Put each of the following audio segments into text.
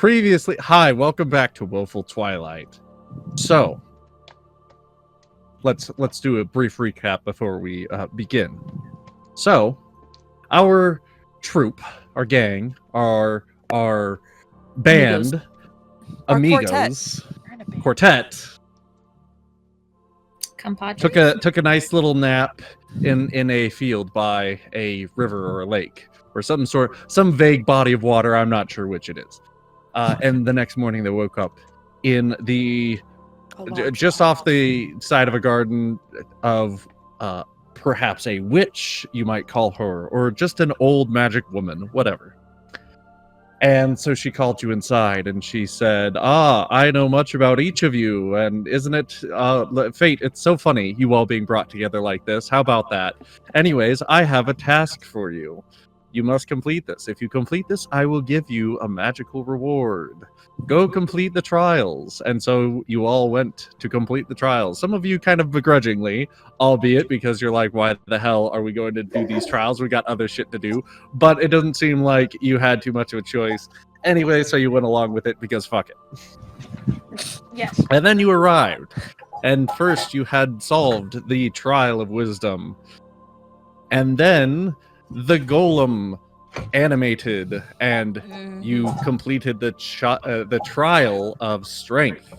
Previously, hi, welcome back to Woeful Twilight. So, let's do a brief recap before we begin. So, our troop, our gang, our band, amigos, quartet took a nice little nap in a field by a river or a lake or some vague body of water. I'm not sure which it is. And the next morning they woke up in the just off the side of a garden of perhaps a witch, you might call her, or just an old magic woman, whatever. And so she called you inside and she said, I know much about each of you, and isn't it fate? It's so funny, you all being brought together like this. How about that? Anyways, I have a task for you. You must complete this. If you complete this, I will give you a magical reward. Go complete the trials. And so you all went to complete the trials. Some of you kind of begrudgingly, albeit because you're like, why the hell are we going to do these trials? We got other shit to do. But it doesn't seem like you had too much of a choice. Anyway, so you went along with it because fuck it. Yes. And then you arrived. And first you had solved the trial of wisdom. And then the golem animated, and you completed the trial of strength.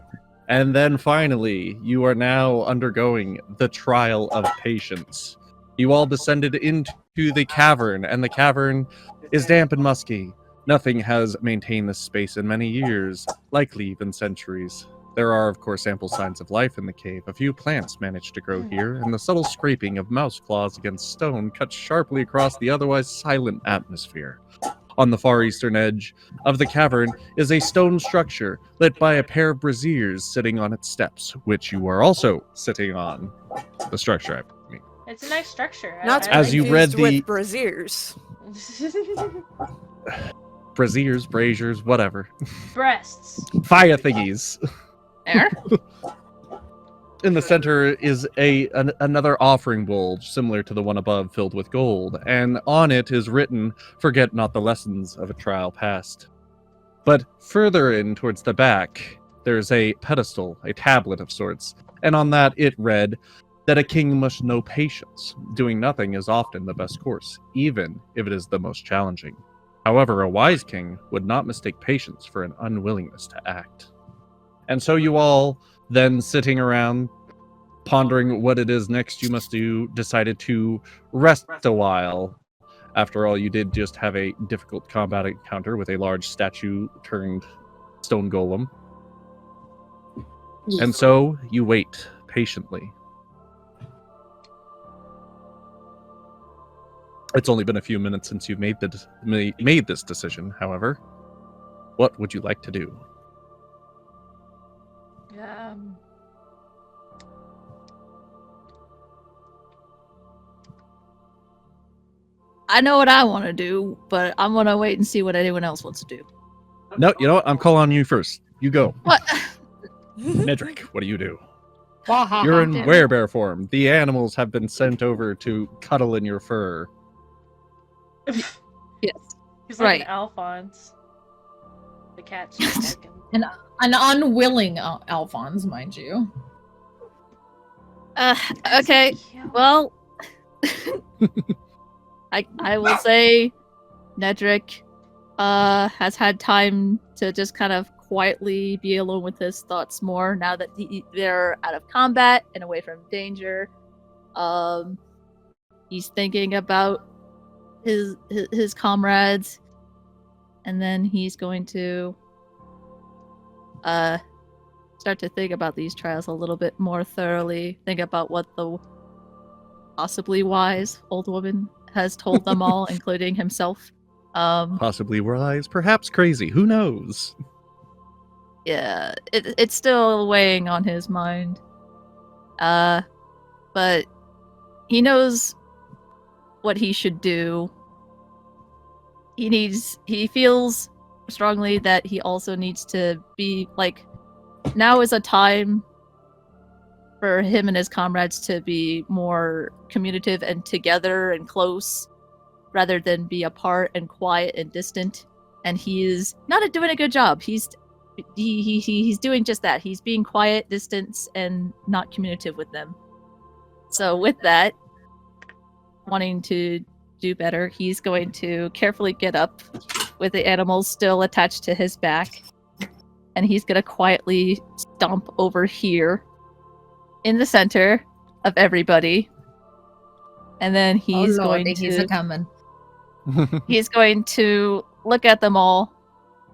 And then finally, you are now undergoing the trial of patience. You all descended into the cavern, and the cavern is damp and musky. Nothing has maintained this space in many years, likely even centuries. There are, of course, ample signs of life in the cave. A few plants managed to grow here, and the subtle scraping of mouse claws against stone cuts sharply across the otherwise silent atmosphere. On the far eastern edge of the cavern is a stone structure lit by a pair of braziers sitting on its steps, which you are also sitting on. The structure, I mean. It's a nice structure. Not as you read the with braziers. Braziers, braziers, whatever. Breasts. Fire thingies. There. In the center is another offering bowl, similar to the one above, filled with gold, and on it is written, "Forget not the lessons of a trial past." But further in towards the back, there's a pedestal, a tablet of sorts, and on that it read that a king must know patience. Doing nothing is often the best course, even if it is the most challenging. However, a wise king would not mistake patience for an unwillingness to act. And so you all, then sitting around, pondering what it is next you must do, decided to rest a while. After all, you did just have a difficult combat encounter with a large statue-turned stone golem. Yes. And so you wait patiently. It's only been a few minutes since you've made this decision, however. What would you like to do? I know what I want to do, but I'm going to wait and see what anyone else wants to do. No, you know what? I'm calling on you first. You go. What? Nedrick, what do you do? You're in Damn. werebear form. The animals have been sent over to cuddle in your fur. Yes. He's like Right. an Alphonse. The cat's just barking. An unwilling Alphonse, mind you. Okay. Well, I will say Nedrick has had time to just kind of quietly be alone with his thoughts more now that they're out of combat and away from danger. He's thinking about his comrades, and then he's going to start to think about these trials a little bit more thoroughly. Think about what the possibly wise old woman has told them all, including himself. Possibly wise, perhaps crazy. Who knows? Yeah, it's still weighing on his mind. But he knows what he should do. He feels strongly that he also needs to be, like, now is a time for him and his comrades to be more communicative and together and close, rather than be apart and quiet and distant. and he is not doing a good job. He's doing just that. He's being quiet, distant, and not communicative with them. So with that, wanting to do better, he's going to carefully get up with the animals still attached to his back, and he's going to quietly stomp over here in the center of everybody. And then he's going to he's coming. he's going to look at them all,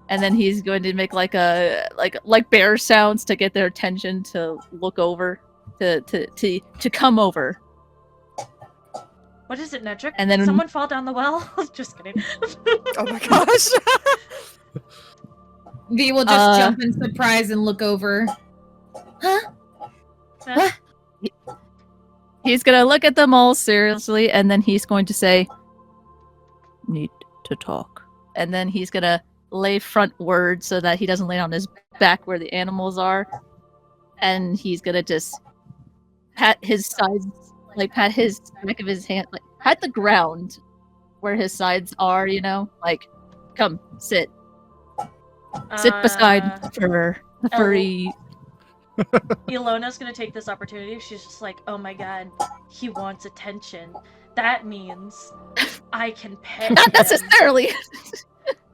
and then he's going to make like bear sounds to get their attention to look over, to come over. What is it, Nedrick? And then Did someone fall down the well? Just kidding. Oh my gosh. V will just jump in surprise and look over. Huh? He's gonna look at them all seriously, and then he's going to say, "Need to talk." And then he's gonna lay frontward so that he doesn't lay on his back where the animals are, and he's gonna just pat his sides, like pat his back of his hand, like pat the ground where his sides are, you know, like, come sit beside the furry. Ilona's gonna take this opportunity. She's just like, oh my god, he wants attention. That means I can pet Not him. necessarily.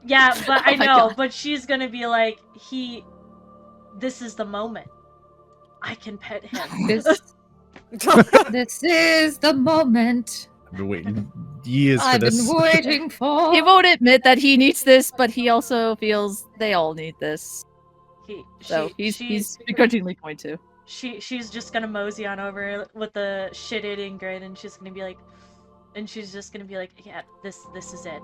Yeah, but Oh I my know, God. but she's gonna be like, this is the moment. I can pet him. This is the moment I've been waiting years for I've been this. waiting for. He won't admit that he needs this, but he also feels they all need this. So he's begrudgingly going to. She's just gonna mosey on over with the shit-eating grin, and she's gonna be like, yeah, this is it.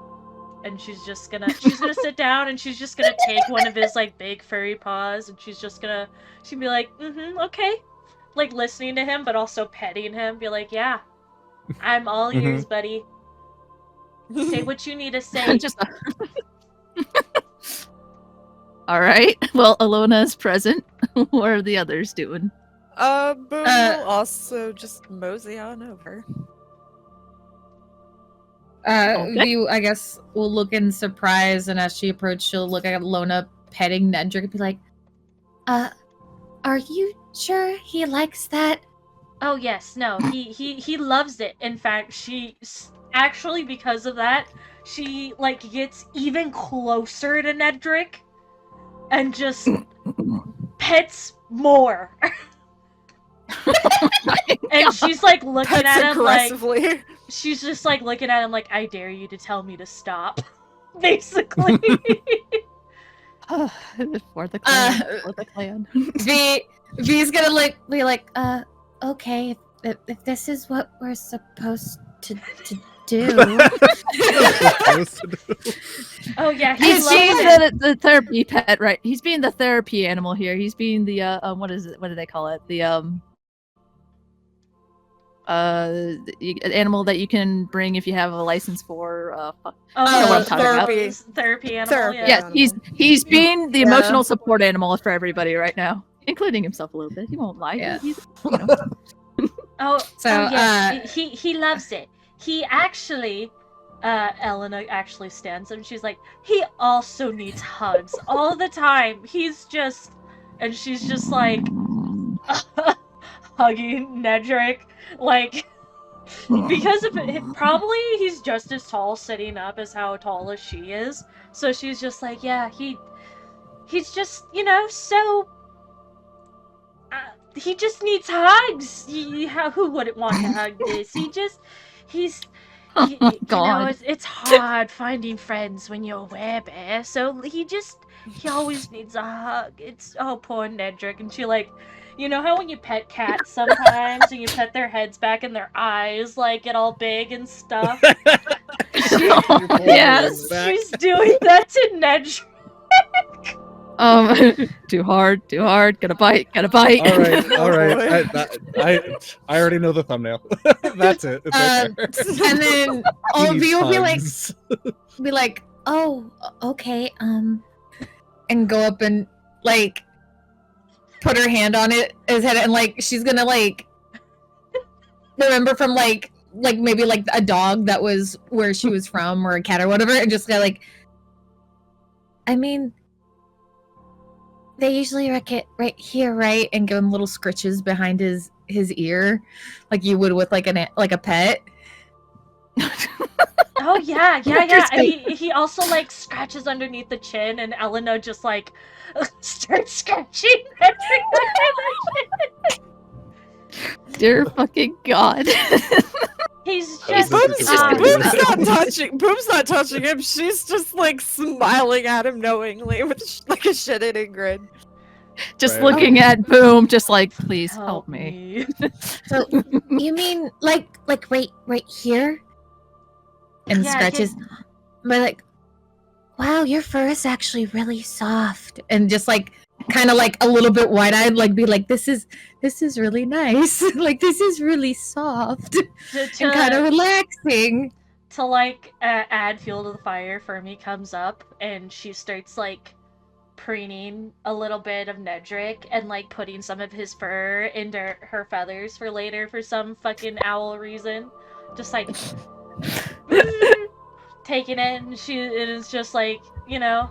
And she's gonna sit down, and she's just gonna take one of his like big furry paws, and she'd be like, okay, like listening to him, but also petting him, be like, yeah, I'm all ears, buddy. Say what you need to say. All right. Well, Alona's present. What are the others doing? Boom will also just mosey on over. Okay. V, I guess, will look in surprise, and as she approaches, she'll look at Lona petting Nedrick and be like, are you sure he likes that? Oh yes, no, he loves it. In fact, she actually, because of that, she like gets even closer to Nedrick and just pets more. And she's like looking Pets at him aggressively. like she's just like looking at him like, I dare you to tell me to stop. Basically. For the clan. For the clan. V's gonna be like, okay, if this is what we're supposed to do. Oh yeah, He's loves being it. the therapy pet, right? He's being the therapy animal here. He's being the what is it? What do they call it? The an animal that you can bring if you have a license for Oh, know what I'm talking about. Therapy animal. Therapy. Yeah. Yes, he's being the Yeah. emotional support animal for everybody right now, including himself a little bit. He won't lie. Yeah. He's, you know. Oh, So, yes, he loves it. He actually, Elena actually stands up and she's like, he also needs hugs all the time. He's just, and she's just like, hugging Nedrick, like, because of it, probably he's just as tall sitting up as how tall as she is. So she's just like, yeah, he's just, you know, so, he just needs hugs. Who wouldn't want to hug this? He's, Oh you my know, God. it's hard finding friends when you're a werebear, so he always needs a hug. It's, oh, poor Nedrick. And she, like, you know how when you pet cats sometimes and you pet their heads back and their eyes, like, get all big and stuff? Yes. She's doing that to Nedrick. Too hard. Gonna bite. All right, all Oh, right. I already know the thumbnail. That's it. It's right there. And then He V will needs be like, hugs. oh, okay, and go up and like put her hand on his head, and like she's gonna like remember from like maybe like a dog that was where she was from, or a cat or whatever, and just go like, I mean, they usually wreck it right here, right? And give him little scritches behind his ear, like you would with like a pet. Oh yeah. And he also like scratches underneath the chin, and Elena just like starts scratching everyone in the chin. Dear fucking god. He's That was just interesting. Boom's not touching him. She's just like smiling at him knowingly with like a shit-eating grin. Just Right. looking at Boom, just like, please help me. So you mean like right here? And Yeah, scratches. But like, wow, your fur is actually really soft. And just like kind of like a little bit wide-eyed, like be like, this is really nice. Like this is really soft and kind of relaxing. To like add fuel to the fire, Fermi comes up and she starts like preening a little bit of Nedrick and like putting some of his fur into her feathers for later for some fucking owl reason. Just like taking it, and it is just like, you know.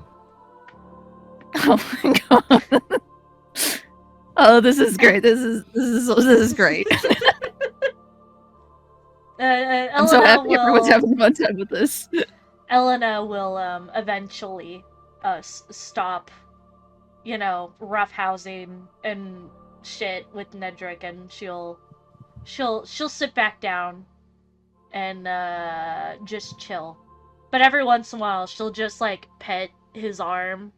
Oh my god. Oh, this is great. This is great. I'm so happy everyone's having a fun time with this. Elena will eventually stop, you know, roughhousing and shit with Nedrick, and she'll sit back down and just chill. But every once in a while, she'll just like pet his arm.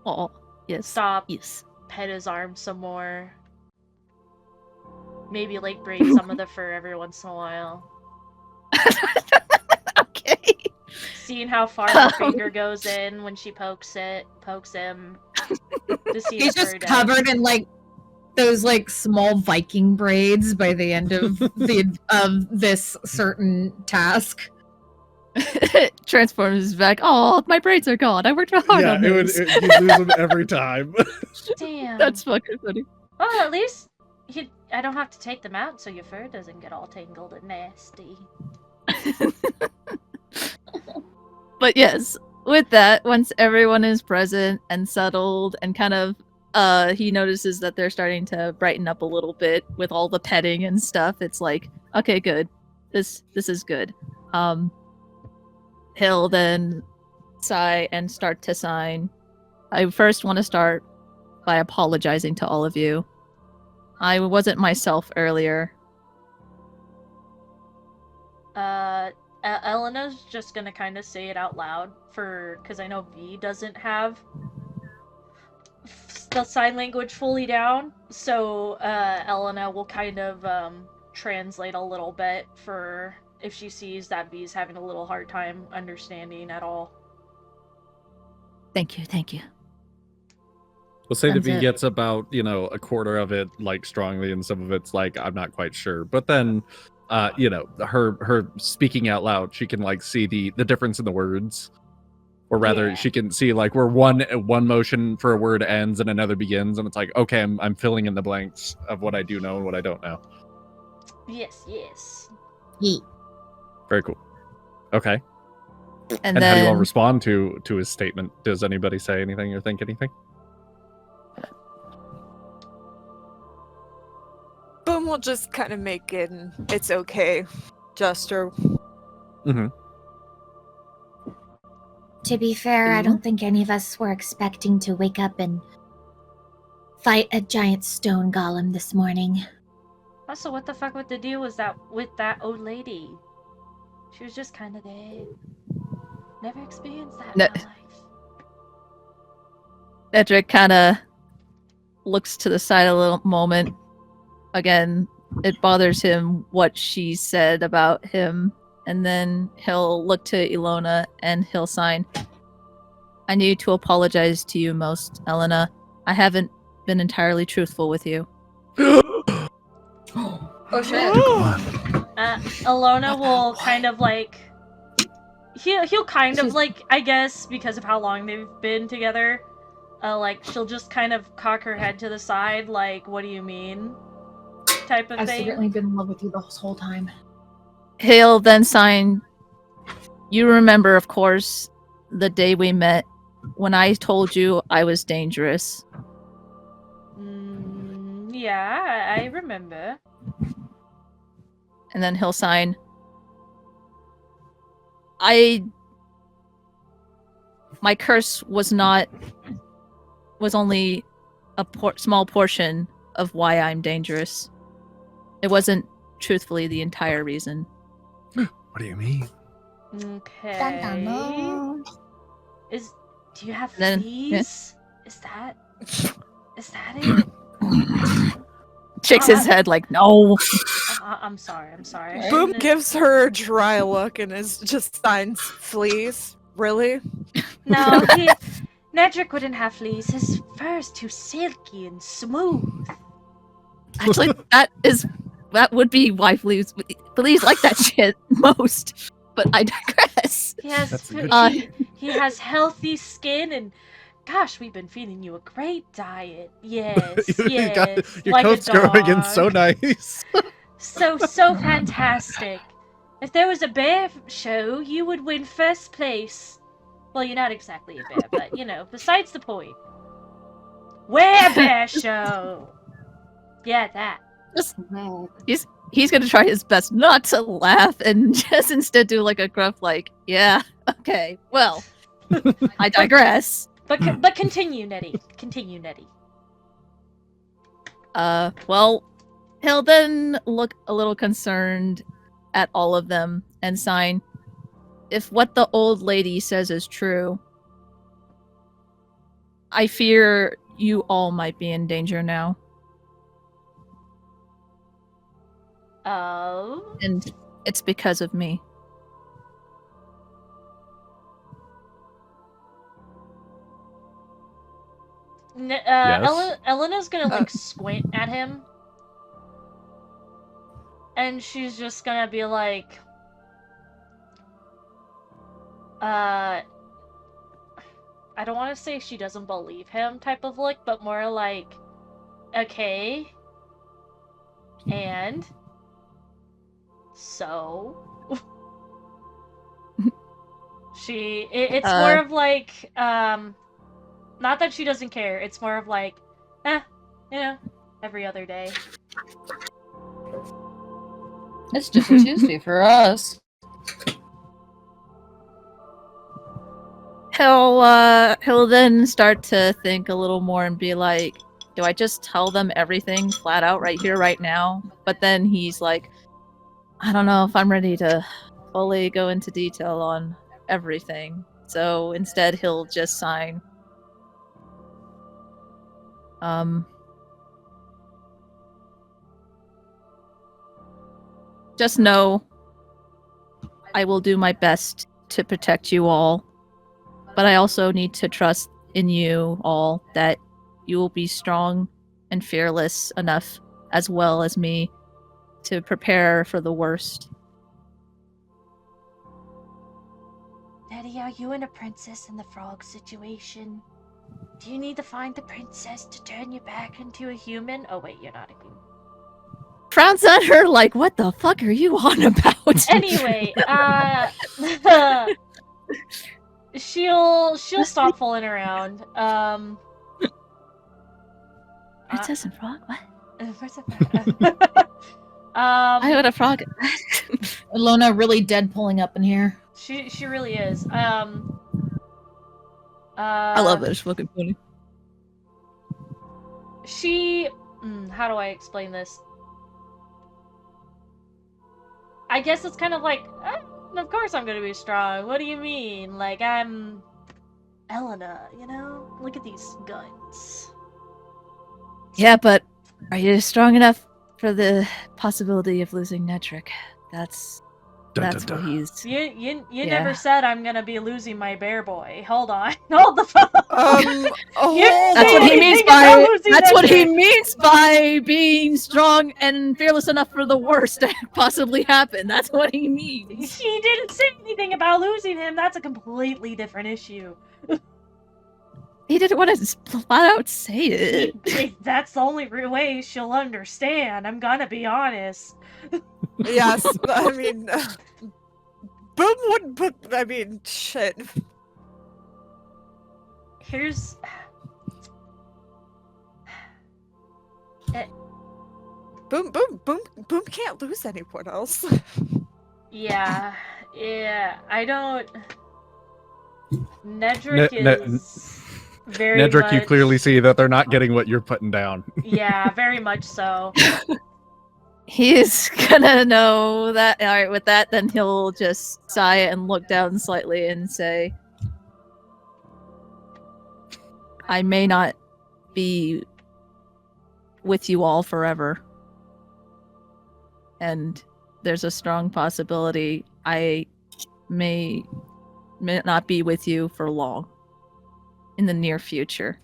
Oh, yes. Stop. Yes. Pet his arm some more. Maybe like braid some of the fur every once in a while. Okay. Seeing how far her finger goes in when she pokes him. To see He's if just fur covered in like those like small Viking braids by the end of this certain task. Transforms back. Oh, my braids are gone. I worked hard on this. You lose them every time. Damn. That's fucking funny. Well, at least I don't have to take them out so your fur doesn't get all tangled and nasty. But yes, with that, once everyone is present and settled and kind of he notices that they're starting to brighten up a little bit with all the petting and stuff. It's like, okay, good. This is good. He'll then sigh and start to sign. I first want to start by apologizing to all of you. I wasn't myself earlier. Elena's just gonna kind of say it out loud because I know V doesn't have the sign language fully down, so Elena will kind of translate a little bit for if she sees that V's having a little hard time understanding at all. Thank you. We'll say that V That's it. gets about, a quarter of it like strongly, and some of it's like I'm not quite sure. But then, her speaking out loud, she can like see the difference in the words, or rather, Yeah. she can see like where one motion for a word ends and another begins, and it's like, okay, I'm filling in the blanks of what I do know and what I don't know. Yes. Very cool. Okay. And And how do you all then respond to his statement? Does anybody say anything or think anything? Boom will just kind of make an "it's okay" gesture. Mm-hmm. To be fair, I don't think any of us were expecting to wake up and fight a giant stone golem this morning. Also, what the fuck with the deal was that with that old lady? She was just kind of there. Never experienced that in No. my life. Edric kind of looks to the side a little moment. Again, it bothers him what she said about him. And then he'll look to Ilona and he'll sign. I need to apologize to you most, Elena. I haven't been entirely truthful with you. Oh shit. Ilona will kind of like he'll kind of like, I guess because of how long they've been together, like she'll just kind of cock her head to the side, like, what do you mean? Type of I've thing. secretly been in love with you the whole time. He'll then sign. You remember, of course, the day we met when I told you I was dangerous. Yeah, I remember. And then he'll sign. My curse was only a small portion of why I'm dangerous. It wasn't truthfully the entire reason. What do you mean? Okay. Dun, dun, dun. Do you have Then- fleas? Is that it? Shakes his head like, no. I'm sorry. Boom gives her a dry look and is just signs fleas. Really? No, Nedrick wouldn't have fleas. His fur is too silky and smooth. Actually, that would be why fleas like that shit most. But I digress. He has That's a good- he has healthy skin, and gosh, we've been feeding you a great diet. Yes, You got- yes, your like a coat's growing in so dog. nice. So fantastic. If there was a bear show, you would win first place. Well, you're not exactly a bear, but you know, besides the point. Bear show. Yeah, that. He's gonna try his best not to laugh and just instead do like a gruff like, yeah, okay, well, I digress. But continue, Nettie. Continue, Nettie. Well, he'll then look a little concerned at all of them and sign, if what the old lady says is true, I fear you all might be in danger now. Oh. And it's because of me. Yes? Elena's gonna like squint at him, and she's just gonna be like, I don't want to say she doesn't believe him type of look, but more like, okay, and so it's more of like, not that she doesn't care, it's more of like, you know, every other day. It's just a Tuesday for us. He'll then start to think a little more and be like, do I just tell them everything flat out right here, right now? But then he's like, I don't know if I'm ready to fully go into detail on everything. So instead he'll just sign. Just know I will do my best to protect you all. But I also need to trust in you all that you will be strong and fearless enough, as well as me, to prepare for the worst. Nettie, are you in a princess and the frog situation? Do you need to find the princess to turn you back into a human? Oh wait, you're not a human. Frowns at her like, what the fuck are you on about? Anyway, she'll stop fooling around. Princess and frog? What? I would have frog. Alona really dead pulling up in here. She really is. I love it. It's fucking funny. How do I explain this? I guess it's kind of like, of course I'm gonna be strong. What do you mean? Like, I'm Elena, you know? Look at these guns. Yeah, but are you strong enough for the possibility of losing Nedrick? That's what he's... You Yeah. never said I'm gonna be losing my bear boy. Hold on. Hold the phone. That's what he means by being strong and fearless enough for the worst to possibly happen. That's what he means. He didn't say anything about losing him. That's a completely different issue. He didn't want to flat out say it. That's the only way she'll understand. I'm gonna be honest. Yes, I mean, Boom wouldn't put. I mean, shit. here's Boom can't lose anyone else. yeah, I don't. Nedrick is very Nedrick, much... you clearly see that they're not getting what you're putting down. Yeah, very much so. He's gonna know that. All right, with that, then he'll just sigh and look down slightly and say, I may not be with you all forever. And there's a strong possibility I may not be with you for long in the near future.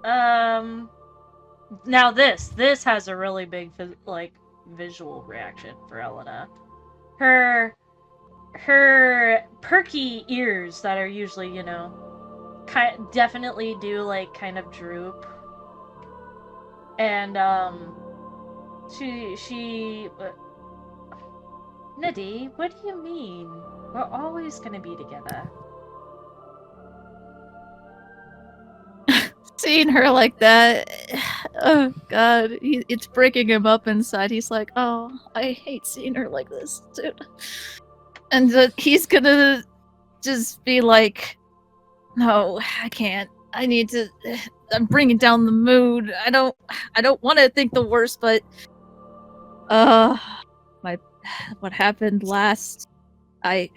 Now this has a really big visual reaction for Elena. Her perky ears that are usually, you know, definitely do kind of droop. And she Niddy, what do you mean? We're always gonna be together. Seeing her like that, oh god, it's breaking him up inside. He's like, oh, I hate seeing her like this, dude. And he's gonna just be like, no, I can't. I need to. I'm bringing down the mood. I don't want to think the worst, but what happened last, and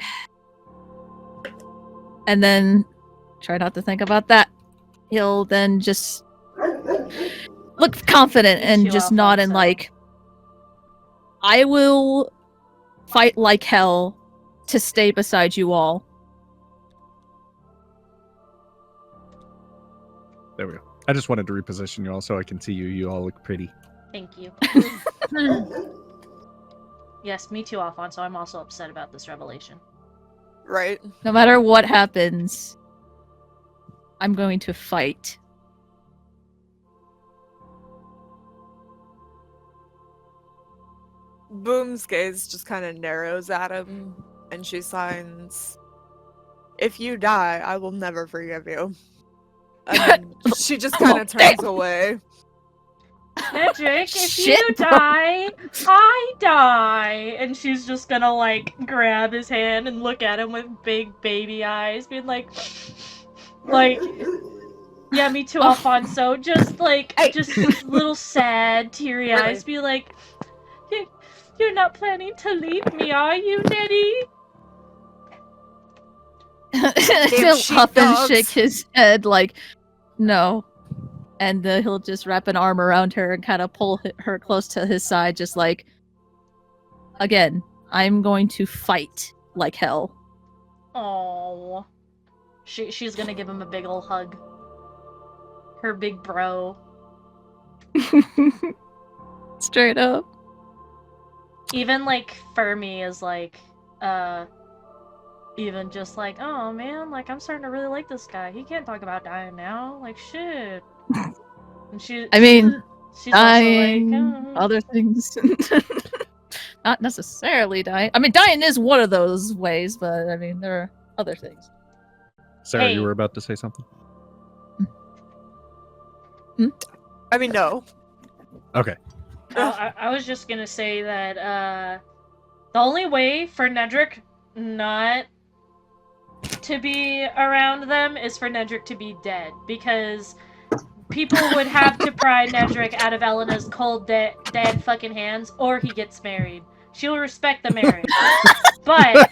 then try not to think about that. He'll then just look confident and just nod and like, I will fight like hell to stay beside you all. There we go. I just wanted to reposition you all so I can see you. You all look pretty. Thank you. Yes, me too, Alfonso. I'm also upset about this revelation. Right. No matter what happens, I'm going to fight. Boom's gaze just kind of narrows at him, and she signs, if you die, I will never forgive you. And then she just kind of turns away. Nedrick, if Shit, you bro. die, I die. And she's just gonna grab his hand and look at him with big baby eyes, being like, yeah, me too, Alfonso. Just just little sad, teary eyes, be like, you're not planning to leave me, are you, Nettie? He'll huff and shake his head like, no. And he'll just wrap an arm around her and kind of pull her close to his side, just like, again, I'm going to fight like hell. Oh, she's gonna give him a big ol' hug. Her big bro. Straight up. Even Fermi is even just oh man, I'm starting to really like this guy. He can't talk about dying now. Shit. And she's dying, also other things. Not necessarily dying. I mean, dying is one of those ways, but I mean, there are other things. Sarah, Hey. you were about to say something? I mean, no. Okay. I was just gonna say that the only way for Nedrick not to be around them is for Nedrick to be dead, because people would have to pry Nedrick out of Elena's cold, dead fucking hands, or he gets married. She'll respect the marriage. But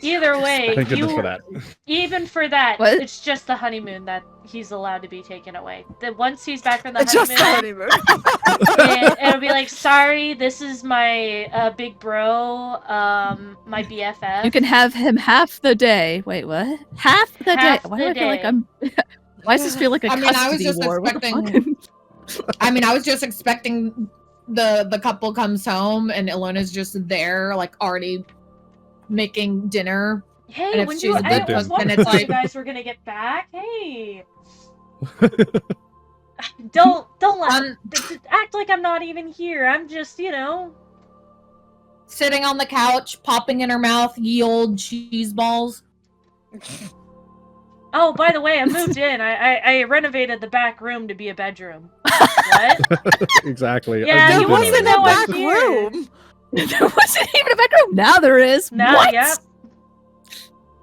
either way, Thank goodness for that. even for that, What? it's just the honeymoon that he's allowed to be taken away. That once he's back from the Just the honeymoon, honeymoon. it'll be like, sorry, this is my big bro, my BFF. You can have him half the day. Wait, what? Half the Half day? Why the do I feel like day. I'm... Why does this feel like a I mean, I was custody just war? What the expecting- fuck? I mean, I was just expecting the couple comes home and Ilona's just there, already making dinner. Hey, And if when she's you, a I good was cook, then wondering it's when you like- guys were gonna get back. Hey, don't act like I'm not even here. I'm just, Sitting on the couch, popping in her mouth ye old cheese balls. Oh, by the way, I moved in. I renovated the back room to be a bedroom. What? Exactly. Yeah, I There you moved in wouldn't even over know here. I'm back here. room. There wasn't even a bedroom. Now there is. No, What? yep.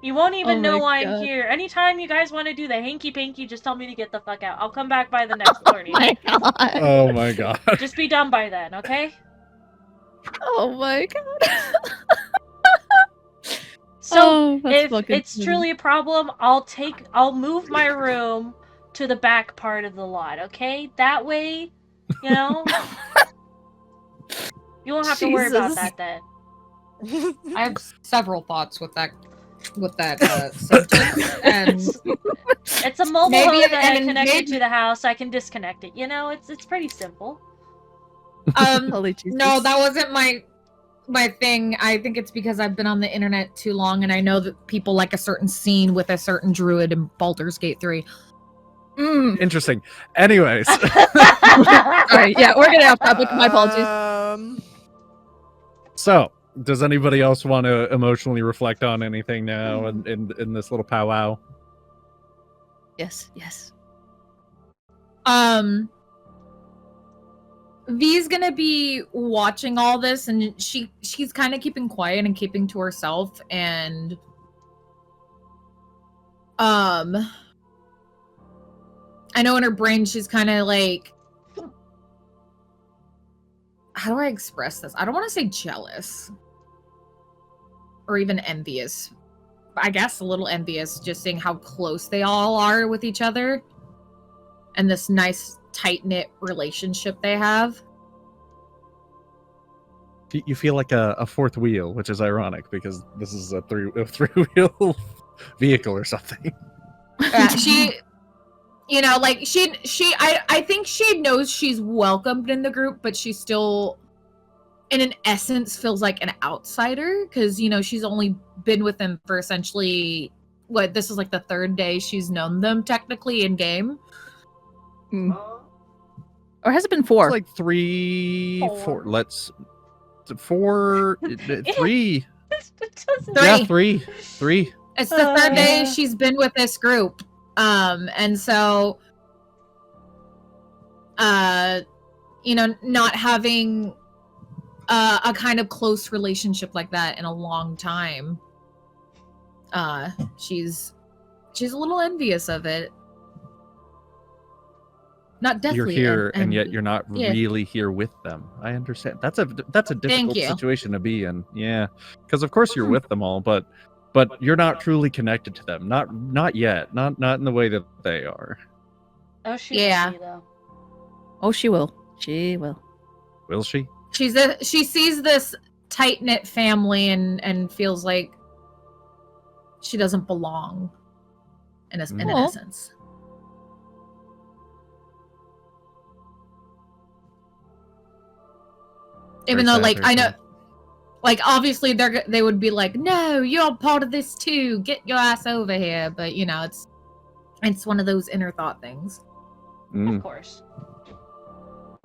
You won't even Oh know my why I'm God. here. Anytime you guys want to do the hanky-panky, just tell me to get the fuck out. I'll come back by the next morning. My God. Oh my god. Just be done by then, okay? Oh my God. So, Oh, that's if fucking it's funny. truly a problem, I'll move my room to the back part of the lot, okay? That way, you know, you won't have to worry about Jesus. that then. I have several thoughts with that sentence, and It's a mobile Maybe- home that I and connected maybe- to the house. I can disconnect it. You know, it's pretty simple. Holy Jesus. no, that wasn't my thing. I think it's because I've been on the internet too long, and I know that people like a certain scene with a certain druid in Baldur's Gate 3. Interesting. Anyways. Sorry, yeah, we're getting off topic. My apologies. So, does anybody else want to emotionally reflect on anything now in this little powwow? Yes, yes. V's gonna be watching all this, and she's kind of keeping quiet and keeping to herself, and I know in her brain she's kind of like, how do I express this? I don't want to say jealous or even envious. I guess a little envious, just seeing how close they all are with each other and this nice tight-knit relationship they have. You feel like a fourth wheel, which is ironic because this is a three-wheel vehicle or something. She, you know, like I think she knows she's welcomed in the group, but she still, in an essence, feels like an outsider because, you know, she's only been with them for essentially, this is like the third day she's known them technically in game. Or has it been 4? It's like 3, 4. Four. Let's 4, 3. It doesn't- Yeah, 3. It's the third day Yeah. she's been with this group. And so, you know, not having a kind of close relationship like that in a long time, she's a little envious of it. Not deathly. You're here, and yet envy. you're not Yeah. really here with them. I understand. That's a difficult you. situation to be in. Yeah, because of course you're with them all, but you're not truly connected to them. Not yet. Not in the way that they are. Oh, she Yeah. will be, though. Oh, she will. She will. Will she? She sees this tight knit family and feels like she doesn't belong in an Aw. essence. Even Very though, sad, like, very I know, sad. like, obviously they would be like, no, you're part of this too. Get your ass over here. But you know, it's one of those inner thought things. Mm. Of course.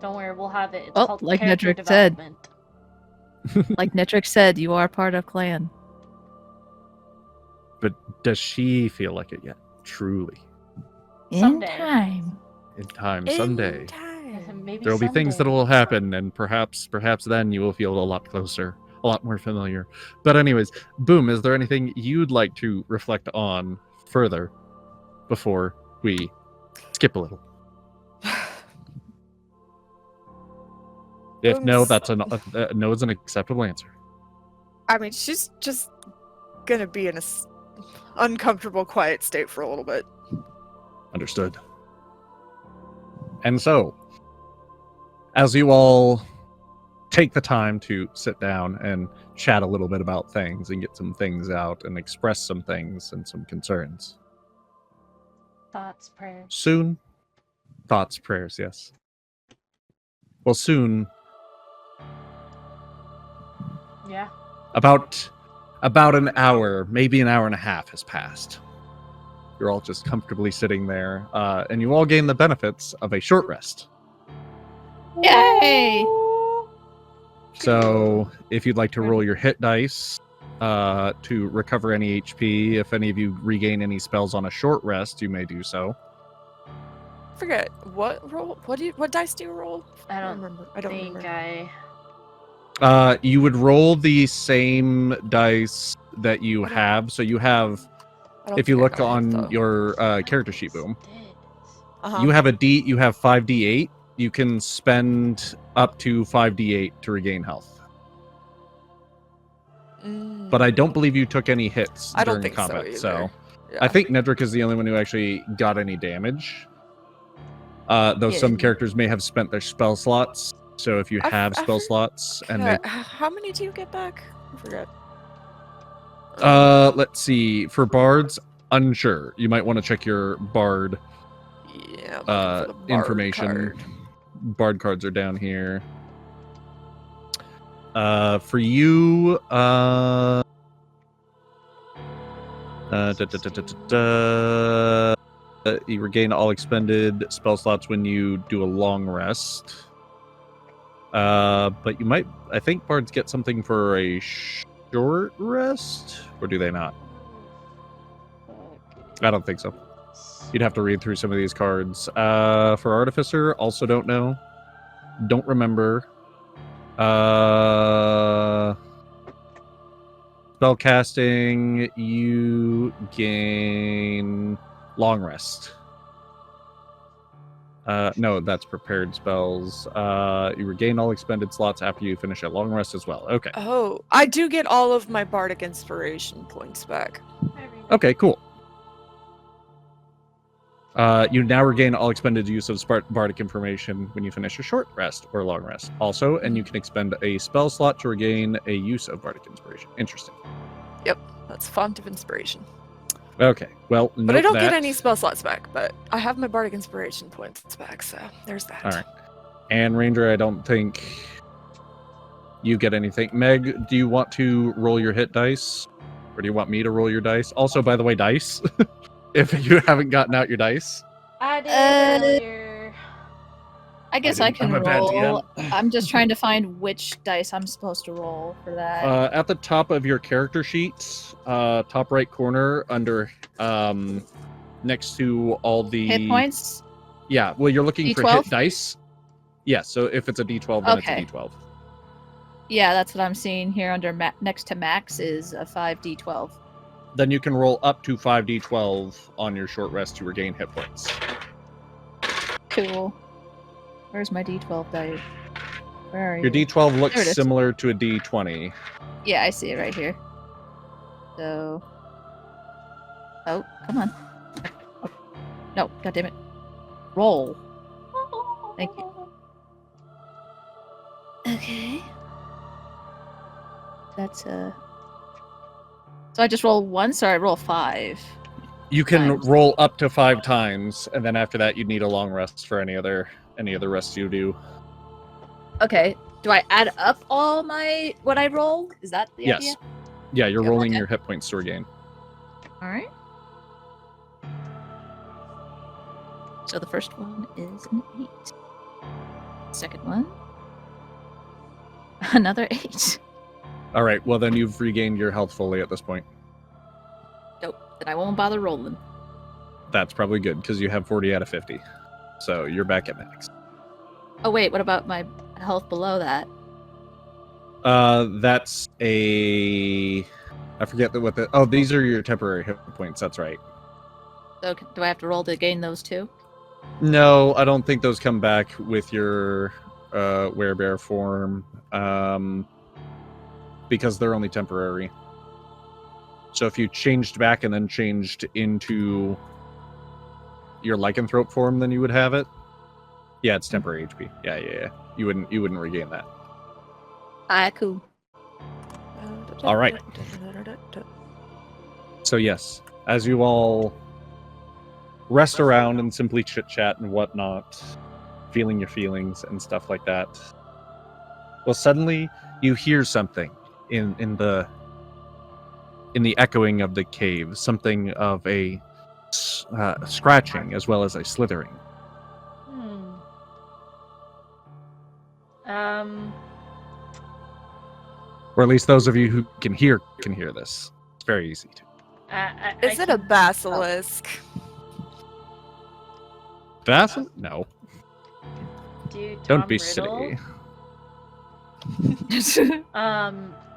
Don't worry, we'll have it. It's Well, called like character Nedrick said. development. Like Netrick said, you are part of clan. But does she feel like it yet? Truly, Someday. In time. in time, someday. In time. Maybe There will be things that someday. will happen, and perhaps then you will feel a lot closer, a lot more familiar. But anyways, Boom, is there anything you'd like to reflect on further before we skip a little? If no, Boom's- that's no is an acceptable answer. I mean, she's just gonna be in a uncomfortable, quiet state for a little bit. Understood. And so, as you all take the time to sit down and chat a little bit about things and get some things out and express some things and some concerns, Thoughts, prayers. soon, thoughts, prayers, yes. Well, soon, Yeah. about an hour, maybe an hour and a half has passed. You're all just comfortably sitting there, and you all gain the benefits of a short rest. Yay! So, if you'd like to roll your hit dice, to recover any HP. If any of you regain any spells on a short rest, you may do so. Forget what roll. What dice do you roll? I don't remember. I don't think remember. You would roll the same dice that you Okay. have. So you have, I don't if you think I look got hit, on though. your character sheet, Boom, Uh-huh. you have you have 5d8. You can spend up to 5d8 to regain health. But I don't believe you took any hits I don't during think so combat. either. Yeah. I think Nedrick is the only one who actually got any damage. Though Yeah. some characters may have spent their spell slots. So if you I have spell slots and they how many do you get back? I forget. let's see. For bards, unsure. You might want to check your bard Yeah. I'm looking for the bard information. card. Bard cards are down here. For you, you regain all expended spell slots when you do a long rest. But you might, I think bards get something for a short rest, or do they not? I don't think so. You'd have to read through some of these cards. For Artificer, also don't know. Don't remember. Spellcasting, you gain long rest. No, that's prepared spells. You regain all expended slots after you finish a long rest as well. Okay. Oh, I do get all of my bardic inspiration points back. Okay, cool. You now regain all expended use of bardic information when you finish a short rest or long rest. Also, and you can expend a spell slot to regain a use of bardic inspiration. Interesting. Yep, that's font of inspiration. Okay, well, But I don't get that. any spell slots back, but I have my bardic inspiration points back, so there's that. All right. And Ranger, I don't think you get anything. Meg, do you want to roll your hit dice? Or do you want me to roll your dice? Also, by the way, dice. If you haven't gotten out your dice. I did earlier. I guess I can roll. I'm just trying to find which dice I'm supposed to roll for that. At the top of your character sheet, top right corner, under next to all the Hit points? Yeah, well, you're looking for D12? hit dice. Yeah, so if it's a D12, then Okay. it's a D12. Yeah, that's what I'm seeing here under next to max is a 5d12. Then you can roll up to 5d12 on your short rest to regain hit points. Cool. Where's my d12 die? Where are you? Your D12 There it looks is. similar to a D20. Yeah, I see it right here. So. Oh, come on. Oh. No, god damn it. Roll. Thank you. Okay. That's So I just roll once, or I roll 5? You can Times. roll up to 5 times, and then after that, you'd need a long rest for any other rest you do. Okay. Do I add up all my what I roll? Is that the Yes. idea? Yeah, you're Yeah, rolling okay. your hit points to regain. All right. So the first one is an 8. Second one, another 8. All right, well then you've regained your health fully at this point. Nope. Then I won't bother rolling. That's probably good because you have 40 out of 50, so you're back at max. Oh wait, what about my health below that? That's I forget what the. Oh, these are your temporary hit points. That's right. So do I have to roll to gain those too? No, I don't think those come back with your werebear form, because they're only temporary. So if you changed back and then changed into your lycanthrope form, then you would have it. Yeah, it's temporary HP. Yeah. You wouldn't regain that. Alright, cool. All right. So yes, as you all rest around and simply chit chat and whatnot, feeling your feelings and stuff like that. Well, suddenly you hear something in the echoing of the cave, something of a scratching as well as a slithering. Or at least those of you who can hear this. It's very easy to. Is it a basilisk? Vassal? No. Dude, Don't be Riddle? silly.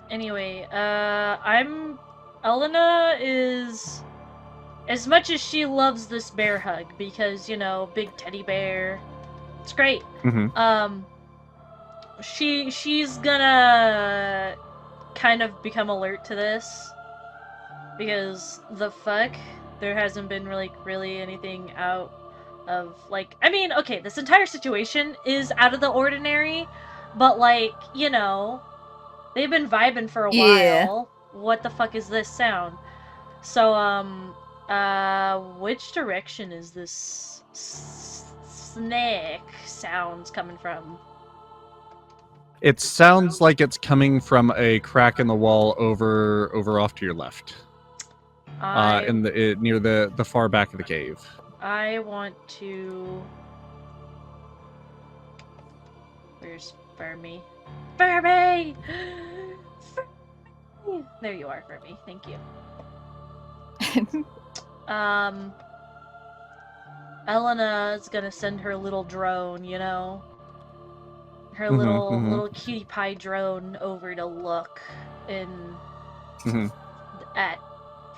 Anyway, Elena is, as much as she loves this bear hug, because, you know, big teddy bear, it's great. Mm-hmm. She's gonna kind of become alert to this, because the fuck, there hasn't been really anything out of, like, I mean, okay, this entire situation is out of the ordinary, but, like, you know, they've been vibing for a while. What the fuck is this sound? So, which direction is this snake sounds coming from? It sounds like it's coming from a crack in the wall over off to your left. Near the far back of the cave. I want to... Where's Fermi? Fermi! There you are, Fermi. Thank you. Elena is gonna send her little drone, you know? Her little cutie pie drone over to look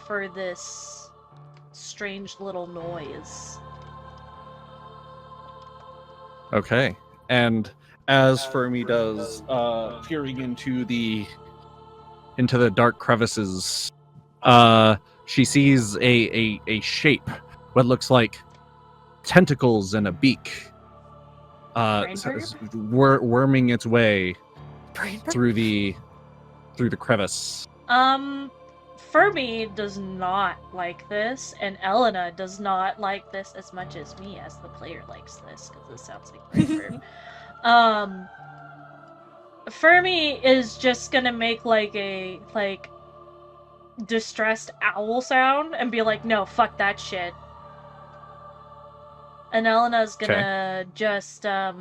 for this strange little noise. Okay. And as Fermi does, peering into the dark crevices, she sees a shape, what looks like tentacles and a beak, worming its way through the crevice. Fermi does not like this, and Elena does not like this as much as me, as the player likes this, because this sounds like great. Fermi is just gonna make like a distressed owl sound and be like, no, fuck that shit. And Elena's gonna just say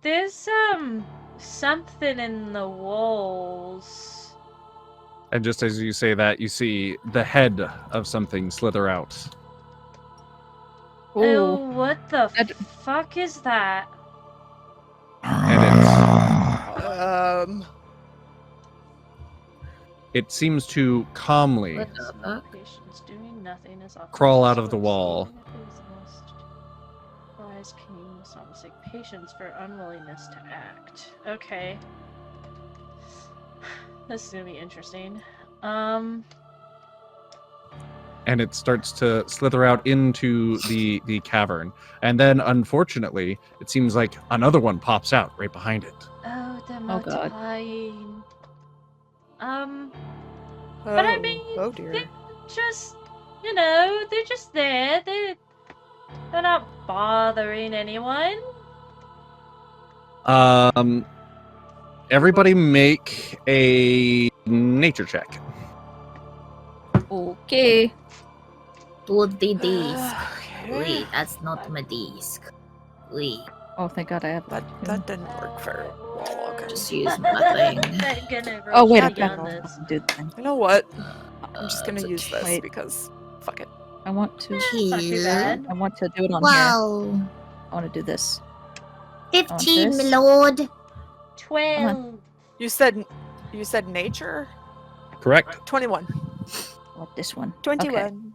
there's something in the walls. And just as you say that, you see the head of something slither out. Ooh. Oh, what the fuck is that? And it seems to calmly Patience doing nothing is crawl out of the wall. Wise king must not mistake patience for unwillingness to act. Okay. This is gonna be interesting. And it starts to slither out into the cavern. And then, unfortunately, it seems like another one pops out right behind it. Oh, they're Oh, God. multiplying. But I mean, dear. they're just, you know, they're just there. They're not bothering anyone. Everybody make a nature check. Okay. To the disc. Wait, that's not my disc. Wait, Oh, thank God I have that. That didn't work very well. Okay. just use my thing. They're gonna Oh, wait, I roll can't on this. do the thing. You know what? I'm just gonna it's use okay. this Wait. because fuck it. I want to. It's not too Here. bad. I want to do it on here. Wow. I want to do this. 15, my this. lord. 12. You said nature? Correct. 21. I want this one. 21.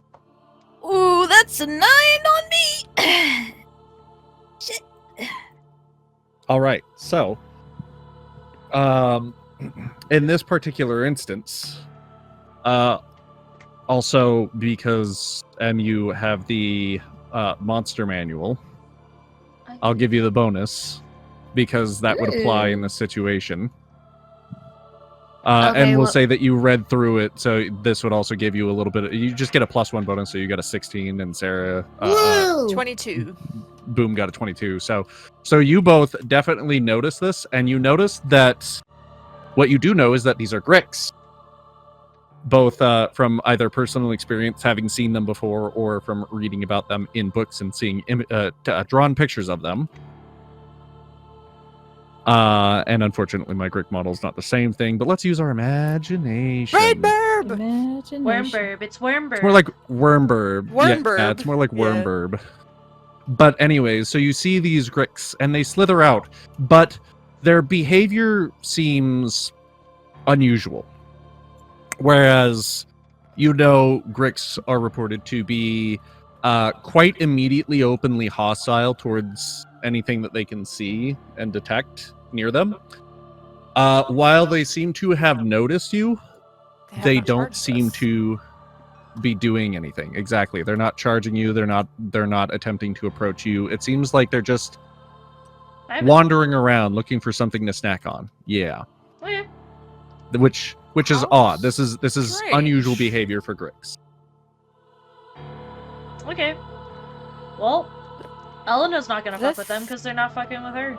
Ooh, that's a 9 on me. Shit. All right. So, in this particular instance, also because you have the monster manual, I'll give you the bonus because that would apply in this situation. Okay, and we'll well- say that you read through it, so this would also give you a little bit. You just get a +1 bonus, so you got a 16, and Sarah, Woo! 22. Boom, got a 22. So you both definitely notice this, and you notice that what you do know is that these are Gricks, both from either personal experience, having seen them before, or from reading about them in books and seeing drawn pictures of them. And unfortunately, my Grick model is not the same thing, but let's use our imagination. Red burb! Imagination. Wormburb. It's Wormburb. It's more like Wormburb. Wormburb. Yeah, it's more like Yeah. Wormburb. But anyways, so you see these Gricks, and they slither out, but their behavior seems unusual. Whereas, Gricks are reported to be quite immediately openly hostile towards anything that they can see and detect near them. While they seem to have noticed you, they haven't don't charged seem us. to be doing anything. Exactly. They're not charging you. They're not attempting to approach you. It seems like they're just wandering around looking for something to snack on. Yeah. Oh, yeah. Which is How odd. This is unusual strange. behavior for Gricks. Okay. Well, Elena's not gonna fuck with them This- because they're not fucking with her.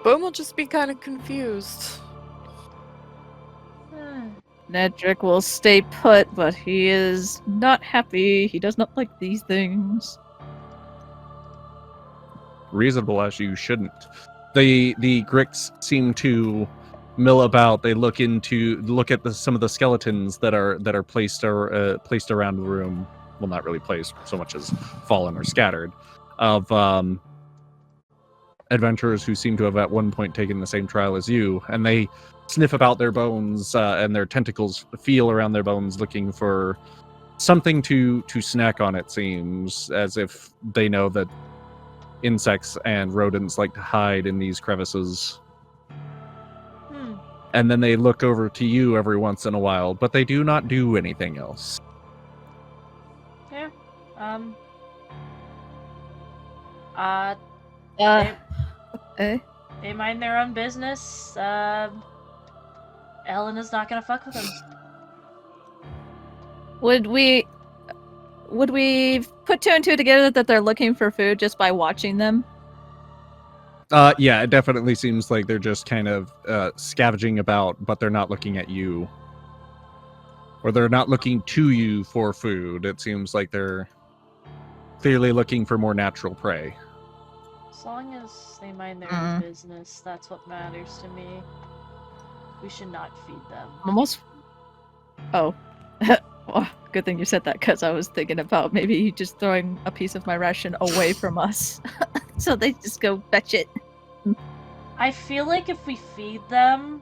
Boom will just be kind of confused. Nedrick will stay put, but he is not happy. He does not like these things. Reasonable as you shouldn't. The Gricks seem to mill about. They look at some of the skeletons that are placed around the room. Well, not really placed so much as fallen or scattered, of adventurers who seem to have at one point taken the same trial as you, and they sniff about their bones and their tentacles feel around their bones looking for something to snack on. It seems as if they know that insects and rodents like to hide in these crevices. And then they look over to you every once in a while, but they do not do anything else. Yeah. They mind their own business. Elena's not gonna fuck with them. Would we put two and two together that they're looking for food just by watching them? Yeah, it definitely seems like they're just kind of scavenging about, but they're not looking at you. Or they're not looking to you for food. It seems like they're clearly looking for more natural prey. As long as they mind their own business, that's what matters to me. We should not feed them. Almost. Oh. Well, good thing you said that, because I was thinking about maybe just throwing a piece of my ration away from us. So they just go fetch it. I feel like if we feed them,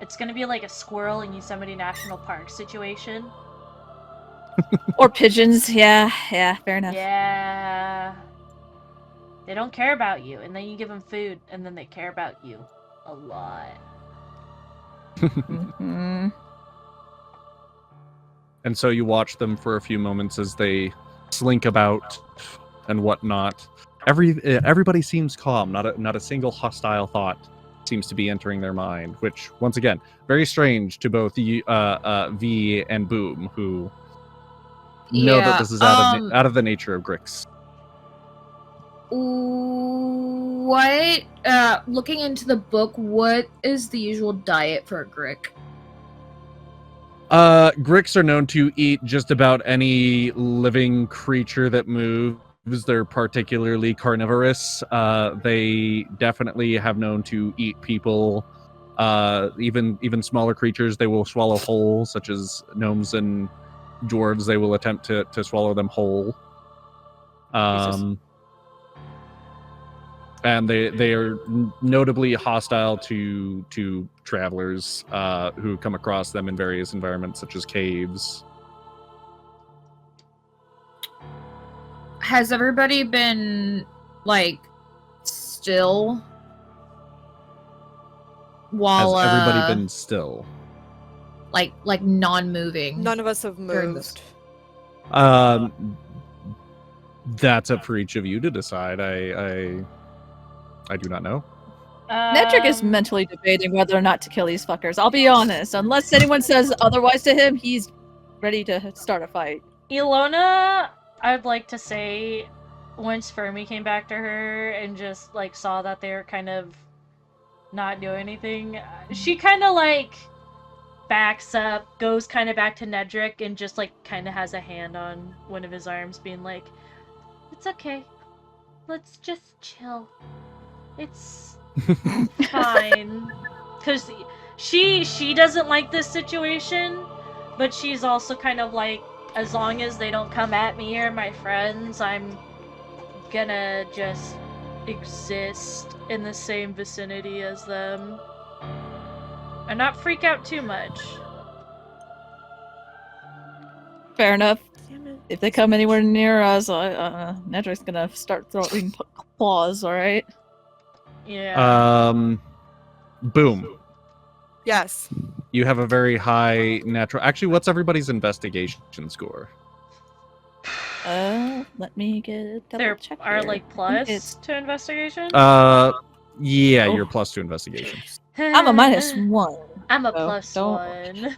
it's gonna be like a squirrel in Yosemite National Park situation. Or pigeons, yeah, fair enough. Yeah. They don't care about you, and then you give them food, and then they care about you a lot. Mhm. And so you watch them for a few moments as they slink about and whatnot. Everybody seems calm. Not a single hostile thought seems to be entering their mind. Which, once again, very strange to both V and Boom, who know that this is out of the nature of Gricks. What? Looking into the book, what is the usual diet for a Grick? Gricks are known to eat just about any living creature that moves. They're particularly carnivorous. They definitely have known to eat people. Even smaller creatures they will swallow whole, such as gnomes and dwarves. They will attempt to swallow them whole. And they are notably hostile to travelers who come across them in various environments, such as caves. Has everybody been, like, still? While, Has everybody been still? Like non-moving? None of us have During this- moved. That's up for each of you to decide. I do not know. Nedrick is mentally debating whether or not to kill these fuckers. I'll be honest. Unless anyone says otherwise to him, he's ready to start a fight. Ilona, I'd like to say, once Fermi came back to her and just, like, saw that they were kind of not doing anything, she kind of, like, backs up, goes kind of back to Nedrick, and just, like, kind of has a hand on one of his arms, being like, "It's okay. Let's just chill." It's fine. Because she doesn't like this situation, but she's also kind of like, as long as they don't come at me or my friends, I'm gonna just exist in the same vicinity as them. And not freak out too much. Fair enough. Damn it. If they come anywhere near us, Nedric's gonna start throwing claws, alright? Yeah. Boom. Yes. You have a very high natural. Actually, what's everybody's investigation score? Let me get a double There check are here. like plus to investigation? Yeah, Oh. you're +2 investigation. I'm a -1. I'm a so +1.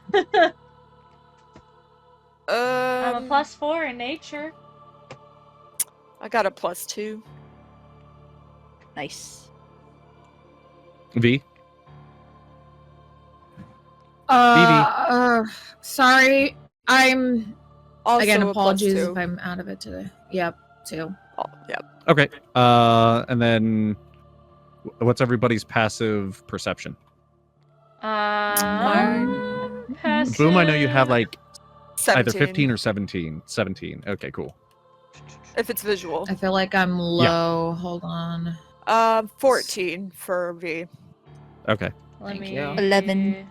I'm a +4 in nature. I got a +2. Nice. V. Sorry. I'm Also again a apologies +2. if I'm out of it today. Yep, 2. Oh, yep. Okay. And then what's everybody's passive perception? Passive. Boom, I know you have like 17. either 15 or 17. 17. Okay, cool. If it's visual. I feel like I'm low. Hold on. 14 for V. Okay. Let Thank me. you. 11.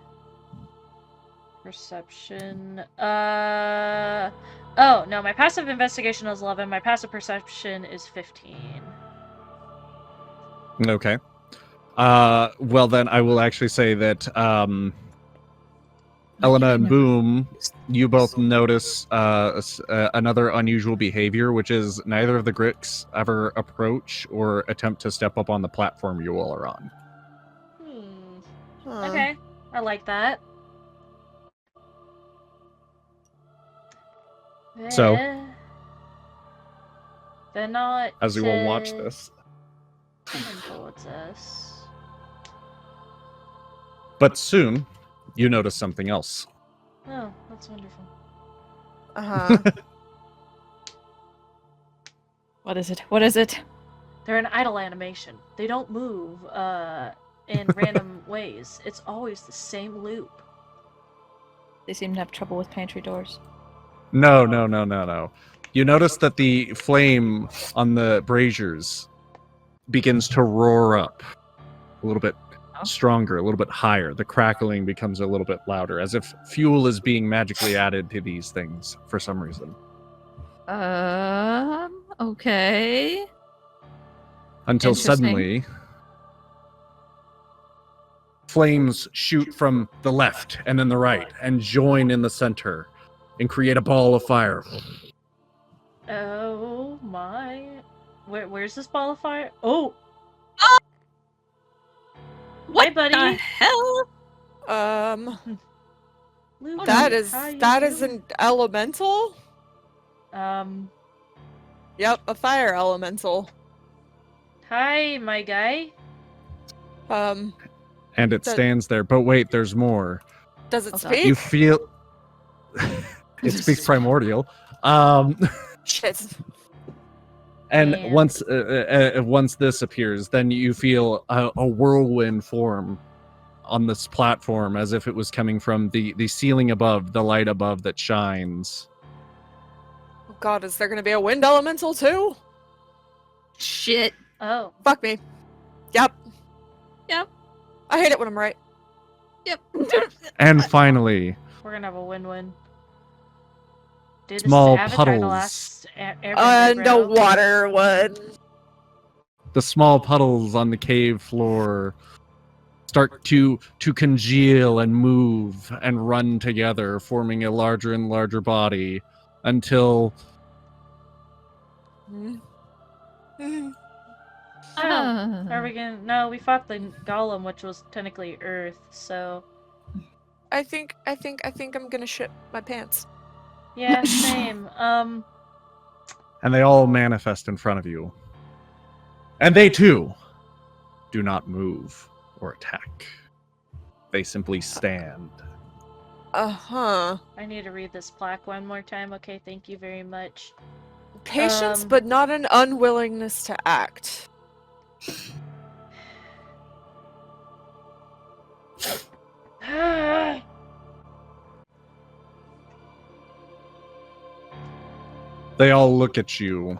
Perception. Oh no, my passive investigation is 11. My passive perception is 15. Okay. Well then I will actually say that Elena and Boom, you both notice another unusual behavior, which is neither of the Gricks ever approach or attempt to step up on the platform you all are on. Huh. Okay, I like that. So? They're not. As we all watch this. Coming towards us. But soon, you notice something else. Oh, that's wonderful. Uh-huh. What is it? What is it? They're an idle animation. They don't move in random ways. It's always the same loop. They seem to have trouble with pantry doors. No. You notice that the flame on the braziers begins to roar up a little bit stronger, a little bit higher. The crackling becomes a little bit louder, as if fuel is being magically added to these things for some reason. Okay. Until Interesting. suddenly, flames shoot from the left and then the right and join in the center and create a ball of fire. Oh my. Where's this ball of fire? Oh! What Hey, buddy. the hell? Luke, that how you is doing? an elemental? Yep, a fire elemental. Hi, my guy. And it That- stands there. But wait, there's more. Does it Okay. speak? You feel... it speaks primordial. Shit. And Man. once this appears, then you feel a whirlwind form on this platform, as if it was coming from the ceiling above, the light above that shines. Oh god, is there gonna be a wind elemental too? Shit. Oh. Fuck me. Yep. Yep. I hate it when I'm right. Yep. And finally, We're gonna have a win-win. Dude, this Small is Avatar: The puddles. Last Airbender, No bro. water one. the small puddles on the cave floor start to congeal and move and run together, forming a larger and larger body until Oh, are we gonna? No, we fought the golem, which was technically Earth. So I think I'm gonna shit my pants. yeah, same. and they all manifest in front of you. And they too do not move or attack. They simply stand. Uh-huh. I need to read this plaque one more time. Okay, thank you very much. Patience, Um, but not an unwillingness to act. They all look at you.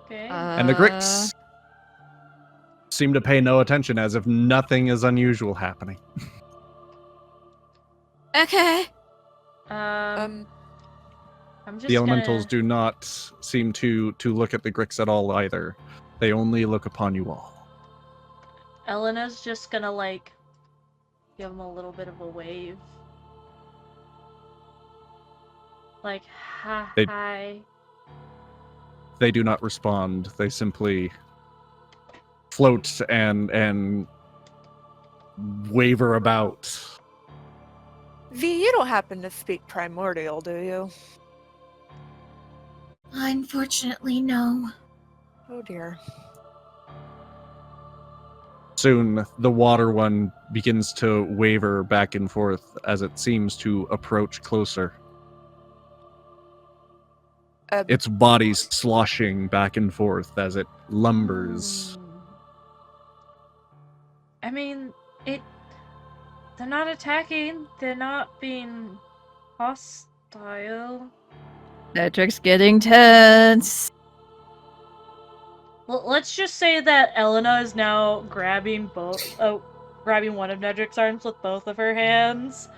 Okay. And the Gricks seem to pay no attention, as if nothing is unusual happening. Okay. I'm just The elementals gonna... do not seem to look at the Gricks at all either. They only look upon you all. Elena's just gonna, like, give him a little bit of a wave. Like, hi. They do not respond. They simply float and waver about. V, you don't happen to speak primordial, do you? Unfortunately, no. Oh dear. Soon, the water one begins to waver back and forth as it seems to approach closer. Its body sloshing back and forth as it lumbers. I mean, they're not attacking. They're not being hostile. Nedric's getting tense. Well, let's just say that Elena is now grabbing grabbing one of Nedric's arms with both of her hands,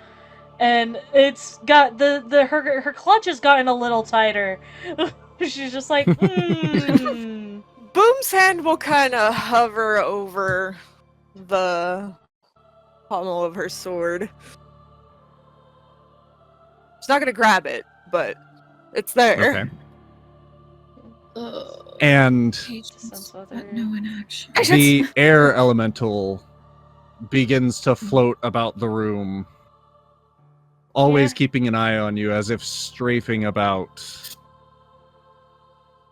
and it's got her clutch has gotten a little tighter. She's just like, Boom's hand will kind of hover over the pommel of her sword. She's not gonna grab it, but it's there. Okay. And No inaction. the air elemental begins to float about the room, always keeping an eye on you, as if strafing about.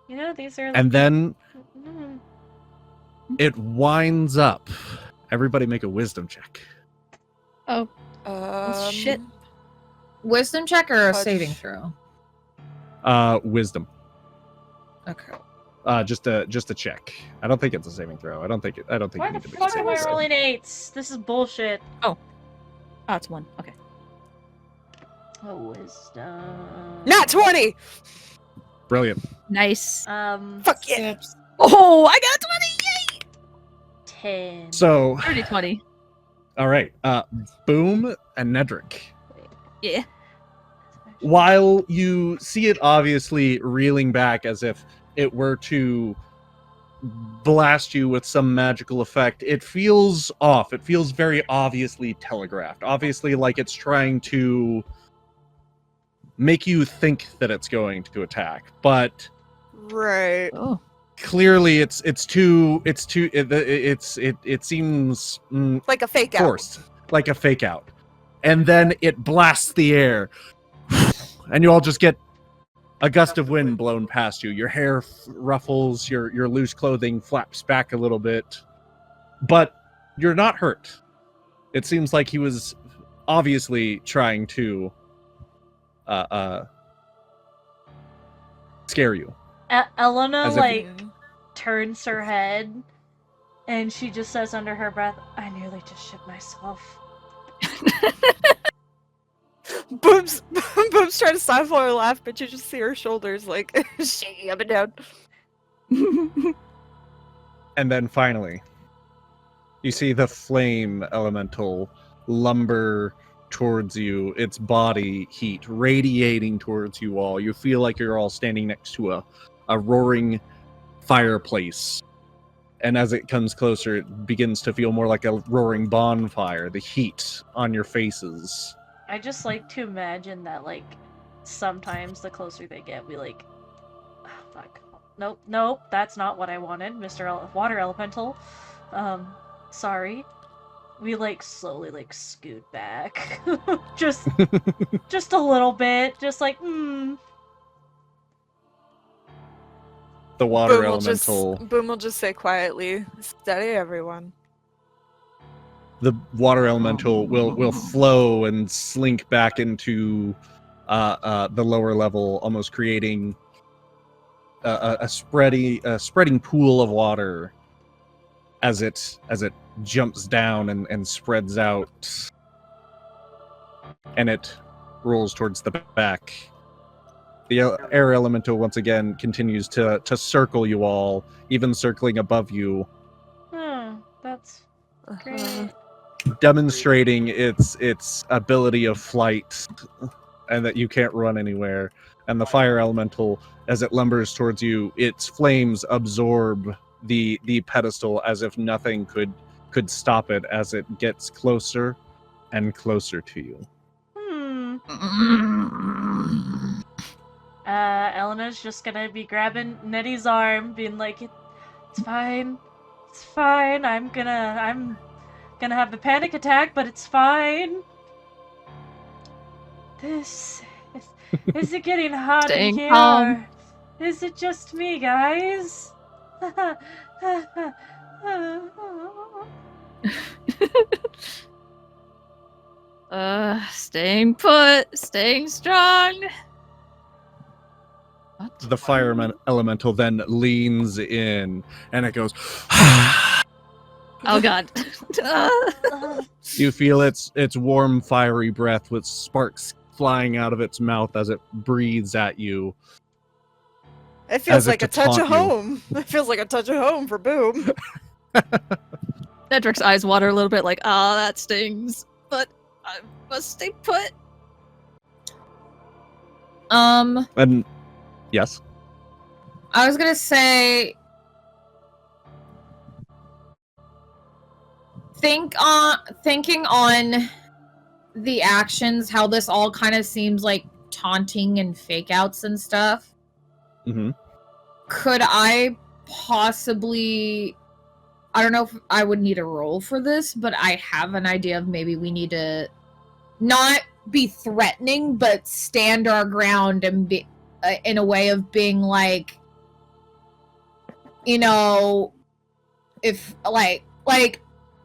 You know, these are. And then it winds up. Everybody make a wisdom check. Oh. Shit. Wisdom check or a Touch. saving throw? Wisdom. Okay. Just a check. I don't think it's a saving throw. I don't think Why you the need to make a fuck am saving I throw. rolling 8s? This is bullshit. Oh, it's 1. Okay. Oh, wisdom. Nat 20! Brilliant. Nice. Fuck yeah! Oh, I got 20! Yay! 10. So, Already 20. all right. Boom and Nedric. Yeah. While you see it obviously reeling back as if it were to blast you with some magical effect, it feels off. It feels very obviously telegraphed. Obviously, like it's trying to make you think that it's going to attack, but Right. Oh. clearly it seems Like a fake out. forced, like a fake out. And then it blasts the air, and you all just get a gust of wind blown past you. Your hair ruffles, your loose clothing flaps back a little bit, but you're not hurt. It seems like he was obviously trying to scare you. Elena, As if- like, turns her head, and she just says under her breath, I nearly just shit myself. Boom's trying to stifle her laugh, but you just see her shoulders, like, shaking up and down. And then finally, you see the flame elemental lumber towards you, its body heat radiating towards you all. You feel like you're all standing next to a roaring fireplace. And as it comes closer, it begins to feel more like a roaring bonfire, the heat on your faces. I just like to imagine that, like, sometimes the closer they get, we, like, oh, fuck. Nope, that's not what I wanted, Mr. Water Elemental. Sorry. We, like, slowly, like, scoot back. just a little bit. Just like, The water elemental. Boom will just say quietly, steady everyone. The water elemental will flow and slink back into the lower level, almost creating a spreading pool of water as it jumps down and spreads out, and it rolls towards the back. The air elemental once again continues to circle you all, even circling above you, That's Uh-huh. great. demonstrating its ability of flight and that you can't run anywhere. And the fire elemental, as it lumbers towards you, its flames absorb the pedestal as if nothing could stop it as it gets closer and closer to you. Elena's just gonna be grabbing Nettie's arm, being like, "It's fine, it's fine. I'm gonna have a panic attack, but it's fine. This is it getting hot in Staying here? calm. Or is it just me, guys?" Staying put, staying strong. What? The fire elemental then leans in, and it goes. Oh god. You feel its warm, fiery breath with sparks flying out of its mouth as it breathes at you. It feels As if like to a touch of taunt you. home. It feels like a touch of home for Boom. Nedrick's eyes water a little bit like, ah, that stings, but I must stay put. And yes, I was gonna say, thinking on the actions, how this all kind of seems like taunting and fake outs and stuff. mm-hmm. Could I possibly, I don't know if I would need a roll for this, but I have an idea of maybe we need to not be threatening, but stand our ground and be in a way of being like, you know, if like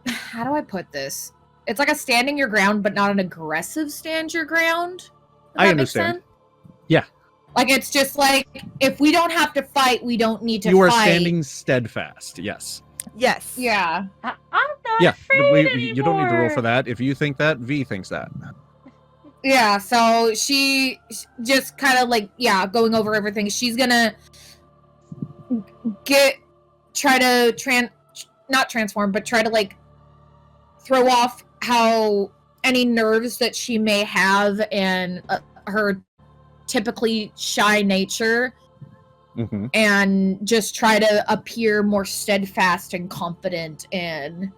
how do I put this? It's like a standing your ground, but not an aggressive stand your ground. Does I that make understand. sense? Yeah. Like, it's just like, if we don't have to fight, we don't need to You are fight. standing steadfast. Yes. Yes. Yeah. I'm not Yeah. afraid anymore. You don't need to roll for that. If you think that, V thinks that. Yeah, so she just kind of like, yeah, going over everything. She's gonna try to not transform, but try to like throw off how any nerves that she may have and her typically shy nature, Mm-hmm. and just try to appear more steadfast and confident and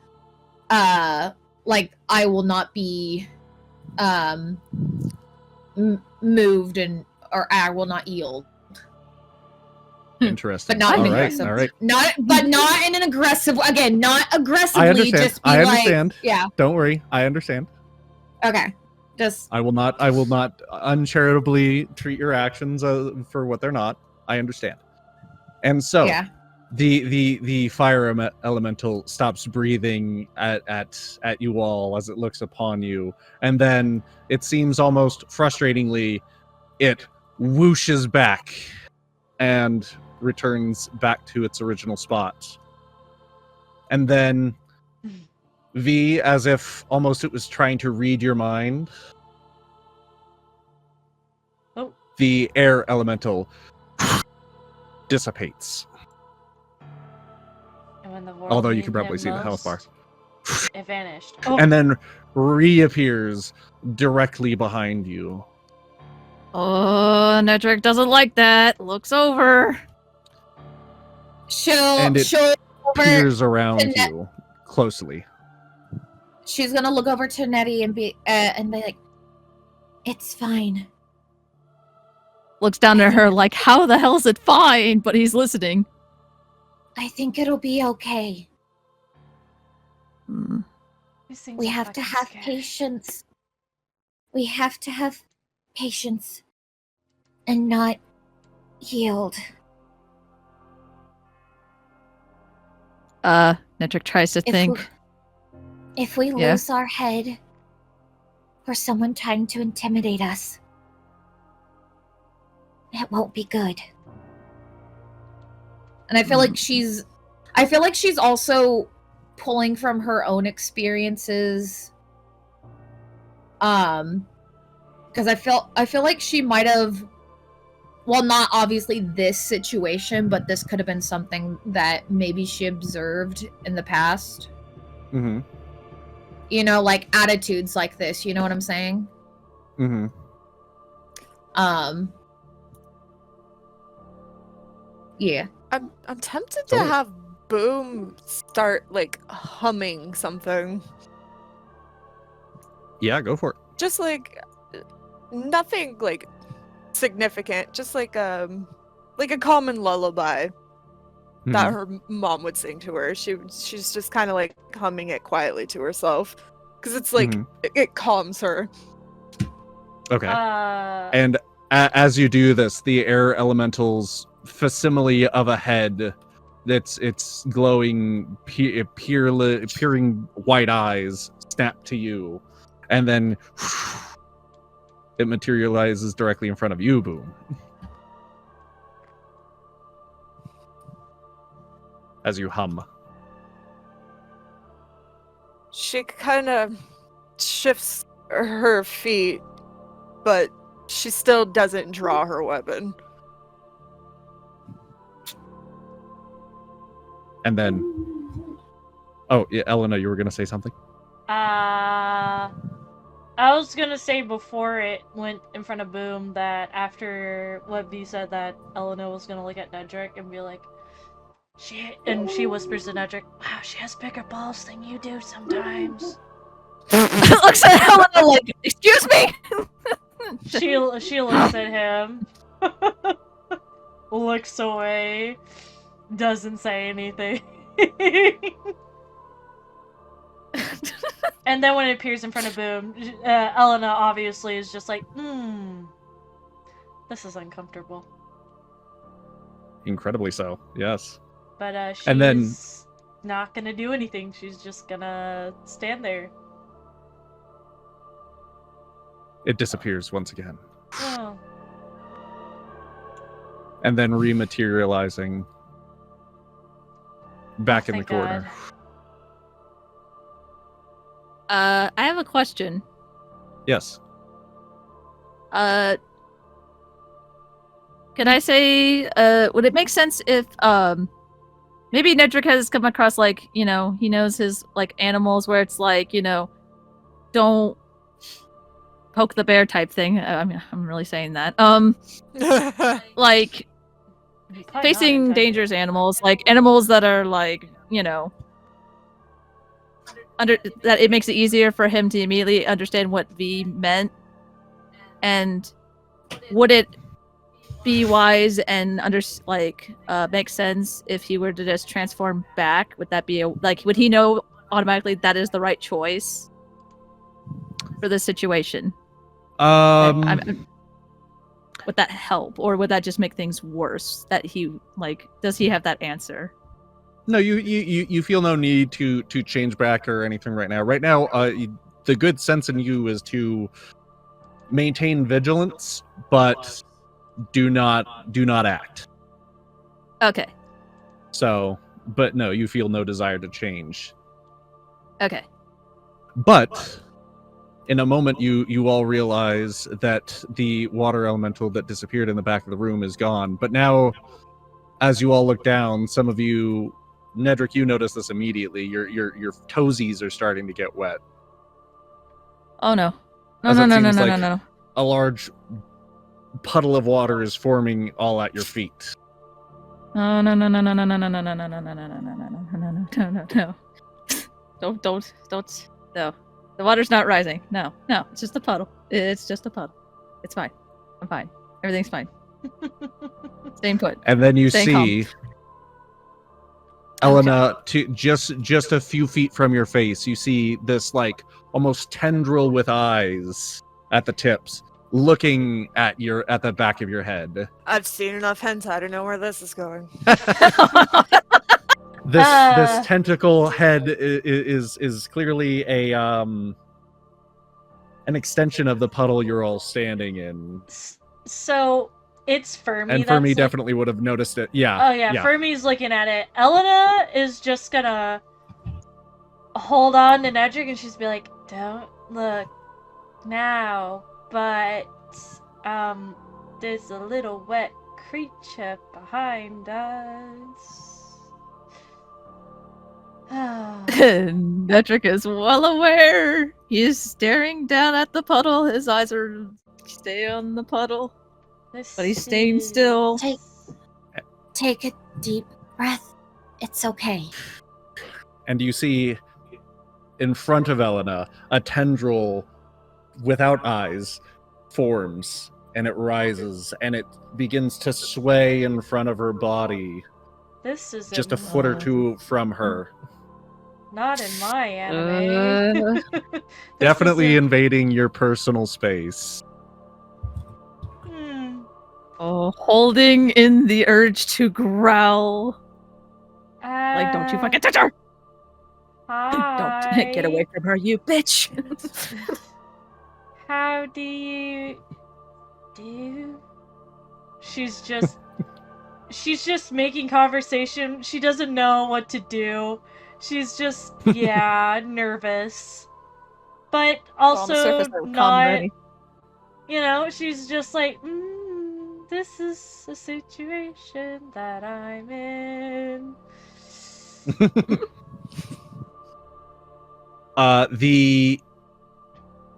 like I will not be moved or I will not yield. Interesting. But not all in right. aggressive. All right. Not in an aggressive, again, not aggressively, I understand. just be I like, understand. yeah, Don't worry. I understand. okay. Just I will not uncharitably treat your actions for what they're not. I understand. And so yeah. the fire elemental stops breathing at you all as it looks upon you, and then it seems almost frustratingly it whooshes back and returns back to its original spot. And then V, as if almost it was trying to read your mind, the air elemental dissipates. And when the world Although you needed can probably it see the health bar. most, it vanished. Oh, And then reappears directly behind you. Oh, Nedrick doesn't like that. Looks over. And it She'll over, peers around to Net- you closely. she's gonna look over to Nettie and be like, It's fine. Looks down at her like, how the hell is it fine? But he's listening. I think it'll be okay. Hmm. these things We are have to fucking have scary. patience. We have to have patience and not yield. Nedrick tries to think. If we Yeah. lose our head for someone trying to intimidate us, it won't be good. and I feel like she's also pulling from her own experiences, because I feel like she might have, well, not obviously this situation, but this could have been something that maybe she observed in the past. Mm-hmm. You know, like attitudes like this. You know what I'm saying? Mm-hmm. Yeah. I'm tempted to have Boom start like humming something. Yeah, go for it. Just like nothing like significant, just like a common lullaby that Mhm. her mom would sing to her. She's just kind of like humming it quietly to herself because it's like Mhm. it calms her. Okay. And as you do this, the air elemental's facsimile of a head, it's glowing, peering white eyes snap to you, and then it materializes directly in front of you, Boom. As you hum. She kind of shifts her feet, but she still doesn't draw her weapon. And then, oh yeah, Elena, you were gonna say something? I was gonna say before it went in front of Boom that after what B said that Elena was gonna look at Nedrick and be like, she whispers to Nedrick, wow, she has bigger balls than you do sometimes. Looks at Helena like, excuse me. She looks at him, looks away, doesn't say anything. And then when it appears in front of Boom, Elena obviously is just like, this is uncomfortable. Incredibly so, yes. But she's And then- not gonna do anything. She's just gonna stand there. It disappears once again. Oh. And then rematerializing back in the Thank corner. God. I have a question. Yes. Can I say, would it make sense if, maybe Nedrick has come across, like, you know, he knows his, like, animals where it's like, you know, don't poke the bear type thing. I mean, I'm really saying that. Like, Probably facing not dangerous animals, like, animals that are, like, you know, that it makes it easier for him to immediately understand what V meant. And would it be wise and make sense if he were to just transform back? Would that be would he know automatically that is the right choice for this situation? Would that help, or would that just make things worse? That he does he have that answer? No, you feel no need to change back or anything right now. Right now, the good sense in you is to maintain vigilance, but do not act. Okay. So, but no, you feel no desire to change. Okay. But in a moment, you all realize that the water elemental that disappeared in the back of the room is gone. But now, as you all look down, some of you, Nedrick, you notice this immediately. Your toesies are starting to get wet. Oh no. As it seems like No. a large puddle of water is forming all at your feet. No. Don't. No. The water's not rising. No. It's just a puddle. It's just a puddle. It's fine. I'm fine. Everything's fine. Staying put. And then you Staying see Elena, just a few feet from your face, you see this like almost tendril with eyes at the tips, looking at the back of your head. I've seen enough hentai to know where this is going. This tentacle head is clearly an extension of the puddle you're all standing in. So it's Fermi. And Fermi definitely would have noticed it. Yeah. Oh yeah, Fermi's looking at it. Elena is just gonna hold on to Nedrick and she's be like, "Don't look now." but there's a little wet creature behind us. Nedrick is well aware. He's staring down at the puddle. His eyes are stay on the puddle, but he's staying still. Take a deep breath. It's okay. And you see in front of Elena a tendril without eyes forms, and it rises and it begins to sway in front of her body, This is just a foot or two from her. Not in my anime. This Definitely isn't- invading your personal space. Oh, holding in the urge to growl. Like, don't you fucking touch her! Don't get away from her, you bitch! How do you do? She's just making conversation. She doesn't know what to do. She's just nervous. But also not, she's just like, this is a situation that I'm in.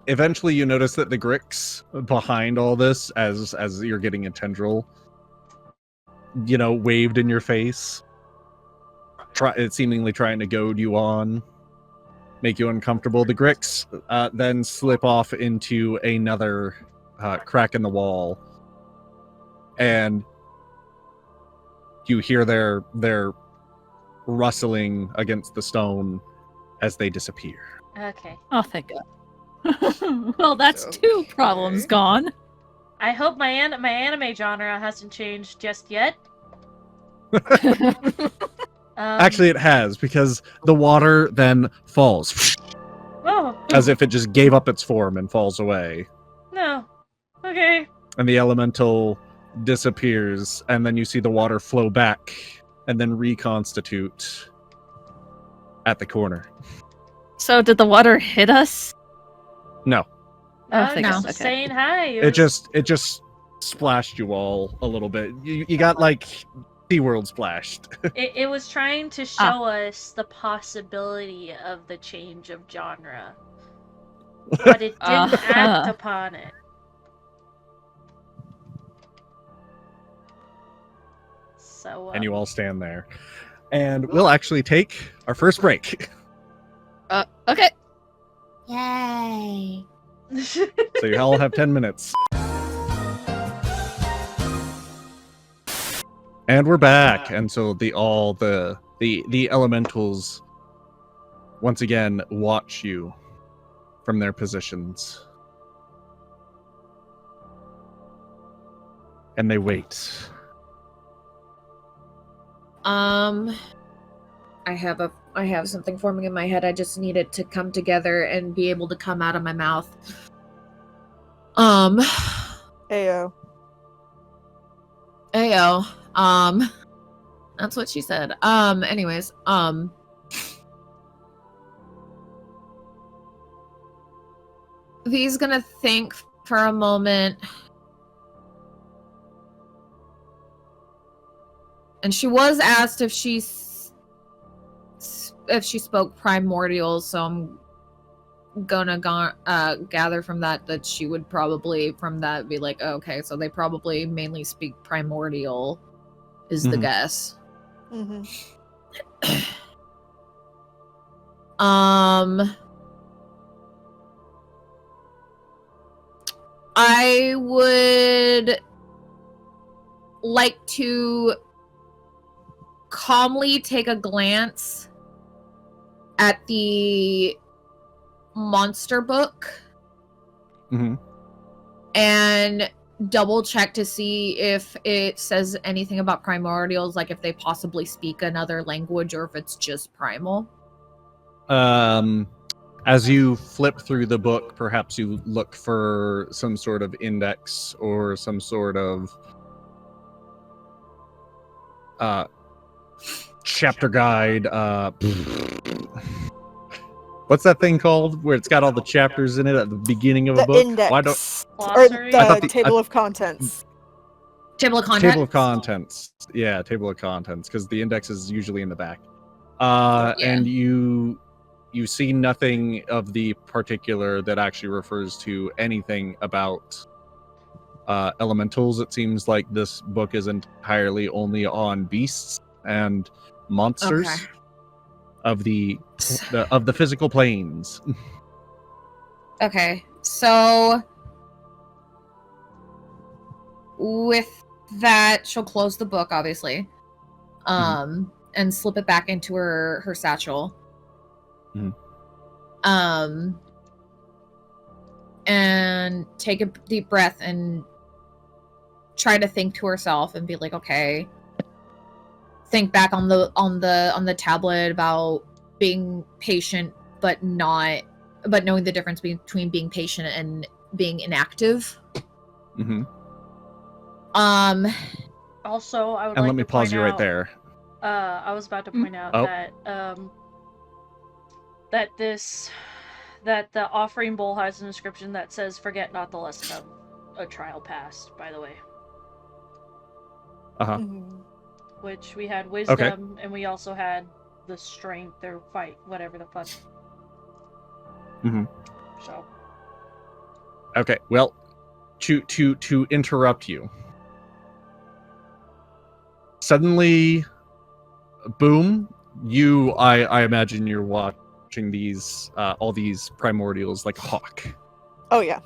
Eventually you notice that the Grix behind all this, as you're getting a tendril, waved in your face, seemingly trying to goad you on, make you uncomfortable. The Grix then slip off into another crack in the wall, and you hear their rustling against the stone as they disappear. Okay. Oh, thank God. Well, that's two problems gone. I hope my anime genre hasn't changed just yet. Actually, it has, because the water then falls. As if it just gave up its form and falls away. No. Okay. And the elemental disappears, and then you see the water flow back and then reconstitute at the corner. So did the water hit us? No. I'm no. just saying hi. It just splashed you all a little bit. You got like SeaWorld splashed. It was trying to show us the possibility of the change of genre. But it didn't act upon it. So And you all stand there. And we'll actually take our first break. Okay. Yay. So you all have 10 minutes. And we're back. And so the elementals once again watch you from their positions. And they wait. I have something forming in my head. I just need it to come together and be able to come out of my mouth. Ayo. That's what she said. Anyways, V's gonna think for a moment. And she was asked if she spoke primordial, so I'm gonna gather from that she would probably from that be like, oh, okay, so they probably mainly speak primordial is the guess. Mm-hmm. I would like to calmly take a glance at the monster book and double check to see if it says anything about primordials, like if they possibly speak another language or if it's just primal. As you flip through the book, perhaps you look for some sort of index or some sort of chapter guide. What's that thing called where it's got all the chapters in it at the beginning of a The book? index. Why don't Or Glossary? I thought the the- table of contents. Table of contents. table of contents? Yeah, table of contents, because the index is usually in the back. Yeah. And you see nothing of the particular that actually refers to anything about elementals. It seems like this book is entirely only on beasts and monsters Okay. of the physical planes. Okay, so with that, she'll close the book, obviously, and slip it back into her satchel. Mhm. And take a deep breath and try to think to herself and be like, okay, think back on the tablet about being patient, but knowing the difference between being patient and being inactive. Mm-hmm. Also, I would And like let me to pause point you right out- there. I was about to point out Oh. that the offering bowl has an inscription that says "Forget not the lesson of a trial past." By the way, Uh-huh. Mhm. which we had wisdom, Okay. and we also had the strength or fight, whatever the fuck. Mhm. So Okay. Well, to interrupt you. Suddenly, boom! I imagine you're watching these all these primordials like a hawk. Oh yeah.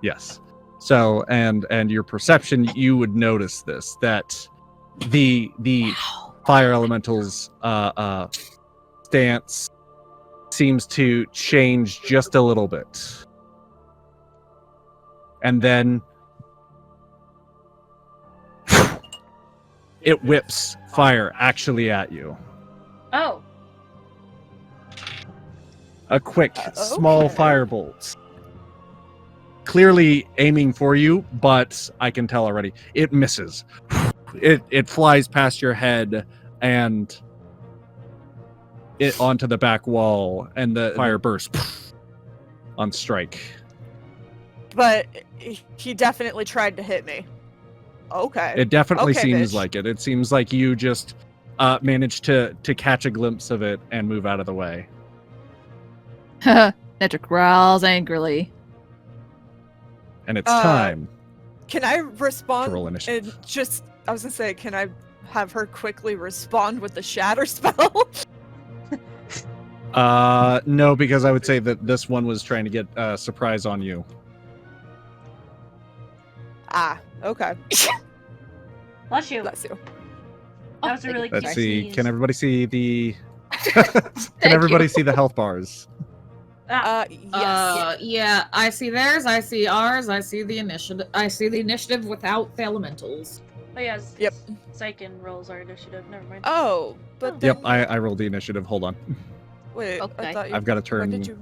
Yes. So and your perception, you would notice this, that the fire elemental's stance seems to change just a little bit. And then it whips fire actually at you. oh, A quick, Okay. small firebolt. Clearly aiming for you, but I can tell already it misses. It flies past your head and it onto the back wall, and the fire bursts on strike. But he definitely tried to hit me. Okay. It definitely Okay, seems bitch. like it. It seems like you just managed to catch a glimpse of it and move out of the way. Nedrick growls angrily. And it's Uh, time. Can I respond? To roll initiative. And just, I was gonna say, can I have her quickly respond with the shatter spell? No, because I would say that this one was trying to get a surprise on you. Okay. bless you. Bless you. That was a really Let's cute see. sneeze. Can everybody see the? Can everybody see the health bars? Yes. Yeah, I see theirs, I see ours, I see the initiative. I see the initiative without the elementals. Oh yeah, Yep. Xyken rolls our initiative. Never mind. Oh, but Yep, then- I rolled the initiative. Hold on. Wait, Okay. I thought you. I've got to When turn. did you?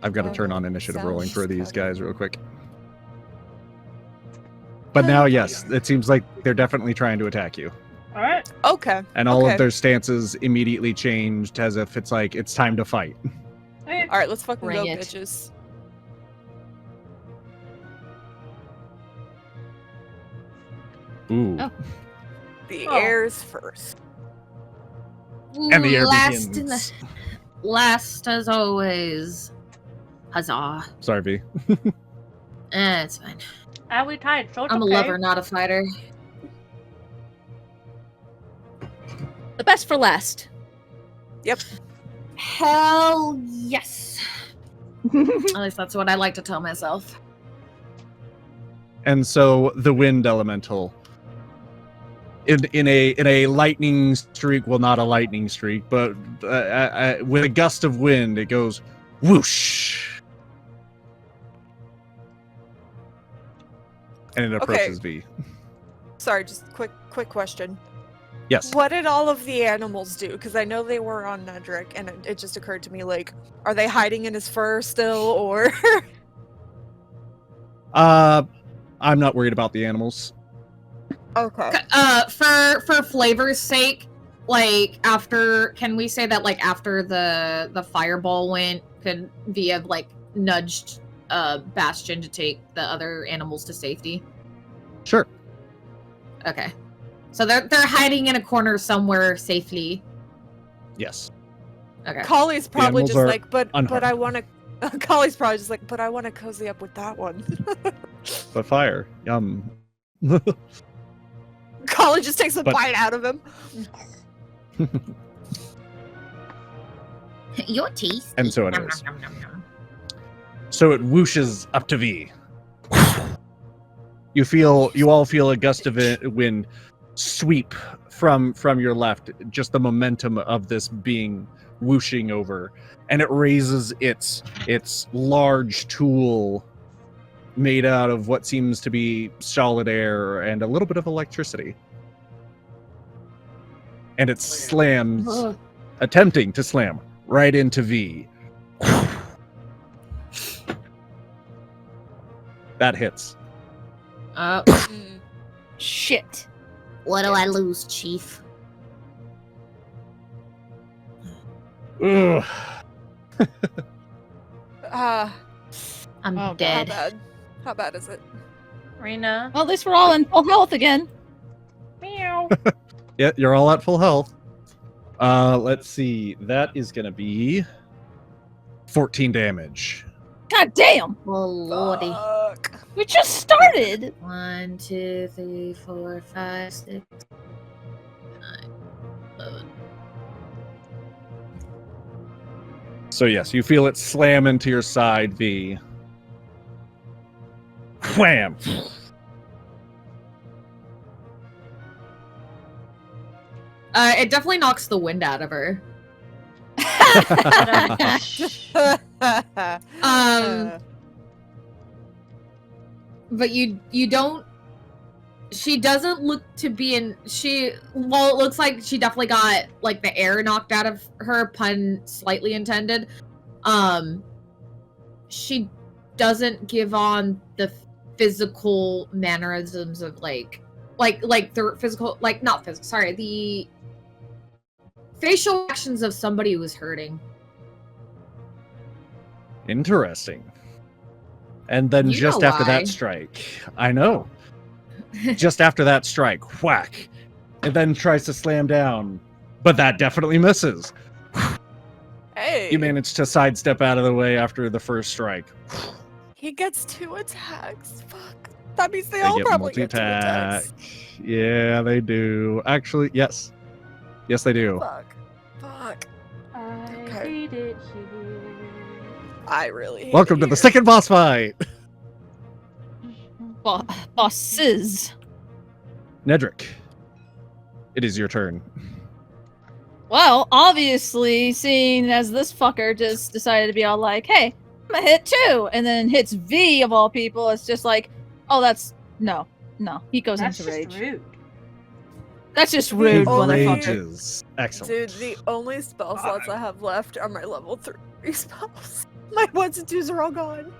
I've got to turn on Okay, initiative rolling for sounds these clever. guys real quick. But now, yes, it seems like they're definitely trying to attack you, All right. Okay. and all Okay. of their stances immediately changed as if it's like it's time to fight. Okay. All right, let's fucking Bring go, it. bitches. Ooh. Oh. The Oh. airs first. And the air last begins. Last as always. Huzzah. Sorry, V. It's fine. And we tied, so it's I'm a okay. lover, not a fighter. The best for last. Hell yes. At least that's what I like to tell myself. And so the wind elemental, in a lightning streak, well, not a lightning streak, but with a gust of wind, it goes whoosh, and it approaches V. Sorry, just quick question. Yes. What did all of the animals do? Because I know they were on Nedrick, and it just occurred to me, like, are they hiding in his fur still, or? I'm not worried about the animals. Okay. For flavor's sake, like can we say that like after the fireball went, could we have like nudged Bastion to take the other animals to safety? Sure. Okay. So they're hiding in a corner somewhere safely. Yes. Okay. Collie's probably animals just are like, but I unharmed. want to. Collie's probably just like, but I want to cozy up with that one. But fire. Yum. Collie just takes a But- bite out of him. Your teeth. And so it is. So it whooshes up to V. You all feel a gust of wind sweep from your left, just the momentum of this being whooshing over, and it raises its large tool made out of what seems to be solid air and a little bit of electricity. And it slams, attempting to slam right into V. That hits. Shit. What do I lose, Chief? Ugh. I'm Oh, dead. How bad is it? Rena. Well, at least we're all in full health again. Meow. Yeah, you're all at full health. Let's see. That is going to be 14 damage. God damn. Oh lordy. Fuck. We just started. 1, 2, 3, 4, 5, 6, 9, 11. So yes, you feel it slam into your side, V. Wham! It definitely knocks the wind out of her. But you don't. She doesn't look to be in. Well, it looks like she definitely got like the air knocked out of her. Pun slightly intended. She doesn't give on the physical mannerisms of like the physical, like not physical. Sorry, the facial actions of somebody who is hurting. Interesting. And then You just know after why. that strike, I know. Just after that strike, whack. And then tries to slam down, but that definitely misses. Hey, You manage to sidestep out of the way after the first strike. he gets 2 attacks. Fuck. That means they They all get probably get 2 multi-attack. attacks. Yeah, they do. Actually, yes. Yes, they do. Fuck. I Okay. hate it here. I really hate Welcome it to the here. second boss fight. Bosses. Nedrick, it is your turn. Well, obviously, seeing as this fucker just decided to be all like, hey, I'm gonna hit too, and then hits V of all people, it's just like, oh, that's no. He goes That's into just rage. rude. That's just rude, Oh, motherfucker. Rages. Excellent. Dude, the only spell slots I have left are my level 3 spells. My 1s and 2s are all gone.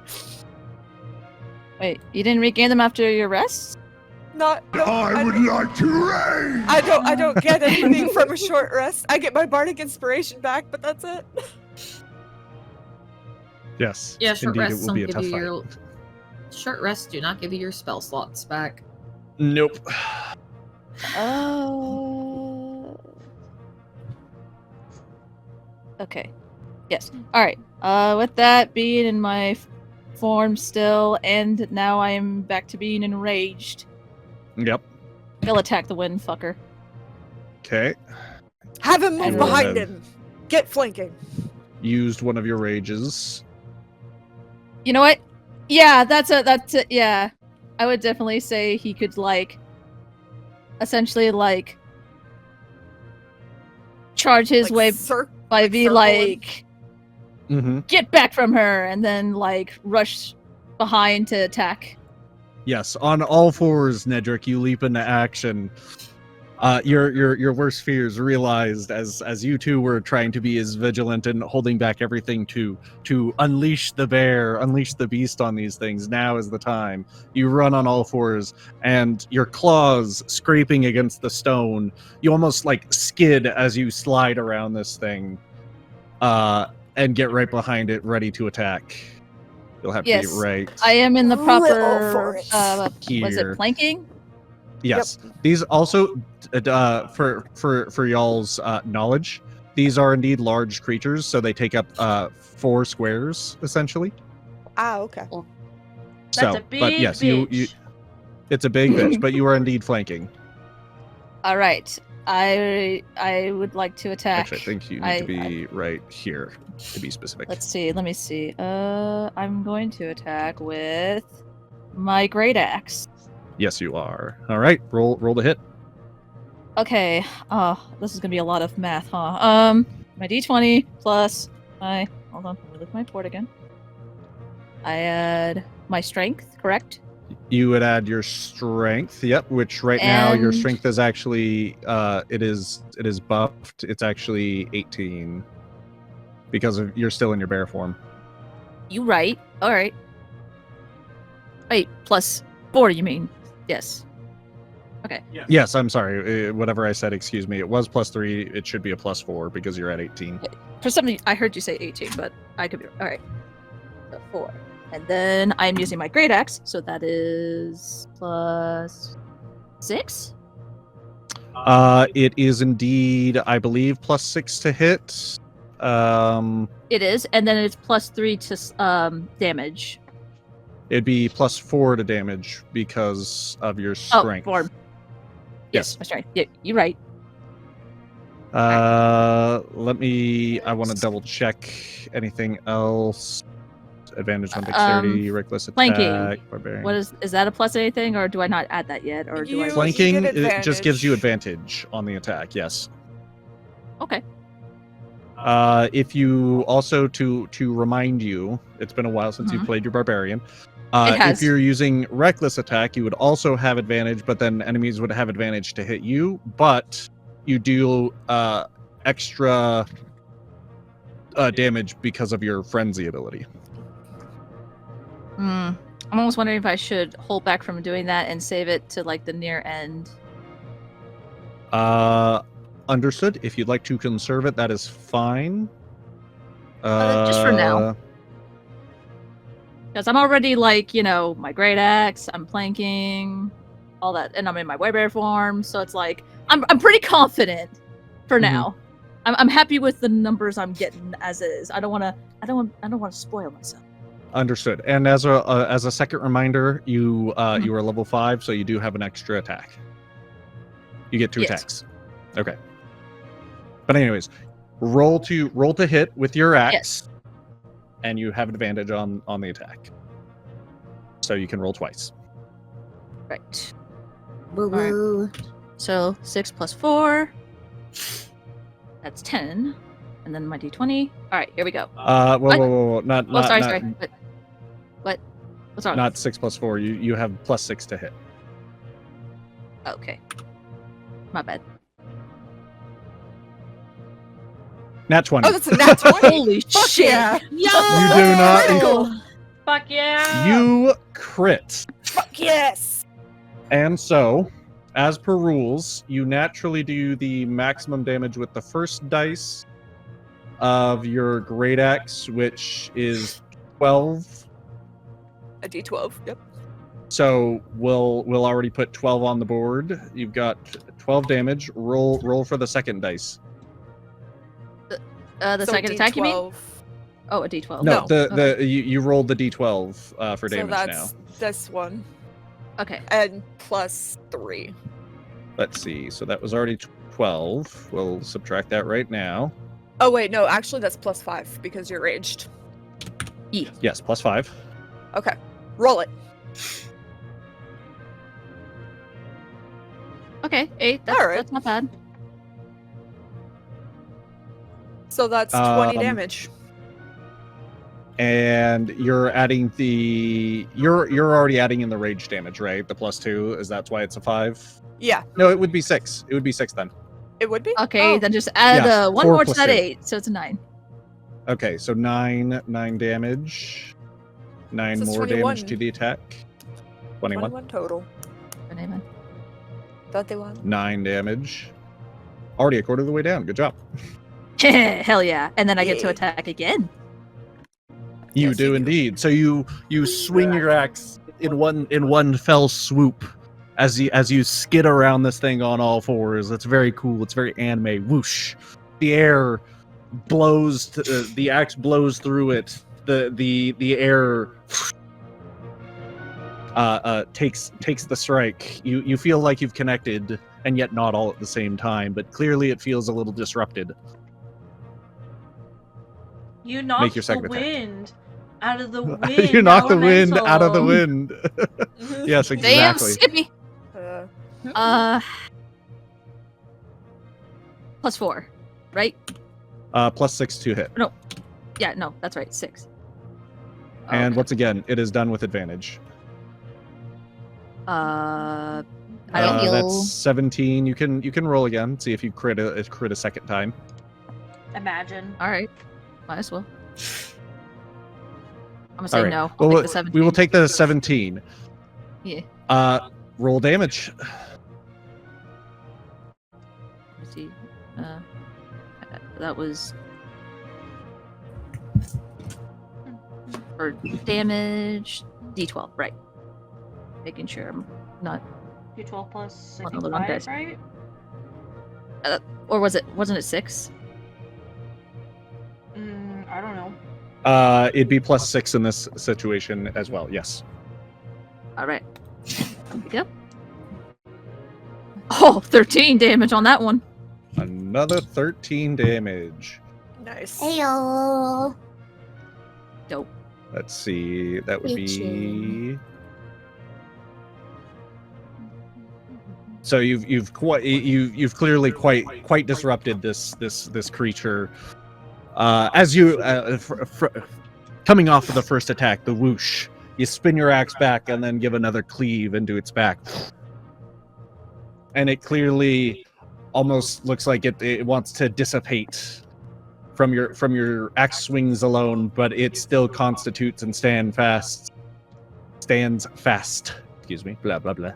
Wait, you didn't regain them after your rest? Not. No, I would like to rage! I don't get anything from a short rest. I get my bardic inspiration back, but that's it. Yes. Yeah, short Indeed, rests it will be a don't tough give fight. you your short rests do not give you your spell slots back. Nope. Okay. Yes. All right. With that being in my form still, and now I am back to being enraged. Yep. He'll attack the wind fucker. Okay. Have him move And behind have- him. Get flanking. Used one of your rages. You know what? Yeah, that's it. Yeah, I would definitely say he could essentially charge his Like, way by like V circle him. Mm-hmm. get back from her and then rush behind to attack. Yes, on all fours, Nedrick, you leap into action. Your worst fears realized as you two were trying to be as vigilant and holding back everything to unleash the bear, unleash the beast on these things. Now is the time. You run on all fours, and your claws scraping against the stone. You almost like skid as you slide around this thing, and get right behind it, ready to attack. You'll have to Yes, be right. I am in the Little proper. forest. Was Here. it planking? Yes. These also, for y'all's knowledge, these are indeed large creatures, so they take up 4 squares essentially. Ah, okay. That's So, a big but yes, you bitch. it's a big bitch, but you are indeed flanking. All right. I would like to attack. Actually, I think you need to be right here to be specific. Let's see. Let me see. I'm going to attack with my great axe. Yes, you are. All right, roll the hit. Okay. Oh, this is gonna be a lot of math, huh? My d20 plus my. Hold on. Let me look at my board again. I add my strength, correct? You would add your strength. Yep, which right now your And- strength is actually it is buffed. It's actually 18 because of you're still in your bear form. You right. All right. Wait, plus 4. You mean? Yes. Yes, I'm sorry. Whatever I said, excuse me. It was +3. It should be a +4 because you're at 18. For some reason, I heard you say 18, but I could be. All right. So 4. And then I'm using my great axe, so that is plus 6. It is indeed, I believe, +6 to hit. It is, and then it's plus 3 to damage. It'd be +4 to damage because of your Oh, strength. 4. Yes. My strength. Yeah, you're right. Let me. I want to double check anything else. Advantage on dexterity, reckless attack, flanking. barbarian. What is that a plus anything, or do I not add that yet, or do I? You- Flanking? get It just gives you advantage. advantage on the attack. Yes. Okay. If you also to remind you, it's been a while since you Mhm. played your barbarian. It has. If you're using reckless attack, you would also have advantage, but then enemies would have advantage to hit you. But you do extra damage because of your frenzy ability. I'm almost wondering if I should hold back from doing that and save it to like the near end. Understood. If you'd like to conserve it, that is fine. Just for now. Because I'm already like, my great axe, I'm planking, all that, and I'm in my werebear form, so it's like I'm pretty confident for Mhm. now. I'm happy with the numbers I'm getting as is. I don't want to spoil myself. Understood. And as a second reminder, you Mhm. you are level 5, so you do have an extra attack. You get 2 Yes. attacks. Okay. But anyways, roll to hit with your axe, Yes. and you have advantage on the attack. So you can roll twice. Right. Woo Alright. woo. So 6 plus 4. That's 10. And then my d20. Alright, here we go. Whoa. Not Oh, sorry. What? What's wrong? not 6 plus 4. You have +6 to hit. Okay. My bad. Nat 20. Oh, that's a nat 20. Holy Fuck shit! yeah. Yo, You do not- critical. Fuck yeah! You crit. Fuck yes. And so, as per rules, you naturally do the maximum damage with the first dice of your great axe, which is 12. A d12. Yep. So we'll already put 12 on the board. You've got 12 damage. Roll for the second dice. The So second attack, you mean? d12. Oh, a d12. No, No. you rolled the d12 for So damage that's now. this one. Okay. And +3. Let's see. So that was already 12. We'll subtract that right now. Oh wait, no, actually that's +5 because you're raged. Yes, +5. Okay. Roll it. Okay, 8. That's, Alright. that's not bad. So that's 20 Um, damage. And you're adding you're already adding in the rage damage, right? The +2, is that's why it's a 5? Yeah, No, it would be 6. It would be 6 then. it would be. Okay, Oh. then just add Yeah, 1 4 more to plus that 2. 8, so it's a 9. Okay, so 9 damage. 9 So it's more 21. damage to the attack. 21. 21 total. Amen. 21. 9 damage. Already a quarter of the way down. Good job. Hell yeah! And then I get to Yeah. attack again. You Yes, do you do. indeed. So you swing your axe in one fell swoop as you skid around this thing on all fours. It's very cool. It's very anime. Whoosh! The air blows. The axe blows through it. The air takes the strike. You feel like you've connected, and yet not all at the same time. But clearly, it feels a little disrupted. You knocked your the second attack. wind out of the wind. You knock the wind out of the elemental. wind. Yes, Damn, exactly. Skippy. Uh, Plus 4, right? Plus 6 to hit. Yeah, no, that's right, 6. And Okay. once again, it is done with advantage. I don't feel. That's 17. You can roll again. See if you crit a second time. Imagine. All right, might as well. I'm gonna say All right. no. I'll Well, take the 17. we will take the 17. Yeah. Roll damage. Let's see. That was for damage. D12, right? Making sure I'm not. D12 plus One of the wrong 65, dice. right? Or wasn't it 6? I don't know. It'd be plus 6 in this situation as well. Yes. All right. Yep. Oh, 13 damage on that one. Another 13 damage. nice. Heyo. Dope. Let's see. That would be. So you've clearly quite disrupted this creature. As you coming off of the first attack, the whoosh, you spin your axe back and then give another cleave into its back, and it clearly almost looks like it wants to dissipate from your axe swings alone, but it still constitutes and stands fast. Excuse me. Blah blah blah.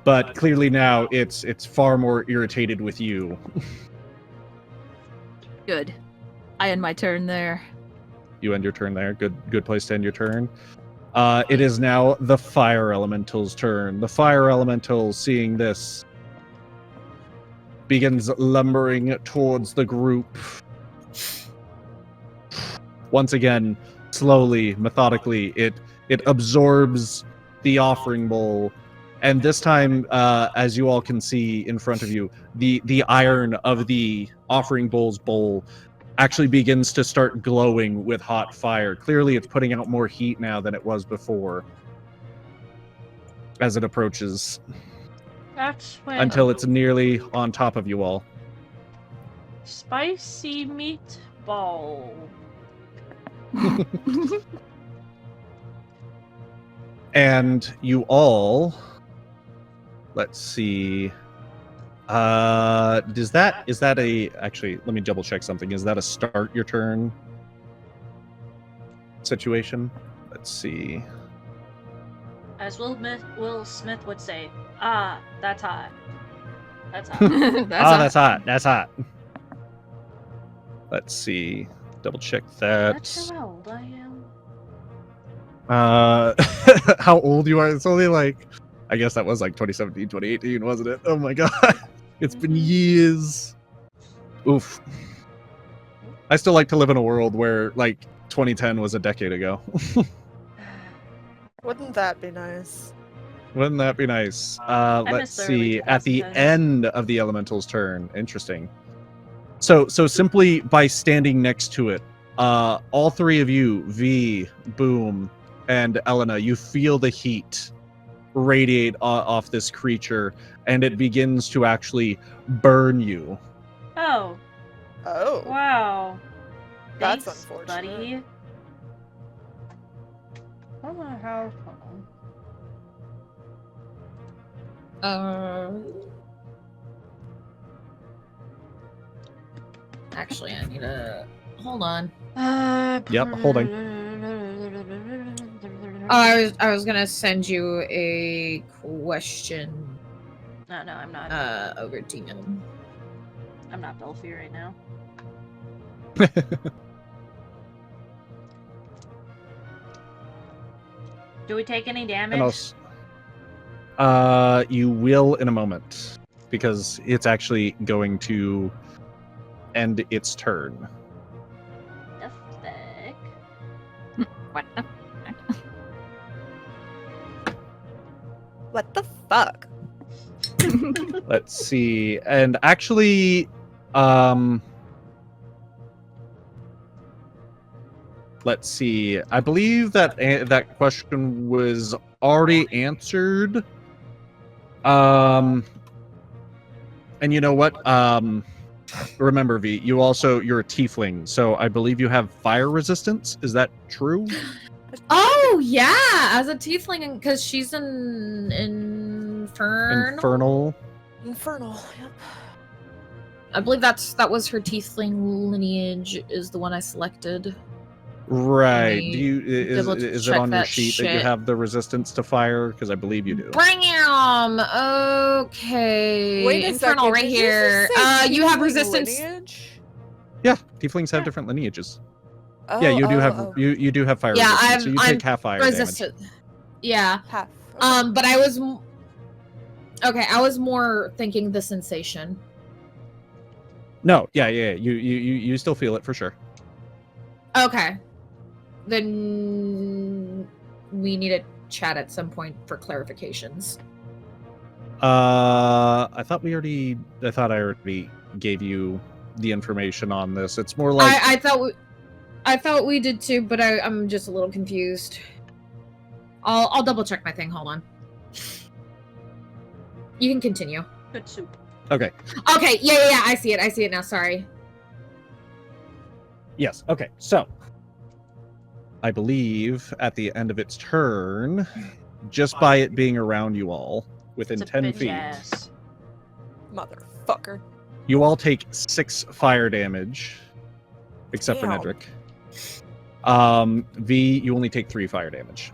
But clearly now it's far more irritated with you. Good. I end my turn there. You end your turn there. Good place to end your turn. It is now the fire elemental's turn. The fire elemental, seeing this, begins lumbering towards the group. Once again, slowly, methodically, it absorbs the offering bowl. And this time, as you all can see in front of you, the iron of the offering bowl's bowl actually begins to start glowing with hot fire. Clearly, it's putting out more heat now than it was before as it approaches, That's when until it's nearly on top of you all. spicy meatball. And you all, let's see. Is that a, actually, let me double check something. Is that a start your turn situation? Let's see. As Will Smith would say, that's hot. That's hot. That's That's hot. Let's see. Double check that. That's how old I am. How old you are? It's only like, I guess that was like 2017, 2018, wasn't it? Oh my god. It's been years. Oof. I still like to live in a world where like 2010 was a decade ago. Wouldn't that be nice? Wouldn't that be nice? miss Let's the early see. At the 2010s. end of the elemental's turn. Interesting. So simply by standing next to it, all three of you, V, Boom, and Elena, you feel the heat radiate off this creature, and it begins to actually burn you. Oh, Oh. wow. That's Thanks, unfortunate. buddy. I don't know how come. Actually, I need to hold on. Yep, holding. I was gonna send you a question. No, I'm not. Over to email. I'm not Belfie right now. Do we take any damage? You will in a moment, because it's actually going to end its turn. The fuck? What the? What the fuck? Let's see. And actually, let's see. I believe that that question was already answered. And you know what? Remember, V, you're a tiefling, so I believe you have fire resistance. Is that true? Oh yeah, as a tiefling, because she's an infernal. Infernal. Yep. I believe that was her tiefling lineage. Is the one I selected. Right. me Do you is it check on your that sheet that you shit. have the resistance to fire? Because I believe you do. Bring okay. Wait a infernal second. right did here. You, just say You have tiefling resistance. lineage? Yeah, tieflings have different lineages. Yeah, you do have you do have fire Yeah, resistance. So you take half fire damage. Resistant. Yeah. Half. But I was I was more thinking the sensation. No, yeah. You still feel it for sure. Okay. Then we need to chat at some point for clarifications. I thought I already gave you the information on this. It's more like I thought we did too, but I'm just a little confused. I'll double check my thing. Hold on. You can continue. Good soup. okay. Okay, yeah, I see it now, sorry. Yes. Okay. So, I believe at the end of its turn, just by it being around you all within It's a 10 bitch feet, ass. Motherfucker. you all take 6 fire damage, except Damn. for Nedrick. V, you only take 3 fire damage.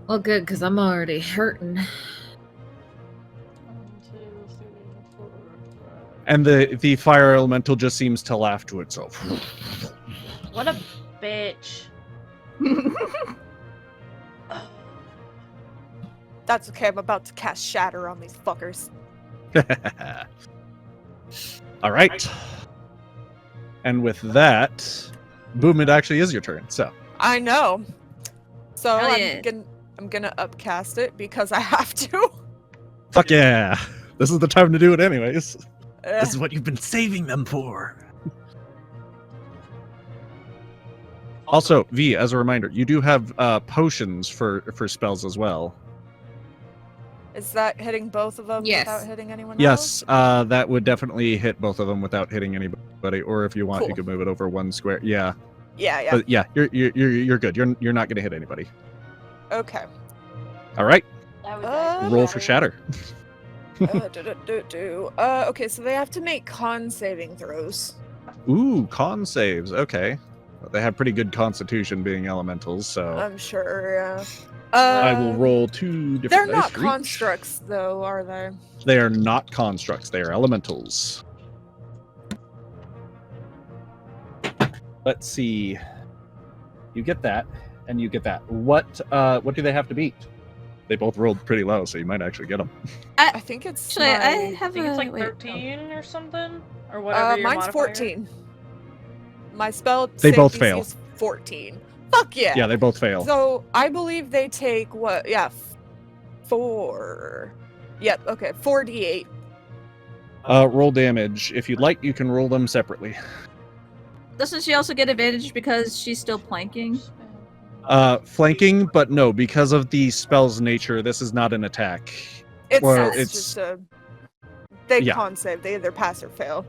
Well, good, because I'm already hurting. 1, 2, 3, 4, 5. And the fire elemental just seems to laugh to itself. What a bitch. That's okay. I'm about to cast Shatter on these fuckers. All right. And with that, boom! It actually is your turn. So I know. So Hell yeah. I'm gonna upcast it because I have to. fuck yeah! This is the time to do it, anyways. Eh, This is what you've been saving them for. Also, V, as a reminder, you do have potions for spells as well. Is that hitting both of them Yes. without hitting anyone Yes, else? that would definitely hit both of them without hitting anybody. Or if you want, you Cool. could move it over 1 square. Yeah, Yeah. but yeah, you're good. You're not gonna hit anybody. Okay. All right, That would die. roll for shatter. Okay, so they have to make con saving throws. Ooh, con saves. Okay, they have pretty good constitution, being elementals. So I'm sure. I will roll 2 different. They're dice not for each. constructs, though, are they? They are not constructs. They are elementals. Let's see. You get that, and you get that. What do they have to beat? They both rolled pretty low, so you might actually get them. I think it's. Actually, I my- I have think it's like wait, 13 or something, or whatever. your mine's modifier. 14. My spell. They save both DC fail. is 14. Fuck yeah. Yeah, they both fail. So I believe they take what? Yeah, 4. Yep. Okay, 4d8. Roll damage. If you'd like, you can roll them separately. Doesn't she also get advantage because she's still planking? Flanking, but no, because of the spell's nature, this is not an attack. It's It's just a. They yeah. con save. They either pass or fail.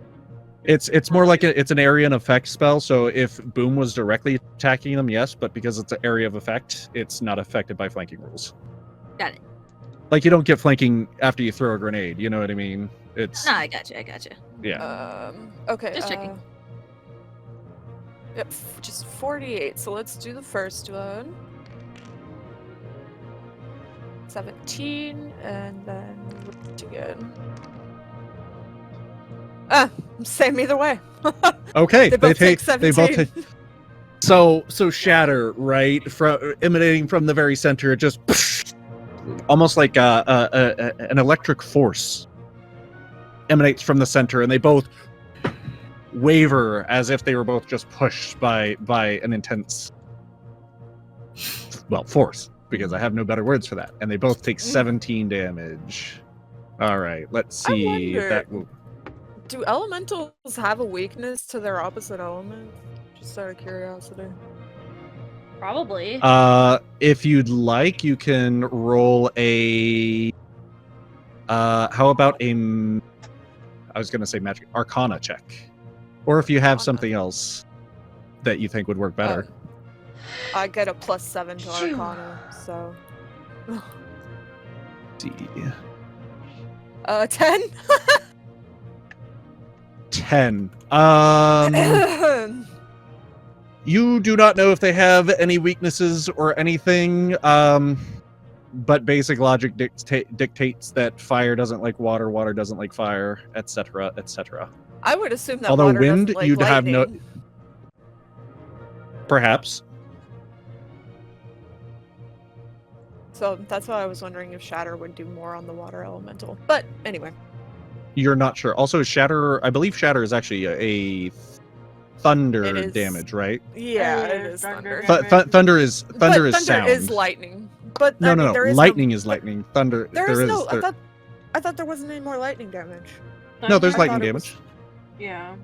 It's more like it's an area and effect spell. So if Boom was directly attacking them, yes, but because it's an area of effect, it's not affected by flanking rules. Got it. Like you don't get flanking after you throw a grenade. You know what I mean? It's No, I got you. yeah. Okay. Just checking. Yep, just 48. So let's do the first one. 17, and then again. Same either way. Okay, They both take they both 17. take. So shatter, right? From emanating from the very center, it just almost like an electric force emanates from the center, and they both waver as if they were both just pushed by an intense, force. Because I have no better words for that, and they both take 17 damage. All right, let's see. Do elementals have a weakness to their opposite element? Just out of curiosity. Probably. If you'd like, you can roll a. How about a? I was gonna say magic arcana check, or if you have something else that you think would work better. I get a +7 to arcana, so. See. 10. 10. You do not know if they have any weaknesses or anything, but basic logic dictates that fire doesn't like water, water doesn't like fire, etc., etc. I would assume that Although water wind, doesn't like you'd have no. lightning. Perhaps. So that's why I was wondering if shatter would do more on the water elemental. But anyway. You're not sure. Also, shatter. I believe shatter is actually a thunder damage, right? Yeah, it is thunder. Thunder is Thunder sound. is lightning. But No, I mean, no. there is Lightning is lightning. Thunder. There is no. There- I thought there wasn't any more lightning damage. No, there's I lightning thought it was- damage. Yeah.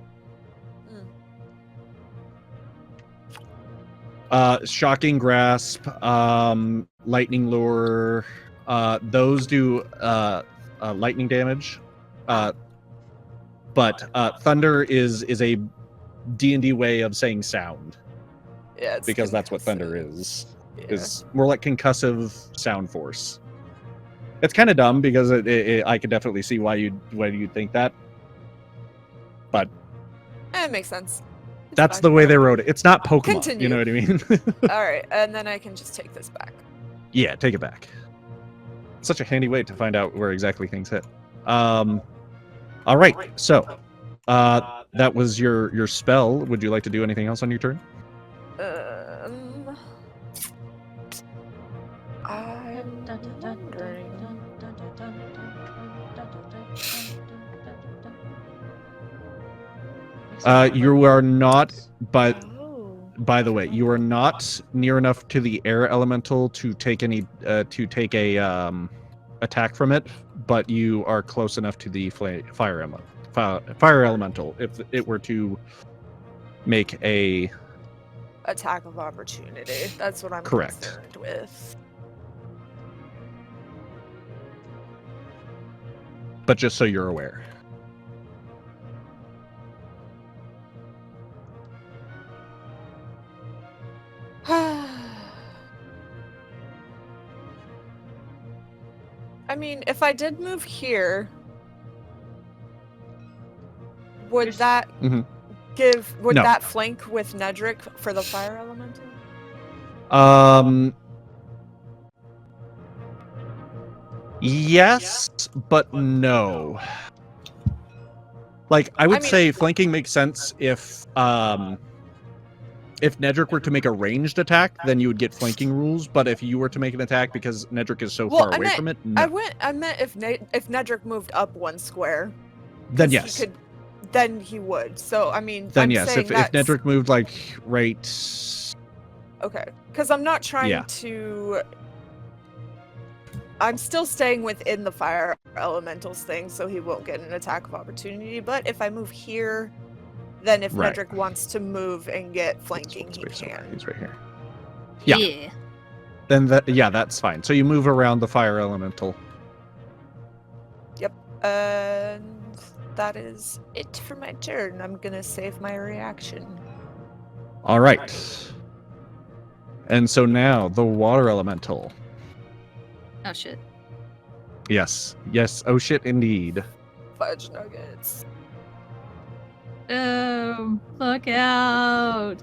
Shocking grasp, lightning lure, those do lightning damage. But thunder is a D&D way of saying sound. Yeah, it's because that's what thunder concussive. is. Yeah. Is more like concussive sound force. It's kind of dumb because I could definitely see why you'd think that. But It makes sense. It's that's fine. the way they wrote it. It's not Pokemon. Continue. You know what I mean? All right, and then I can just take this back. Yeah, take it back. Such a handy way to find out where exactly things hit. All right, so that was your spell. Would you like to do anything else on your turn? I'm wondering. You are not, but Oh. by the way, you are not near enough to the air elemental to take any attack from it, but you are close enough to the fire elemental if it were to make a Attack of opportunity. That's what I'm Correct. concerned with. but just so you're aware. I mean, if I did move here, would You're s- that Mhm. would No. that flank with Nedrick for the fire elemental? Yes, but no. Like I would mean- say flanking makes sense if Nedrick were to make a ranged attack, then you would get flanking rules. But if you were to make an attack because Nedrick is so Well, far I away meant- from it, no. I meant if Nedrick moved up one square, Then 'cause yes. he could, then he would. So I mean, Then I'm yes. saying If that's- Nedrick moved like right. Okay, because I'm not trying Yeah. to. I'm still staying within the fire elementals thing, so he won't get an attack of opportunity. But if I move here, then if Right. Nedrick wants to move and get flanking, he Space over, can. He's right here. Yeah. Then that's fine. So you move around the fire elemental. And that is it for my turn. I'm gonna save my reaction. All right. And so now the water elemental. Oh shit. Yes. Yes. Oh shit, indeed. Fudge nuggets. Look out!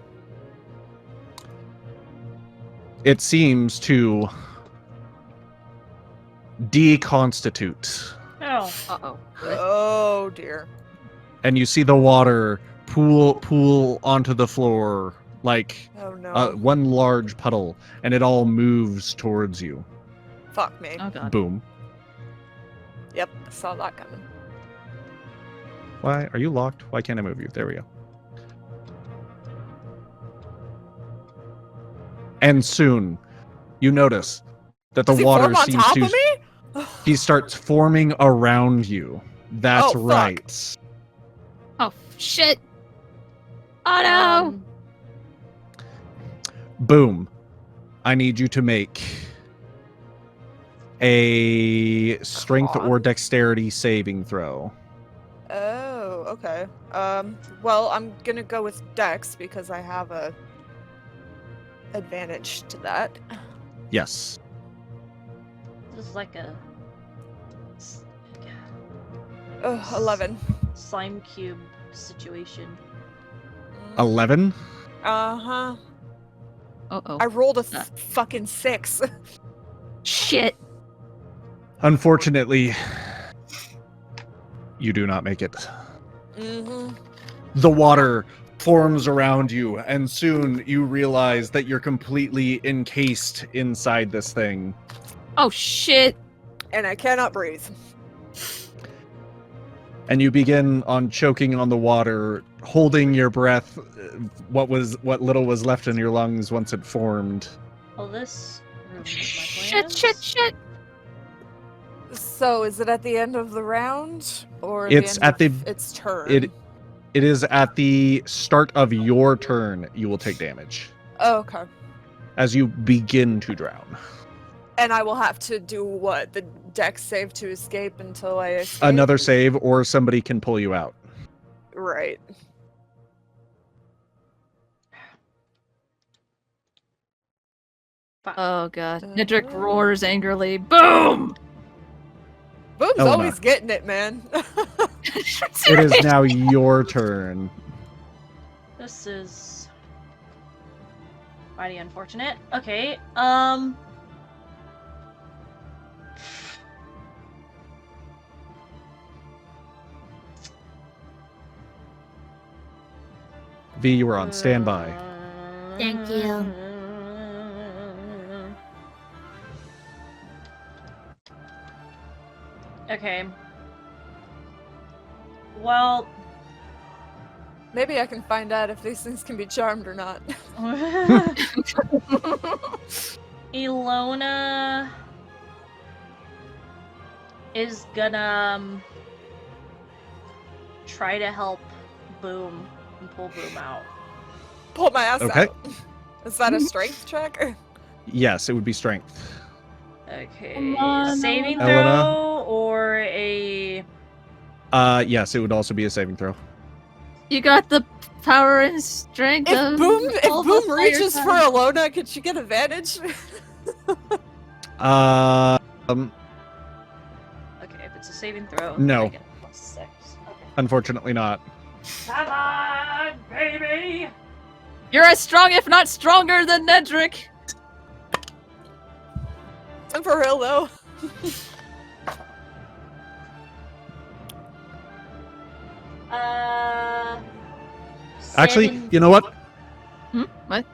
It seems to deconstitute. Oh. Uh-oh. Oh dear. And you see the water pool onto the floor like Oh no. one large puddle, and it all moves towards you. Fuck me. Oh god. Boom. Yep, saw that coming. Why are you locked? Why can't I move you? There we go. And soon, you notice that the Does he water form on seems top to. of me? He starts forming around you. That's Oh, fuck. right. Oh shit! Oh no! Boom. I need you to make a strength Con? or dexterity saving throw. Oh, okay. Well, I'm gonna go with Dex because I have a advantage to that. Yes. This is like a Oh, 11. slime cube situation. 11. Uh-huh. Uh-oh. I rolled a fucking 6. Shit! Unfortunately, you do not make it. Mm-hmm. The water forms around you, and soon you realize that you're completely encased inside this thing. Oh shit! And I cannot breathe. And you begin on choking on the water, holding your breath, what little was left in your lungs once it formed. Well, this ruins my Shit! plans. Shit! So, is it at the end of the round? Or It's at of its turn? It is at the start of your turn you will take damage Oh, okay. as you begin to drown. And I will have to do what? The Dex save to escape until I escape? Another save, or somebody can pull you out. Right. Oh god. Nidric roars angrily. Boom! Boom's Elena. always getting it, man. It is now your turn. This is mighty unfortunate. Okay, V, you are on standby. Thank you. Okay. Well, Maybe I can find out if these things can be charmed or not. Ilona is gonna try to help Boom and pull Boom out. Pull my ass Okay. out. Is that a strength check? Yes, it would be strength. Okay. Come on, Saving Elena. throw or a Yes, it would also be a saving throw. You got the power and strength If of Boom all the fire reaches for signs. Ilona, could she get advantage? okay, if it's a saving throw, No. I get +6. Okay. Unfortunately not. Come on, baby! You're as strong, if not stronger, than Nedric. And for real though. Actually, Seven- you know what? What?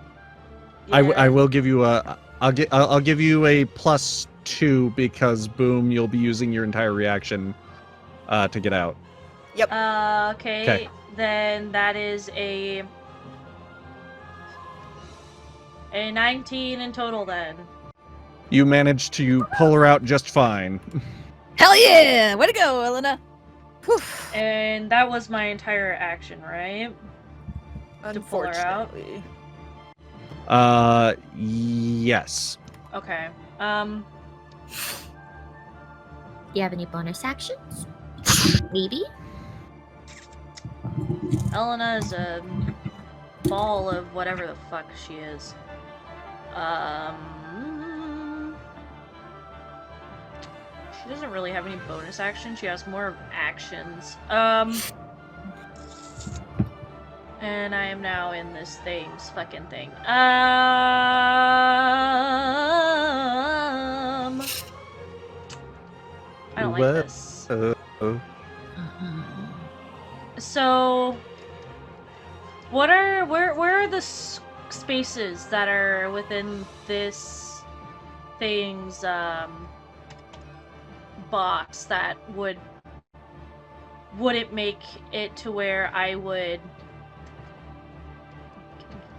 I will give you a I'll give you a +2 because Boom, you'll be using your entire reaction to get out. Okay, 'Kay. then that is a 19 in total then. You managed to pull her out just fine. Hell yeah! Way to go, Elena. And that was my entire action, right? To pull her out? Unfortunately. Yes. Okay. Do you have any bonus actions? Maybe? Elena is a ball of whatever the fuck she is. She doesn't really have any bonus actions. She has more of actions. And I am now in this fucking thing. I don't like this. So, where are the spaces that are within this thing's box that wouldn't make it to where I would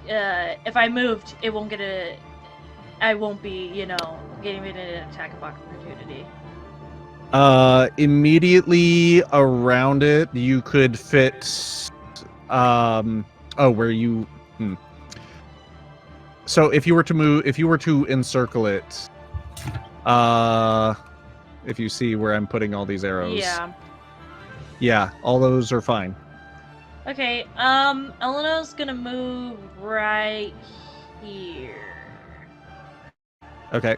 if I moved, I won't be, getting an attack of opportunity. Immediately around it, you could fit. Where you? So if you were to encircle it, if you see where I'm putting all these arrows, yeah, all those are fine. Okay, Elena's gonna move right here. Okay.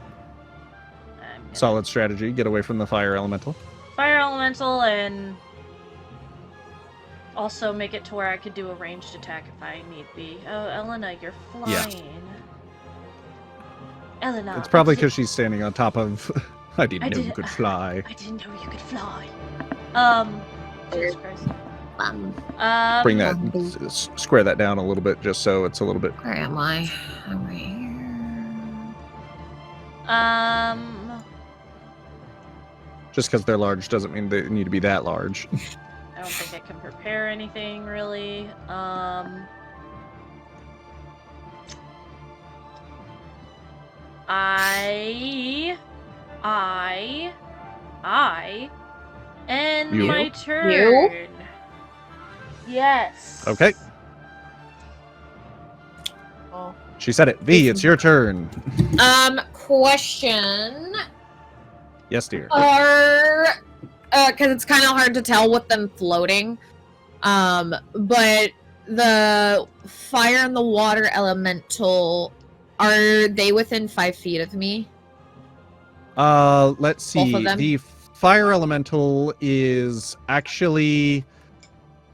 Solid strategy. Get away from the fire elemental. Fire elemental, and also make it to where I could do a ranged attack if I need be. Oh, Elena, you're flying. Yeah. Elena. It's probably because she's standing on top of. I didn't know you could fly. I didn't know you could fly. Jesus Christ. Bring that, square that down a little bit, just so it's a little bit. Where am I? I'm right here. Just because they're large doesn't mean they need to be that large. I don't think I can prepare anything really. I end my turn. You? Yes. Okay. Oh. She said it. V, it's your turn. Question. Yes, dear. Because it's kind of hard to tell with them floating. But the fire and the water elemental, are they within 5 feet of me? Let's see. Both of them? The fire elemental is actually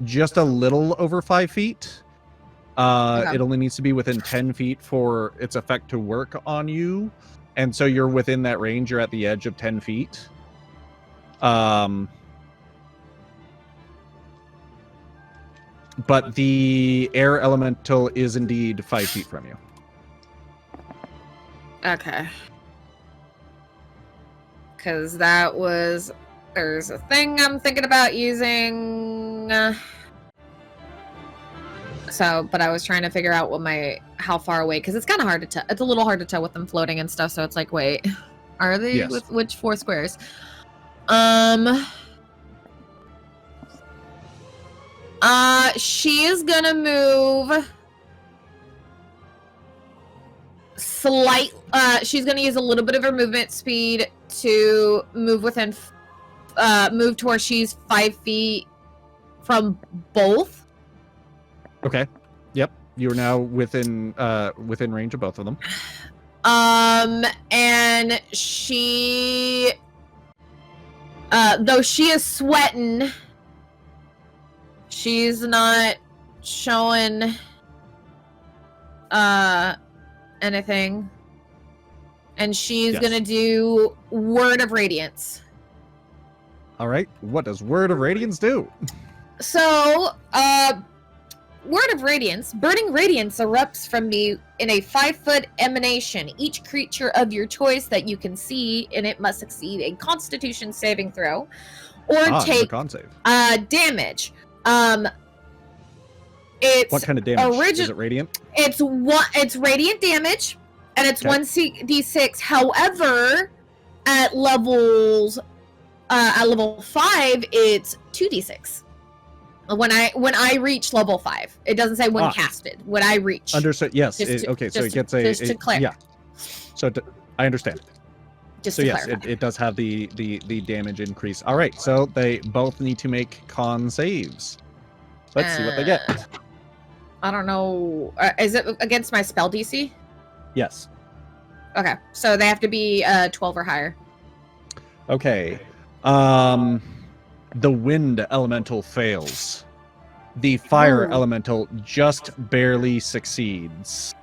just a little over 5 feet. Okay. It only needs to be within 10 feet for its effect to work on you. And so you're within that range. You're at the edge of 10 feet. But the air elemental is indeed 5 feet from you. Okay. Because there's a thing I'm thinking about using. But I was trying to figure out how far away, because it's kind of hard to tell. It's a little hard to tell with them floating and stuff. So it's like, wait, are they Yes. with which 4 squares? She is gonna move she's gonna use a little bit of her movement speed to move move to where she's 5 feet from both. Okay. Yep. You're now within range of both of them. And she, though she is sweating, she's not showing anything. And she's gonna do Word of Radiance. All right. What does Word of Radiance do? So, Word of Radiance. Burning radiance erupts from me in a 5-foot emanation. Each creature of your choice that you can see in it must succeed a Constitution saving throw, or take con save. Damage. It's What kind of damage? Is it radiant? It's radiant damage, and it's 1d6. However, at level 5, it's 2d6. When I reach level 5, it doesn't say when casted. When I reach. Understood. Yes. So it gets a. Just to clear. Yeah. So I understand. Just so to yes, clarify. it does have the damage increase. All right. So they both need to make con saves. Let's see what they get. I don't know. Is it against my spell DC? Yes. Okay, so they have to be 12 or higher. Okay. The wind elemental fails. The fire Ooh. elemental just barely succeeds.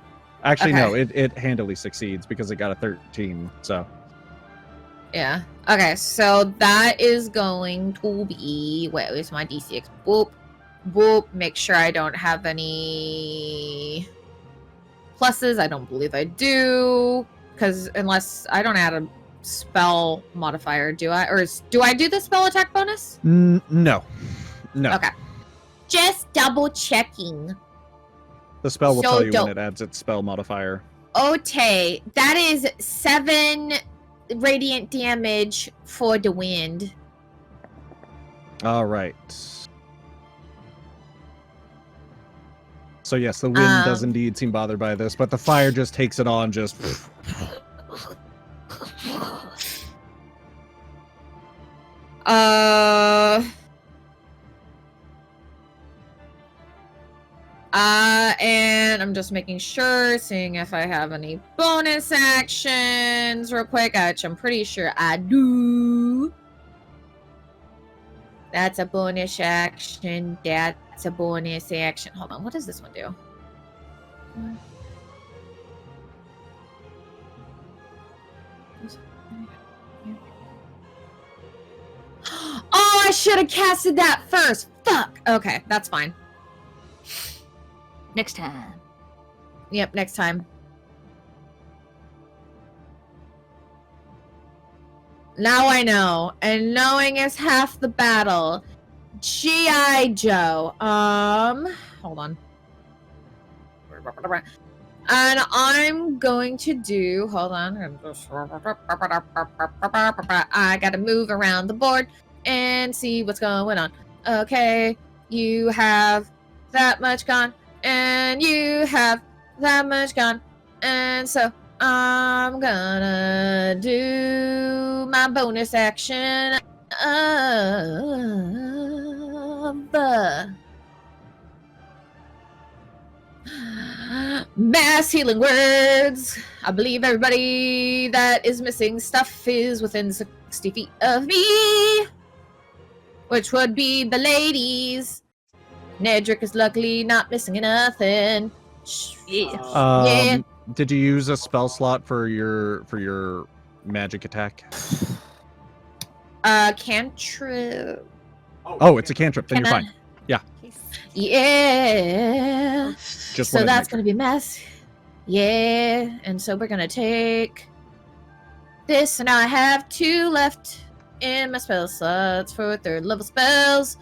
Actually, no, it handily succeeds because it got a 13. So Yeah. Okay, so that is going to be... Wait, where's my D6? Boop. Boop. Make sure I don't have any pluses. I don't believe I do. Because unless... I don't add a spell modifier, do I? Or do I do the spell attack bonus? no. Okay. Just double checking. The spell will So tell you dope. when it adds its spell modifier. Okay, that is 7 radiant damage for the wind. All right. So yes, the wind does indeed seem bothered by this, but the fire just takes it on, just... And I'm just making sure, seeing if I have any bonus actions real quick, which I'm pretty sure I do. That's a bonus action. That's a bonus action. Hold on, what does this one do? Oh, I should have casted that first. Fuck. Okay, that's fine. Next time. Yep, next time. Now I know, and knowing is half the battle. G.I. Joe. Hold on. And I'm going to do, hold on. I gotta move around the board and see what's going on. Okay, you have that much gone, and you have that much gone, and so I'm gonna do my bonus action of the mass healing words. I believe everybody that is missing stuff is within 60 feet of me, which would be the ladies. Nedrick is luckily not missing nothing. Yeah. Did you use a spell slot for your magic attack? Cantrip. Oh, it's a cantrip. Then Can you're I- fine. Yeah. Yeah. Just So wanted to that's make gonna be mess. Yeah. And so we're gonna take this, and now I have 2 left in my spell slots for 3rd level spells.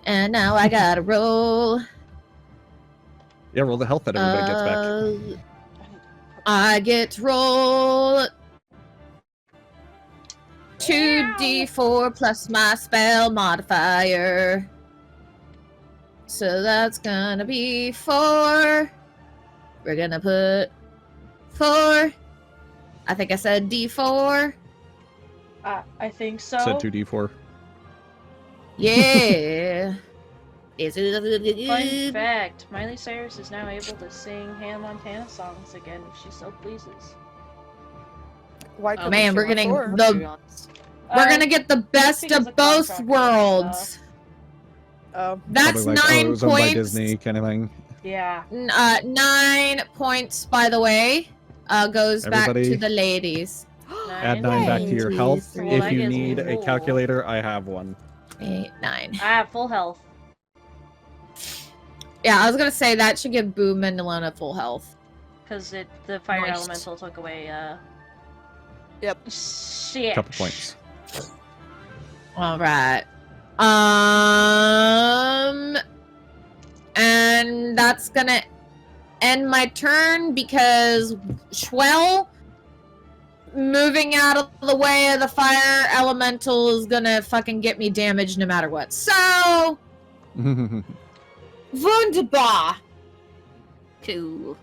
And now I gotta roll. Yeah, roll the health that everybody gets back. I get to roll 2d4 plus my spell modifier. So that's gonna be 4. We're gonna put 4. I think I said d4. I think so. Said 2d4. Yeah. Fun fact, Miley Cyrus is now able to sing Hannah Montana songs again if she so pleases. Why Oh, couldn't man, she we're getting before? we're gonna get the best because of of both contract and worlds. stuff. Oh, That's Probably like, 9 it was owned by points. Disney kind of thing. Yeah. 9 points, by the way, goes back Everybody- to the ladies. Add 9 back to your Yay. health. Well, If that you is need a cool. calculator, I have one. 8, 9. I have full health. Yeah, I was gonna say that should give Boom and Alona full health. Because the fire Nice. elemental took away, Yep. Shit. Couple points. All right. And that's gonna end my turn because Schwell moving out of the way of the fire elemental is gonna fucking get me damaged no matter what. So, wunderbar. Cool.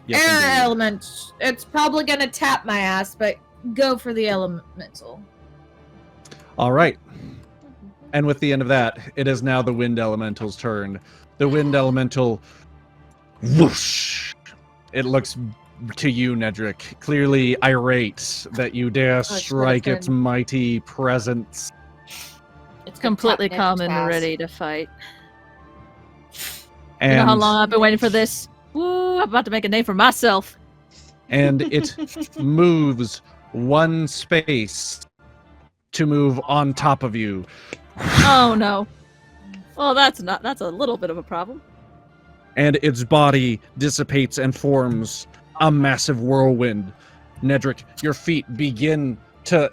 Yes, Air indeed. element. It's probably gonna tap my ass, but go for the elemental. All right. And with the end of that, it is now the wind elemental's turn. The wind elemental, whoosh! It looks to you, Nedrick, clearly irate that you dare strike its mighty presence. It's completely catnip calm and task. ready to fight. And, You know how long I've been waiting for this? Woo, I'm about to make a name for myself. and it moves one space to move on top of you. Oh no. Well, that's a little bit of a problem. And its body dissipates and forms a massive whirlwind. Nedrick, your feet begin to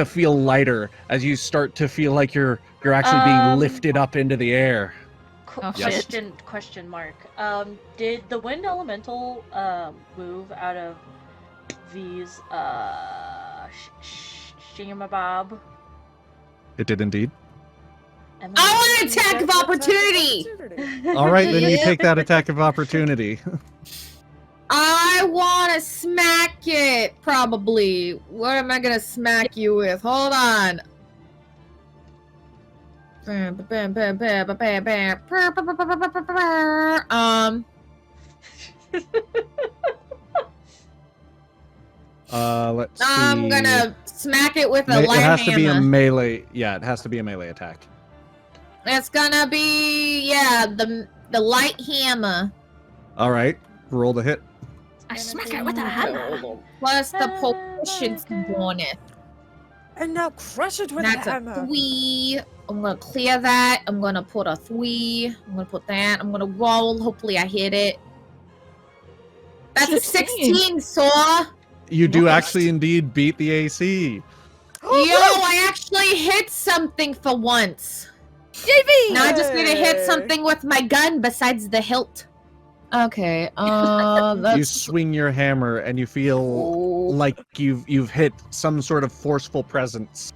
feel lighter as you start to feel like you're actually being lifted up into the air. Oh, shit. Question mark. Did the wind elemental move out of these shingamabob? It did indeed. And then I want an you attack get of the opportunity. All right, then you Yeah. take that attack of opportunity. I want to smack it, probably. What am I going to smack you with? Hold on. Let's see. I'm going to smack it with a It light has to be a hammer. melee. Yeah, it has to be a melee attack. It's going to be, the light hammer. All right, roll the hit. I smack it with a hammer. Plus the potions bonus. And now crush it with That's a a hammer. 3. I'm gonna clear that. I'm gonna put a 3. I'm gonna put that. I'm gonna roll. Hopefully I hit it. That's a 16, Saw. You do Nice. actually indeed beat the AC. Yo, I actually hit something for once. JV! Now I just need to hit Hey. something with my gun besides the hilt. Okay, You that's... swing your hammer and you feel like you've hit some sort of forceful presence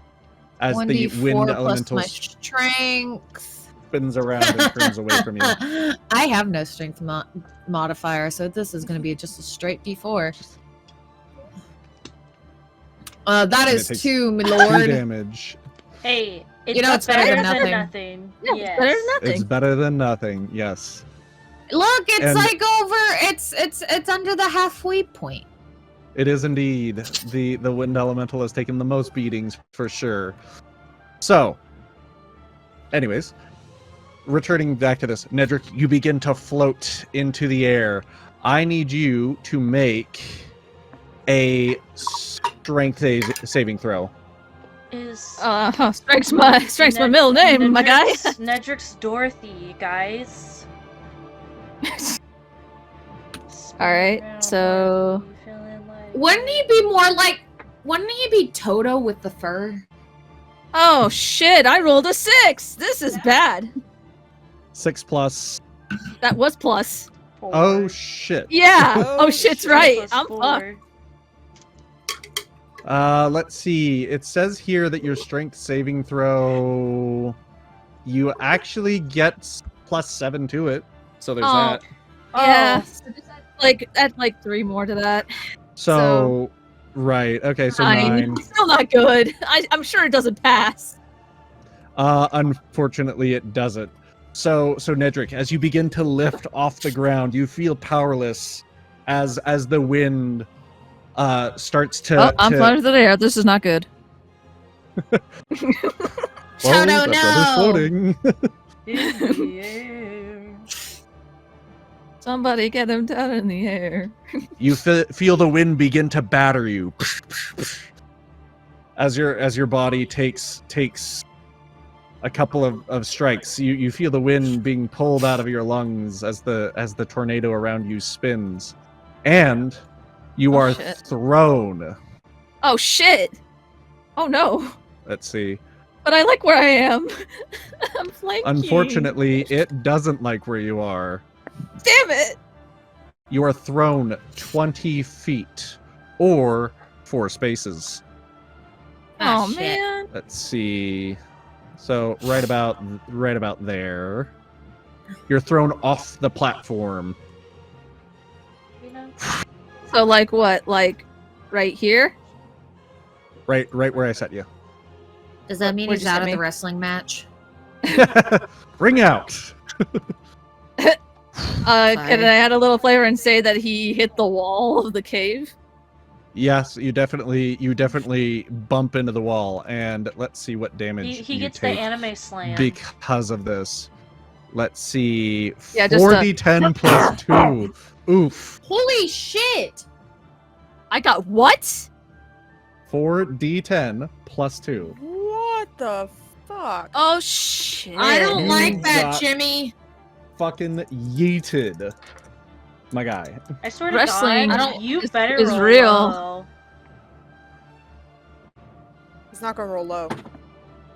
as the 1d4 wind plus elemental my strength. spins around and turns away from you. I have no strength modifier, so this is going to be just a straight d4. That And is it takes 2, my 2 lord. damage. Hey, You know, it's better than nothing. nothing. Yeah, it's Yes. better than nothing. It's better than nothing. Yes. Look, it's And- like over. It's under the halfway point. It is indeed. The wind elemental has taken the most beatings for sure. So, anyways, returning back to this, Nedrick, you begin to float into the air. I need you to make a strength saving throw. Is Strength's my middle name, my guy. Nedrick's Dorothy, guys. Alright, so- Wouldn't he be more like? Wouldn't he be Toto with the fur? Oh shit, I rolled a 6! This is bad. 6 plus. That was plus. Oh shit. Yeah! Oh, shit, shit's right! I'm fucked. Let's see. It says here that your strength saving throw, you actually get +7 to it. So there's Oh. that. Yeah. So just add like 3 more to that. So, right. Okay, so 9. Still not good. I'm sure it doesn't pass. Unfortunately, it doesn't. So Nedrick, as you begin to lift off the ground, you feel powerless as the wind starts to. Oh, I'm flying through the air. This is not good. Whoa, Toto, that brother's floating. In the air. Somebody get him down in the air. You feel the wind begin to batter you as your body takes a couple of strikes. You feel the wind being pulled out of your lungs as the tornado around you spins, and you Oh, are shit. thrown. Oh shit! Oh no! Let's see. But I like where I am. I'm flanking. Unfortunately, it doesn't like where you are. Damn it! You are thrown 20 feet or 4 spaces. Oh shit. man. Let's see. So right about there. You're thrown off the platform. You know? So like what? Like right here? Right where I set you. Does that mean What'd he's you out send of me? the wrestling match? Ring out. Can I add a little flavor and say that he hit the wall of the cave? Yes, you definitely bump into the wall, and let's see what damage He you gets the take anime slam. because of this. Let's see. Yeah, just 4d10 plus 2. Oof. Holy shit! I got what? 4d10 plus 2. What the fuck? Oh shit! I don't You like that, got- Jimmy. Fucking yeeted. My guy. I swear Wrestling to God, you is- better is roll real. low. He's not gonna roll low.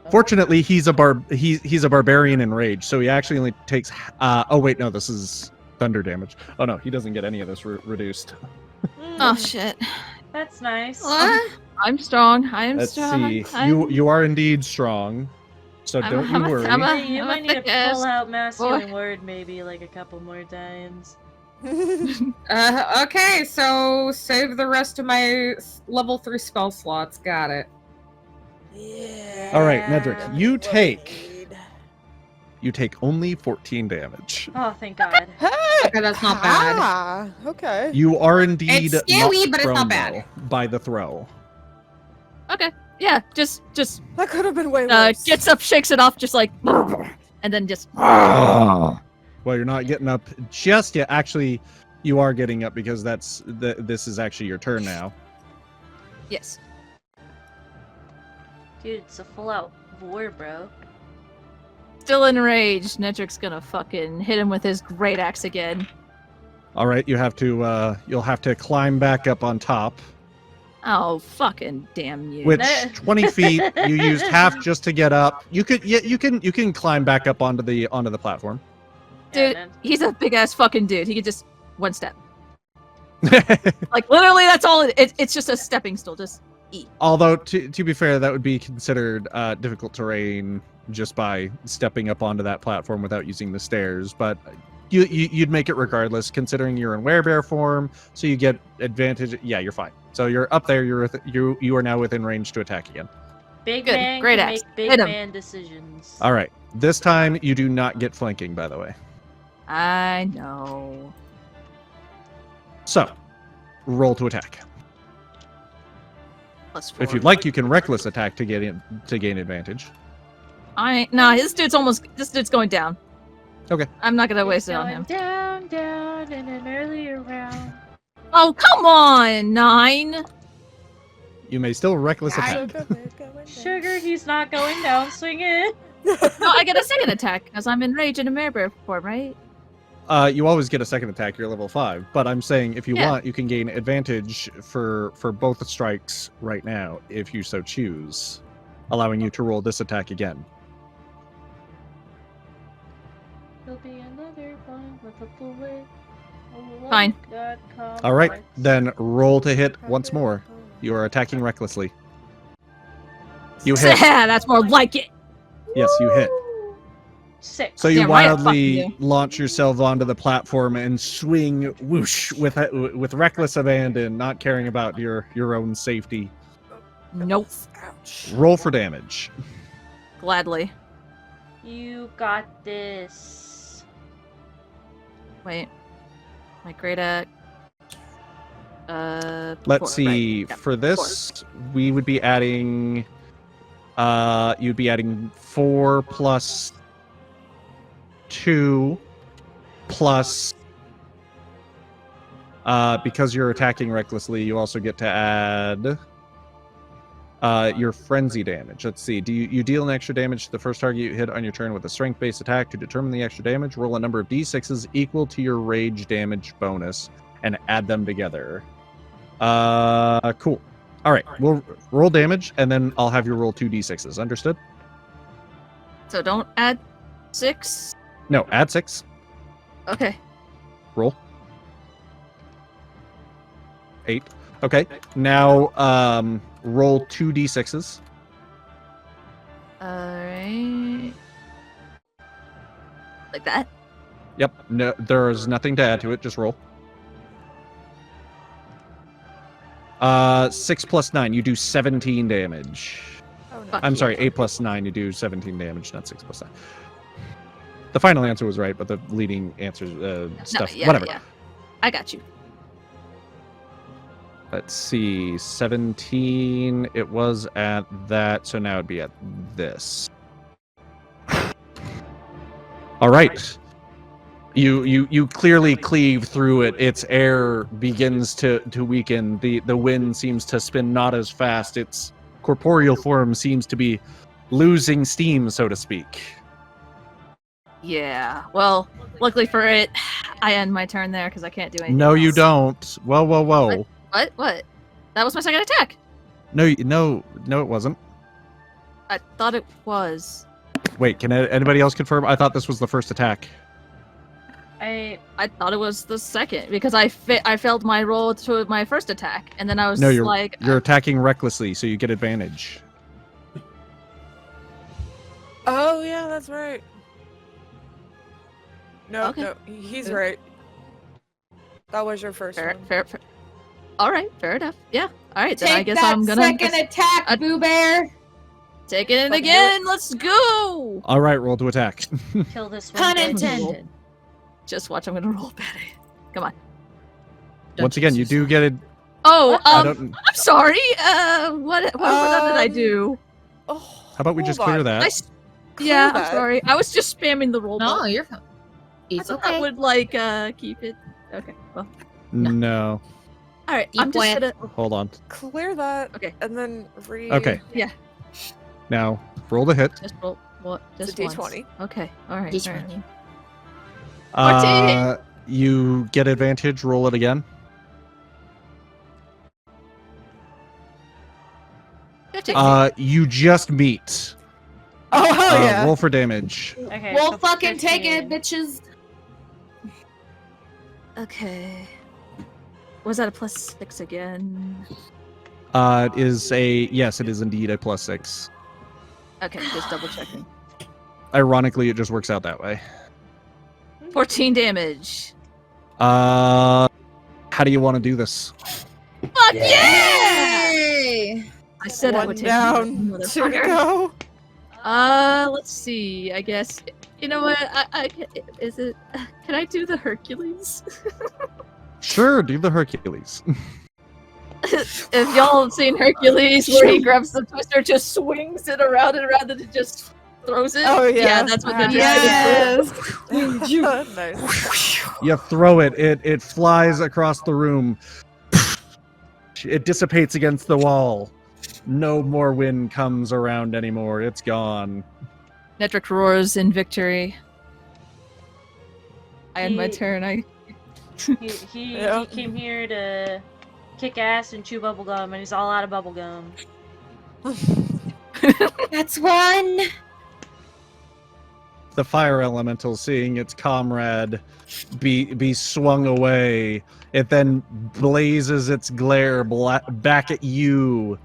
Fortunately, he's a barbarian in rage, so he actually only takes oh wait, no, this is thunder damage. Oh no, he doesn't get any of this reduced. Oh shit! That's nice. What? I'm strong. I'm Let's strong. see. I'm- You are indeed strong. So I'm don't a- you I'm a- worry. I'm a- You might need to thick-ass pull out masculine word maybe like a couple more times. Okay, so save the rest of my level 3 spell slots. Got it. Yeah. All right, Nedrick, you take only 14 damage. Oh, thank God. Hey! Okay, that's not bad. Ah, okay. You are indeed It's scary, not but it's not thrown, bad. though, by the throw. Okay. Yeah. Just That could have been way worse. gets up, shakes it off, just like, and then just. Well, you're not getting up just yet. Actually, you are getting up because this is actually your turn now. Yes. Dude, it's a full-out war, bro. Still enraged. Nedrick's gonna fucking hit him with his great axe again. All right, you have to you'll have to climb back up on top, Oh fucking damn you! which 20 feet. You used half just to get up. You can climb back up onto the platform. Dude, man. he's a big ass fucking dude. He could just one step. Like literally, that's all. It's just a stepping stool. Just eat. Although to be fair, that would be considered difficult terrain just by stepping up onto that platform without using the stairs. But you'd make it regardless, considering you're in werebear form, so you get advantage. Yeah, you're fine. So you're up there. You are now within range to attack again. Big Good. man Great can axe. make big Hit him. man decisions. All right. This time you do not get flanking, by the way. I know. So, roll to attack. +4. If you'd like, you can reckless attack to gain advantage. Nah, this dude's going down. Okay. I'm not gonna He's waste it on going him. down in an earlier round. Oh come on, 9. You may still reckless attack. Sugar, he's not going down. Swing it. No, I get a second attack because I'm enraged in a werebear form, right? You always get a second attack. You're level 5. But I'm saying if you Yeah. want, you can gain advantage for both strikes right now, if you so choose, allowing you to roll this attack again. There'll be another one with a bullet. Fine. All right, then roll to hit once more. You are attacking recklessly. You hit. That's more like it. Yes, you hit. 6. So you Damn right, fuck wildly you. launch yourself onto the platform and swing whoosh with reckless abandon, not caring about your own safety. Nope. Ouch. Roll for damage. Gladly. You got this. Wait. My great axe. Let's 4, see. right. Yeah, For this, we would be adding. You'd be adding 4 plus 2 plus. Because you're attacking recklessly, you also get to add. Your frenzy damage. Let's see. Do you deal an extra damage to the first target you hit on your turn with a strength-based attack? To determine the extra damage, roll a number of d6s equal to your rage damage bonus and add them together. Cool. All right, we'll roll damage and then I'll have you roll 2 d6s. Understood? So don't add 6. No, add 6. Okay. Roll. 8. Okay. Now, roll 2 d6s. Alright. Like that? Yep. No, there's nothing to add to it. Just roll. 6 plus 9, you do 17 damage. Oh, no. Fuck I'm you. sorry, 8 plus 9, you do 17 damage, not 6 plus 9. The final answer was right, but the leading answers stuff, yeah, whatever. Yeah. I got you. Let's see, 17. It was at that, so now it'd be at this. All right. You clearly cleave through it. Its air begins to weaken. The wind seems to spin not as fast. Its corporeal form seems to be losing steam, so to speak. Yeah. Well, luckily for it, I end my turn there because I can't do anything. No, you else. don't. Whoa. What? That was my second attack. No, it wasn't. I thought it was. Wait, can anybody else confirm? I thought this was the first attack. I thought it was the second because I failed my roll to my first attack, and then I was No, you're like, you're attacking recklessly, so you get advantage. Oh yeah, that's right. No, Okay. no, he's right. That was your first one. fair. All right, fair enough. Yeah. All right, then Take I guess that I'm gonna second attack, Boo Bear. take it Fucking again. Let's go. All right, roll to attack. kill this one. Pun bitch. intended. Just watch. I'm gonna roll better. Come on. Once again, you do get it. Oh, I don't. I'm sorry. What did I do? Oh, How about we just hold clear on. that? Yeah, I'm that. sorry. I was just spamming the roll. No, button. you're fine. I It's thought that okay. would like keep it. Okay. Well. No. All right. Deep I'm just breath. gonna. Hold on. Clear that. Okay. And then Okay. Yeah. Now roll the hit. Just roll. What? It's Just a once. D20. Okay. All right. Each all right. one. You get advantage. Roll it again. 15. you just meet. Oh hell yeah. Roll for damage. Okay. We'll so fucking take 15. it, bitches. Okay. Was that a +6 again? It is a yes. It is indeed a +6. Okay, just double checking. Ironically, it just works out that way. 14 damage. How do you want to do this? Fuck yeah! Yay! I said I One would take down, it, two motherfucker. to go. Let's see. I guess you know what? Is it? Can I do the Hercules? Sure, do the Hercules. If y'all have seen Hercules, where he grabs the twister, just swings it around and around, and it just throws it. Oh, yeah. that's what Ah, that is. Nice. You throw it. It flies across the room. It dissipates against the wall. No more wind comes around anymore. It's gone. Nedrick roars in victory. I end my He- turn. He Yeah. came here to kick ass and chew bubblegum, and he's all out of bubblegum. That's one. The fire elemental, seeing its comrade be swung away, it then blazes its glare back at you,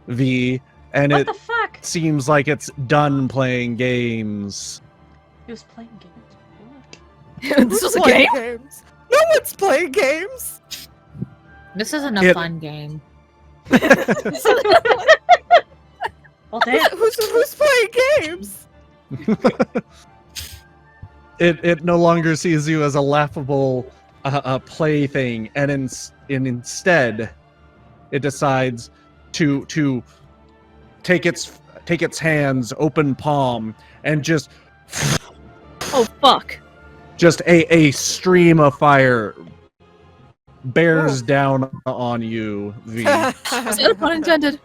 V, and What it the fuck? seems like it's done playing games. He was playing games. This was a Playing game. games. No one's playing games. This isn't a It- fun game. Well, damn. Who's playing games? It no longer sees you as a laughable plaything, and instead, it decides to take its hands, open palm, and just Oh fuck! a stream of fire bears down on you, V. Was that a pun intended?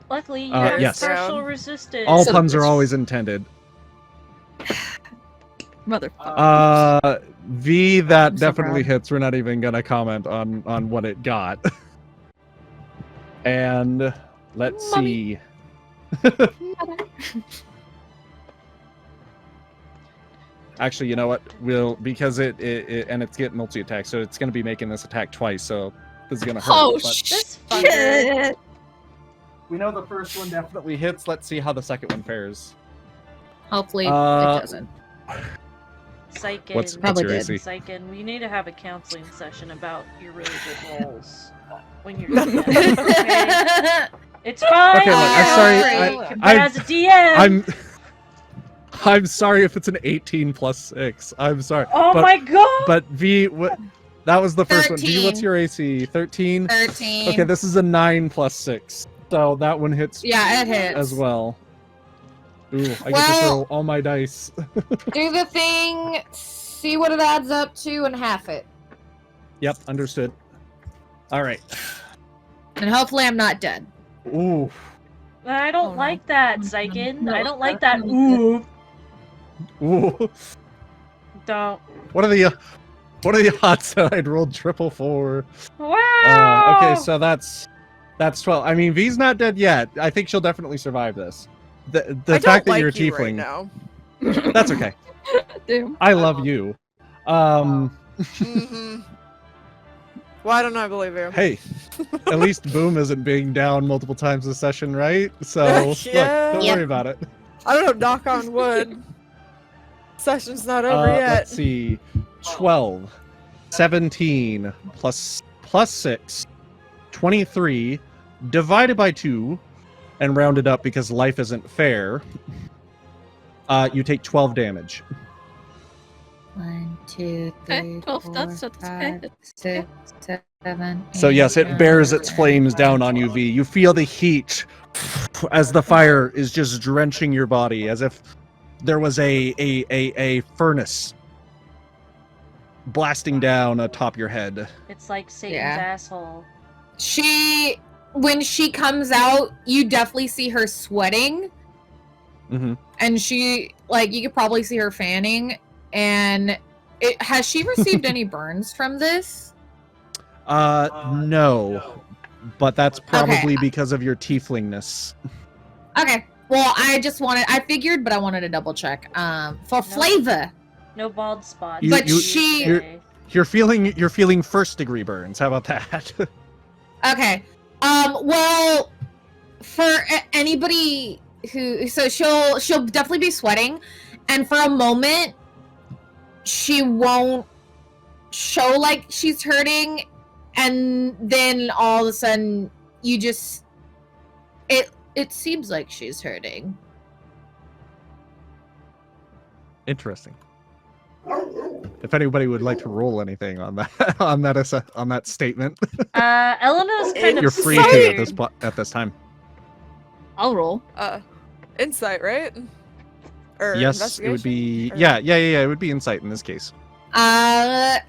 Luckily, you Uh, have yes. partial resistance. All So puns are it's- always intended. Motherfucker. V, that I'm so definitely proud. hits. We're not even gonna comment on what it got. And let's Mommy. see. Actually, you know what? Because it and it's getting multi-attack, so it's gonna be making this attack twice. So this is gonna hurt. Oh but This fucker. shit! we know the first one definitely hits. Let's see how the second one fares. Hopefully Uh, it doesn't. Xyken. What's Probably your did. AC? Xyken, we need to have a counseling session about your really good rolls when you're doing it. Okay? It's fine. Okay, look, I'm you're sorry, great, I- but as a DM, I'm sorry if it's an 18 plus 6. I'm sorry. Oh but, my god! But V, that was the first one. V, 13. what's your AC? 13? 13. Okay, this is a 9 plus 6. So that one hits Yeah, it hits. as well. Ooh, I get to Well- throw all my dice. Do the thing, see what it adds up to, and half it. Yep, understood. All right. And hopefully I'm not dead. Ooh. I don't Oh, no. like that, No, Xyken. I don't no, like that. no. Ooh. Ooh. Don't. What are the odds that I'd rolled triple 4? Wow! Okay, so that's 12. I mean, V's not dead yet. I think she'll definitely survive this. The I fact don't that like you're a you right tiefling, now. that's okay. Damn. I love you. Mhm. Why don't I believe you? Hey, at least Boom isn't being down multiple times this session, right? So Yeah. look, don't Yep. worry about it. I don't know, knock on wood. Session's not over yet. Let's see. 12, 17 plus 6, 23 divided by 2 and rounded up because life isn't fair. You take 12 damage. 1, 2, Okay, 3, 12, 4, that's okay. 5, 6, 7. So yes, it bears its flames down on you, V. You feel the heat as the fire is just drenching your body, as if there was a furnace blasting down atop your head. It's like Satan's Yeah. asshole. When she comes out, you definitely see her sweating. Mm-hmm. And she, like, you could probably see her fanning. And has she received any burns from this? No, but that's probably Okay. because of your tieflingness. Okay. Well, I figured, but I wanted to double check. For flavor. No bald spots. You- But you- she- Okay. You're feeling first degree burns. How about that? Okay. Well, for anybody so she'll definitely be sweating, and for a moment, she won't show like she's hurting, and then all of a sudden, it seems like she's hurting. Interesting. If anybody would like to roll anything on that on that statement, Elena's kind you're of free to scared. at this time. I'll roll. Insight, right? Or Yes, it would be. investigation? Yeah. It would be insight in this case. Do I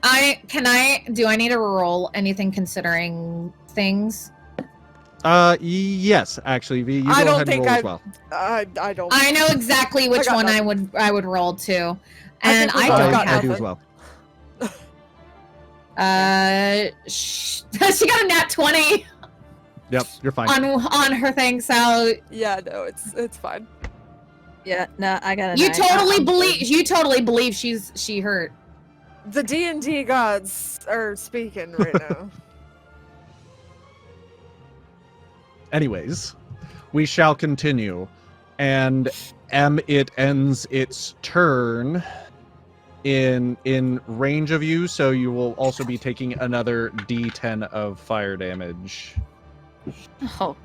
need to roll anything considering things? Yes, actually, V. You I go don't ahead and think roll I- as well. I don't. I know exactly which got one nothing. I would roll to, I and think we I both don't got have. I do as nothing. well. She got a nat 20 Yep, you're fine. on her thing, so Yeah, no, it's fine. Yeah, no, I got a you 9. totally believe she hurt. The D&D gods are speaking right now. Anyways, we shall continue, and it ends its turn in range of you, so you will also be taking another D10 of fire damage. Oh,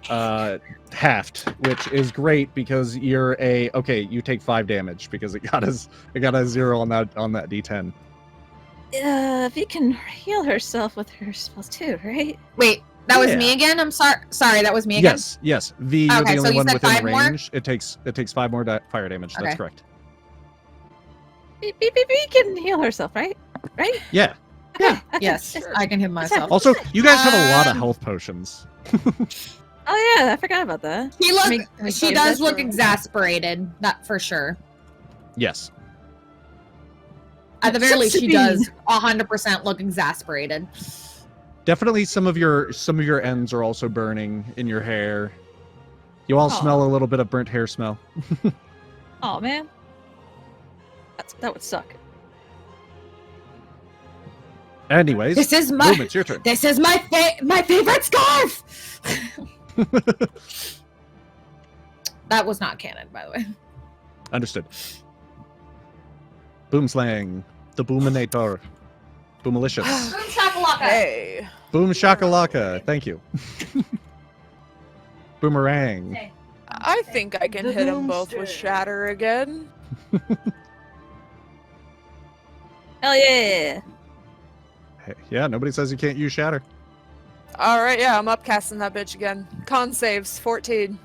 Halved, which is great because you're you take 5 damage because it got a 0 on that D10. V can heal herself with her spells too, right? Wait, that was Yeah. me again. I'm sorry, that was me again. Yes. V, you're Okay, the so only you one said within 5 more? range. It takes 5 more fire damage. That's Okay. correct. V can heal herself, right? Right? Yeah. Okay, okay, Yes, yes. I can hit myself. Also, you guys have a lot of Um, health potions. Oh yeah, I forgot about that. She save does that look for- exasperated, that for sure. Yes. At the very least, she Sabine. does 100% look exasperated. Definitely some of your ends are also burning in your hair. You all Aw. smell a little bit of burnt hair smell. Oh man, that would suck. Anyways, This is Boom, my it's your turn. this is my favorite scarf. That was not canon, by the way. Understood. Boom slang. The Boominator. Boomalicious. Hey. Boom shakalaka. Thank you. Boomerang. I think I can hit them both with shatter again. Hell yeah! Hey, yeah, nobody says you can't use shatter. All right, yeah, I'm upcasting that bitch again. Con saves 14.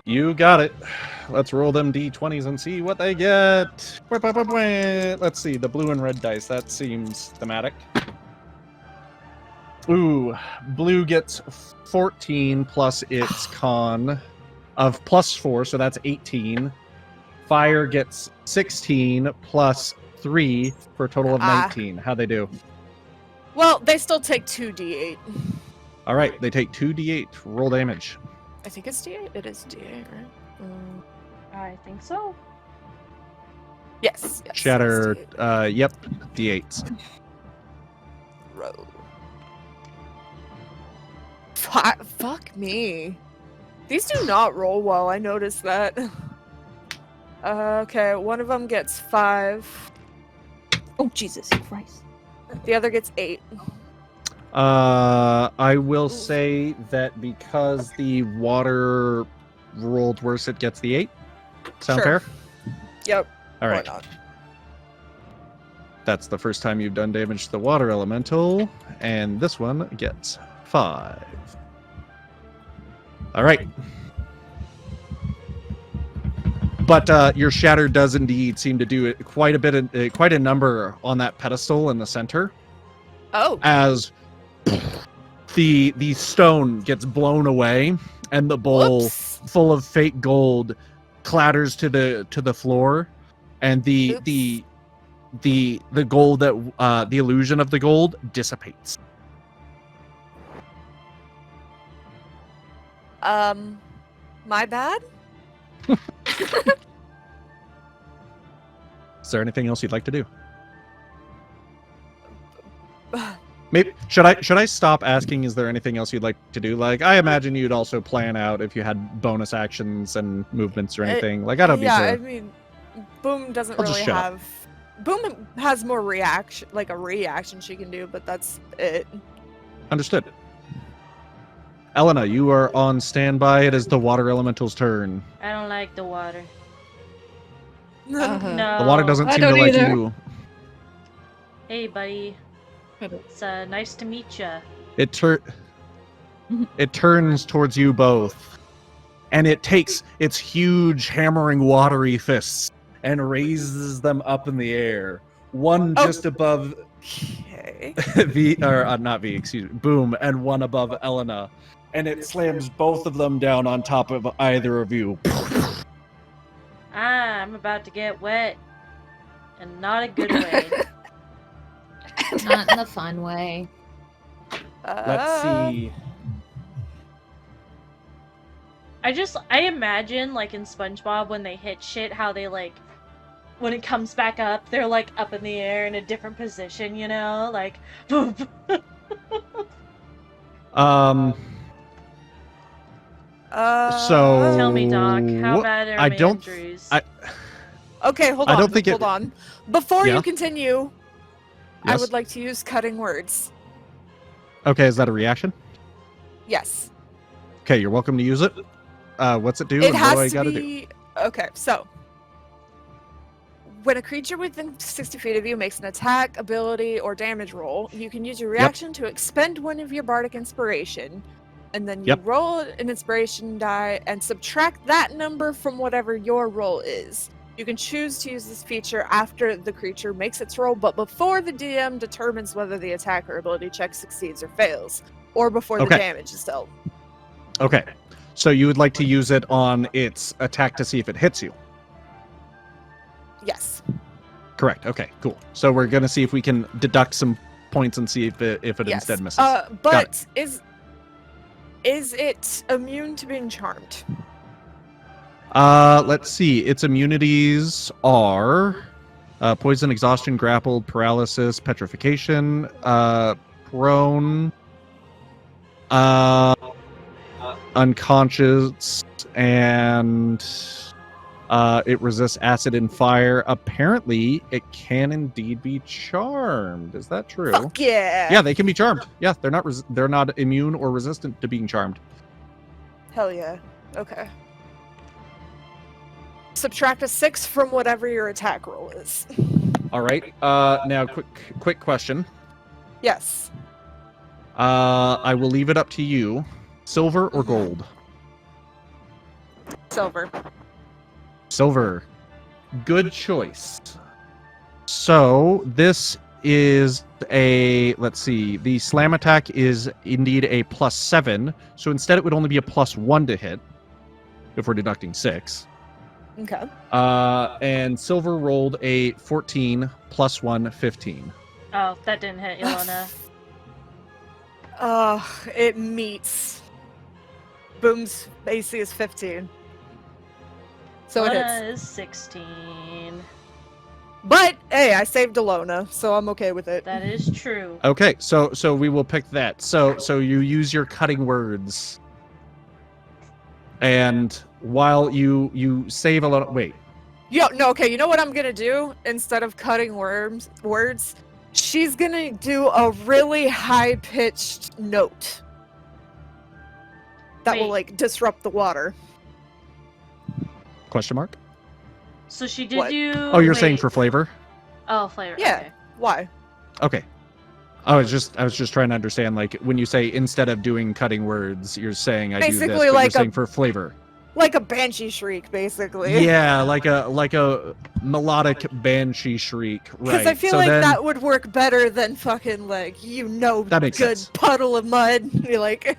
You got it. Let's roll them d20s and see what they get. Let's see, the blue and red dice. That seems thematic. Ooh, blue gets 14 plus its con of +4, so that's 18. Fire gets 16 plus 3 for a total of 19. How'd they do? Well, they still take 2d8. All right, they take 2d8. Roll damage. I think it's d8. It is d8, right? I think so. Yes. Shatter, it's D8. yep, d8s. Roll. Fuck me. These do not roll well, I noticed that. Okay, one of them gets 5. Oh Jesus Christ! The other gets 8. I will say that because the water rolled worse, it gets the 8. Sound Sure. fair? Yep. All Why right. not? That's the first time you've done damage to the water elemental, and this one gets 5. All right. But your shatter does indeed seem to do it quite a number on that pedestal in the center, Oh. as the stone gets blown away, and the bowl Whoops. full of fake gold clatters to the floor, and the gold that the illusion of the gold dissipates. My bad? Is there anything else you'd like to do? Maybe should I stop asking? Is there anything else you'd like to do? Like, I imagine you'd also plan out if you had bonus actions and movements or anything. Like, I don't Yeah, I need to. mean, Boom doesn't I'll just really shut up. have. Boom has more reaction, like a reaction she can do, but that's it. Understood. Elena, you are on standby. It is the water elemental's turn. I don't like the water. Uh-huh. No. The water doesn't I seem to don't like either. you. Hey, buddy. It's nice to meet ya. It turns towards you both, and it takes its huge hammering watery fists and raises them up in the air, one Oh. just above Okay. not V, excuse me, Boom, and one above Elena, and it slams both of them down on top of either of you. I'm about to get wet. And not a good way. Not in a fun way. Let's see. I imagine, like, in SpongeBob, when they hit shit, how they, like, when it comes back up, they're, like, up in the air in a different position, you know? Like, boom. So Tell me, Doc, how bad are I my don't- injuries? Okay, hold I on. don't think hold on. Before Yeah? you continue, I Yes? would like to use cutting words. Okay, is that a reaction? Yes. Okay, you're welcome to use it. What's it do? It and what do I has to gotta do? be. Okay, so. When a creature within 60 feet of you makes an attack, ability, or damage roll, you can use your reaction to expend one of your bardic inspiration. And then you Yep. roll an inspiration die and subtract that number from whatever your roll is. You can choose to use this feature after the creature makes its roll, but before the DM determines whether the attack or ability check succeeds or fails, or before the Okay. damage is dealt. Okay, so you would like to use it on its attack to see if it hits you. Yes. Correct. Okay, cool. So we're gonna see if we can deduct some points and see if it Yes. instead misses. But is it immune to being charmed? Let's see. Its immunities are poison, exhaustion, grappled, paralysis, petrification, prone, unconscious, and it resists acid and fire. Apparently, it can indeed be charmed. Is that true? Fuck yeah! Yeah, they can be charmed. Yeah, they're not immune or resistant to being charmed. Hell yeah. Okay. subtract a 6 from whatever your attack roll is. All right. Now, quick question. Yes. I will leave it up to you. Silver or gold? Silver. Silver. Good choice. So this is a, let's see, the slam attack is indeed a +7. So instead it would only be a +1 to hit if we're deducting 6. Okay. And Silver rolled a 14 +1, 15. Oh, that didn't hit Ilona. It meets. Boom's AC is 15. So it Ilona hits. is 16. But hey, I saved Ilona, so I'm okay with it. That is true. Okay, so we will pick that. So you use your cutting words. And while you save a lot, wait. Okay, you know what I'm gonna do? Instead of cutting words, she's gonna do a really high-pitched note. That will, Wait. like, disrupt the water. Question mark? So she did What? do. Oh, you're saying wait. for flavor? Oh, flavor. Yeah. Okay. Why? Okay. I was just trying to understand, like, when you say instead of doing cutting words, you're saying I do this, Basically, but like you're a- saying for flavor. Like a banshee shriek, basically. Yeah, like a melodic banshee shriek, right? Because I feel so like then, that would work better than fucking, like, That makes good sense. puddle of mud. You're like,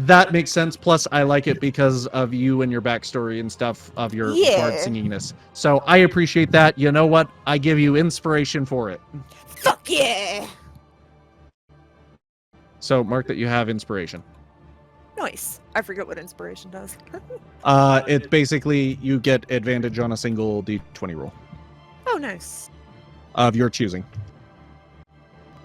that makes sense. Plus, I like it because of you and your backstory and stuff of your Yeah. bard singingness. So I appreciate that. You know what? I give you inspiration for it. fuck yeah! So mark that you have inspiration. Nice. I forget what inspiration does. It's basically you get advantage on a single d20 roll Oh, nice. of your choosing.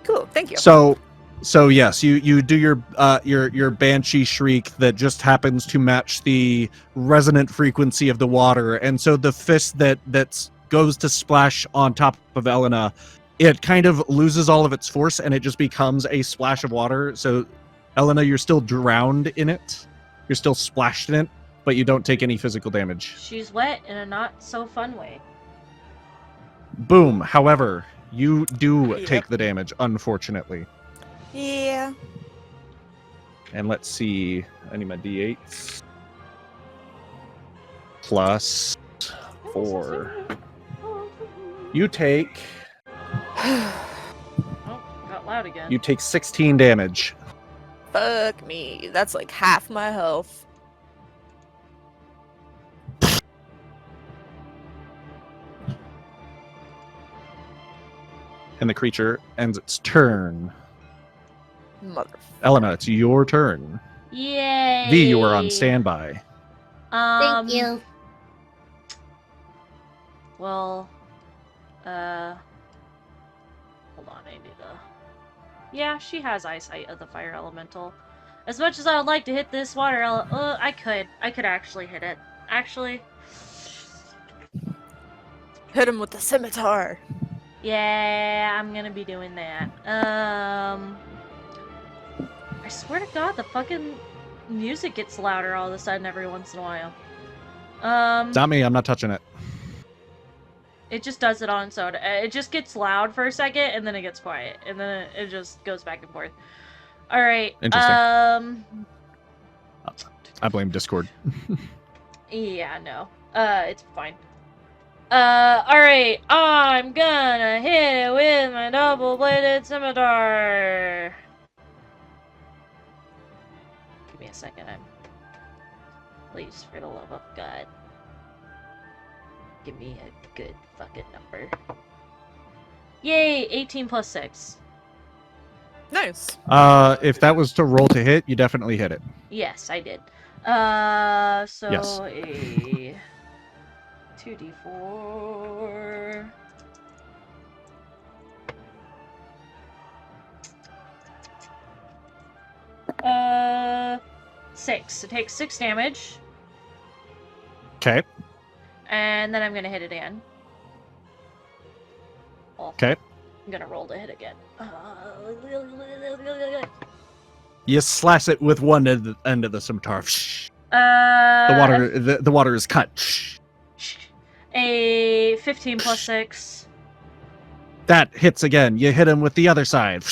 Cool, thank you. So yes, you do your banshee shriek that just happens to match the resonant frequency of the water, and so the fist that goes to splash on top of Elena, it kind of loses all of its force and it just becomes a splash of water. So Elena, you're still drowned in it, you're still splashed in it, but you don't take any physical damage. She's wet in a not so fun way. Boom. However, you do Yep. take the damage, unfortunately. Yeah. And let's see, I need my d8s. Plus 4. You take Oh, got loud again. you take 16 damage. Fuck me. That's like half my health. And the creature ends its turn. Mother. Elena, it's your turn. Yay! V, you are on standby. Um, Thank you. Well, hold on, I need to. Yeah, she has eyesight of the fire elemental. As much as I would like to hit this water I could actually hit it. Actually, Hit him with the scimitar. yeah, I'm gonna be doing that. I swear to God, the fucking music gets louder all of a sudden every once in a while. It's not me, I'm not touching it. It just does it on its own. It just gets loud for a second, and then it gets quiet, and then it just goes back and forth. All right. Interesting. I blame Discord. Yeah, no. It's fine. All right. I'm gonna hit it with my double-bladed scimitar. Give me a second. Please, for the love of God. Give me a good fucking number. Yay! 18 plus 6. Nice. If that was to roll to hit, you definitely hit it. Yes, I did. So Yes. a 2d4. Six. It takes 6 damage, Okay. and then I'm gonna hit it again. Okay. I'm gonna roll to hit again. You slash it with one end of the scimitar. The The water is cut. A 15 plus 6. That hits again. You hit him with the other side.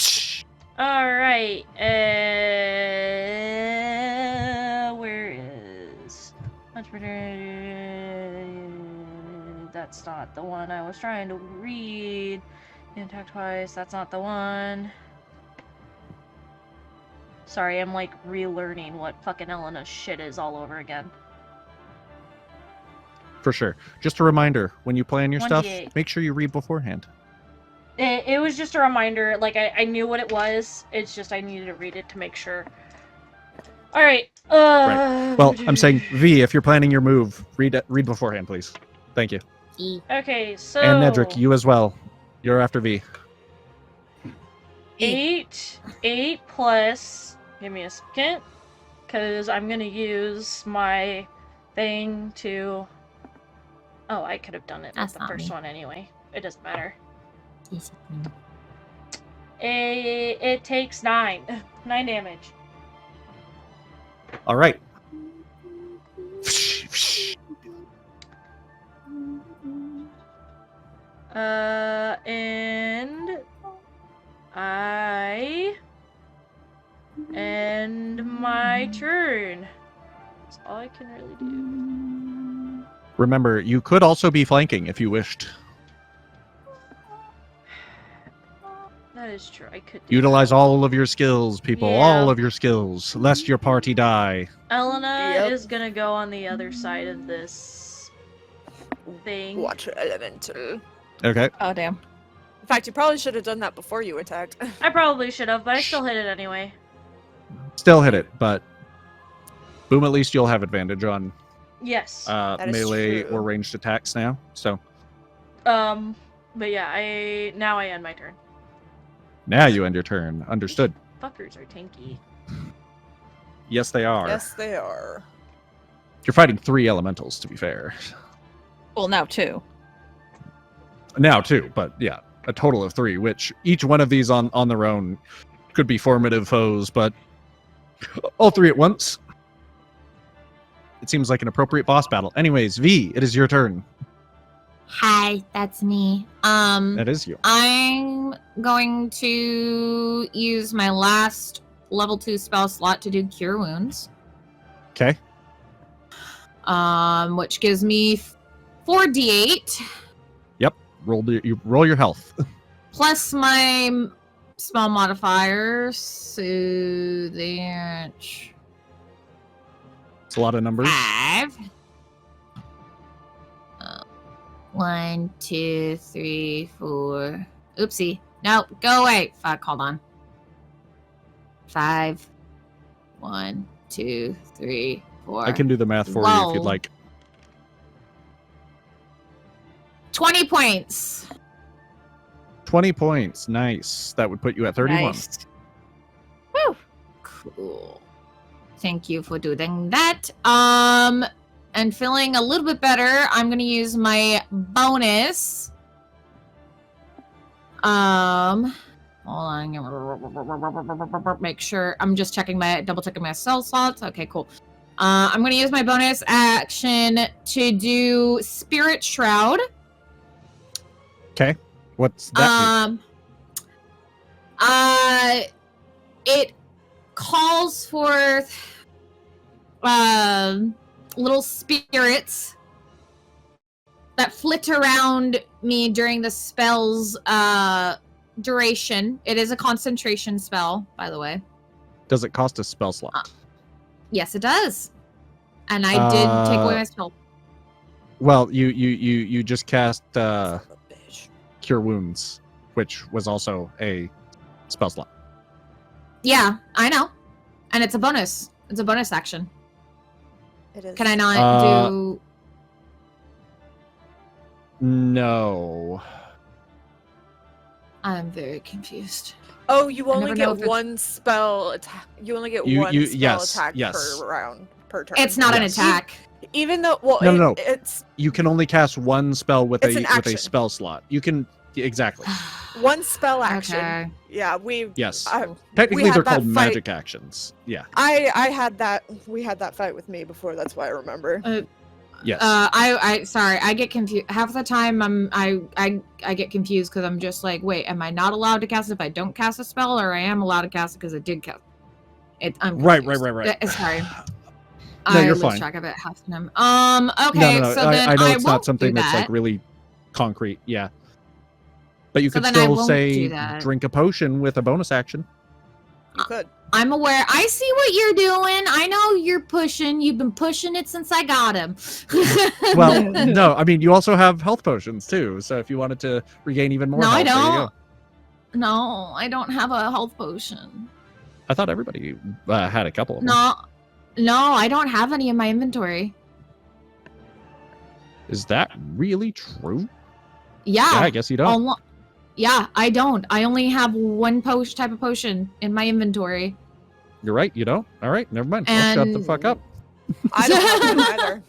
Alright. Where is... That's not the one I was trying to read. Attack twice. That's not the one. Sorry, I'm like relearning what fucking Elena's shit is all over again. For sure. Just a reminder, when you plan your stuff, 1d8. make sure you read beforehand. It was just a reminder. Like, I knew what it was. It's just I needed to read it to make sure. Alright. Right. Well, I'm saying, V, if you're planning your move, read beforehand, please. Thank you. Okay, so... And Nedrick, you as well. You're after V. 8 plus... Give me a second. Because I'm going to use my thing to... Oh, I could have done it That's with the not first me. one anyway. It doesn't matter. Easy. It takes 9. 9 damage. All right. And I end my turn. That's all I can really do. Remember, you could also be flanking if you wished. That is true. I could do Utilize all of your skills, people. Yeah. All of your skills, lest your party die. Elena Yep. is gonna go on the other side of this thing. Water elemental. Okay. Oh damn. In fact, you probably should have done that before you attacked. I probably should have, but I still hit it anyway. Still hit it, but boom, at least you'll have advantage on Yes. That is melee true. or ranged attacks now. So But yeah, now I end my turn. now you end your turn. Understood. Fuckers are tanky. Yes, they are. Yes, they are. You're fighting 3 elementals, to be fair. Well, now 2. Now 2, but yeah, a total of 3, which each one of these on their own could be formative foes, but all 3 at once. It seems like an appropriate boss battle. Anyways, V, it is your turn. Hi, that's me. That is you. I'm going to use my last level 2 spell slot to do Cure Wounds. Okay. Which gives me 4d8 You roll your health. plus my spell modifier. So that's It's a lot of numbers. 5. 1, 2, 3, 4. Oopsie. No, go away. Fuck, hold on. 5. 1, 2, 3, 4. I can do the math for you if you'd Whoa. like. 20 points. 20 points. Nice. That would put you at 31. Nice. Cool. Thank you for doing that. And feeling a little bit better, I'm gonna use my bonus. Hold on. Make sure I'm just double checking my cell slots. Okay, cool. I'm gonna use my bonus action to do Spirit Shroud. Okay. What's that? It calls forth little spirits that flit around me during the spell's duration. It is a concentration spell, by the way. Does it cost a spell slot? Yes, it does. And I did take away my spell. Well, you just cast Son of a bitch. Cure Wounds, which was also a spell slot. Yeah, I know. And it's a bonus. It's a bonus action. It is. Can I not do... No. I'm very confused. Oh, you I only never know get if it's- one spell attack. You only get You- one you- spell yes, attack yes. per round, per turn. It's not an Yes. attack. Even though, well, No. it's You can only cast one spell with It's a an with a action. spell slot. You can exactly. one spell action. Okay. Yeah, Yes. I Technically, had they're that called fight- magic actions. Yeah. I had that. We had that fight with me before. That's why I remember. Yes. Sorry, I get confused. Half the time I get confused because I'm just like, wait, am I not allowed to cast it if I don't cast a spell, or I am allowed to cast it because I did cast it? I'm Right. Sorry. No, you're lose fine. track of it half the time. Okay, No. so then I know I it's won't not something do that's like that. really concrete. Yeah. But you So could then I still won't say do that. drink a potion with a bonus action. You could. I'm aware. I see what you're doing. I know you're pushing. You've been pushing it since I got him. Well, no, I mean you also have health potions too. So if you wanted to regain even more No, health, I there you don't. go. No, I don't have a health potion. I thought everybody had a couple of them. No, I don't have any in my inventory. Is that really true? Yeah. Yeah, I guess you don't. Yeah, I don't. I only have one type of potion in my inventory. You're right, you don't? All right, never mind. Well, shut the fuck up. I don't have them either.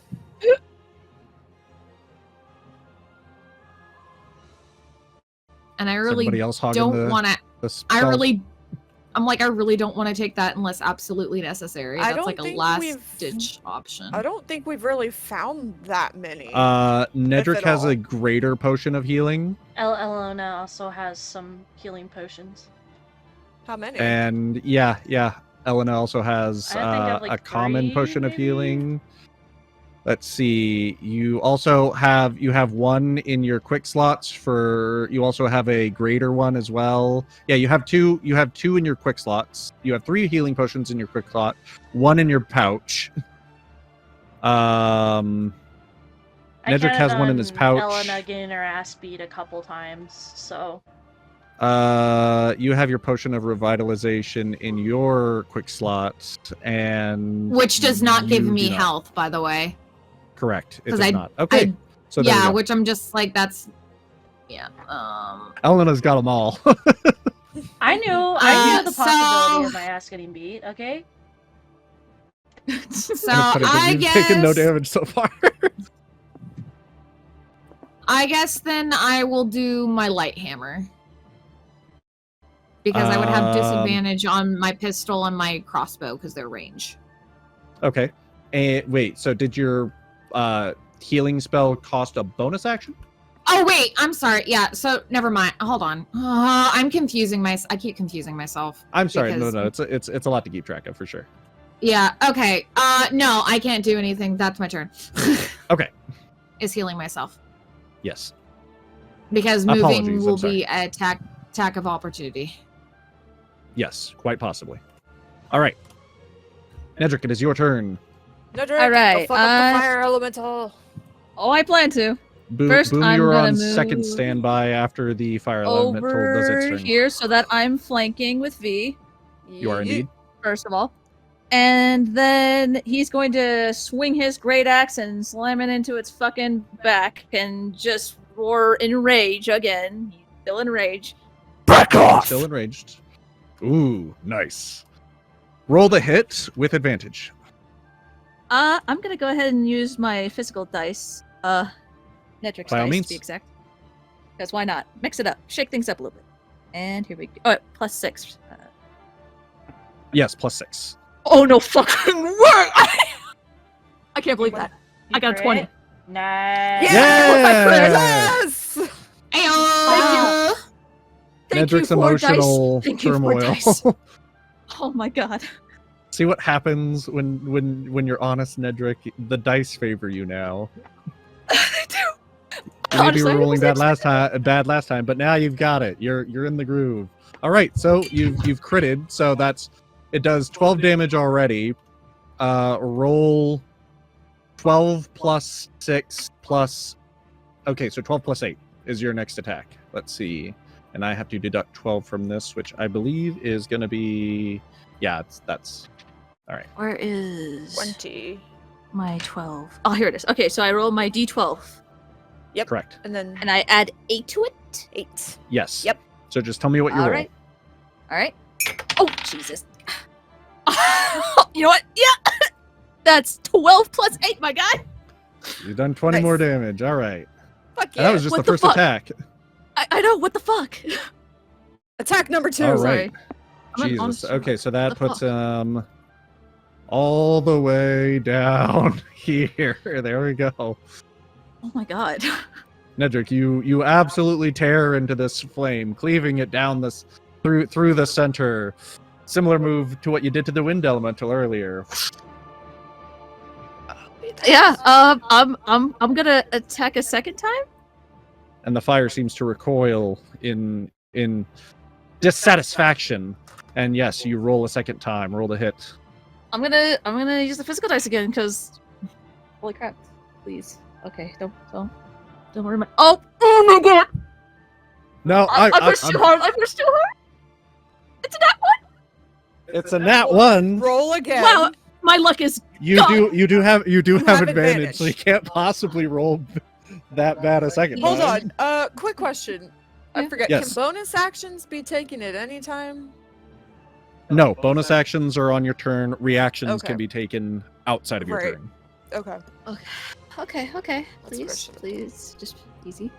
And I Is really everybody else hogging don't want to. the I spell? really don't want to take that unless absolutely necessary. I That's don't like a think last we've- ditch option. I don't think we've really found that many. Nedrick at has all. a greater potion of healing, Elena also has some healing potions. How many? and yeah. Elena also has I think I have, like, a common 3, potion of maybe? healing. Let's see. You also have one in your quick slots for. You also have a greater one as well. Yeah, you have two. You have 2 in your quick slots. You have 3 healing potions in your quick slot. 1 in your pouch. Nedrick has one in his pouch. Elena getting her ass beat a couple times, so You have your potion of revitalization in your quick slot, and Which does not give you me do not. health, by the way. Correct. It 'Cause does not. Okay. So there we Yeah, go. which I'm just like, that's. Yeah. Elena's got them all. I knew the so- possibility of my ass getting beat. Okay. So Gonna put it that I you've guess. taken no damage so far. I guess then I will do my light hammer. Because I would have disadvantage on my pistol and my crossbow because they're range. Okay. And wait, so did your healing spell cost a bonus action? Oh wait, I'm sorry. Yeah, so never mind. Hold on. I'm confusing myself. I keep confusing myself. I'm sorry. because- No. It's a lot to keep track of for sure. Yeah. Okay. No, I can't do anything. That's my turn. Okay. Is healing myself Yes. because Apologies, moving I'm will sorry. be an attack of opportunity. Yes. Quite possibly. All right. Nedrick, it is your turn. Nedrick, All right, go fuck up the fire elemental. Oh, I plan to. Boom, First, Boom, I'm you're gonna on move second standby after the fire elemental does its Over turn. here so that I'm flanking with V, You are indeed. first of all. And then he's going to swing his great axe and slam it into its fucking back and just roar in rage again. He's still in rage. Back off! Still enraged. Ooh, nice. Roll the hit with advantage. I'm gonna go ahead and use my physical dice. Netrix By all dice means. to be exact. Because why not? Mix it up. Shake things up a little bit. And here we go. Oh, +6. Yes, +6. Oh no fucking way! I can't believe that. I got a 20. Nice. Yeah! Yes! Ayo! Thank you Nedrick's for emotional dice. Thank you for turmoil. dice. Oh my god. See what happens when you're honest, Nedrick. The dice favor you now. They do. You maybe Honestly, were I rolling was bad last time, but now you've got it. You're in the groove. All right, so you've critted, so it does 12 damage already. Roll 12 plus 6 plus. Okay, so 12 plus 8 is your next attack. Let's see, and I have to deduct 12 from this, which I believe is going to be. Yeah, that's all right. Where is 20. my 12? Oh, here it is. Okay, so I roll my d12 Yep. Correct. And then and I add 8 to it. 8. Yes. Yep. So just tell me what you All roll. right. All right. Oh, Jesus. You know what? Yeah. That's 12 plus 8, my guy. You've done 20 Nice. more damage. All right. Fuck And yeah. that was just What the the first fuck? attack. I know. What the fuck? Attack number 2. All sorry. right. I'm an Jesus. honest Okay, so that What the puts fuck? him all the way down here. There we go. Oh my god. Nedrick, you absolutely tear into this flame, cleaving it down this through the center. Similar move to what you did to the wind elemental earlier. Yeah, I'm gonna attack a second time. And the fire seems to recoil in dissatisfaction. And yes, you roll a second time. Roll the hit. I'm gonna use the physical dice again because holy crap. Please. Okay, don't worry about oh my god! No, I pushed too hard, I pushed too hard! It's a nat one! It's a nat one. Roll again. Wow, my luck is You gone. do have have advantage, so you advantage. can't possibly roll that bad a second Hold time. on. Quick question. I Yeah. forget. Yes. Can bonus actions be taken at any time? No, bonus actions are on your turn. Reactions Okay. can be taken outside of your Right. turn. Okay. Okay, That's please, question. please, just easy.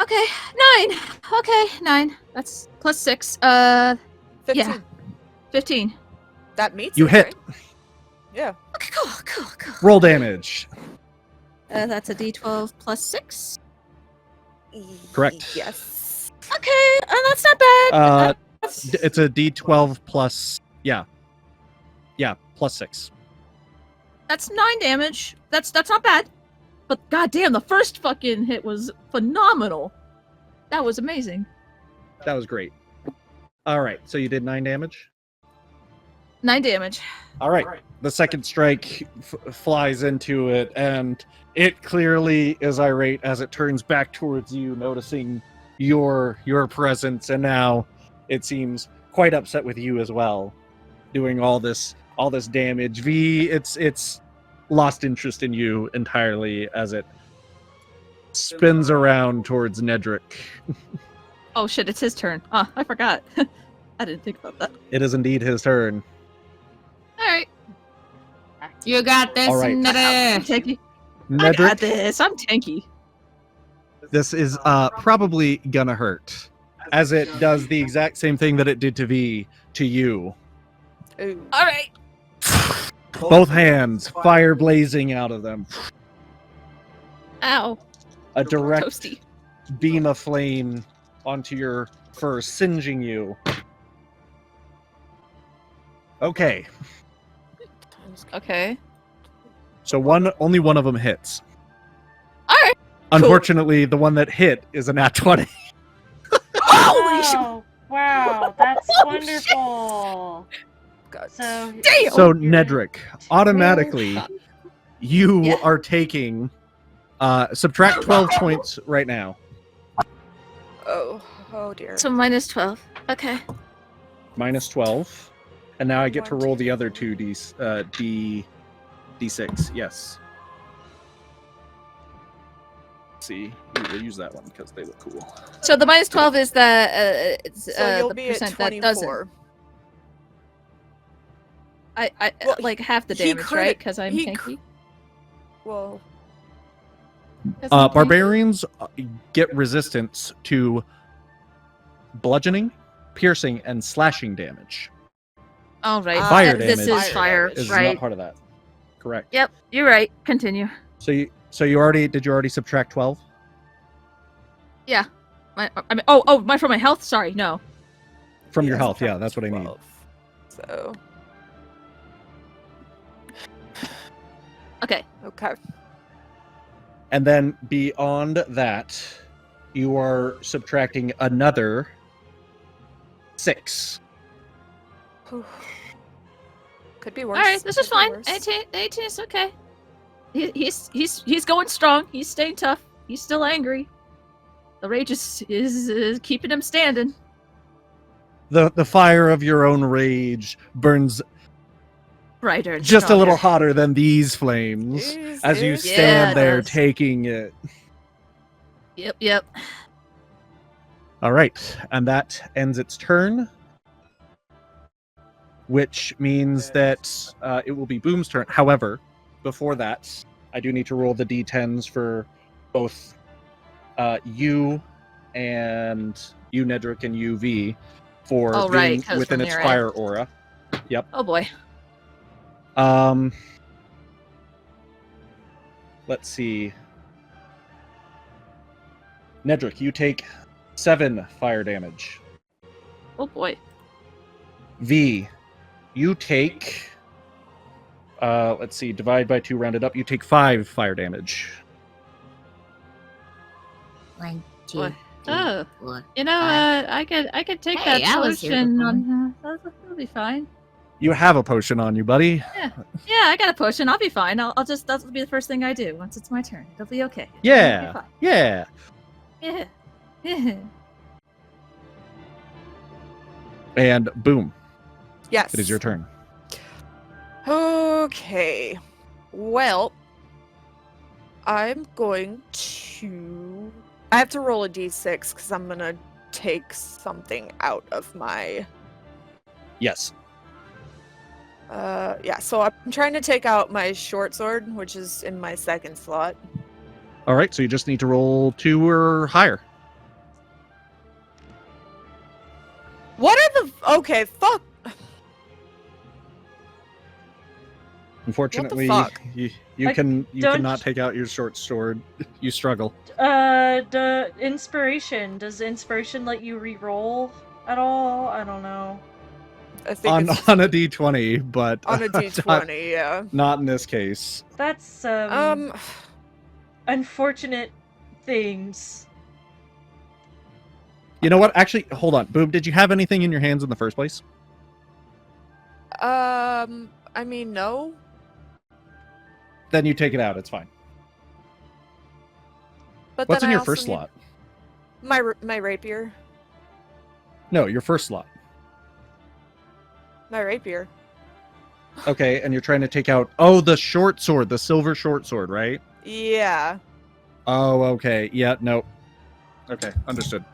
Okay, 9. Okay, 9. That's plus 6. 15. Yeah. 15. That meets You it, hit. right? Yeah. Okay, cool. Roll damage. That's a D12 plus 6. Correct. Yes. Okay, that's not bad. That's- It's a D12 plus plus 6. That's 9 damage. That's not bad. But goddamn, the first fucking hit was phenomenal. That was amazing. That was great. All right, so you did 9 damage. 9 damage. All right, the second strike flies into it, and it clearly is irate as it turns back towards you, noticing your presence, and now it seems quite upset with you as well, doing all this damage. V, it's lost interest in you entirely as it spins around towards Nedrick. Oh shit, it's his turn. Ah, I forgot. I didn't think about that. It is indeed his turn. Alright. You got this, All right. I'm Nere. tanky. I got Nedrick, this. I'm tanky. this is probably gonna hurt, as it does the exact same thing that it did to V to you. Ooh. Alright. Both hands, fire blazing out of them. Ow. A direct Toasty. beam of flame onto your fur, singeing you. Okay, Okay. so only one of them hits. Alright. Unfortunately, the one that hit is a nat 20. Holy shit. Wow, that's Holy shit. wonderful. God. So Damn. So Nedrick, automatically, you Yeah. are taking subtract 12 points right now. Oh dear. So minus 12. Okay. Minus 12. And now I get to roll the other two D6. Yes. Let's see, we'll use that one because they look cool. So the minus 12 is the So you'll the be at percent that doesn't. 24. I Well, like half the he damage, crit- right? Because I'm he tanky. Well, 'Cause I'm tanky? Barbarians get resistance to bludgeoning, piercing, and slashing damage. All right. Fire This damage is fire, Is right? not part of that. Correct. Yep. You're right. Continue. So you already subtract 12? Yeah. I mean, oh, my from my health. Sorry, no. From your yes, health, yeah, from that's what I need. 12. So, Okay. okay. And then beyond that, you are subtracting another 6. Whew. Could be worse. All right. This is could be fine. worse. 18 is okay. He's going strong. He's staying tough. He's still angry. The rage is keeping him standing. The fire of your own rage burns Brighter. And just a little stronger. hotter than these flames Jeez, as you it- Yeah, stand it there does. taking it. Yep. All right, and that ends its turn, which means that it will be Boom's turn. However, before that, I do need to roll the d10s for both you and you, Nedrick, and UV for Oh, right, being 'cause within from its near it. fire aura. Oh boy. Let's see. Nedrick, you take 7 fire damage. Oh boy. V, you take... let's see, divide by 2, rounded up. You take 5 fire damage. 1, 2, What? 3, Oh. 4. You know, I could take Hey, that I was here potion before. on her. That'll be fine. You have a potion on you, buddy. Yeah, I got a potion. I'll be fine. I'll just that'll be the first thing I do once it's my turn. It'll be okay. Yeah. It'll be Yeah. fine. Yeah. And boom, Yes. it is your turn. Okay. Well, I'm going to... I have to roll a d6 because I'm going to take something out of my... Yes. Yeah, so I'm trying to take out my short sword, which is in my second slot. All right, so you just need to roll 2 or higher. What are the... Okay, fuck. Unfortunately, fuck? you I don't- cannot take out your short sword. You struggle. The inspiration. Does inspiration let you re-roll at all? I don't know. I think On it's on a d20, but on a d20, yeah. not in this case. That's Um, unfortunate things. You know what? Actually, hold on. Boom, did you have anything in your hands in the first place? I mean, no. Then you take it out. It's fine. But What's then in I your also first need slot? My rapier. No, your first slot. My rapier. Okay, and you're trying to take out... Oh, the short sword. The silver short sword, right? Yeah. Oh, okay. Yeah, no. Okay, understood.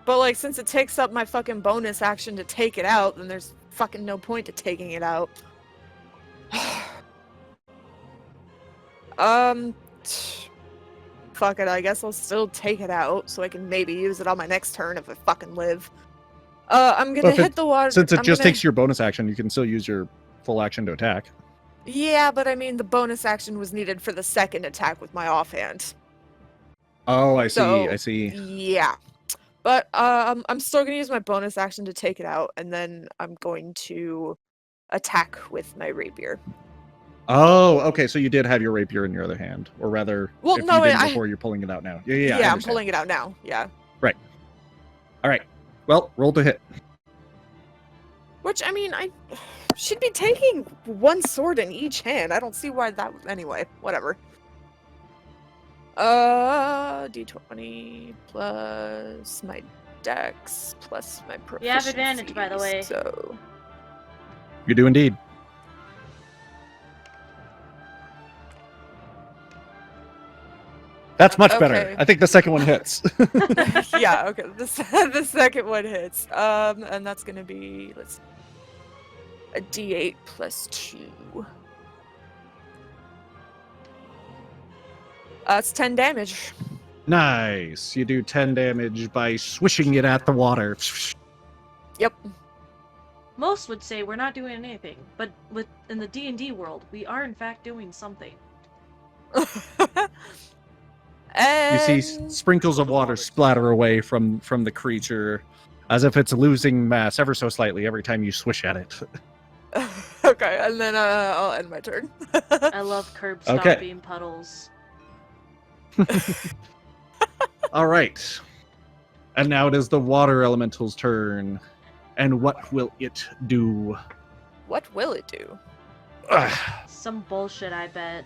But, like, since it takes up my fucking bonus action to take it out, then there's fucking no point to taking it out. Fuck it, I guess I'll still take it out, so I can maybe use it on my next turn if I fucking live. I'm gonna Well, if hit the water. Since it I'm just gonna- takes your bonus action, you can still use your full action to attack. Yeah, but I mean, the bonus action was needed for the second attack with my offhand. Oh, I see, So, I see. Yeah. But I'm still gonna use my bonus action to take it out, and then I'm going to attack with my rapier. Oh, okay, so you did have your rapier in your other hand. Or rather, Well, if no, you didn't I- before, you're pulling it out now. Yeah, I I'm understand. pulling it out now. Yeah. All right. Well, roll to hit. Which, I mean, I should be taking one sword in each hand. I don't see why that... Anyway, whatever. D20 plus my dex plus my proficiency. You have advantage, by the way. So... You do indeed. That's much better. Okay. I think the second one hits. yeah, okay. The second one hits. And that's gonna be, let's see, a D8 plus 2. It's 10 damage. Nice. You do 10 damage by swishing it at the water. Yep. Most would say we're not doing anything, but in the D&D world, we are in fact doing something. You see And... sprinkles of water splatter away from the creature, as if it's losing mass ever so slightly every time you swish at it. Okay, and then I'll end my turn. I love curb Okay. stomping puddles. All right. And now it is the water elemental's turn. And what will it do? What will it do? Some bullshit, I bet.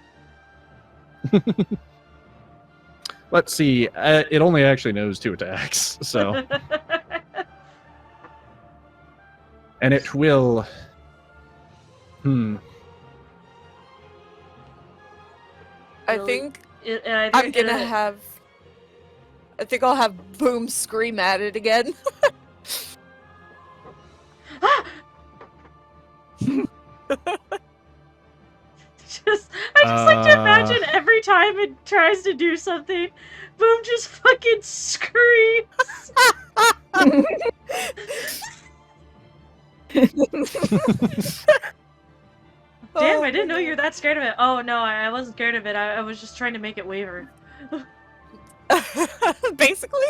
Let's see. It only actually knows 2 attacks, so. And it will... I Will- think I'm I'm gonna have... I think I'll have Boom scream at it again. I just like to imagine every time it tries to do something, Boom just fucking screams. Damn, I didn't know you were that scared of it. Oh no, I wasn't scared of it. I was just trying to make it waver. Basically.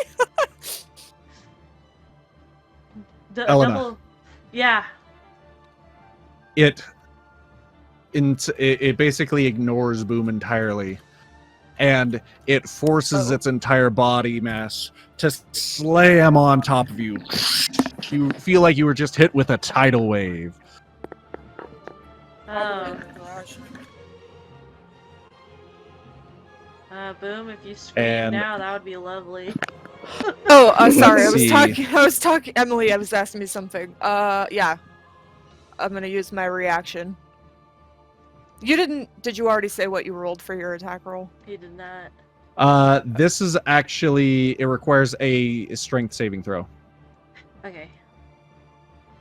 Elena. Double... Yeah. It basically ignores Boom entirely, and it forces its entire body mass to slam on top of you. You feel like you were just hit with a tidal wave. Oh. Boom, if you scream And- now, that would be lovely. Sorry. I Let's was talking. Emily, I was asking me something. Yeah. I'm gonna use my reaction. You didn't. Did you already say what you rolled for your attack roll? He did not. This is actually, it requires a strength saving throw. Okay.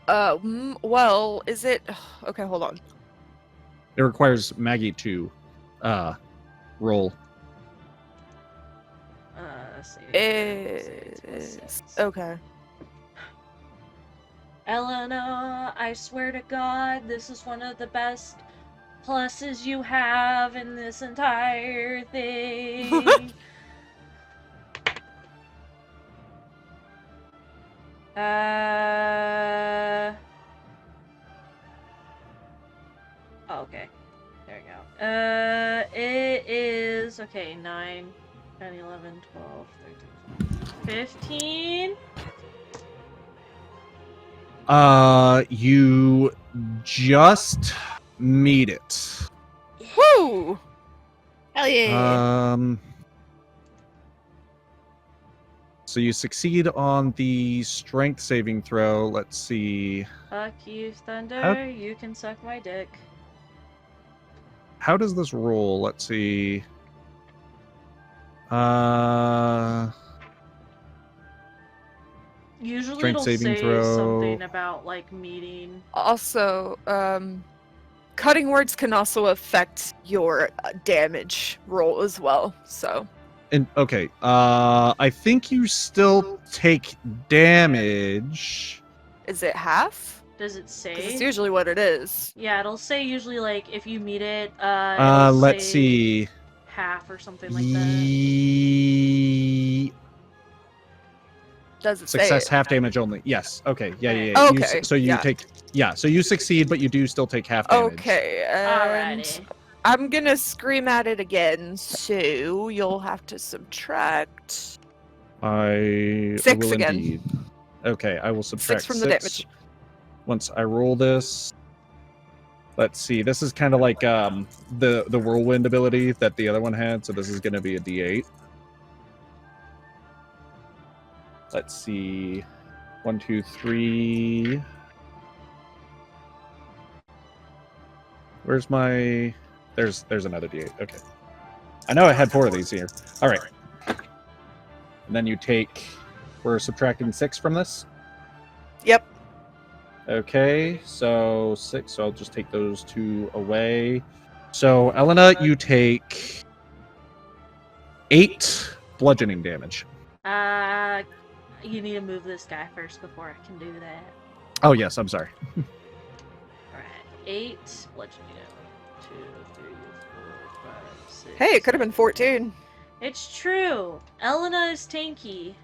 Well, is it? Okay, hold on. It requires Maggie to roll. Is okay. Elena, I swear to God, this is one of the best pluses you have in this entire thing. Oh, okay. There we go. It is, okay, 9, 10, 11, 12, 13, 15. You just meet it. Woo! Hell yeah. So you succeed on the strength saving throw. Let's see. Fuck you, Thunder. How- You can suck my dick. How does this roll? Let's see. Usually Strength it'll saving say throw. something about, like, meeting. Also, cutting words can also affect your damage roll as well. So. And okay, I think you still take damage. Is it half? Does it 'Cause say? it's usually what it is. Yeah, it'll say usually, like, if you meet it, it'll Let's say see. half or something like that. Does it Success say? half damage only. Yes. Okay. Yeah. Okay, So you yeah. take. Yeah. So you succeed, but you do still take half damage. Okay, and Alrighty. I'm gonna scream at it again, so you'll have to subtract I 6 will again. indeed. Okay, I will subtract 6 from the damage. Once I roll this. Let's see. This is kind of like the whirlwind ability that the other one had. So this is going to be a D8. Let's see. 1, 2, 3. Where's my? There's another D8. Okay. I know I had 4 of these here. All right. And then you take. We're subtracting 6 from this. Yep. Okay, so 6. So I'll just take those 2 away. So Elena, you take 8 bludgeoning damage. You need to move this guy first before I can do that. Oh yes, I'm sorry. Alright, 8 bludgeoning damage. 2, 3, 4, 5, 6. Hey, it could have been 14. It's true. Elena is tanky.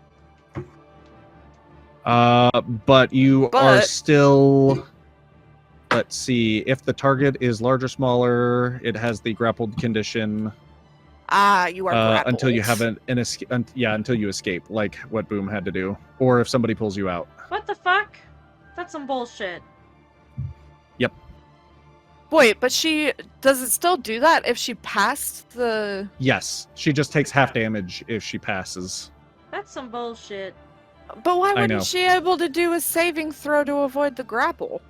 But you are But- still. Let's see. If the target is large or smaller, it has the grappled condition. You are Until you have grappled. an escape. Until you escape, like what Boom had to do, or if somebody pulls you out. What the fuck? That's some bullshit. Wait, but does it still do that if she passed the? Yes, she just takes half damage if she passes. That's some bullshit. But why I wouldn't know. she able to do a saving throw to avoid the grapple?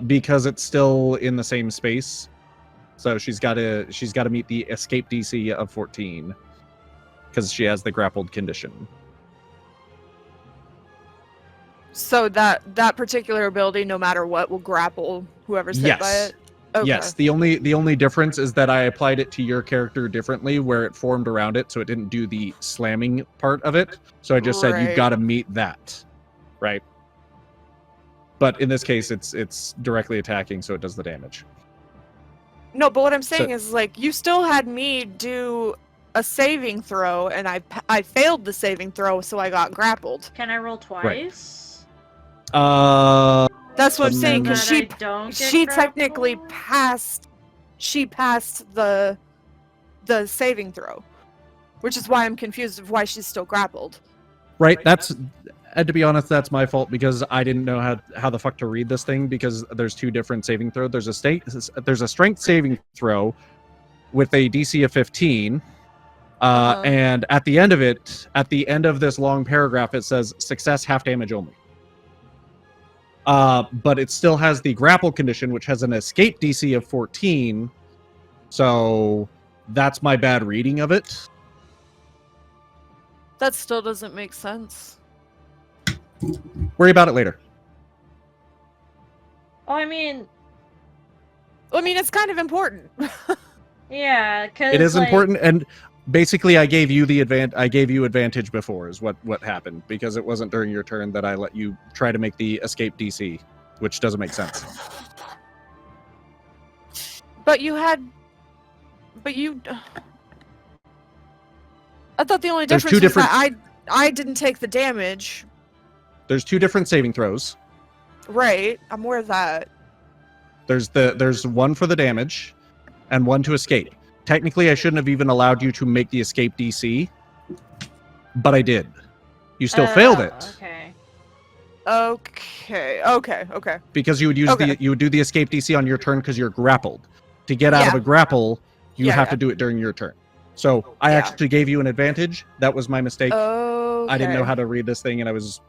Because it's still in the same space, so she's got to meet the escape DC of 14, because she has the grappled condition. So that particular ability, no matter what, will grapple whoever's hit by Yes. it. Okay. Yes, the only difference is that I applied it to your character differently, where it formed around it, so it didn't do the slamming part of it. So I just said you've Right. got to meet that, right? But in this case, it's directly attacking, so it does the damage. No, but what I'm saying So- is, like, you still had me do a saving throw, and I failed the saving throw, so I got grappled. Can I roll twice? That's what I'm saying, So because that I don't get she technically grappled? passed the saving throw, which is why I'm confused of why she's still grappled. Right, and to be honest, that's my fault because I didn't know how the fuck to read this thing because there's two different saving throws. There's a strength saving throw with a DC of 15. And at the end of this long paragraph, it says success, half damage only. But it still has the grapple condition, which has an escape DC of 14. So that's my bad reading of it. That still doesn't make sense. Worry about it later. Oh, I mean, It's kind of important. yeah, because It is important, and basically, I gave you advantage before, is what happened, because it wasn't during your turn that I let you try to make the escape DC, which doesn't make sense. But I thought the only There's difference two was that I didn't take the damage. There's two different saving throws. Right, I'm aware of that. There's one for the damage, and one to escape. Technically, I shouldn't have even allowed you to make the escape DC, but I did. You still failed it Okay. because you would use Okay. you would do the escape DC on your turn because you're grappled. To get out of Yeah. a grapple, you Yeah, have yeah. to do it during your turn. So I Yeah. actually gave you an advantage. That was my mistake. Okay. I didn't know how to read this thing, and I was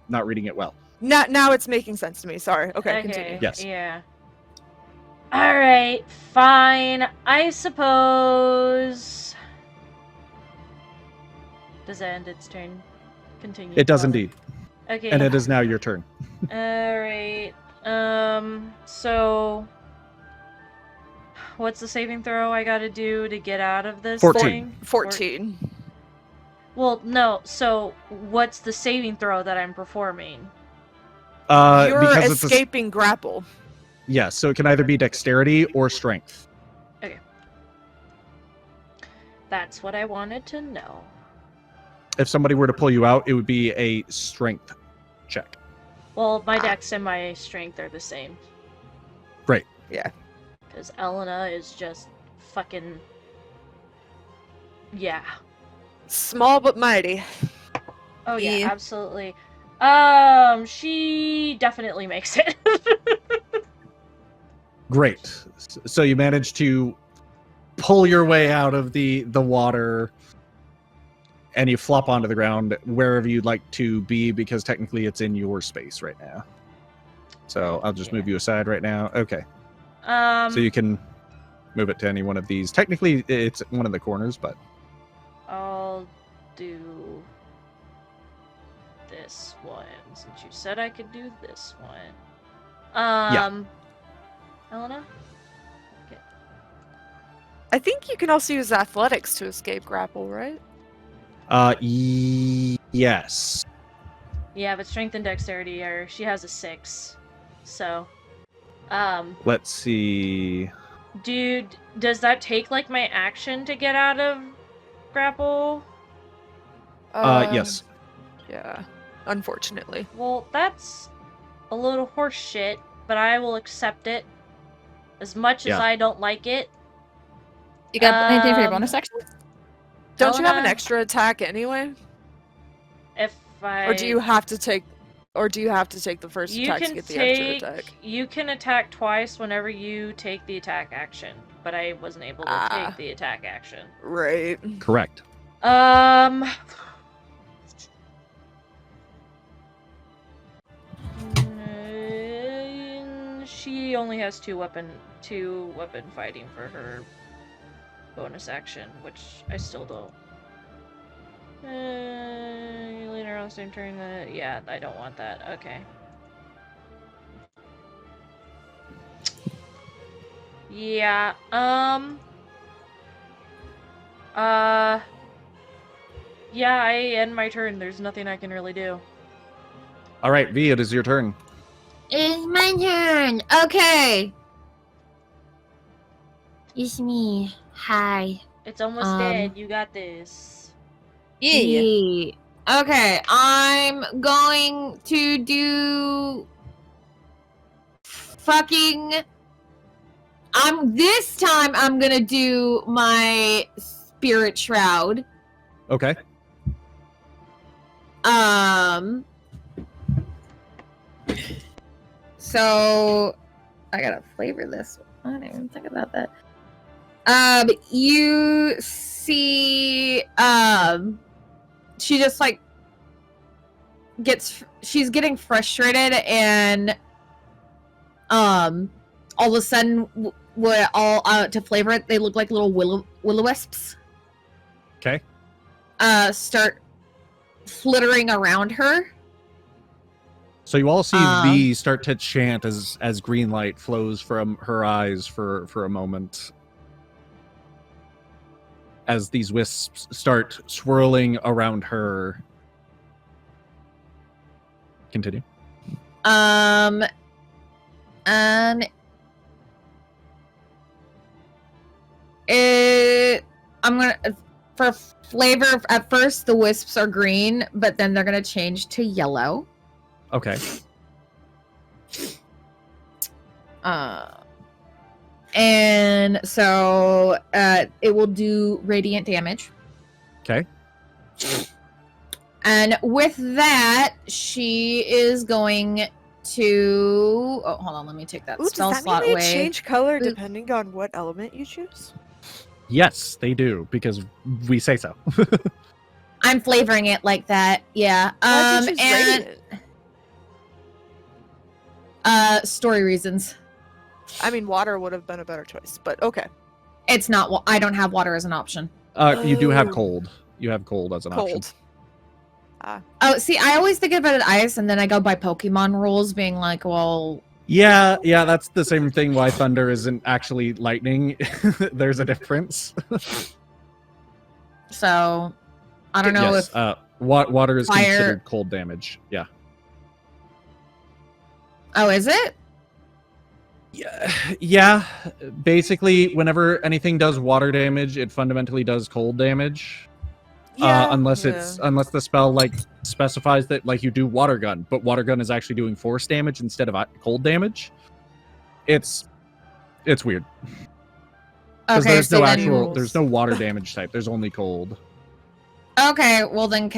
not reading it well. Now it's making sense to me. Sorry. Okay, continue. Yes. Yeah. All right, fine. I suppose. Does that end its turn? Continue. It does Well, indeed, Okay. and it is now your turn. All right. So, what's the saving throw I got to do to get out of this 14. thing? 14. Well, no. So, what's the saving throw that I'm performing? You're Because it's escaping grapple. yes, so it can either be dexterity or strength. That's what I wanted to know. If somebody were to pull you out, it would be a strength check. Well, my dex and my strength are the same. Great. Yeah. Because Elena is just fucking. Yeah. Small but mighty. Oh yeah, Yeah. absolutely. She definitely makes it. Great. So you managed to pull your way out of the water, and you flop onto the ground wherever you'd like to be, because technically it's in your space right now. So I'll just move you aside right now. Okay. So you can move it to any one of these. Technically, it's one of the corners, but I'll do this one since you said I could do this one. Elena? Okay. I think you can also use athletics to escape grapple, right? Yes. Yeah, but strength and dexterity are. She has a 6. So, Let's see. dude, does that take like my action to get out of grapple? Yes. Yeah. Unfortunately. Well, that's a little horse shit, but I will accept it. As much as Yeah. I don't like it. You got anything for your Um, bonus action? Don't you have an Elena? extra attack anyway? If I Or do you have to take the first you attack to can get the extra take attack? you can attack twice whenever you take the attack action, but I wasn't able to take the attack action. Right. Correct. She only has two weapon fighting for her bonus action, which I still don't. Later on the same turn, yeah, I don't want that. Okay. Yeah, yeah, I end my turn. There's nothing I can really do. All right, V, it is your turn. It's my turn. Okay. It's me. Hi. It's almost dead. You got this. Yeah. Okay, I'm going to do this time I'm gonna do my spirit shroud. Okay. So I gotta flavor this. I didn't even think about that. You see, she just like she's getting frustrated, and all of a sudden, to flavor it, they look like little will-o-wisps. Okay. Start flittering around her. So you all see V start to chant as green light flows from her eyes for a moment. As these wisps start swirling around her. Continue. And I'm gonna, for flavor, at first the wisps are green, but then they're gonna change to yellow. Okay. And so it will do radiant damage. Okay. And with that, she is going to. Oh, hold on. Let me take that spell does that slot mean away. they change color Oop. depending on what element you choose? Yes, they do, because we say so. I'm flavoring it like that. Yeah. Why'd you choose And radiant? story reasons. I mean, water would have been a better choice, but okay. It's not. I don't have water as an option. You do have Oh. cold. You have cold as an option. Cold. Oh, see, I always think about it ice, and then I go by Pokemon rules, being like, well. Yeah, that's the same thing why thunder isn't actually lightning. There's a difference. So, I don't know yes, if. water is fire- considered cold damage. Yeah. Oh, is it? Yeah. Basically, whenever anything does water damage, it fundamentally does cold damage. Unless the spell like specifies that like you do water gun, but water gun is actually doing force damage instead of cold damage. It's weird. Because Okay, there's no then- actual there's no water damage type. There's only cold. Okay, well then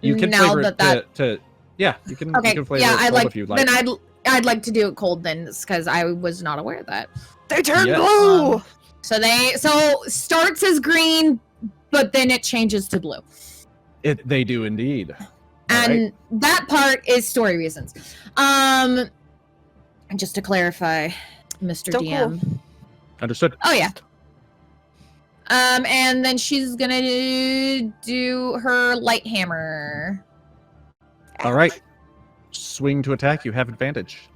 You can now flavor that it to yeah, you can Okay, you can flavor yeah, it I'd cold like. if you'd like. Then I'd like to do it cold then, because I was not aware of that. They turn Yes. blue! So starts as green, but then it changes to blue. They do indeed. All And right. that part is story reasons. And just to clarify, Mr. So DM. cool. Understood. Oh yeah. And then she's gonna do her light hammer. All right. Swing to attack. You have advantage.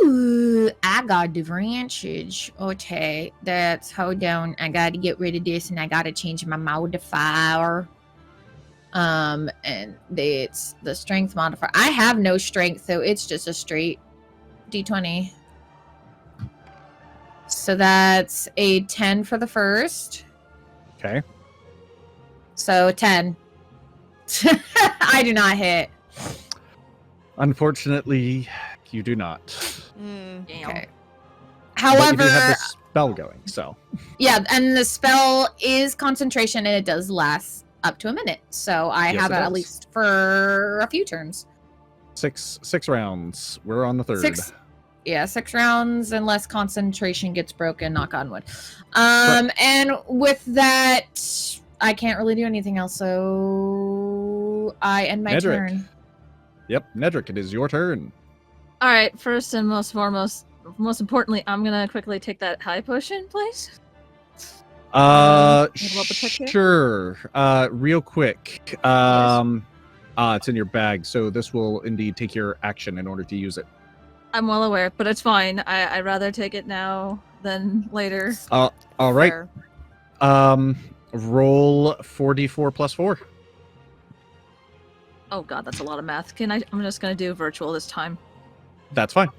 Ooh, I got advantage. Okay, hold on. I gotta get rid of this, and I gotta change my modifier. And it's the strength modifier. I have no strength, so it's just a straight d20. So that's a 10 for the first. Okay. So 10. I do not hit. Unfortunately, you do not. Okay. But However, you do have the spell going, so yeah, and the spell is concentration, and it does last up to a minute. So I Yes, have it it at does. least for a few turns. six rounds. We're on the third. 6 rounds, unless concentration gets broken. Knock on wood. And with that, I can't really do anything else. So I end my Nedrick. turn. Yep, Nedrick, it is your turn. All right, first and most importantly, I'm gonna quickly take that high potion, please. Level up a tick here? Sure. Real quick. It's in your bag, so this will indeed take your action in order to use it. I'm well aware, but it's fine. I'd rather take it now than later. All right. Fair. Roll 4d4 plus 4. Oh god, that's a lot of math. I'm just gonna do virtual this time. That's fine.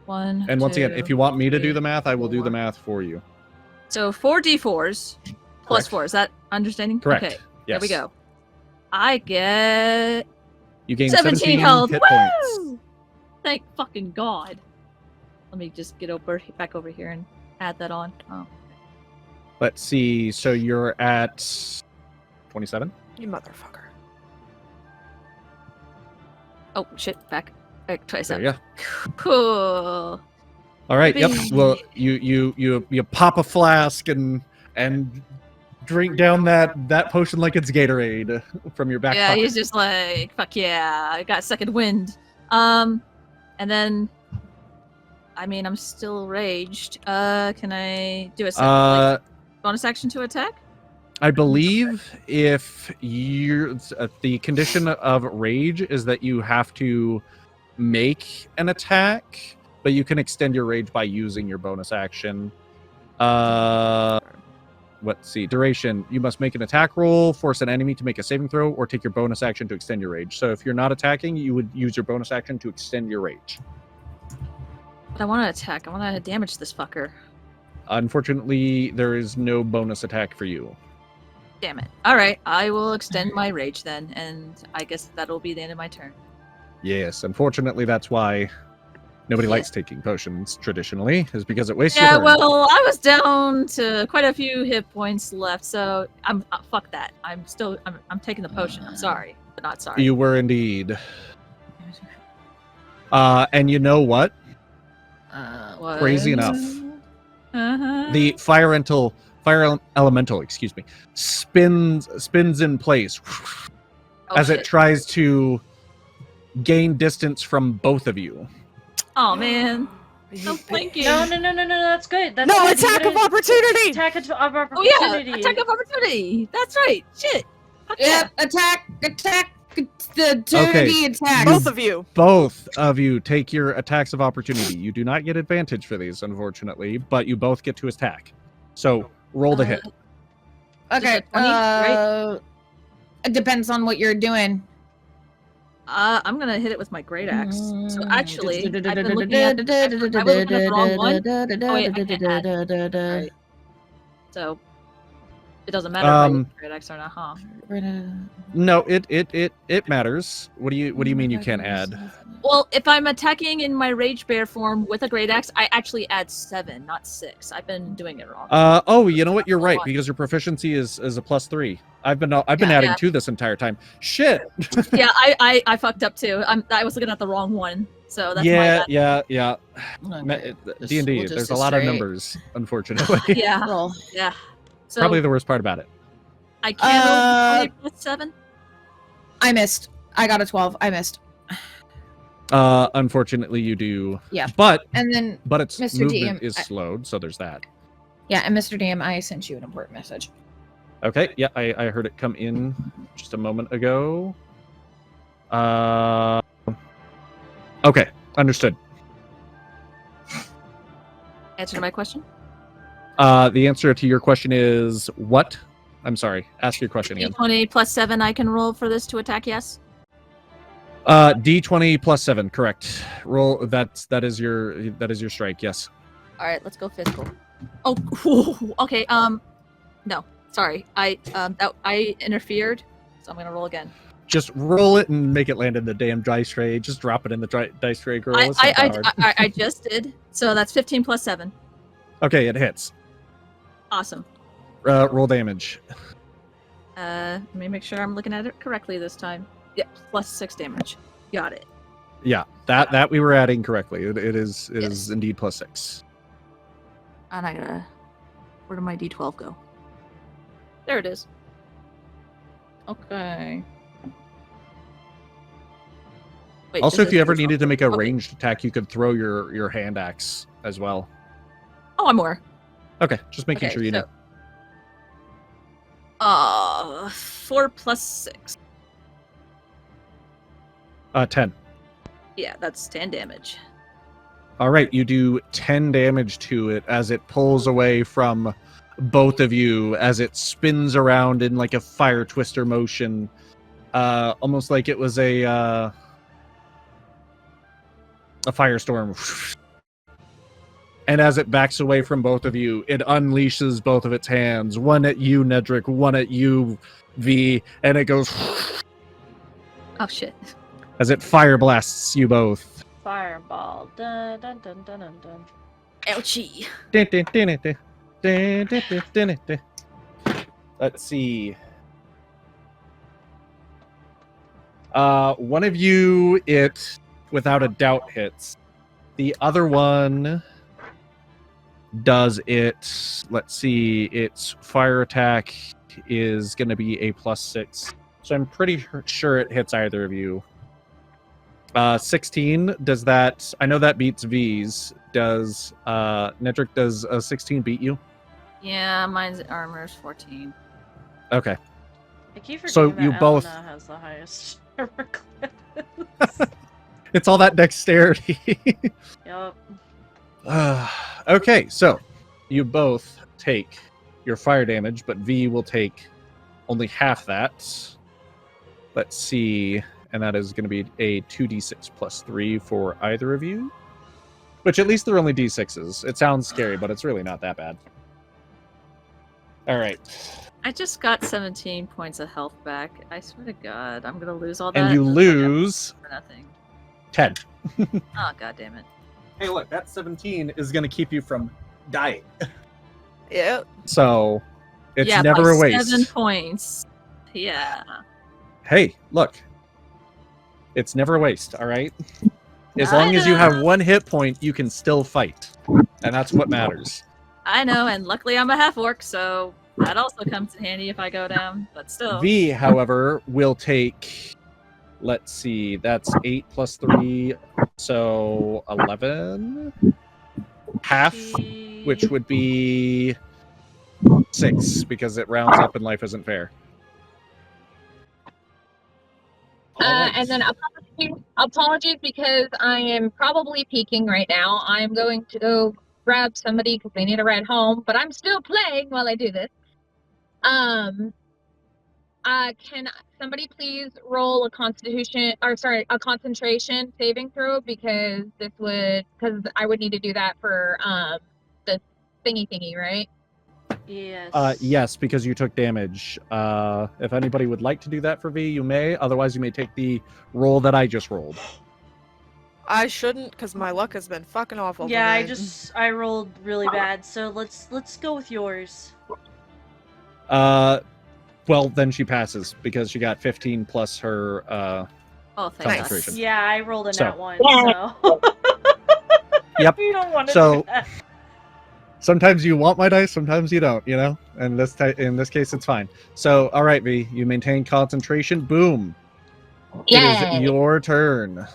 1. And once again, 2, if you want me to do 3, the math, I will do the 4. math for you. So 4 d4s plus Correct. 4. Is that understanding? Correct. Okay. Yes. There we go. I get You gain 17 health. hit points. Woo! Thank fucking god. Let me just get back over here and add that on. Oh. Let's see. So you're at 27. You motherfucker. Oh shit, back. There 27. you go. Cool. All right. Yep. Yippee. Well, you pop a flask and drink down that potion like it's Gatorade from your back Yeah, pocket. he's just like, fuck yeah, I got second wind. And then, I mean, I'm still raged. Can I do a second, bonus action to attack? I believe if you're the condition of rage is that you have to make an attack, but you can extend your rage by using your bonus action. Let's see. Duration. You must make an attack roll, force an enemy to make a saving throw, or take your bonus action to extend your rage. So if you're not attacking, you would use your bonus action to extend your rage. But I want to attack. I want to damage this fucker. Unfortunately, there is no bonus attack for you. Damn it. Alright, I will extend my rage then, and I guess that'll be the end of my turn. Yes, unfortunately, that's why nobody likes taking potions traditionally, is because it wastes Yeah, your turn. well, I was down to quite a few hit points left, so I'm fuck that. I'm taking the potion. I'm sorry, but not sorry. You were indeed. And you know what? What? Crazy enough. Uh-huh. The fire elemental, excuse me, spins in place as it tries to gain distance from both of you. Oh man. No, thank you. No, that's good. That's No, good. You attack of gotta- opportunity! Attack of Oh opportunity. yeah, attack of opportunity. That's right. Shit. Fuck Yep, attack, the opportunity attack. Both of you. Both of you take your attacks of opportunity. You do not get advantage for these, unfortunately, but you both get to attack. So roll the hit. Okay, Just a 20, right? it depends on what you're doing. I'm gonna hit it with my great axe. So actually, I've been looking at. I was looking at the wrong one. Oh wait, I can't add. Right. So it doesn't matter if I use great axe or not, huh? No, it matters. What do you mean you can't add? Well, if I'm attacking in my rage bear form with a great axe, I actually add 7, not 6. I've been doing it wrong. Oh, you know what? You're right, because your proficiency is a +3. I've been adding 2 this entire time. Shit. Yeah, I fucked up too. I was looking at the wrong one, so that's my bad. yeah. D&D, there's a lot of numbers, unfortunately. Yeah, yeah. So Probably the worst part about it. I can't roll +7. I missed. I got a 12. I missed. Unfortunately, you do. Yeah. But then, its Mr. movement DM, is slowed, so there's that. Yeah, and Mr. DM, I sent you an important message. Okay. Yeah, I heard it come in just a moment ago. Okay, understood. Answer to my question? The answer to your question is what? I'm sorry. Ask your question again. D20 +7 I can roll for this to attack, yes? D20 +7, correct. Roll that is your strike, yes. Alright, let's go physical. Oh, okay, no, sorry. I interfered, so I'm gonna roll again. Just roll it and make it land in the damn dice tray. Just drop it in the dice tray, girl. It's not that hard. I just did. So that's 15 +7. Okay, it hits. Awesome. Roll damage. Let me make sure I'm looking at it correctly this time. Yep, +6 damage. Got it. Yeah, that we were adding correctly. It is indeed +6. And I gotta. Where did my D12 go? There it is. Okay. Wait, Also, this if you is ever D12. needed to make a Okay. ranged attack, you could throw your hand axe as well. Oh, I'm aware. Okay, just making Okay, sure you know. 4 + 6. 10. Yeah, that's 10 damage. All right, you do 10 damage to it as it pulls away from both of you, as it spins around in like a fire twister motion. almost like it was a firestorm. And as it backs away from both of you, it unleashes both of its hands. One at you, Nedrick, one at you, V, and it goes Oh shit. as it fire blasts you both. Fireball. Dun, dun, dun, dun, dun, dun. Ouchie. Let's see. One of you, it without a doubt hits. The other one does it. Let's see. Its fire attack is going to be a +6. So I'm pretty sure it hits either of you. 16, does that... I know that beats V's. Does Nedrick, does a 16 beat you? Yeah, mine's armor's 14. Okay. I keep forgetting So that you both- Elena has the highest armor class. It's all that dexterity. Yup. Okay, so you both take your fire damage, but V will take only half that. Let's see, and that is going to be a 2d6 plus 3 for either of you. Which at least they're only d6s. It sounds scary, but it's really not that bad. All right. I just got 17 points of health back. I swear to God, I'm gonna lose all that. And you lose for nothing. 10. Oh God damn it! Hey, look, that 17 is going to keep you from dying. Yep. So, it's yeah, never by a waste. 7 points. Yeah. Hey, look. It's never a waste, all right? As I long as you know. have 1 hit point, you can still fight. And that's what matters. I know, and luckily I'm a half orc, so that also comes in handy if I go down. But still. V, however, will take... Let's see, that's 8 plus 3, so 11? Half, which would be 6, because it rounds up and life isn't fair. Alright. And then apologies because I am probably peeking right now. I'm going to go grab somebody because they need a ride home, but I'm still playing while I do this. Can somebody please roll a concentration saving throw because I would need to do that for the thingy, right? Yes. Yes, because you took damage. If anybody would like to do that for V, you may. Otherwise, you may take the roll that I just rolled. I shouldn't, because my luck has been fucking awful. Yeah, tonight. I rolled really bad, so let's go with yours. Well, then she passes because she got 15 plus her Oh, thanks. concentration. Yeah, I rolled a So- nat 1, so. Yep. You don't want to So- do that. Sometimes you want my dice, sometimes you don't, you know? And in this case, it's fine. So, all right, V, you maintain concentration. Boom. It Yay! is your turn.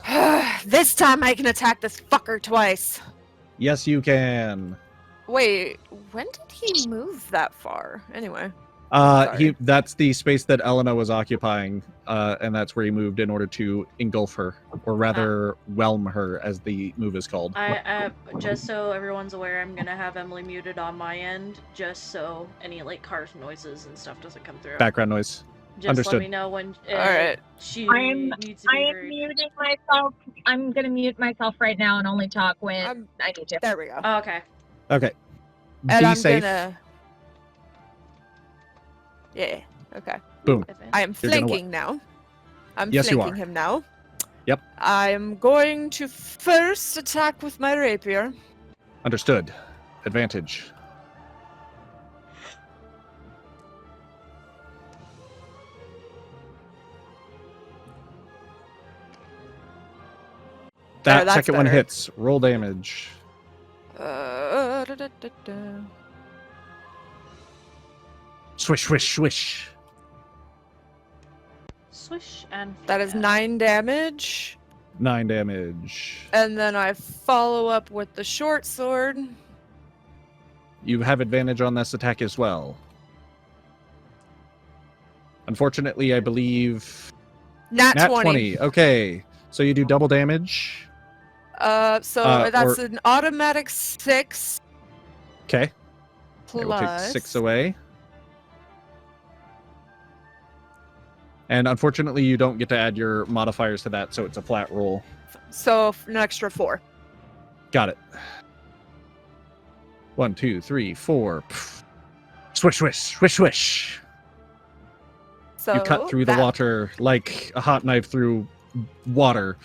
This time I can attack this fucker twice. Yes, you can. Wait, when did he move that far? Anyway. That's the space that Elena was occupying, and that's where he moved in order to engulf her, or rather, whelm her, as the move is called. I just so everyone's aware, I'm gonna have Emily muted on my end, just so any like car noises and stuff doesn't come through. Background noise. Just understood. let me know when Alright. she I'm- needs to be I am heard. muting myself. I'm gonna mute myself right now and only talk when I'm- I need to. There we go. Oh, okay. Okay. And Be I'm safe. gonna. Yeah. Okay. Boom. I am You're gonna flanking now. I'm Yes, you flanking are. him now. Yep. I am going to first attack with my rapier. Understood. Advantage. There, That that's second one better. hits. Roll damage. Da, da, da, da. Swish, swish, swish. Swish and That is flick. 9 damage. 9 damage. And then I follow up with the short sword. You have advantage on this attack as well. Unfortunately, I believe... Nat, Nat 20. 20. Okay. So you do double damage. So that's or- an automatic 6 Okay. plus. It will take 6 away. And unfortunately, you don't get to add your modifiers to that, so it's a flat roll. So an extra 4. Got it. 1, 2, 3, 4. Swish, swish, swish, swish. So You cut through the that- water like a hot knife through water.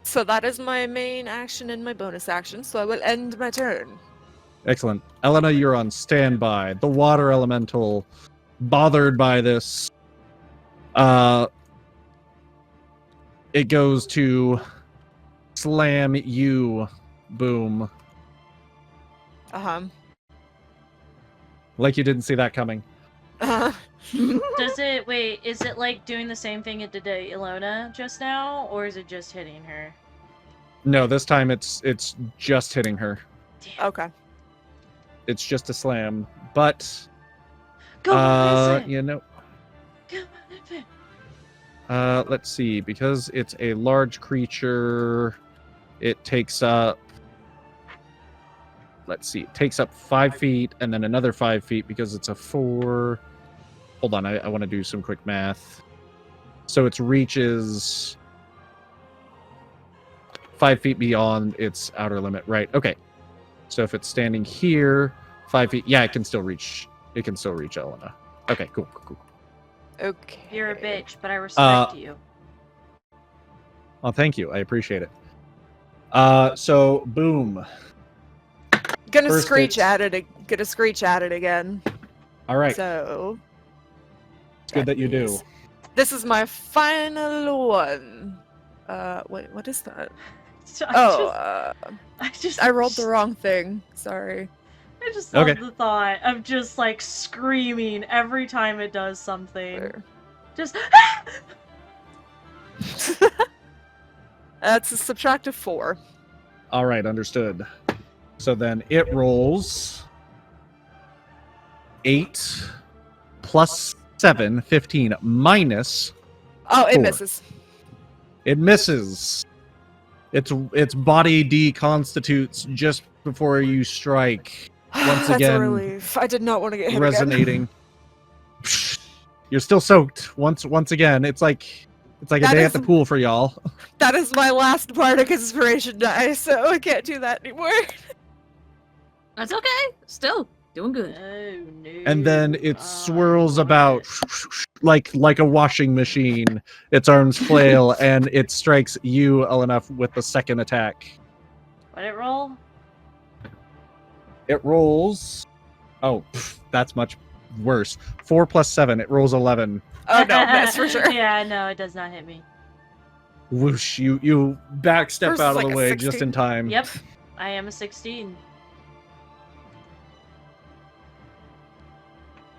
So that is my main action and my bonus action. So I will end my turn. Excellent. Elena, you're on standby. The water elemental, bothered by this, it goes to slam you, Boom. Like you didn't see that coming. Does it wait? Is it like doing the same thing it did to Ilona just now, or is it just hitting her? No, this time it's just hitting her. Damn. Okay. It's just a slam, but Go on, you know, Come on, let's see, because it's a large creature, it takes up. Let's see, it takes up 5 feet and then another 5 feet because it's a 4. Hold on, I want to do some quick math. So its reach is 5 feet beyond its outer limit, right? Okay. So if it's standing here, 5 feet, yeah, it can still reach. It can still reach Elena. Okay, cool. Okay. You're a bitch, but I respect you. Oh, thank you. I appreciate it. So boom. Gonna First screech it's- at it. Gonna screech at it again. All right. So It's good that you do. this is my final one. Wait, what is that? So I rolled the wrong thing. Sorry. I just love Okay. the thought of just like screaming every time it does something. Where? Just That's a subtractive 4. All right, understood. So then it rolls 8 plus 7, 15 minus. Oh, it 4. misses. It misses. Its body deconstitutes just before you strike. Once That's again, a relief. I did not want to get hit again. resonating. You're still soaked. Once again, it's like a That day is- at the pool for y'all. That is my last bardic inspiration die, so I can't do that anymore. That's okay. Still doing good. oh no. And then it swirls about like a washing machine. Its arms flail, and it strikes you, Elena, with the second attack. What'd it roll? It rolls. Oh, that's much worse. 4 plus 7. It rolls 11. Oh no, miss for sure. Yeah, no, it does not hit me. Whoosh! You backstep Versus out of like the a way 16. just in time. Yep, I am a 16.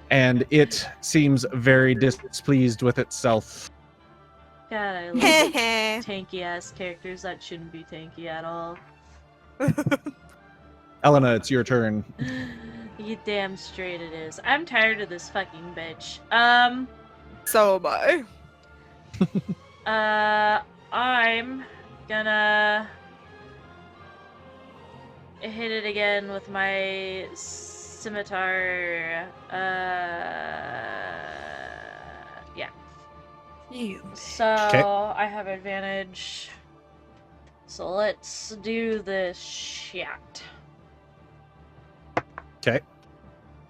And it seems very displeased with itself. God, I love Heh tanky ass characters that shouldn't be tanky at all. Elena, it's your turn. You damn straight it is. I'm tired of this fucking bitch. So am I. I'm gonna hit it again with my scimitar. Yeah. You. So I have advantage. So let's do this shit. Okay.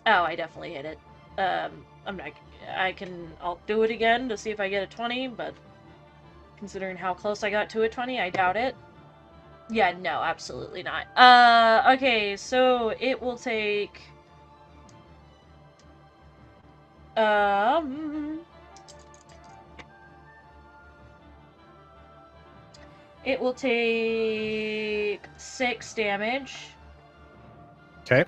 Oh, I definitely hit it. I'm not. I'll do it again to see if I get a 20, but considering how close I got to a 20, I doubt it. Yeah, no, absolutely not. Okay, so it will take. It will take 6 damage. Okay.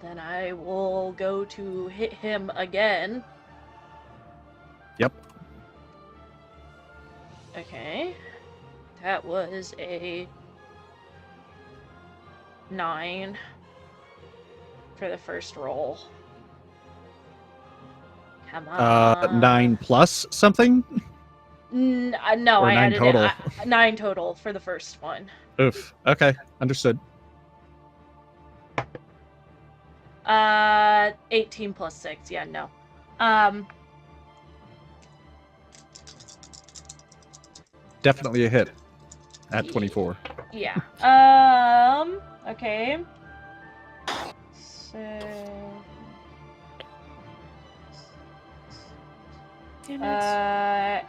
Then I will go to hit him again. Yep. Okay. That was a 9 for the first roll. Come on. 9 plus something? No, Or I 9 added total? 9 total for the first one. Oof. Okay, understood. 18 plus 6. Yeah, no. Definitely a hit at 24. Yeah. Okay. So.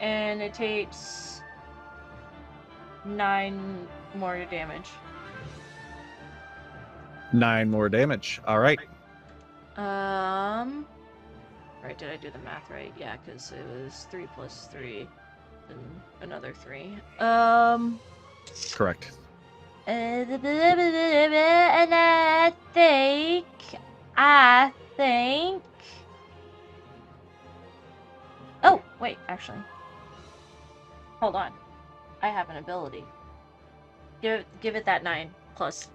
And it takes 9 more damage. 9 more damage. All right. Right, did I do the math right? Yeah, because it was 3 plus 3, and another 3. Correct. And I think. Oh, wait, actually. Hold on. I have an ability. Give it that 9 plus.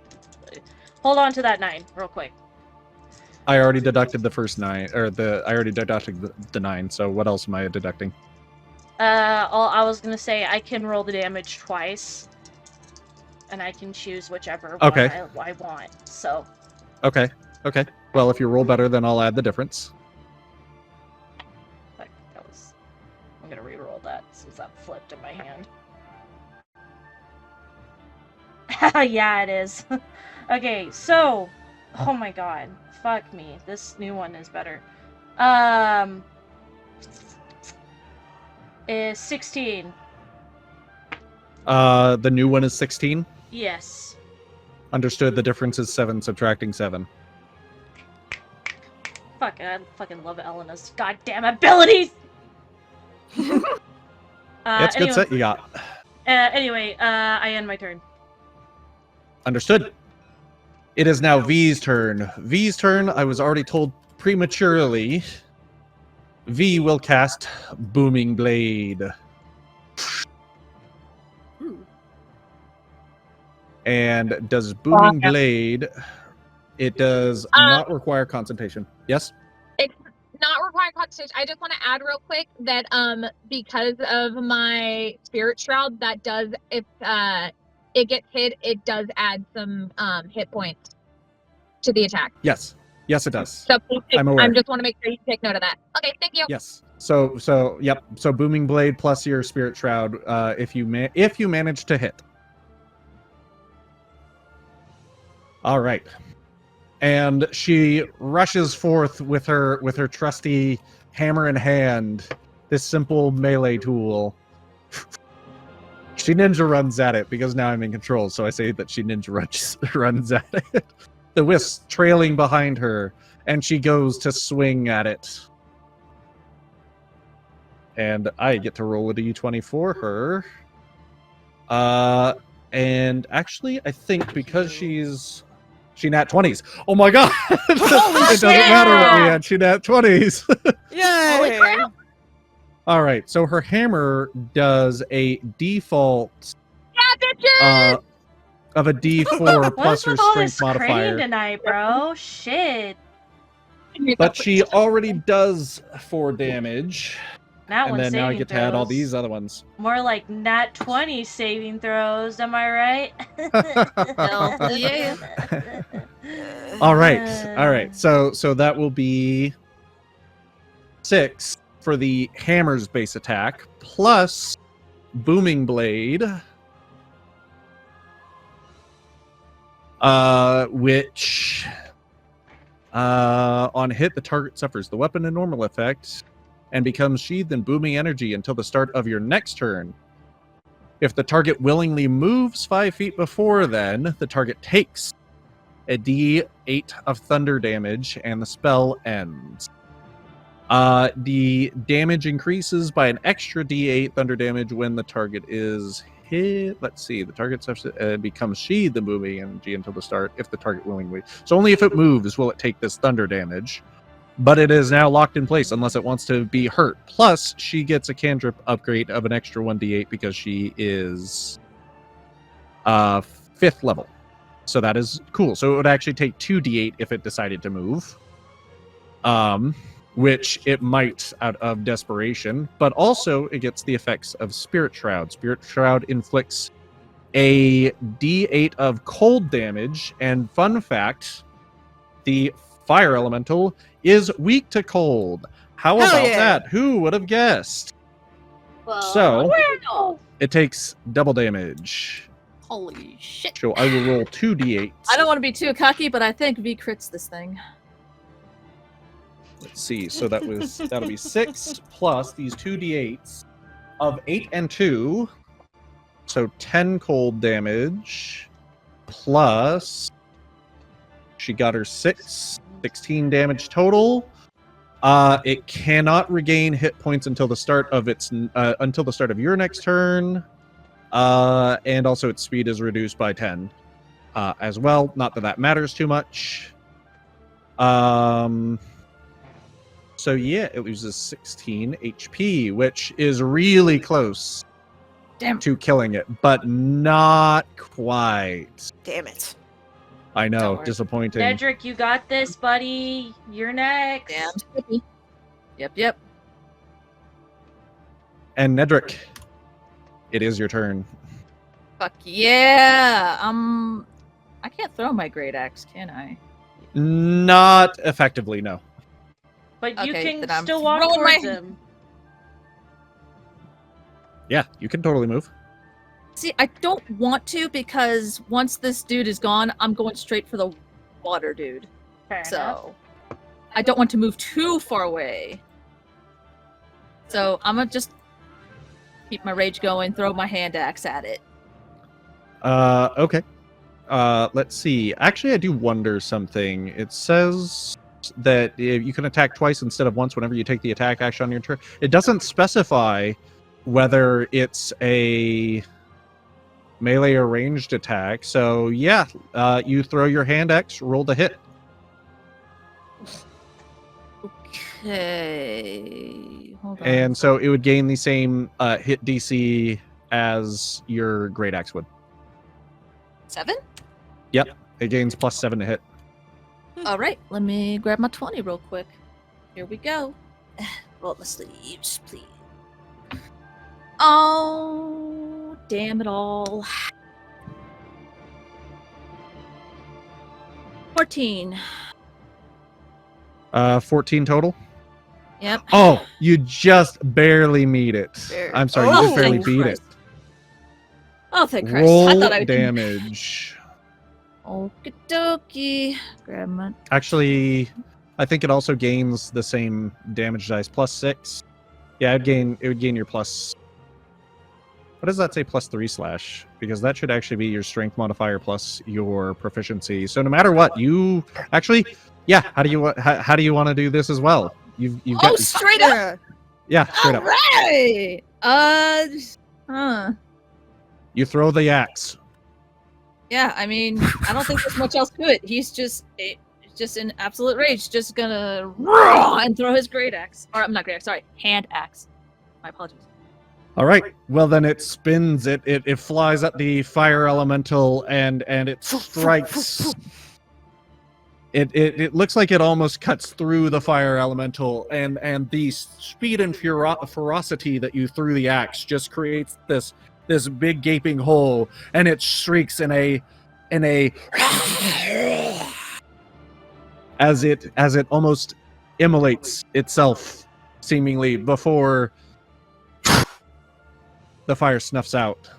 Hold on to that 9 real quick. I already deducted the first 9, or I already deducted the 9. So what else am I deducting? I was gonna say I can roll the damage twice, and I can choose whichever one I want. So. Okay. Well, if you roll better, then I'll add the difference. I'm gonna re-roll that since that flipped in my hand. Yeah, it is. Okay, so, oh my god, fuck me. This new one is better. Is 16. The new one is 16. Yes. Understood. The difference is 7 subtracting 7. Fuck, I fucking love Elena's goddamn abilities. It's a good set you got. Anyway, I end my turn. Understood. It is now V's turn. V's turn, I was already told prematurely. V will cast Booming Blade. And does Booming Blade... It does not require concentration. Yes? It's not requiring concentration. I just want to add real quick that because of my Spirit Shroud, that does, if it gets hit, it does add some hit points to the attack. Yes. Yes, it does. So please I'm aware. I just want to make sure you take note of that. Okay, thank you. Yes. So yep. So Booming Blade plus your Spirit Shroud, if you manage to hit. All right. And she rushes forth with her trusty hammer in hand, this simple melee tool. She ninja runs at it because now I'm in control, so I say that she ninja runs at it. The wisp trailing behind her, and she goes to swing at it. And I get to roll a d20 for her. And actually, I think because she nat 20s. Oh my god! It doesn't matter what we had. She nat 20s. Yay! All right. So her hammer does a default of a D4 plus her strength modifier. Tonight, bro. Shit. But she already does 4 damage. And then now I get to add all these other ones. More like nat 20 saving throws, am I right? Yeah. All right. So that will be 6 for the hammer's base attack plus Booming Blade, which on hit the target suffers the weapon and normal effect and becomes sheathed in booming energy until the start of your next turn. If the target willingly moves 5 feet before then, the target takes a d8 of thunder damage and the spell ends. The damage increases by an extra d8 thunder damage when the target is hit. Let's see, the target becomes sheathed in booming energy until the start if the target willingly. So only if it moves will it take this thunder damage. But it is now locked in place unless it wants to be hurt. Plus, she gets a cantrip upgrade of an extra 1d8 because she is 5th level. So that is cool. So it would actually take 2d8 if it decided to move. Which it might out of desperation. But also, it gets the effects of Spirit Shroud. Spirit Shroud inflicts a d8 of cold damage. And fun fact, the fire elemental is weak to cold. How Hell about yeah. that? Who would have guessed? Well, So- no. It takes double damage. Holy shit. So I will roll 2d8. I don't want to be too cocky, but I think V crits this thing. Let's see. So that'll be 6 plus these 2d8s of 8 and 2. So 10 cold damage plus she got her 16 damage total. It cannot regain hit points until the start of your next turn. And also its speed is reduced by 10 as well. Not that matters too much. So yeah, it loses 16 HP, which is really close to killing it, but not quite. Damn it. I Don't know, worry. disappointing. Nedrick, you got this, buddy. You're next. Damn skippy. Yep. And Nedrick, it is your turn. Fuck yeah. I can't throw my great axe, can I? Not effectively, no. But you Okay, can then I'm still walk throwing my- towards him. Yeah, you can totally move. See, I don't want to because once this dude is gone, I'm going straight for the water dude. Fair enough. So I don't want to move too far away. So I'm gonna just keep my rage going, throw my hand axe at it. Okay. Let's see. Actually, I do wonder something. It says that you can attack twice instead of once whenever you take the attack action on your turn. It doesn't specify whether it's a melee or ranged attack. So yeah, you throw your hand axe, roll the hit. Okay. Hold on. And so it would gain the same hit DC as your great axe would. 7? It gains +7 to hit. All right, let me grab my 20 real quick. Here we go. Roll my sleeves, please. Oh, damn it all. 14. 14 total. Yep. Oh, you just barely meet it. I'm sorry, you just Oh, barely thank beat Christ. it. Oh, thank Christ. Roll I thought I would do- damage. Okie dokie. Grab my. Actually, I think it also gains the same damage dice, +6. Yeah, it would gain your plus. What does that say? +3 slash? Because that should actually be your strength modifier plus your proficiency. So no matter what, you actually, yeah. How do you want to do this as well? You've Oh, got straight up. Yeah. yeah, straight up. Right. You throw the axe. Yeah, I mean, I don't think there's much else to it. He's just in absolute rage, just gonna and throw his great axe. Or I'm not great axe, sorry, hand axe. My apologies. All right. Well, then it spins. It flies at the fire elemental and it strikes. It looks like it almost cuts through the fire elemental, and the speed and ferocity that you threw the axe just creates this big gaping hole, and it shrieks in a as it almost immolates itself, seemingly, before the fire snuffs out.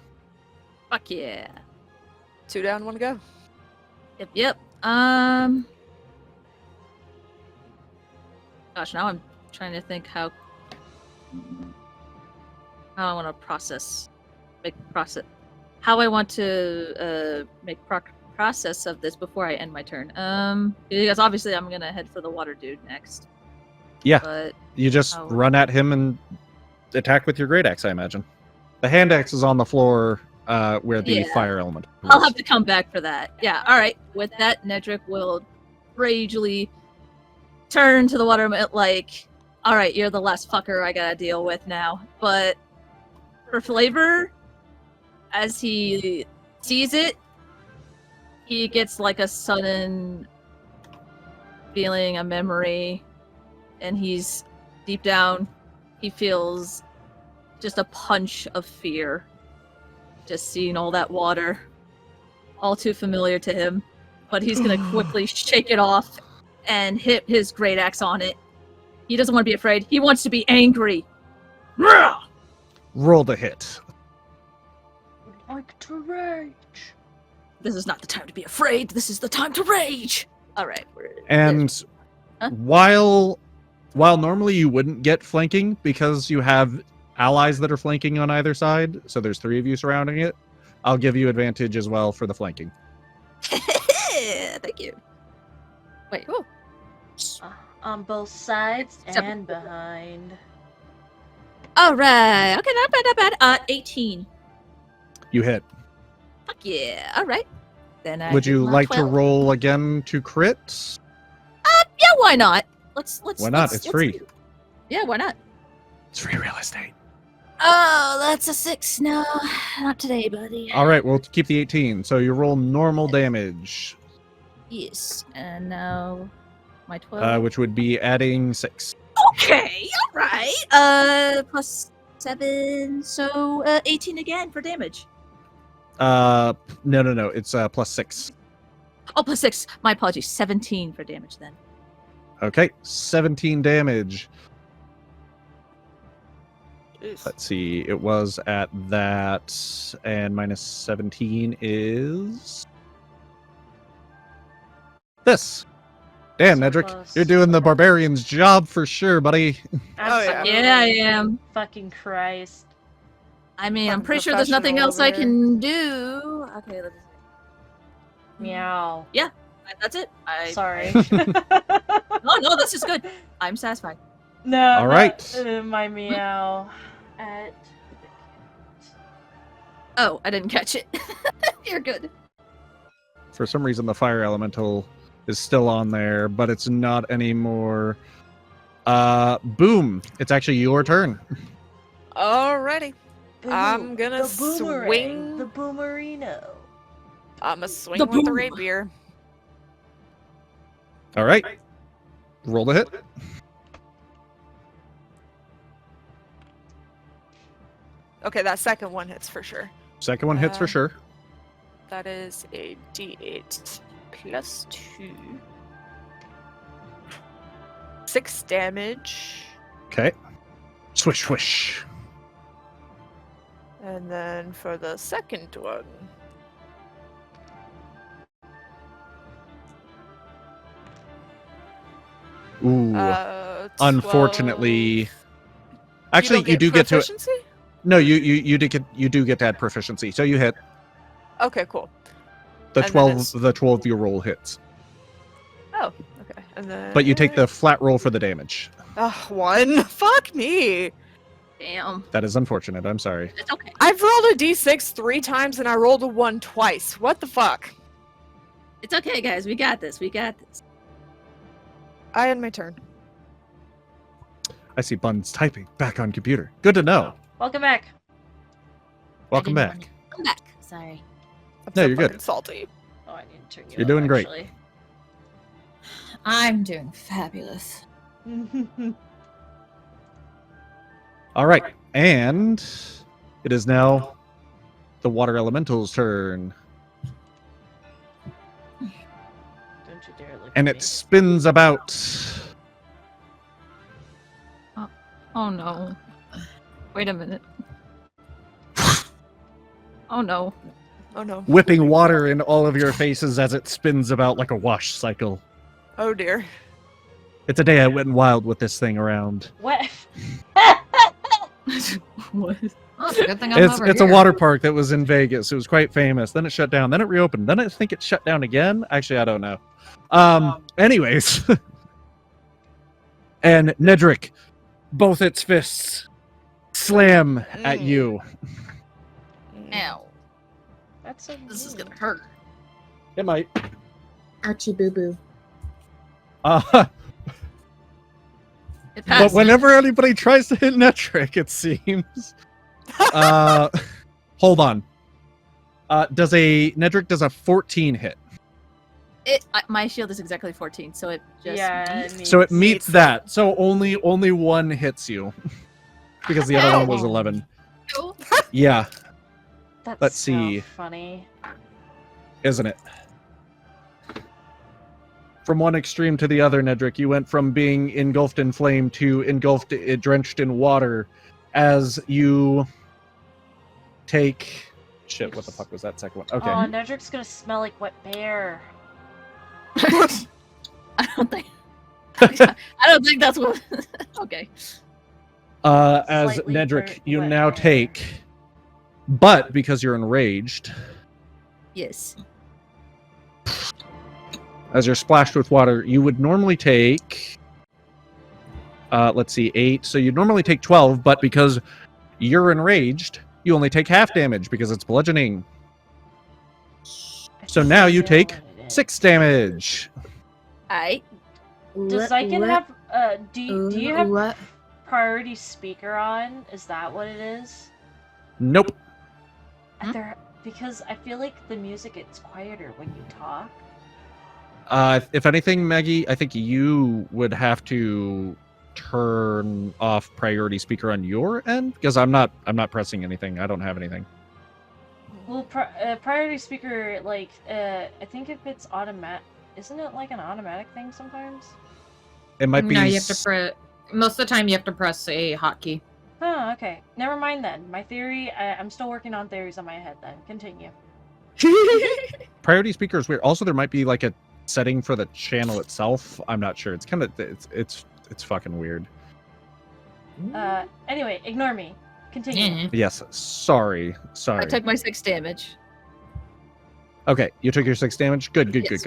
Fuck yeah. 2 down, 1 to go. Yep. Gosh, now I'm trying to think how I want to how I want to make process of this before I end my turn. Because obviously I'm gonna head for the water dude next. Yeah. But You just Oh. run at him and attack with your great axe, I imagine. The hand axe is on the floor where the Yeah. fire element I'll was. have to come back for that. Yeah. All right. With that, Nedrick will ragely turn to the water like, all right, you're the last fucker I gotta deal with now. But for flavor, as he sees it, he gets like a sudden feeling, a memory, and he's deep down, he feels just a punch of fear. Just seeing all that water, all too familiar to him. But he's gonna quickly shake it off and hit his great axe on it. He doesn't want to be afraid. He wants to be angry. Roll the hit. Would like to rage. This is not the time to be afraid. This is the time to rage. All right. And Huh? while normally you wouldn't get flanking because you have allies that are flanking on either side, so there's 3 of you surrounding it, I'll give you advantage as well for the flanking. Thank you. Wait. Whoa. On both sides Seven. and behind. All right. Okay, not bad, not bad. 18. You hit. Fuck yeah. All right. Then I Would do you my like 12. to roll again to crit? Yeah, why not? Let's. Why not? It's free. Yeah, why not? It's free real estate. Oh, that's a 6. No, not today, buddy. All right, we'll keep the 18. So you roll normal damage, Yes, and now my 12. which would be adding 6. Okay, all right. Plus 7, so 18 again for damage. No. It's plus 6. Oh, plus 6. My apologies. 17 for damage then. Okay, 17 damage. Let's see. It was at that, and minus 17 is this. Damn, So Nedrick, close. you're doing the barbarian's job for sure, buddy. Absolutely. Yeah, I am. Fucking Christ. I mean, I'm Fucking pretty sure there's nothing else I professional can do. Okay, let's Meow. that's it. Sorry. No, this is good. I'm satisfied. No. All right. My meow. At. Oh, I didn't catch it. You're good. For some reason, the fire elemental is still on there, but it's not anymore. Boom. It's actually your turn. Alrighty. Boom. I'm gonna The boomerang. swing. The boomerino. I'm a swing The with the boom. rapier. All right. Roll the hit. Okay, that second one hits for sure. Second one hits for sure. That is a d8 plus 2. 6 damage. Okay. Swish, swish. And then for the second one. Ooh. 12. Unfortunately, actually, don't you do get to. proficiency? No, you do get to add proficiency. So you hit Okay, cool. the And then 12. it's- The 12 you roll hits, Oh, okay. And then. but you take the flat roll for the damage. Oh, 1. Fuck me. Damn. That is unfortunate. I'm sorry. It's okay. I've rolled a d6 3 times and I rolled a 1 twice. What the fuck? It's okay, guys. We got this. We got this. I had my turn. I see Buns typing back on computer. Good to know. Welcome back. Welcome I didn't back. Come back. Sorry. I'm No, so you're good. fucking salty. Oh, I need to turn you You're up, doing great. actually. I'm doing fabulous. All right, and it is now the water elemental's turn, Don't you dare look and at it spins about. Oh no. Wait a minute. Oh no. Oh no. Whipping water in all of your faces as it spins about like a wash cycle. Oh dear. It's a day I went wild with this thing around. What? What? Oh, it's a good thing I'm over It's a here. water park that was in Vegas. It was quite famous. Then it shut down. Then it reopened. Then I think it shut down again. Actually, I don't know. Anyways. And Nedrick, both its fists slam at you. Ow. That's so This is mean. gonna hurt. It might. Ouchie boo boo. It But passed. whenever anybody tries to hit Nedrick, it seems. Hold on. Nedrick does a 14 hit. My shield is exactly 14, so it just Yeah, meets- So it meets Meets that. So only one hits you. Because the other one was Ow. 11. Yeah, That's Let's so see. funny. isn't it? from one extreme to the other, Nedrick. You went from being engulfed in flame to engulfed, drenched in water, as you take. Shit! What the fuck was that second one? Okay. Oh, Nedrick's gonna smell like wet bear. I don't think. I don't think that's what. Okay. As Slightly Nedrick, you wet now bear. take, but because you're enraged, Yes. as you're splashed with water, you would normally take. Let's see, 8. So you'd normally take 12, but because you're enraged, you only take half damage because it's bludgeoning. I So think now I you know take what it is. 6 damage. I. Does Xyken have do you have what? priority speaker on? Is that what it is? Nope. Because I feel like the music gets quieter when you talk. If anything, Maggie, I think you would have to turn off priority speaker on your end because I'm not pressing anything. I don't have anything. Well, priority speaker, like, I think if it's automatic, isn't it like an automatic thing sometimes? It might be. No, you have to press. Most of the time, you have to press a hotkey. Oh, okay. Never mind then. My theory, I'm still working on theories on my head then. Continue. Priority speaker is weird. Also, there might be like a setting for the channel itself. I'm not sure. It's kind of it's fucking weird. Anyway, ignore me. Continue. Yes. Sorry. I took my 6 damage. Okay, you took your 6 damage. Good. Yes.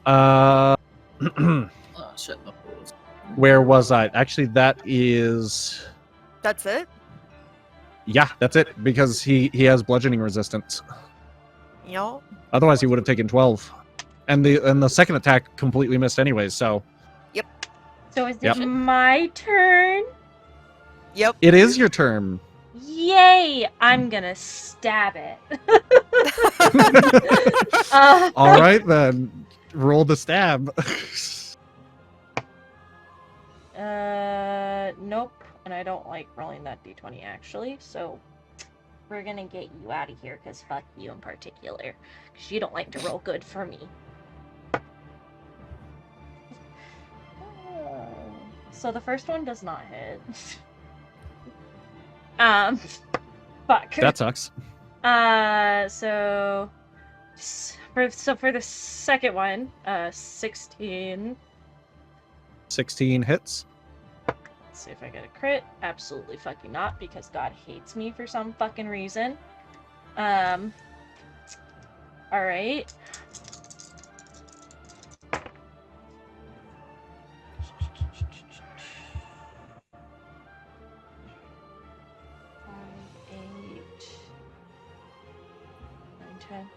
Oh shit. Where was I? Actually, that is. That's it? Yeah, that's it. Because he has bludgeoning resistance. Y'all? Otherwise, he would have taken 12. And the second attack completely missed anyways. So So is it Yep. my turn? Yep. it is your turn. Yay! I'm gonna stab it. All right then, roll the stab. Nope. And I don't like rolling that d20 actually, so we're gonna get you out of here because fuck you in particular. Because you don't like to roll good for me. So the first one does not hit. Fuck. That sucks. So for the second one, 16. 16 hits. Let's see if I get a crit. Absolutely fucking not, because God hates me for some fucking reason. Alright.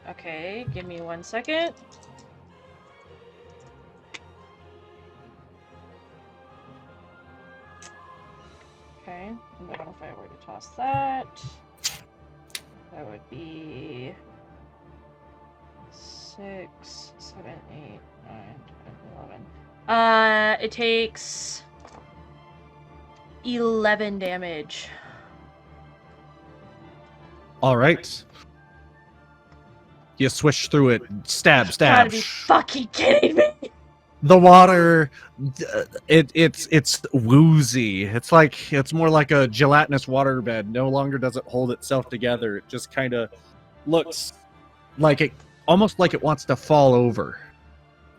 Okay, give me 1 second. Okay, and then if I were to toss that, that would be 6, 7, 8, 9, 10, 11. It takes 11 damage. All right. You swish through it. Stab. Gotta be fucking kidding me! The water, it's woozy. It's more like a gelatinous waterbed. No longer does it hold itself together. It just kind of looks like almost like it wants to fall over.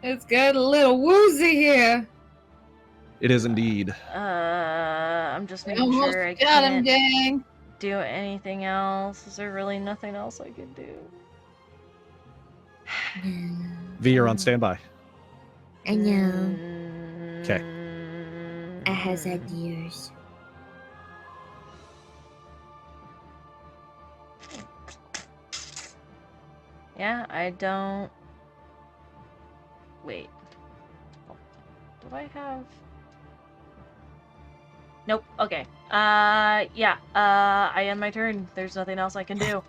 It's got a little woozy here. It is indeed. I'm just making Almost sure I got him, can't gang. do anything else. Is there really nothing else I can do? V, you're on standby. I know. Okay. I has ideas. Yeah, I don't. Wait. Do I have? Nope. Okay. Yeah. I end my turn. There's nothing else I can do.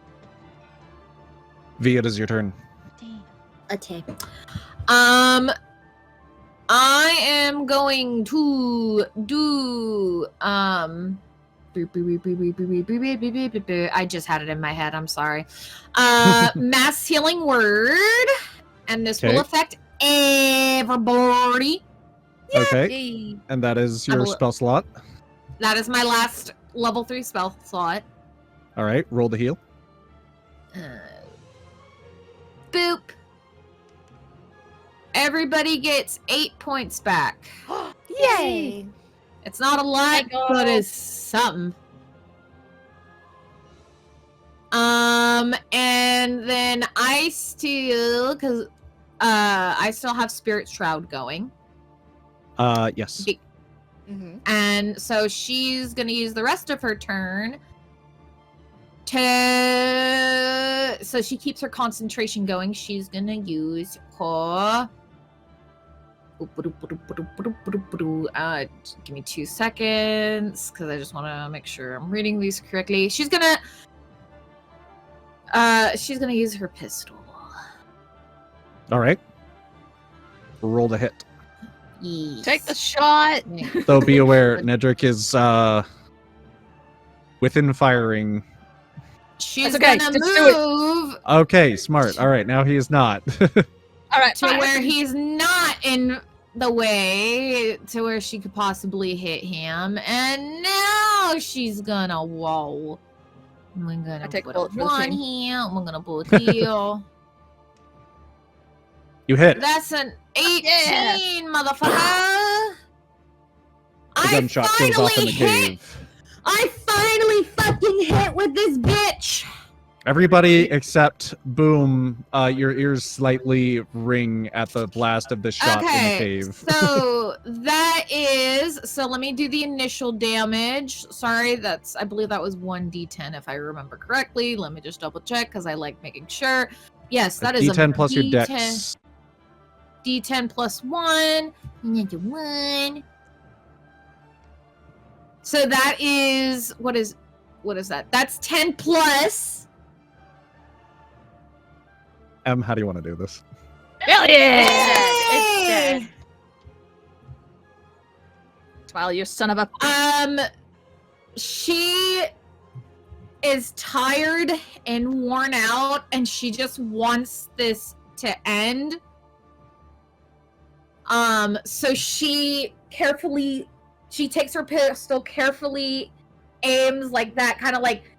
V, it is your turn. Okay. I am going to do I just had it in my head, I'm sorry. Mass healing word, and this Okay. will affect everybody. Okay, Yay. and that is I your will- spell slot. That is my last level 3 spell slot. All right, roll the heal. Boop. Everybody gets 8 points back. Yay! It's not a lot, go. but it's something. And then I still have Spirit Shroud going. Yes. Be- And so she's gonna use the rest of her turn so she keeps her concentration going. She's gonna use her give me 2 seconds because I just want to make sure I'm reading these correctly. She's gonna use her pistol. All right. Roll the hit. Yes. Take the shot. Though be aware, Nedrick is within firing. She's That's okay, gonna just do it. move Okay, smart. All right, now he is not. All right, to fire. where he's not in the way to where she could possibly hit him. And now she's gonna whoa. I'm gonna I take a put bullet for the one team. here. I'm gonna bullet heal. You hit. That's an 18, Yeah. motherfucker. The gunshot goes off in the cave. I finally fucking hit with this bitch. Everybody except Boom, your ears slightly ring at the blast of the shot in the cave. So that is let me do the initial damage. Sorry, I believe that was 1d10 if I remember correctly. Let me just double check because I like making sure. Yes, that is D10 a plus your D10. dex. D10 plus 1. Another 1. So that is what is that? That's 10 plus. How do you want to do this? Hell yeah! It's dead. Smile, you son of a. She is tired and worn out, and she just wants this to end. So she takes her pistol, carefully aims like that, kind of like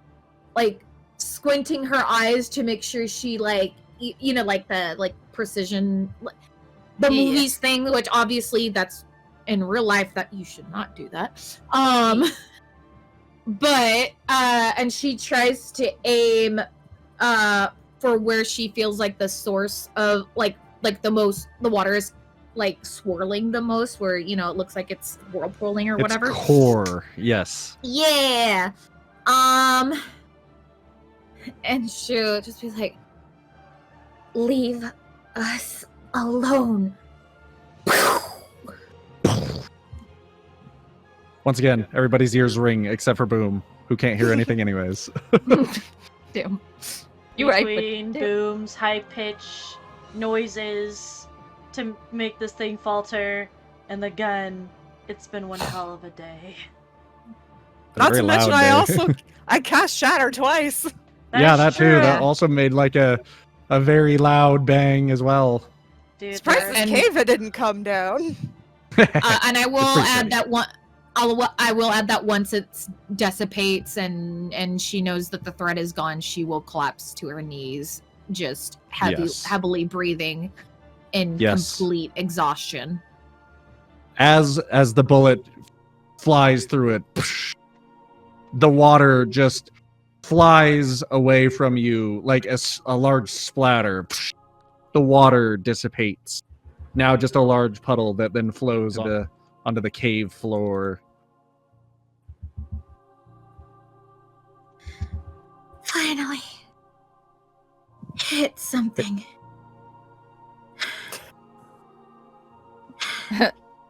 squinting her eyes to make sure she like the precision, the Yeah. movies thing, which obviously that's in real life that you should not do that. But and she tries to aim for where she feels like the source of like the water is like swirling the most, where it looks like it's whirlpooling or whatever. It's core, yes. Yeah. And she'll just be like, "Leave us alone." Once again, everybody's ears ring except for Boom, who can't hear anything anyways. Damn. You're right. Between But... booms, high pitch noises to make this thing falter, and the gun. It's been one hell of a day. Not Very to mention, loud day. I cast Shatter twice. Yeah, that That's too. That true. also made like a very loud bang as well. Dude, Surprised there- this cave it didn't come down. And I will It's pretty add funny. that one. I will add that once it dissipates and she knows that the threat is gone, she will collapse to her knees, just Yes. heavily breathing in Yes. complete exhaustion. As the bullet flies through it, the water just flies away from you like a large splatter. The water dissipates. Now just a large puddle that then flows onto the cave floor. Finally. Hit something.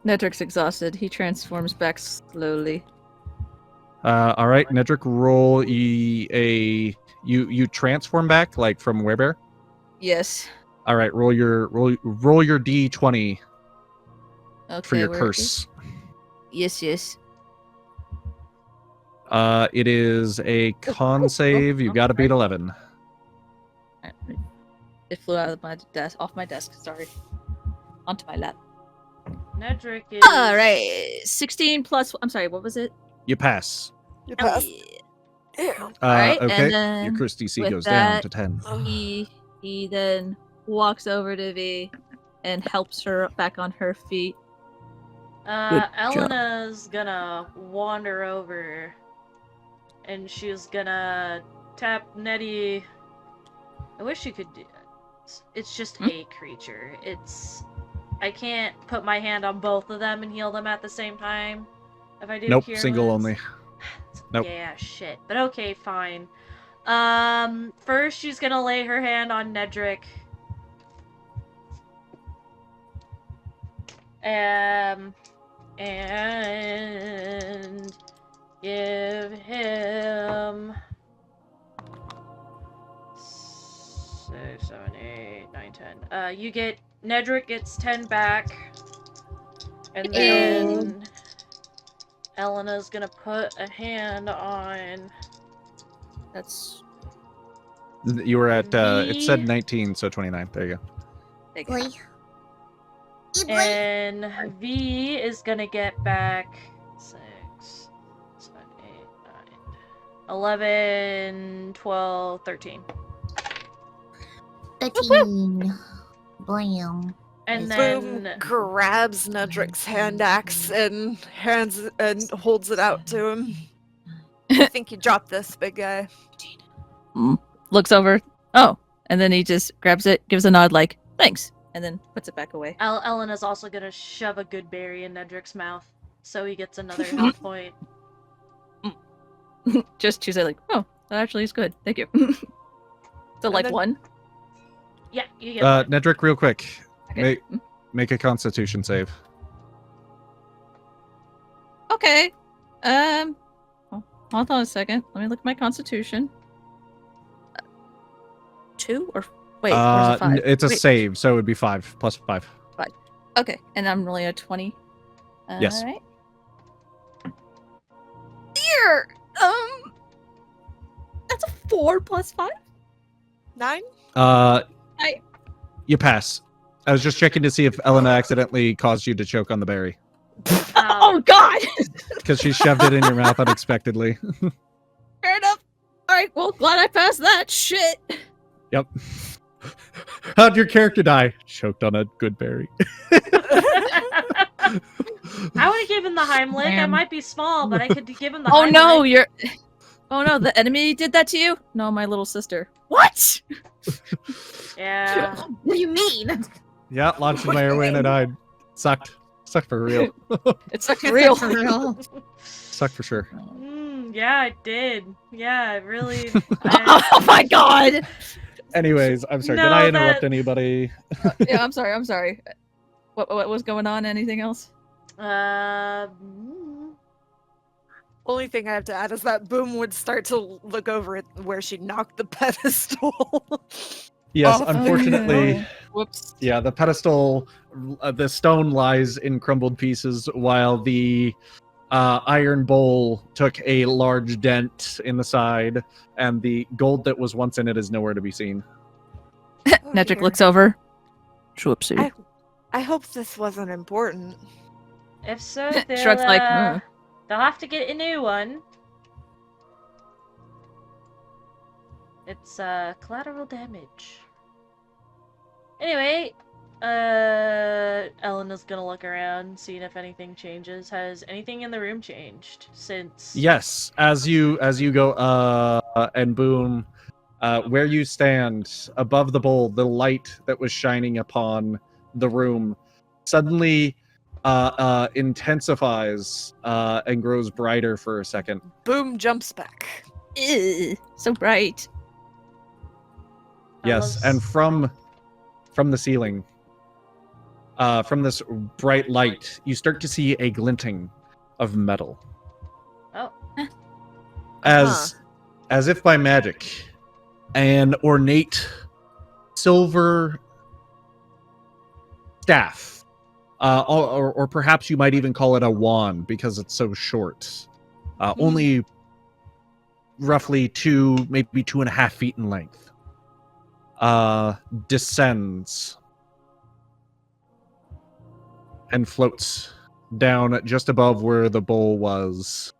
Nedrick's exhausted. He transforms back slowly. All right, Nedrick, roll you transform back like from Werebear. Yes. All right, roll your d20 Okay. for your where curse. is- Yes. It is a con save. You got to beat 11. It flew out of my desk. Off my desk. Sorry. onto my lap. Nedrick is. All right, 16 plus. I'm sorry, what was it? You pass. You Oh, passed. yeah. Ew. Alright, and Okay. then Your Chris DC with goes down that- to 10. He then walks over to V and helps her back on her feet. Good Elena's gonna wander over and she's gonna tap Nettie. I wish you could do that. It's just a creature. I can't put my hand on both of them and heal them at the same time. If I do Nope, cure single wounds. only. Nope. Yeah, shit. But okay, fine. First she's gonna lay her hand on Nedrick. And give him 6, 7, 8, 9, 10. Nedrick gets 10 back. And then Elena's gonna put a hand on. That's You were at, it said Me? 19, so 29. There you go. big. Boy. And V is gonna get back 6, 7, 8, 9, 11, 12, 13. 13. Blam. And Boom then grabs Nedrick's hand axe and holds it out to him. I think you dropped this, big guy. Looks over. Oh, and then he just grabs it, gives a nod like, thanks, and then puts it back away. Elena's also gonna shove a good berry in Nedrick's mouth, so he gets another health point. Just choose it like, oh, that actually is good. Thank you. So like then- one. Yeah, you get one. Nedrick, real quick. Okay. Make a Constitution save. Okay. Hold on a second. Let me look at my constitution. 2 or wait, where's the 5? It's a Wait, save, so it would be 5 plus 5. Okay, and I'm rolling a 20. Yes. Alright. Dear! That's a 4 plus 5? 9? You pass. I was just checking to see if Elena accidentally caused you to choke on the berry. Oh god! Because she shoved it in your mouth unexpectedly. Fair enough. Alright, well, glad I passed that. Shit. Yep. How'd your character die? Choked on a good berry. I would have given the Heimlich. I Man. might be small, but I could give him the Oh Heimlich. no, you're. Oh no, the enemy did that to you? No, my little sister. What? Yeah. What do you mean? Yeah, launched in my airway and I died. Sucked. Sucked for real. It's like real. For real. Sucked for sure. Yeah, it did. Yeah, it really. Oh my god. Anyways, I'm sorry. Did No, I interrupt that- anybody? Yeah, I'm sorry. I'm sorry. What was going on? Anything else? Only thing I have to add is that Boom would start to look over at where she knocked the pedestal. Yes, Oh, unfortunately. Whoops. Yeah, the pedestal, the stone lies in crumbled pieces, while the iron bowl took a large dent in the side, and the gold that was once in it is nowhere to be seen. Nedrick dear. looks over. Whoopsie. I hope this wasn't important. If so, they'll, Shrugs like, they'll have to get a new one. It's collateral damage. Anyway, Elena's gonna look around, seeing if anything changes. Has anything in the room changed since? Yes, as you go, and Boom, where you stand above the bowl, the light that was shining upon the room suddenly intensifies and grows brighter for a second. Boom jumps back. Ew, so bright. Yes, and from the ceiling, from this bright light, you start to see a glinting of metal. Oh. As if by magic, an ornate silver staff, or perhaps you might even call it a wand because it's so short, only roughly 2, maybe 2.5 feet in length, and floats down just above where the bowl was.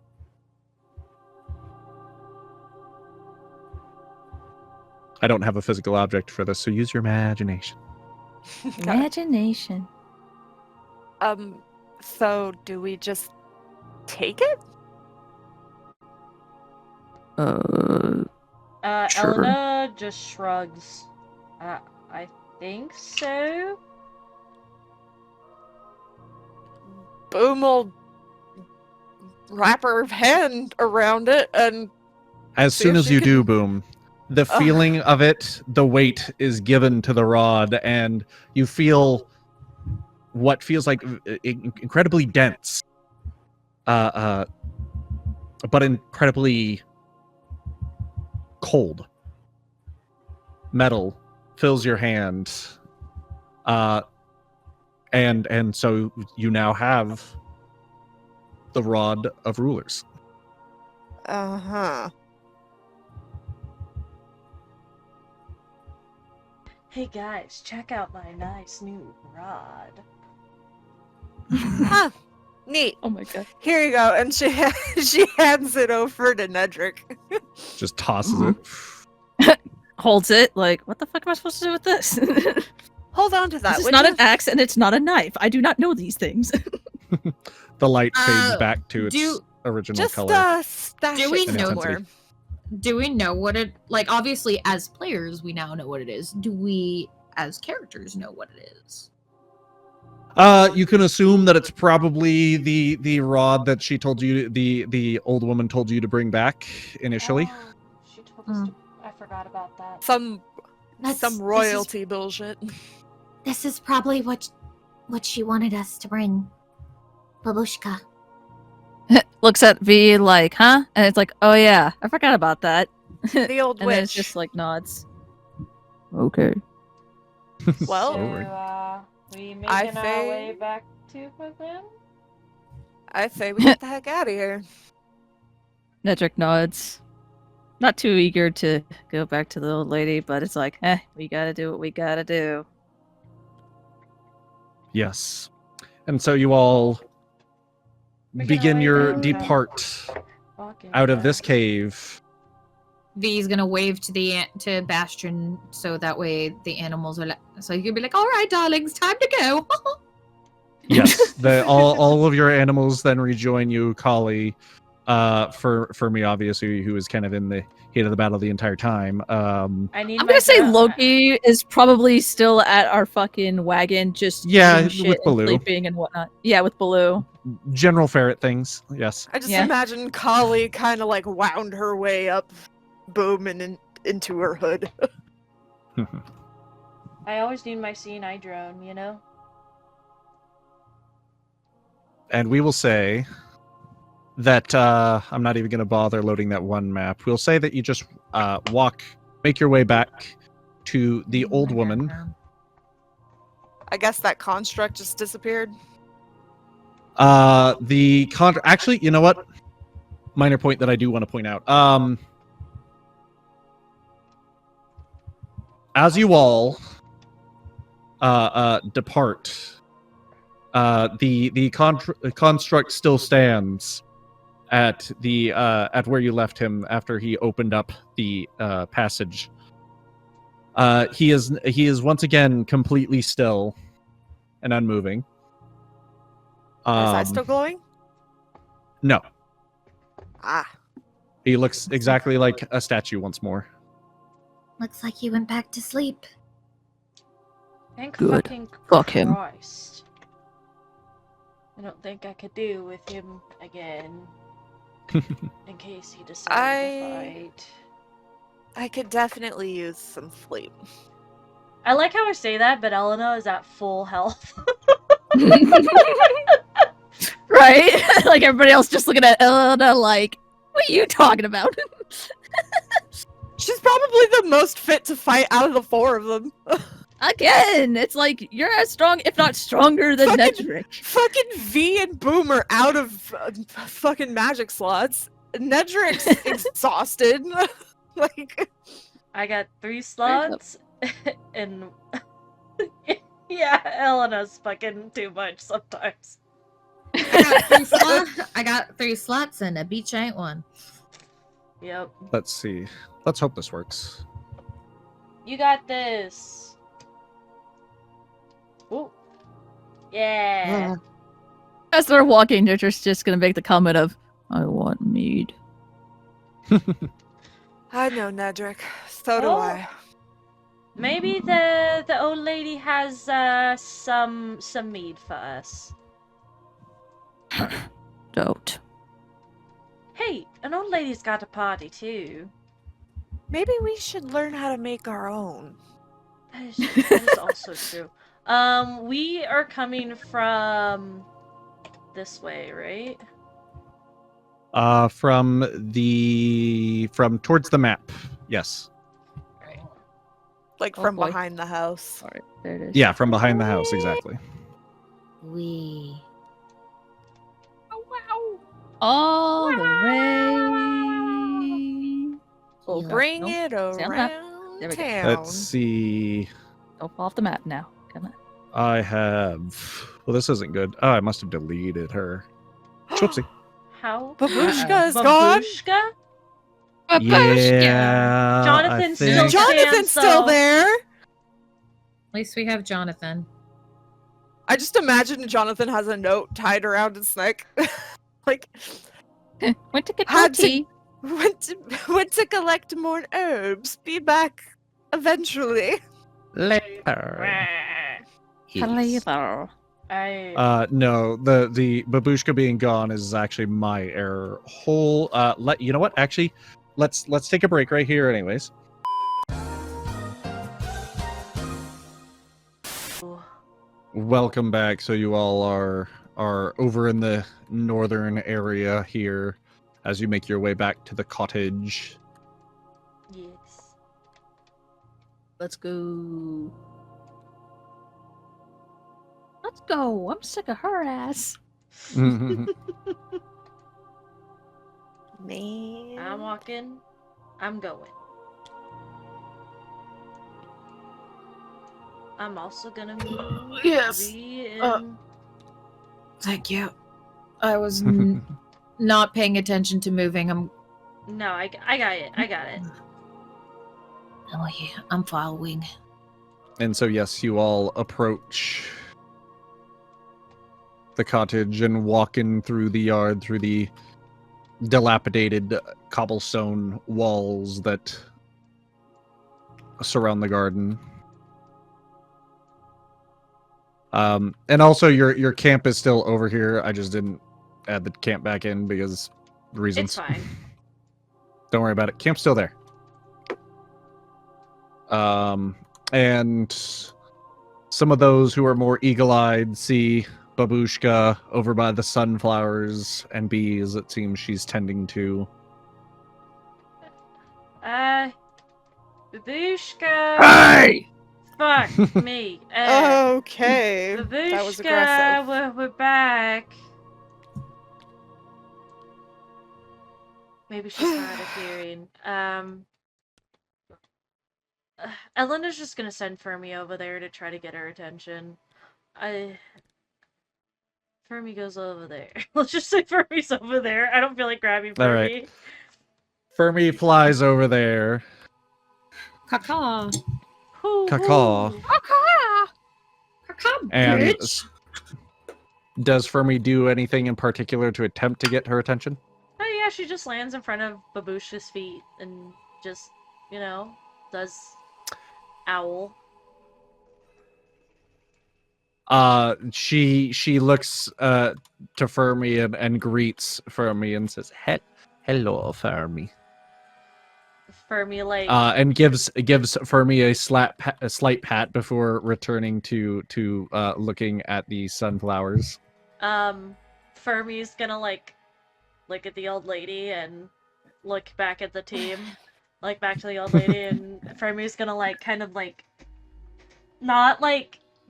I don't have a physical object for this, so use your imagination. Imagination. So do we just take it? Sure. Elena just shrugs. I think so. Boom will wrap her hand around it and As see soon if as she you can- do, Boom, the feeling of it, the weight is given to the rod, and you feel what feels like incredibly dense, but incredibly cold. Metal fills your hand, and so you now have the rod of rulers. uh-huh. Hey guys, check out my nice new rod. Huh. Neat. Oh my god. Here you go. And she she hands it over to Nedrick. Just tosses it. Holds it, like, what the fuck am I supposed to do with this? Hold on to that. This is would not you? an axe and it's not a knife. I do not know these things. The light fades back to its do- original Just color. stash Do we it know somewhere. Do we know what it like? Obviously, as players, we now know what it is. Do we, as characters, know what it is? You can assume that it's probably the rod that she told you, the old woman told you to bring back initially. Oh, she told us to. I forgot about that. Some That's- some this is- royalty bullshit. This is probably what she wanted us to bring. Babushka. Looks at V like, huh? And it's like, oh yeah, I forgot about that. The old And then it's witch. just like nods. Okay. Well, So, we I making our say- way back to Brooklyn? I say we get the heck out of here. Nedrick nods. Not too eager to go back to the old lady, but it's like, we gotta do what we gotta do. Yes. And so you all We're begin gonna your wait depart Walking out of back. this cave. V's gonna wave to Bastion so that way the animals are so you can be like, all right, darlings, time to go. Yes. All of your animals then rejoin you, Kali. For me, obviously, who was kind of in the heat of the battle the entire time. I need I'm my gonna say gra- Loki is probably still at our fucking wagon, just Yeah, eating shit with and Baloo. sleeping and whatnot. Yeah, with Baloo. General ferret things. Yes. I just Yeah. imagine Kali kind of like wound her way up, boom, and into her hood. I always need my CNI drone, you know? And we will say that I'm not even going to bother loading that one map. We'll say that you just make your way back to the old woman. I guess that construct just disappeared. Actually, you know what? Minor point that I do want to point out. As you all depart, the construct still stands at where you left him after he opened up the passage. He is once again completely still and unmoving. Is that still glowing? No, Ah, he looks exactly like a statue once more. Looks like he went back to sleep. Thank Good. fucking Fuck him. Christ. I don't think I could do with him again. In case he decided to fight. I could definitely use some sleep. I like how I say that, but Elena is at full health. Right? Like everybody else just looking at Elena like, what are you talking about? She's probably the most fit to fight out of the four of them. Again, it's like you're as strong, if not stronger than Fucking- Nedrick. Fucking V and Boom are out of fucking magic slots. Nedrick's exhausted. Like, I got 3 slots, and Yeah, Elena's fucking too much sometimes. I got 3 slots and a beach ain't one. Yep. Let's see. Let's hope this works. You got this. Ooh. Yeah. As they're walking, they're just gonna make the comment of, "I want mead." I know, Nedrick. So do Oh. I. Maybe the old lady has some mead for us. Don't. Hey, an old lady's got a party too. Maybe we should learn how to make our own. That is also true. We are coming from this way, right? From towards the map. Yes. Like Oh, from boy. behind the house. All right, there it is. Yeah, from behind the house, exactly. We. All the way. We'll Yeah. bring No, it stay on the map. around There we go. town. Let's see. Don't fall off the map now. Come on. I have. Well, this isn't good. Oh, I must have deleted her. Whoopsie. How? Babushka is gone. Babushka? Yeah. Jonathan's I still think- Jonathan's still so- there. At least we have Jonathan. I just imagine Jonathan has a note tied around his neck. Like, Went to get Had to- tea. went to collect more herbs. Be back eventually. Later. Yes. Later. No, the babushka being gone is actually my error. You know what? Actually, let's take a break right here, anyways. Welcome back. So you all are over in the northern area here, as you make your way back to the cottage. Yes. Let's go. Let's go. I'm sick of her ass. Man. I'm walking. I'm going. I'm also gonna move. Yes. Thank you. I was not paying attention to moving. No, I got it. I got it. Oh yeah, I'm following. And so, yes, you all approach the cottage and walk in through the yard, through the dilapidated cobblestone walls that surround the garden. And also, your camp is still over here. I just didn't add the camp back in because reasons. It's fine. Don't worry about it. Camp's still there. And some of those who are more eagle-eyed see Babushka over by the sunflowers and bees. It seems she's tending to. Babushka. Hey! Fuck me. Okay. That was aggressive. Babushka, we're back. Maybe she's hard of hearing. Elena's just gonna send Fermi over there to try to get her attention. Fermi goes over there. Let's just say Fermi's over there. I don't feel like grabbing Fermi. All right. Fermi flies over there. Caca. Caca. Caca, And bitch. does Fermi do anything in particular to attempt to get her attention? Oh yeah, she just lands in front of Babushka's feet and just, does owl. She looks to Fermi and greets Fermi and says, "Hello, Fermi." Fermi And gives Fermi a slight pat before returning to looking at the sunflowers. Fermi's gonna look at the old lady and look back at the team, back to the old lady, and Fermi's gonna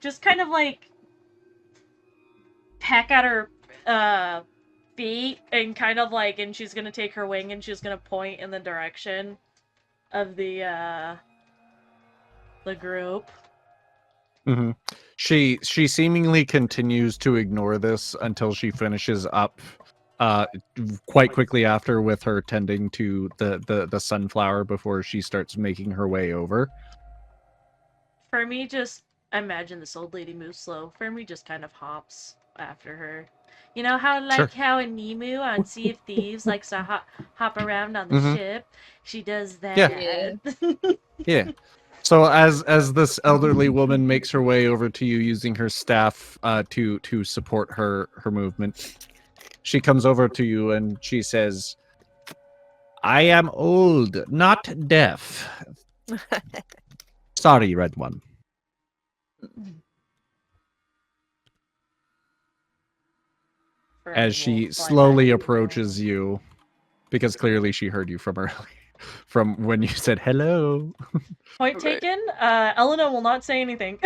just peck at her feet and and she's gonna take her wing and she's gonna point in the direction of the group. Mm-hmm. She seemingly continues to ignore this until she finishes up quite quickly after with her tending to the sunflower before she starts making her way over. For me, just imagine this old lady moves slow. For me, just kind of hops after her. You know how how in Nemu on Sea of Thieves likes to hop around on the ship? She does that. Yeah. So as this elderly woman makes her way over to you using her staff to support her movement, she comes over to you and she says, "I am old, not deaf. Sorry, Red One." As she slowly approaches you, because clearly she heard you from earlier, from when you said hello. Point taken. Elena will not say anything.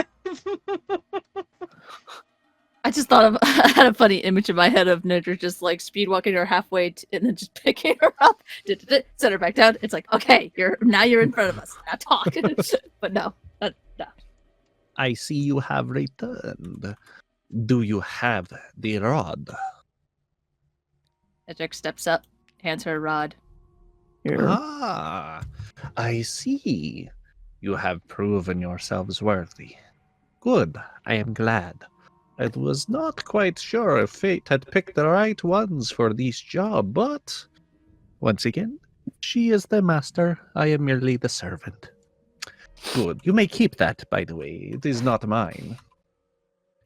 I just thought of I had a funny image in my head of Nedra just like speed walking her halfway and then just picking her up, set her back down. It's like, okay, you're in front of us. Now talk. But no. I see you have returned. Do you have the rod? Edric steps up, hands her a rod. Here. Ah, I see. You have proven yourselves worthy. Good. I am glad. I was not quite sure if fate had picked the right ones for this job, but once again, she is the master. I am merely the servant. Good. You may keep that, by the way. It is not mine.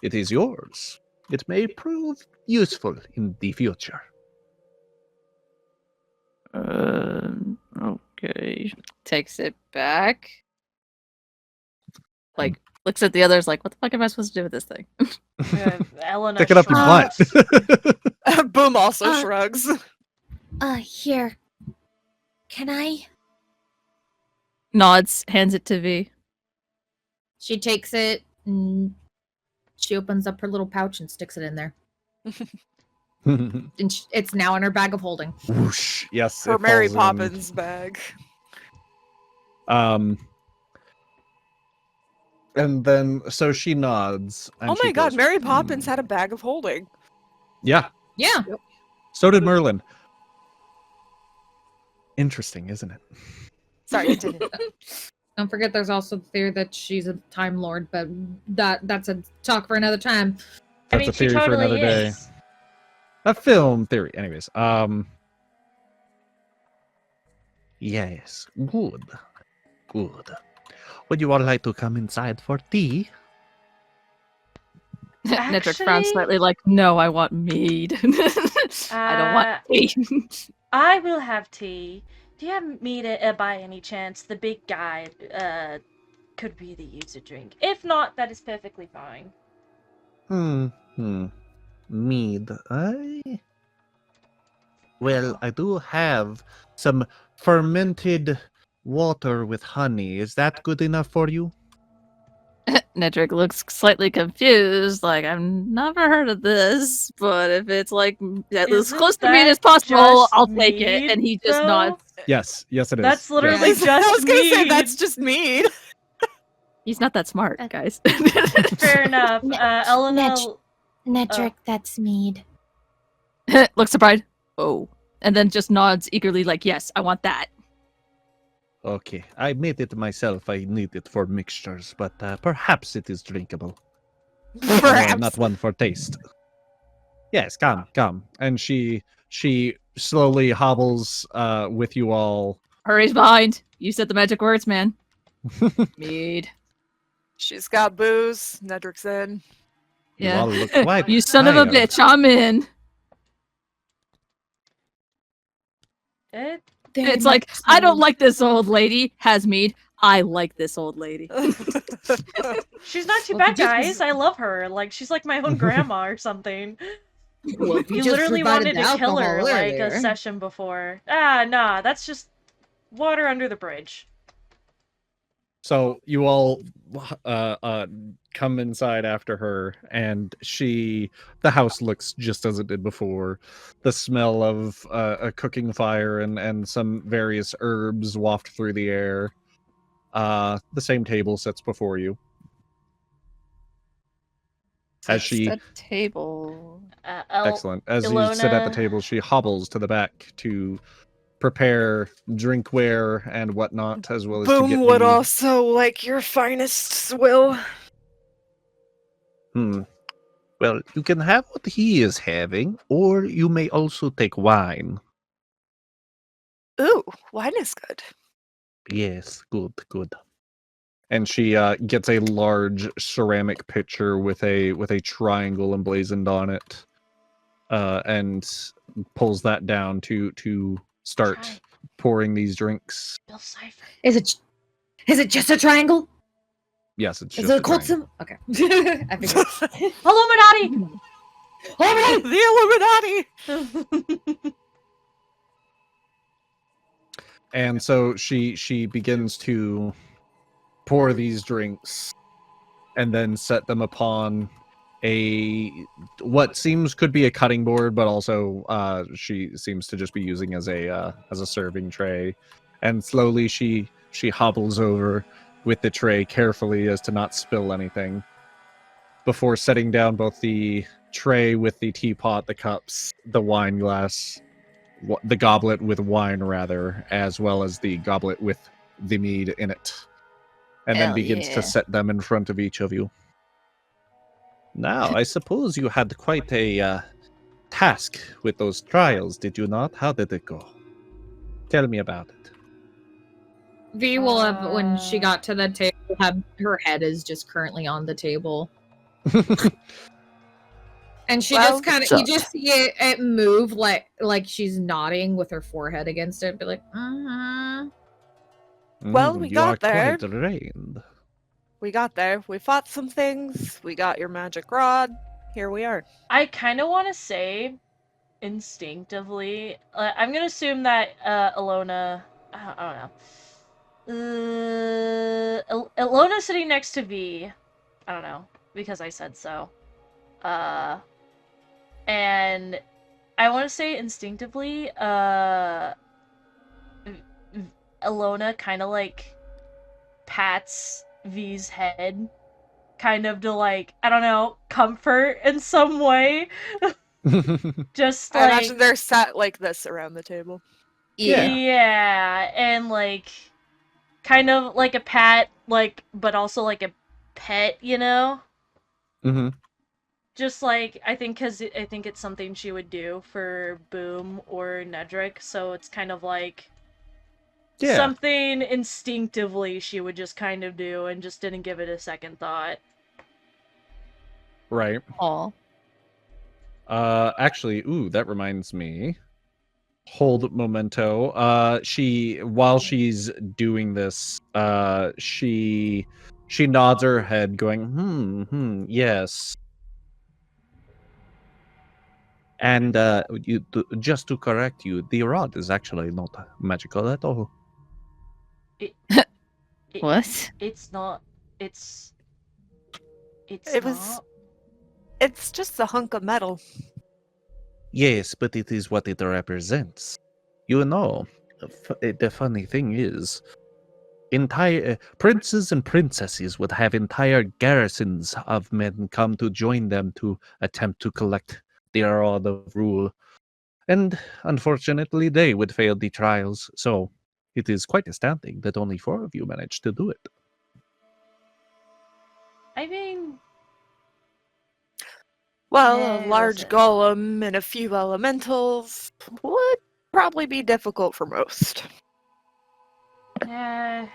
It is yours. It may prove useful in the future. Okay. Takes it back. Like, looks at the others like, what the fuck am I supposed to do with this thing? Elena Pick it up and plant. Boom also shrugs. Here. Can I? Nods, hands it to V. She takes it and she opens up her little pouch and sticks it in there. And it's now in her bag of holding. Whoosh. Yes. Her it Mary falls in. Poppins bag. And then, so she nods. And Oh she my god, goes, Mary Poppins had a bag of holding. Yeah. Yeah. So did Merlin. Interesting, isn't it? Sorry, I didn't. Don't forget there's also the theory that she's a Time Lord, but that's a talk for another time. I That's mean, a theory she totally for another day. is. A film theory. Anyways, yes. Good. Good. Would you all like to come inside for tea? Nedrick frowns slightly like, no, I want mead. I don't want tea. I will have tea. Do you have mead by any chance? The big guy could really use a drink. If not, that is perfectly fine. Mead. Well, I do have some fermented water with honey. Is that good enough for you? Nedrick looks slightly confused, like, I've never heard of this, but if it's like as Isn't close to mead as that possible, just I'll take it. mead, And he just though? nods. Yes, it is. That's literally Yes. just I was gonna say mead. that's just mead. He's not that smart, guys. Fair enough. Elena. Nedrick, that's mead. Looks surprised. Oh. And then just nods eagerly, like, yes, I want that. Okay, I made it myself. I need it for mixtures, but perhaps it is drinkable. Perhaps. Not one for taste. Yes, come. And she slowly hobbles with you all. Hurry's behind. You said the magic words, man. Mead. She's got booze. Nedrick's in. You Yeah. all look quite You son of a tired. bitch, I'm in. It's like, I don't like this old lady. Has mead. I like this old lady. She's not too Well, bad, if you just- guys. I love her. Like, she's like my own grandma or something. Well, if You just literally provided wanted the to kill her alcohol like a earlier. session before. Nah, that's just water under the bridge. So you all come inside after her, and the house looks just as it did before. The smell of a cooking fire and some various herbs waft through the air. The same table sits before you. As she The table. excellent. As you sit at the Ilona- table, she hobbles to the back to prepare drinkware and whatnot, as well as to Boom get would the also like your finest swill. Well, you can have what he is having, or you may also take wine. Ooh, wine is good. Yes, good. and she gets a large ceramic pitcher with a triangle emblazoned on it, and pulls that down to start Try. pouring these drinks. Bill Cipher. Is it just a triangle? Yes, it's Is just it a a cult triangle. symbol? Okay. I figured. Illuminati! The Illuminati! And so she begins to pour these drinks and then set them upon what could be a cutting board, but also she seems to just be using as a serving tray. And slowly she hobbles over with the tray carefully as to not spill anything, before setting down both the tray with the teapot, the cups, the wine glass, the goblet with wine rather, as well as the goblet with the mead in it, and then Hell begins yeah. to set them in front of each of you. Now, I suppose you had quite a task with those trials, did you not? How did it go? Tell me about it. V will have, when she got to the table, have her head is just currently on the table. And she Well, just kind of, you just see it move like she's nodding with her forehead against it, be like, Well, we you got are there. quite trained. We got there. We fought some things. We got your magic rod. Here we are. I kind of want to say, instinctively, I'm gonna assume that Ilona, I don't know. Ilona sitting next to V. I don't know, because I said so. And I want to say instinctively, Ilona kind of like pats V's head, kind of to like, I don't know, comfort in some way. Just I like, imagine they're sat like this around the table. yeah, and like kind of like a pat, like, but also like a pet, you know? Mm-hmm. Just like, I think it's something she would do for Boom or Nedrick, so it's kind of like Yeah. something instinctively she would just kind of do and just didn't give it a second thought. Right. Aw. Actually, that reminds me. Hold memento. While she's doing this, she nods her head, going, yes. And just to correct you, the rod is actually not magical at all. What? It's not. It's It was- not. It's just a hunk of metal. Yes, but it is what it represents. You know, the funny thing is, entire princes and princesses would have entire garrisons of men come to join them to attempt to collect the rod of rule. And unfortunately, they would fail the trials, so it is quite astounding that only 4 of you managed to do it. I mean, Well, Yeah, a large listen. golem and a few elementals would probably be difficult for most. yeah.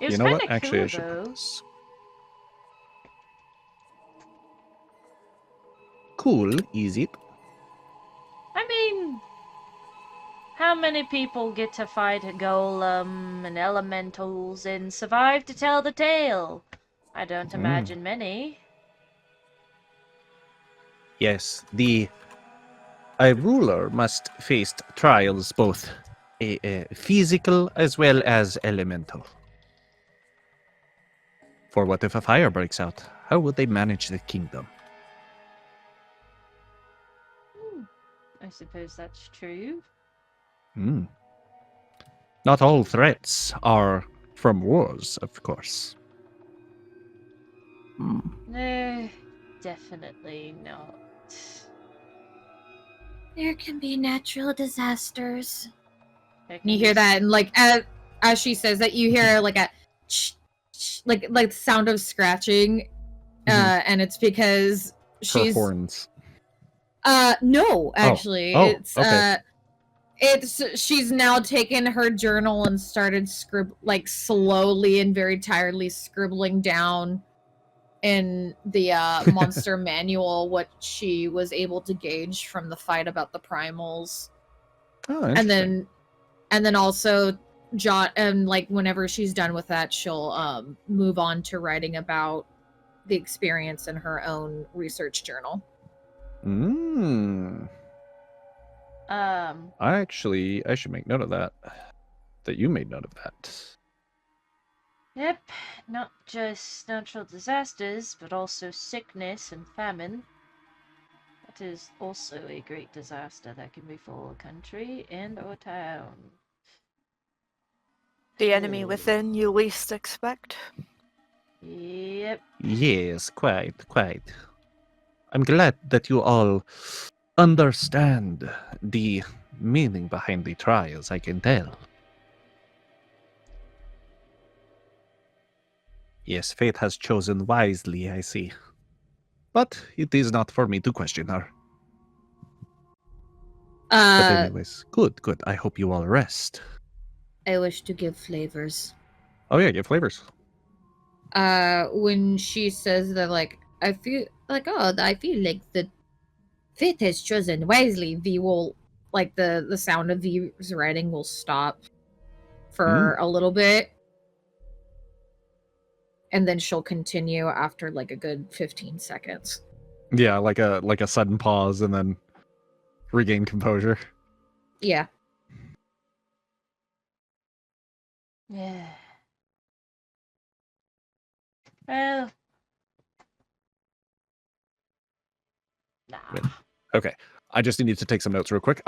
It was You know what? kinda Actually, I cool, should though. put this. Cool, is it? I mean, how many people get to fight a golem and elementals and survive to tell the tale? I don't imagine many. Yes, a ruler must face trials both physical as well as elemental. For what if a fire breaks out? How would they manage the kingdom? I suppose that's true. Not all threats are from wars, of course. No, definitely not. There can be natural disasters. You hear that, and like as she says that, you hear like a like the sound of scratching, and it's because Her she's horns. no, actually, Oh, it's okay. it's she's now taken her journal and started slowly and very tiredly scribbling down in the monster manual what she was able to gauge from the fight about the primals. Oh, and then also jot, and like whenever she's done with that, she'll move on to writing about the experience in her own research journal. I should make note of that. That you made note of that. Yep, not just natural disasters, but also sickness and famine. That is also a great disaster that can befall a country and or town. The enemy within you least expect. Yep. Yes, quite. I'm glad that you all understand the meaning behind the trials, I can tell. Yes, fate has chosen wisely, I see. But it is not for me to question her. But anyways, good. I hope you all rest. I wish to give flavors. Oh yeah, give flavors. When she says that, like, I feel like the fate has chosen wisely, V will, like, the sound of V's writing will stop for a little bit. And then she'll continue after, like, a good 15 seconds. Yeah, like a sudden pause and then regain composure. Yeah. Yeah. Well. Nah. Okay. I just need to take some notes real quick.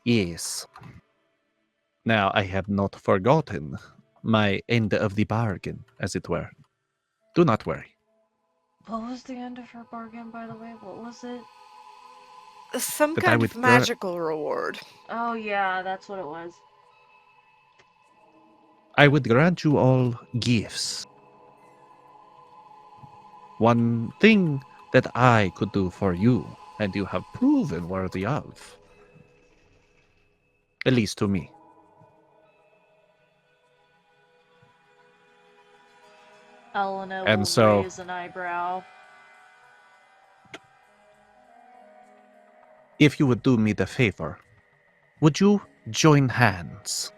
Yes. Now I have not forgotten my end of the bargain, as it were. Do not worry. What was the end of her bargain, by the way? What was it? Some That I kind would of magical reward. Oh yeah, that's what it was. I would grant you all gifts. One thing that I could do for you, and you have proven worthy of. At least to me. Elena will And so- raise an eyebrow. If you would do me the favor, would you join hands?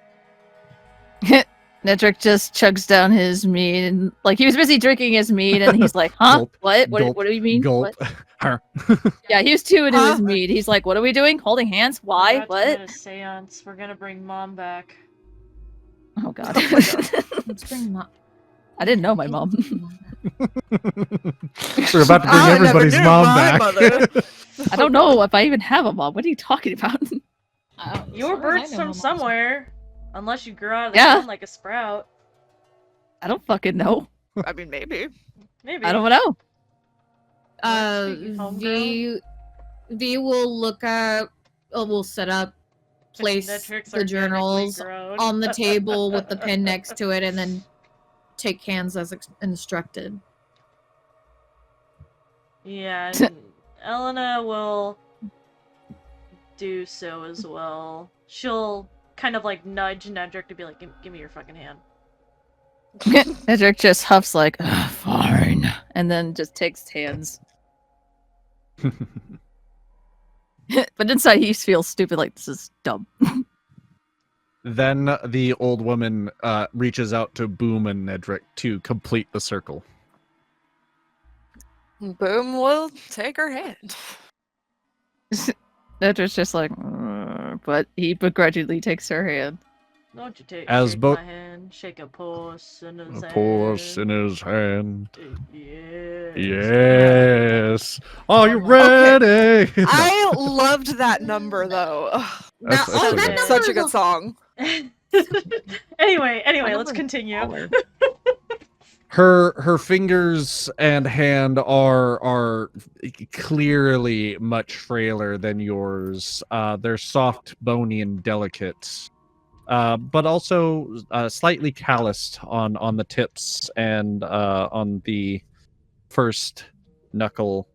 Nedrick just chugs down his mead, and like he was busy drinking his mead, and he's like, "Huh? Gulp, What? gulp, What do you mean? Gulp. What?" Her. Yeah, he was too into his mead. He's like, "What are we doing? Holding hands? Why? We're about to What?" get a seance. We're gonna bring Mom back. Oh god. Let's bring Mom. I didn't know my mom. We're about to bring I never everybody's knew mom my back. mother. I don't know if I even have a mom. What are you talking about? You were birthed from somewhere, unless you grew out of the Yeah. ground like a sprout. I don't fucking know. I mean, maybe. Maybe. I don't know. V will look up. We'll set up, place Metrics the journals grown. on the table with the pen next to it, and then take hands as instructed. Yeah, and Elena will do so as well. She'll kind of like nudge Nedrick to be like, give me your fucking hand. Nedrick just huffs like, fine, and then just takes hands. But inside he feels stupid, like this is dumb. Then the old woman reaches out to Boom and Nedrick to complete the circle. Boom will take her hand. Nedrick's just like, but he begrudgingly takes her hand. Don't you take As shake both- my hand, shake a pulse in his A hand. pulse in his hand. Yes. Yes. Are you ready? I loved that number though. Ugh, That's oh, pretty that good. number such a good song. anyway, let's continue. her fingers and hand are clearly much frailer than yours. They're soft, bony, and delicate, but also slightly calloused on the tips and on the first knuckle.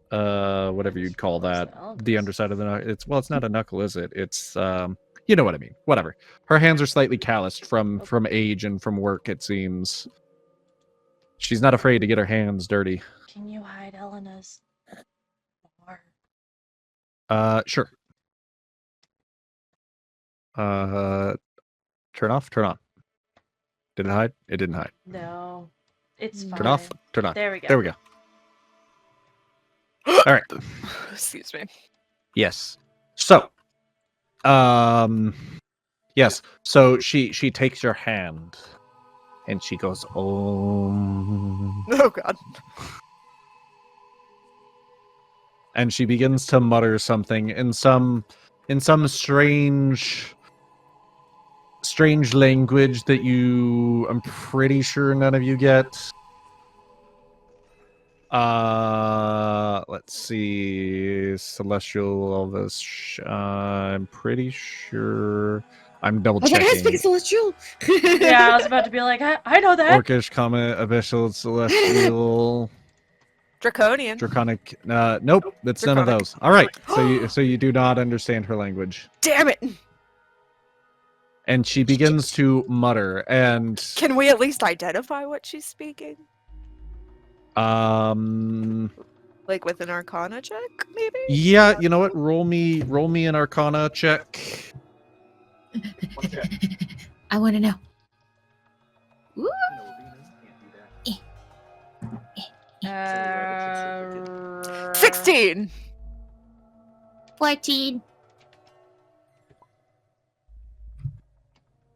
Whatever you'd call that, the underside of the knuckle. It's not a knuckle, is it? It's you know what I mean. Whatever. Her hands are slightly calloused from age and from work. It seems. She's not afraid to get her hands dirty. Can you hide Elena's more? Sure. Turn off, turn on. Did it hide? It didn't hide. No. It's fine. Turn off, turn on. There we go. There we go. All right. Excuse me. Yes. So, yes. So she takes your hand, and she goes, "Oh." Oh God. And she begins to mutter something in some strange language that I'm pretty sure none of you get. Let's see. Celestial Elvish. I'm pretty sure. I'm double checking. I speak celestial. Yeah, I was about to be like, I know that. Orcish, Comet, Abyssal, Celestial, Draconian. Draconic. Nope, that's none of Draconic. those. All right, so you do not understand her language. Damn it! And she begins to mutter, and Can we at least identify what she's speaking? Like with an Arcana check, maybe? yeah, you know what? Roll me an Arcana check. I want to know. Ooh. 16. 14.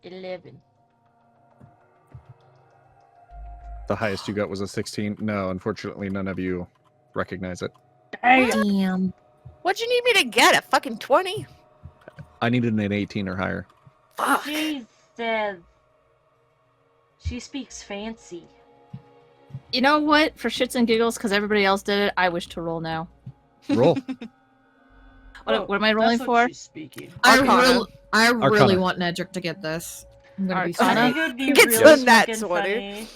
11. The highest you got was a 16. No, unfortunately, none of you recognize it. Damn. What'd you need me to get? A fucking 20? I needed an 18 or higher. Fuck. She says she speaks fancy. You know what? For shits and giggles, because everybody else did it, I wish to roll now. Roll. What am I rolling for? Arcana. I really Arcana. want Nedrick to get this. I'm gonna be Arcana? I sorry. think it'd be Gets really the nat fucking 20. funny.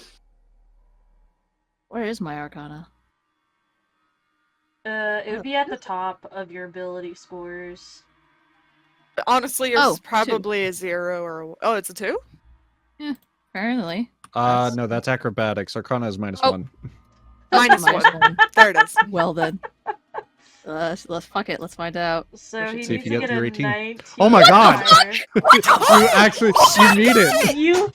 Where is my Arcana? It would be at the top of your ability scores. Honestly, yours Oh, is probably a 0 or oh, it's a 2? Apparently. No, that's acrobatics. Arcana is -1. Minus Minus 1. one. There it is. Well then. Let's fuck it. Let's find out. So he See if needs you to get get your a 18. 19. Oh my God! higher. you need it. You 18!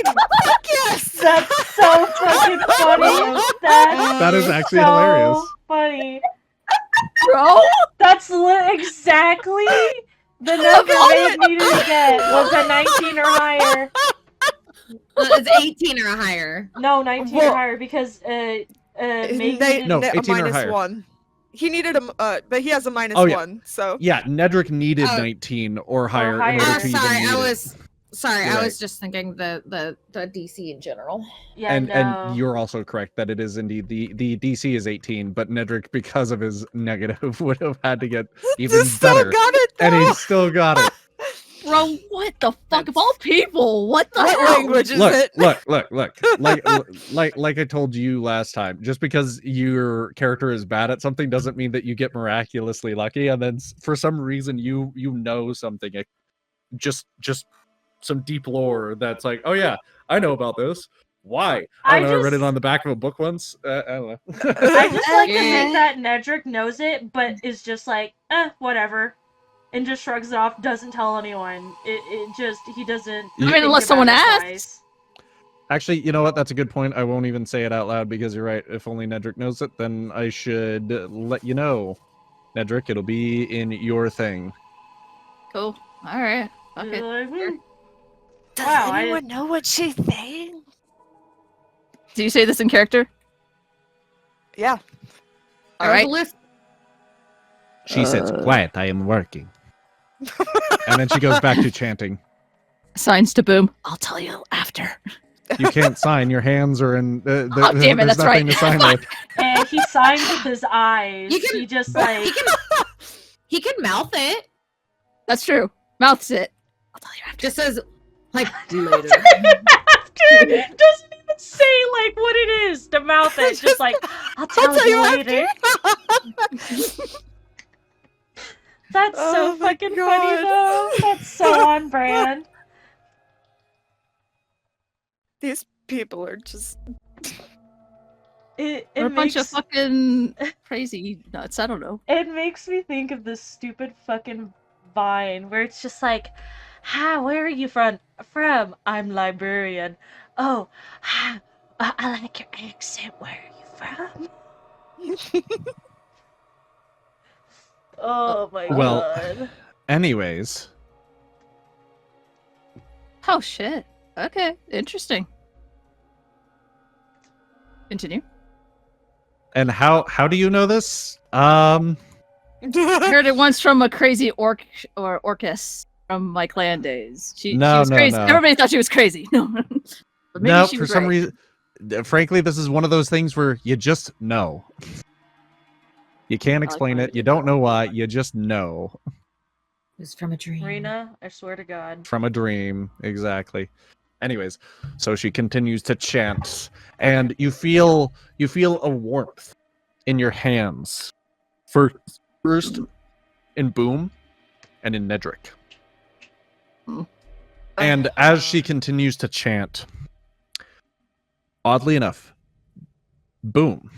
Fuck yes! That's so fucking funny. That is actually so hilarious. funny. Bro! That's exactly the number they needed to get was a 19 or higher. It's 18 or higher. No, 19 Well, or higher because Maggie No, a 18 or minus higher. 1. He needed a but he has a minus Oh, yeah. 1, so Yeah, Nedrick needed Oh. 19 or higher in higher. order Oh, to sorry, even I need it. was sorry. You're I right. was just thinking the DC in general. Yeah, and no. you're also correct that it is indeed the DC is 18, but Nedrick, because of his negative, would have had to get even Just still better, got it and he though. still got it. Bro, what the fuck? Of all people, what the What hell? language is Look, it? look. Like I told you last time, just because your character is bad at something doesn't mean that you get miraculously lucky, and then for some reason you know something, just some deep lore that's like, oh yeah, I know about this. Why? I don't know. I read it on the back of a book once. I don't know. I just like to Yeah. think that Nedrick knows it, but is just like, whatever. And just shrugs it off, doesn't tell anyone. It just, he doesn't. I mean, think unless about someone it asks. twice. Actually, you know what? That's a good point. I won't even say it out loud because you're right. If only Nedrick knows it, then I should let you know. Nedrick, it'll be in your thing. Cool. Alright. Fuck You're it. like, Does Wow, I anyone know what she thinks? Do you say this in character? Yeah. Alright. She says, quiet, I am working. And then she goes back to chanting. Signs to Boom. I'll tell you after. You can't sign. Your hands are in. Oh, damn it, there's that's nothing right. to sign with. And he signs with his eyes. You can- He just like He can mouth it. That's true. Mouths it. I'll tell you after. Just says, like, later. after doesn't even say like what it is. The mouth is just like I'll tell you later. That's so Oh my fucking funny God. though. That's so on brand. These people are just. It We're a bunch of makes fucking crazy nuts. I don't know. it makes me think of this stupid fucking Vine where it's just like, "Hi, where are you from? I'm Liberian. Oh, hi, I like your accent. Where are you from?" Oh my Well, god. anyways, Oh shit. Okay, interesting. Continue. and how do you know this? I heard it once from a crazy orcus from my clan days. She No, was no, crazy. no. Everybody thought she was crazy. No, but maybe No, she for was some right. reason, frankly, this is one of those things where you just know. You can't explain it. You don't know why. You just know It was from a dream. Rena, I swear to God. from a dream. Exactly. Anyways, so she continues to chant, and you feel a warmth in your hands. First in Boom, and in Nedrick. And as she continues to chant, oddly enough, Boom,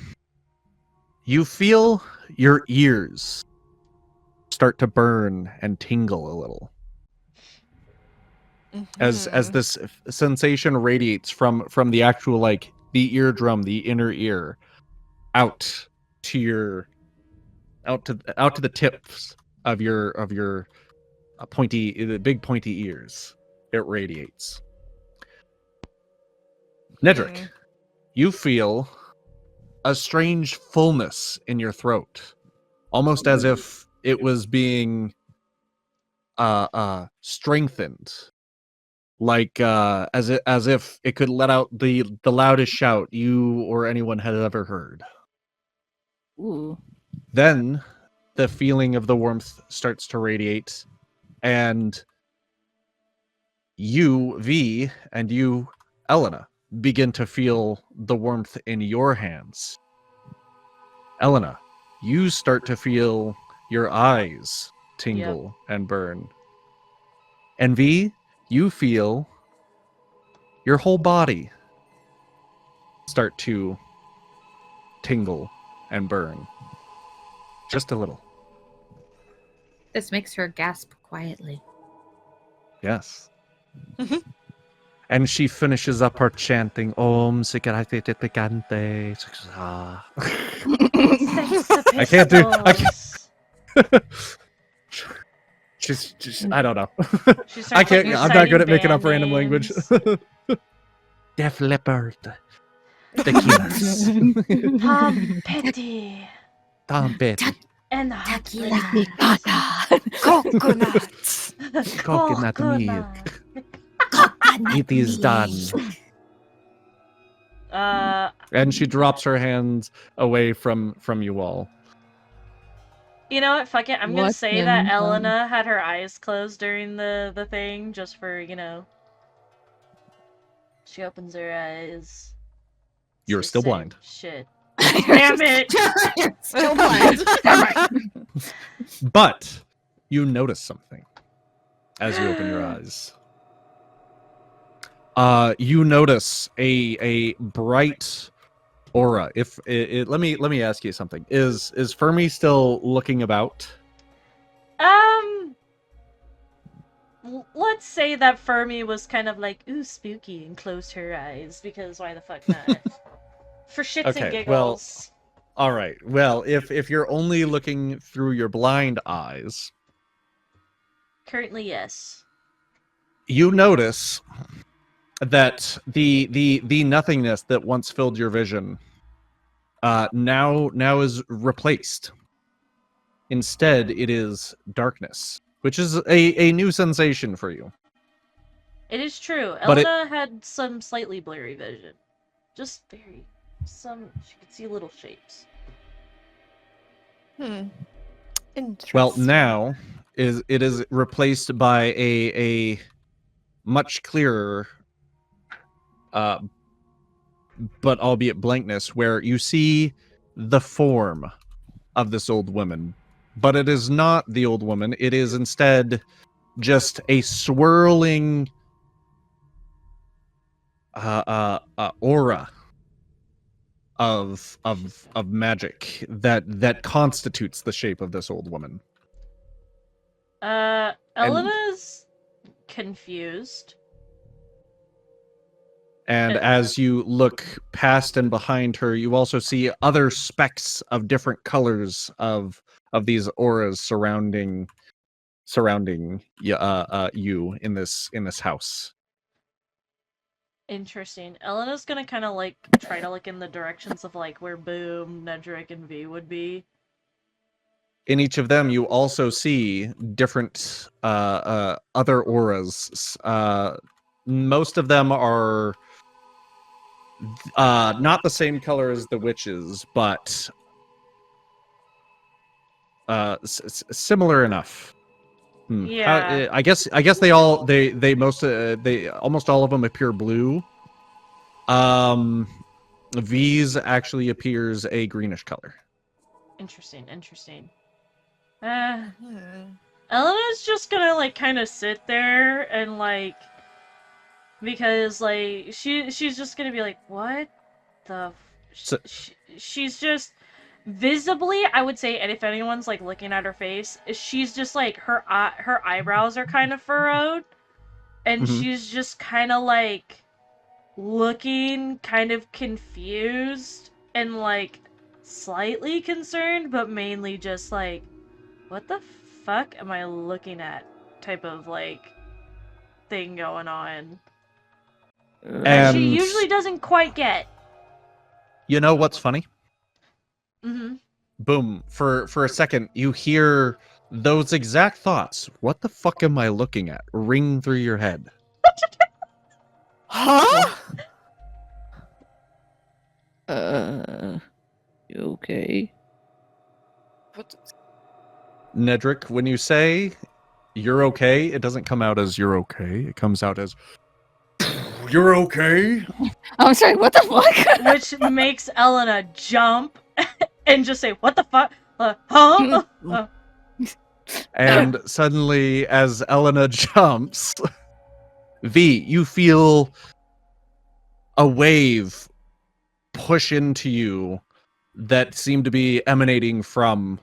you feel your ears start to burn and tingle a little as this sensation radiates from the actual, like, the eardrum, the inner ear, out to the tips of your the big pointy ears. It radiates. Nedrick, you feel a strange fullness in your throat, almost as if it was being strengthened, like as if it could let out the loudest shout you or anyone had ever heard. Ooh. Then the feeling of the warmth starts to radiate, and you, V, and you, Elena, begin to feel the warmth in your hands. Elena, you start to feel your eyes tingle and burn. And V, you feel your whole body start to tingle and burn. Just a little. This makes her gasp quietly. Yes. And she finishes up her chanting, Om Sikarate Picante. I can't do. She's I don't know. I can't. I'm not good at making up random language. Def Leppard. Tequilas. Tom Petty Tom Petty. and the Coconuts. Coconut milk. It is done. And she drops her hands away from you all. You know what? Fuck it. I'm gonna What say that in the- Elena had her eyes closed during the thing, just for, you know. She opens her eyes. You're She's still saying, blind. Shit. Damn it! Still blind. But you notice something as you open your eyes. You notice a bright aura. If let me ask you something. Is Fermi still looking about? Let's say that Fermi was kind of like, ooh, spooky, and closed her eyes, because why the fuck not? For shits and Okay, giggles. All right. Well, if you're only looking through your blind eyes, Currently, yes. you notice that the nothingness that once filled your vision now is replaced. Instead, it is darkness, which is a new sensation for you. It is true. But Elena had some slightly blurry vision. Just very... She could see little shapes. Interesting. Well, now it is replaced by a much clearer, but albeit blankness, where you see the form of this old woman, but it is not the old woman. It is instead just a swirling aura of magic that constitutes the shape of this old woman. Elena's confused. And as you look past and behind her, you also see other specks of different colors of these auras surrounding you in this house. Interesting. Elena's gonna kind of like try to look in the directions of like where Boom, Nedrick, and V would be. In each of them, you also see different other auras. Most of them are not the same color as the witches, but similar enough. Yeah. I guess they almost all of them appear blue. V's actually appears a greenish color. Interesting. Elena's just gonna like kind of sit there and like, because like she's just gonna be like, what the she's just visibly, I would say, and if anyone's like looking at her face, she's just like her eyebrows are kind of furrowed, and she's just kind of like looking kind of confused and like slightly concerned, but mainly just like, what the fuck am I looking at type of like thing going on. And she usually doesn't quite get. You know what's funny? Mm-hmm. Boom. For a second, you hear those exact thoughts. What the fuck am I looking at? Ring through your head. Huh? You okay? What? Nedrick, when you say you're okay, it doesn't come out as you're okay. It comes out as you're okay. I'm sorry, what the fuck? Which makes Elena jump and just say, what the fuck? Huh? And suddenly, as Elena jumps, V, you feel a wave push into you that seemed to be emanating from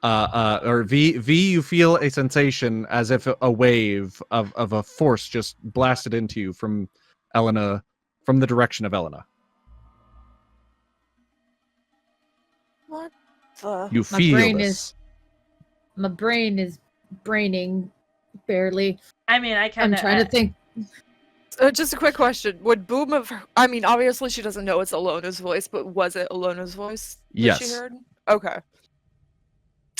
or V, you feel a sensation as if a wave of a force just blasted into you from Elena, from the direction of Elena. What the? You feel this. My brain is braining barely. I mean, I kind I'm of trying to think. Just a quick question. Would Boom have... I mean, obviously she doesn't know it's Alona's voice, but was it Alona's voice that Yes. she heard? Okay.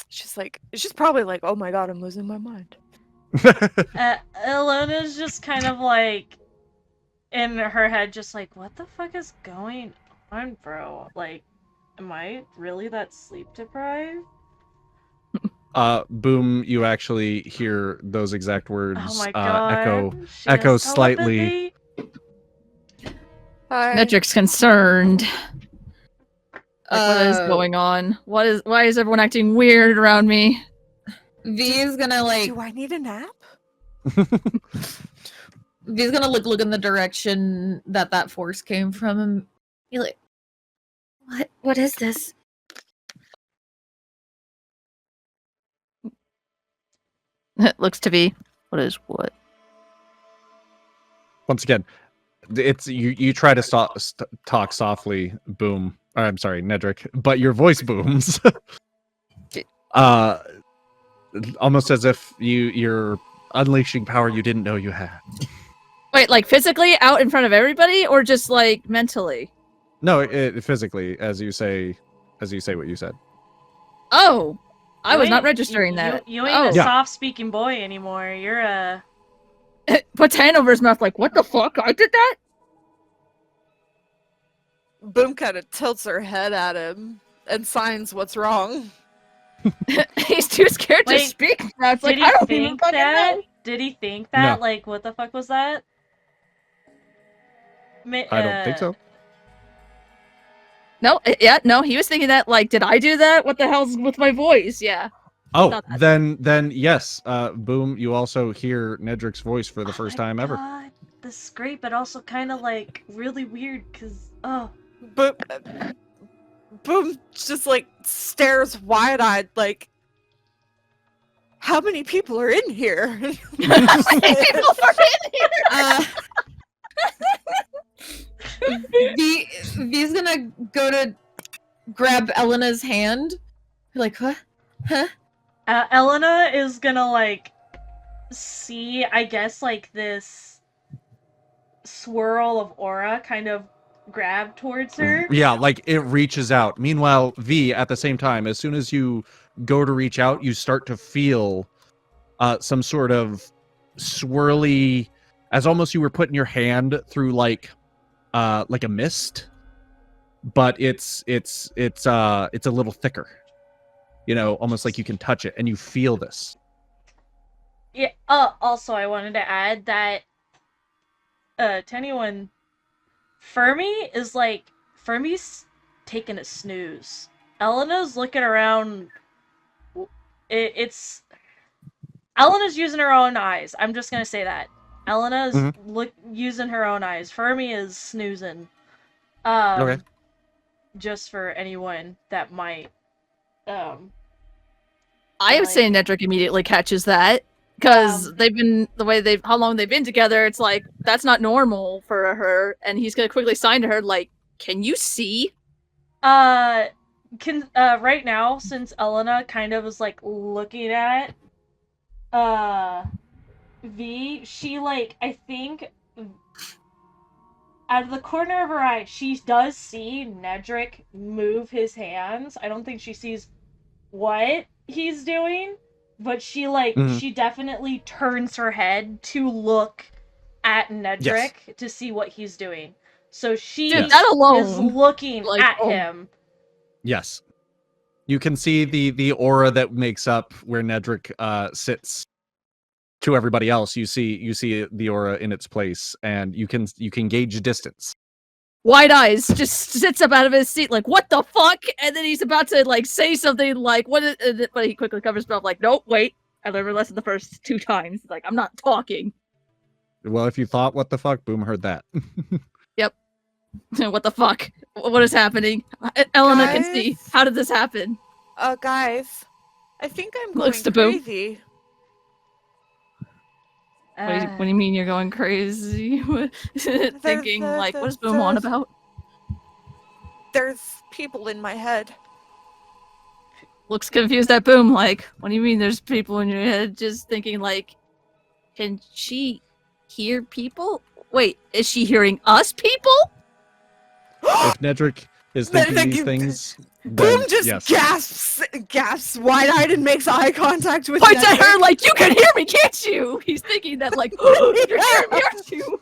She's probably like, oh my god, I'm losing my mind. Elona's just kind of like, in her head, just like, what the fuck is going on, bro? Like, am I really that sleep deprived? Boom, you actually hear those exact words Oh my god. echo slightly. Hi. Nedrick's concerned. What is going on? Why is everyone acting weird around me? V is gonna like. Do I need a nap? V's gonna look in the direction that force came from and be like, What is this? It looks to be. What is what? Once again, it's you try to talk softly, Boom. Or, I'm sorry, Nedrick, but your voice booms. Almost as if you're unleashing power you didn't know you had. Wait, like physically out in front of everybody, or just like mentally? No, physically, as you say what you said. Oh, I was not registering that. You ain't a Yeah. soft-speaking boy anymore. You're a... puts hand over his mouth like, what the fuck? I did that? Boom kind of tilts her head at him and signs what's wrong. He's too scared to Wait, speak. Now it's like, Did I he don't even think fucking that? know. Did he think that? No. Like, what the fuck was that? I don't think so. No, no, he was thinking that, like, did I do that? What the hell's with my voice? Yeah. Oh, Not that. then yes, Boom, you also hear Nedric's voice for the first time ever. God, this is great, but also kind of like really weird because Boom, Boom just like stares wide-eyed, like, how many people are in here? People are in here. V's gonna go to grab Elena's hand. Like, what? Huh? Elena is gonna like see, I guess, like this swirl of aura kind of grab towards her. Yeah, like it reaches out. Meanwhile, V, at the same time, as soon as you go to reach out, you start to feel some sort of swirly, as almost you were putting your hand through like a mist, but it's a little thicker. You know, almost like you can touch it and you feel this. Yeah. Also, I wanted to add that to anyone, Fermi's taking a snooze. Elena's looking around. Elena's using her own eyes. I'm just gonna say that. Elena's using her own eyes. Fermi is snoozing. Okay. Just for anyone that might. I would say Nedrick immediately catches that because they've been how long they've been together. It's like that's not normal for her, and he's gonna quickly sign to her like, "Can you see?" Right now, since Elena kind of was like looking at V, she like I think out of the corner of her eye, she does see Nedrick move his hands. I don't think she sees what he's doing, but she like she definitely turns her head to look at Nedrick to see what he's doing. So she that alone is looking like, at him. Yes. You can see the aura that makes up where Nedrick sits. To everybody else, you see the aura in its place, and you can gauge distance. Wide eyes, just sits up out of his seat like, "What the fuck?" And then he's about to like say something like, "What?" But he quickly covers himself like, "Nope, wait. I learned my lesson the first 2 times. Like, I'm not talking." Well, if you thought, what the fuck, Boom heard that. Yep. What the fuck? What is happening? Elena can see. How did this happen? Guys, I think I'm going Looks to Boom. crazy. What do you mean you're going crazy? Thinking like, what is Boom on about? There's people in my head. Looks confused at Boom like, what do you mean there's people in your head? Just thinking like, can she hear people? Wait, is she hearing us people? If Nedrick is thinking these things, Boom then, just yes. gasps wide-eyed and makes eye contact with Points at Nedrick. her like, you can hear me, can't you? He's thinking that like, oh, you're hearing me, aren't you?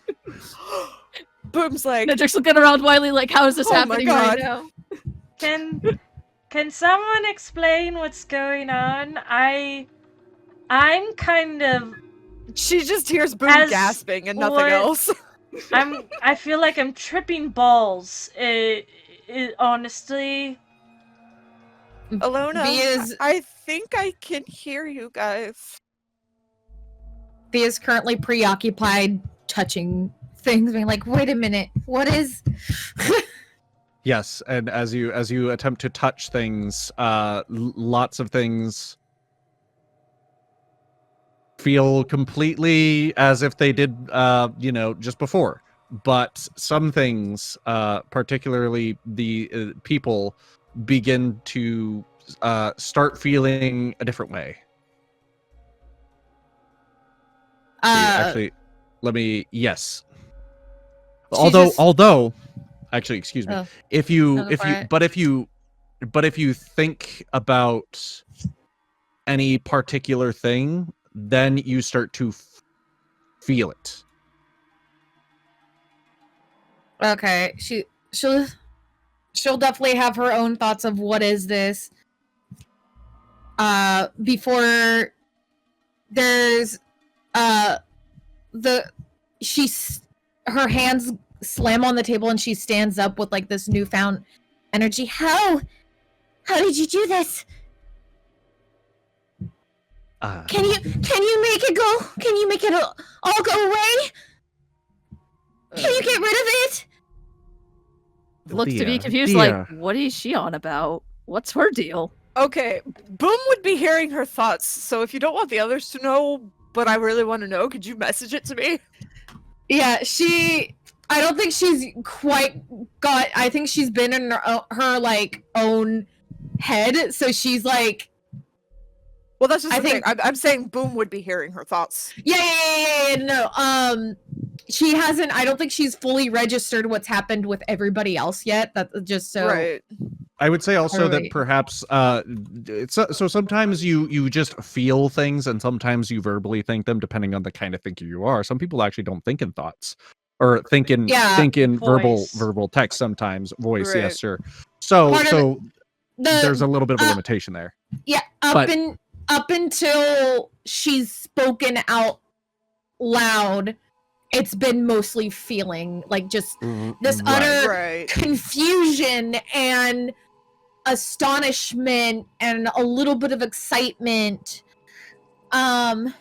Boom's like, Nedrick's looking around wildly like, how is this Oh my happening God. right now? Can someone explain what's going on? I'm kind of she just hears Boom As gasping and nothing what- else. I feel like I'm tripping balls. Honestly. Alona, V is I think I can hear you guys. V is currently preoccupied touching things, being like, wait a minute, what is Yes, and as you attempt to touch things, lots of things feel completely as if they did, just before. But some things, particularly the people, begin to start feeling a different way. Actually, let me. Yes. Although, actually, excuse me. Oh. If you think about any particular thing, then you start to feel it. Okay, she'll definitely have her own thoughts of what is this. Before there's her hands slam on the table and she stands up with like this newfound energy. How did you do this? Can you make it go? Can you make it all go away? Can you get rid of it? Looks to be Dear, confused, dear. like, what is she on about? What's her deal? Okay, Boom would be hearing her thoughts, so if you don't want the others to know, but I really want to know, could you message it to me? Yeah, I don't think she's quite got. I think she's been in her like own head, so she's like. Well, that's just I the think- thing. I'm saying Boom would be hearing her thoughts. Yeah, no. She hasn't. I don't think she's fully registered what's happened with everybody else yet. That just so. Right. I would say also that Right. perhaps so sometimes you just feel things and sometimes you verbally think them depending on the kind of thinker you are. Some people actually don't think in thoughts or think in Voice. verbal text sometimes. Voice, Right. yes, sure. So Part of so there's The a little bit of a limitation there. yeah but- up until she's spoken out loud, it's been mostly feeling like just this Right. utter Right. confusion and astonishment and a little bit of excitement. And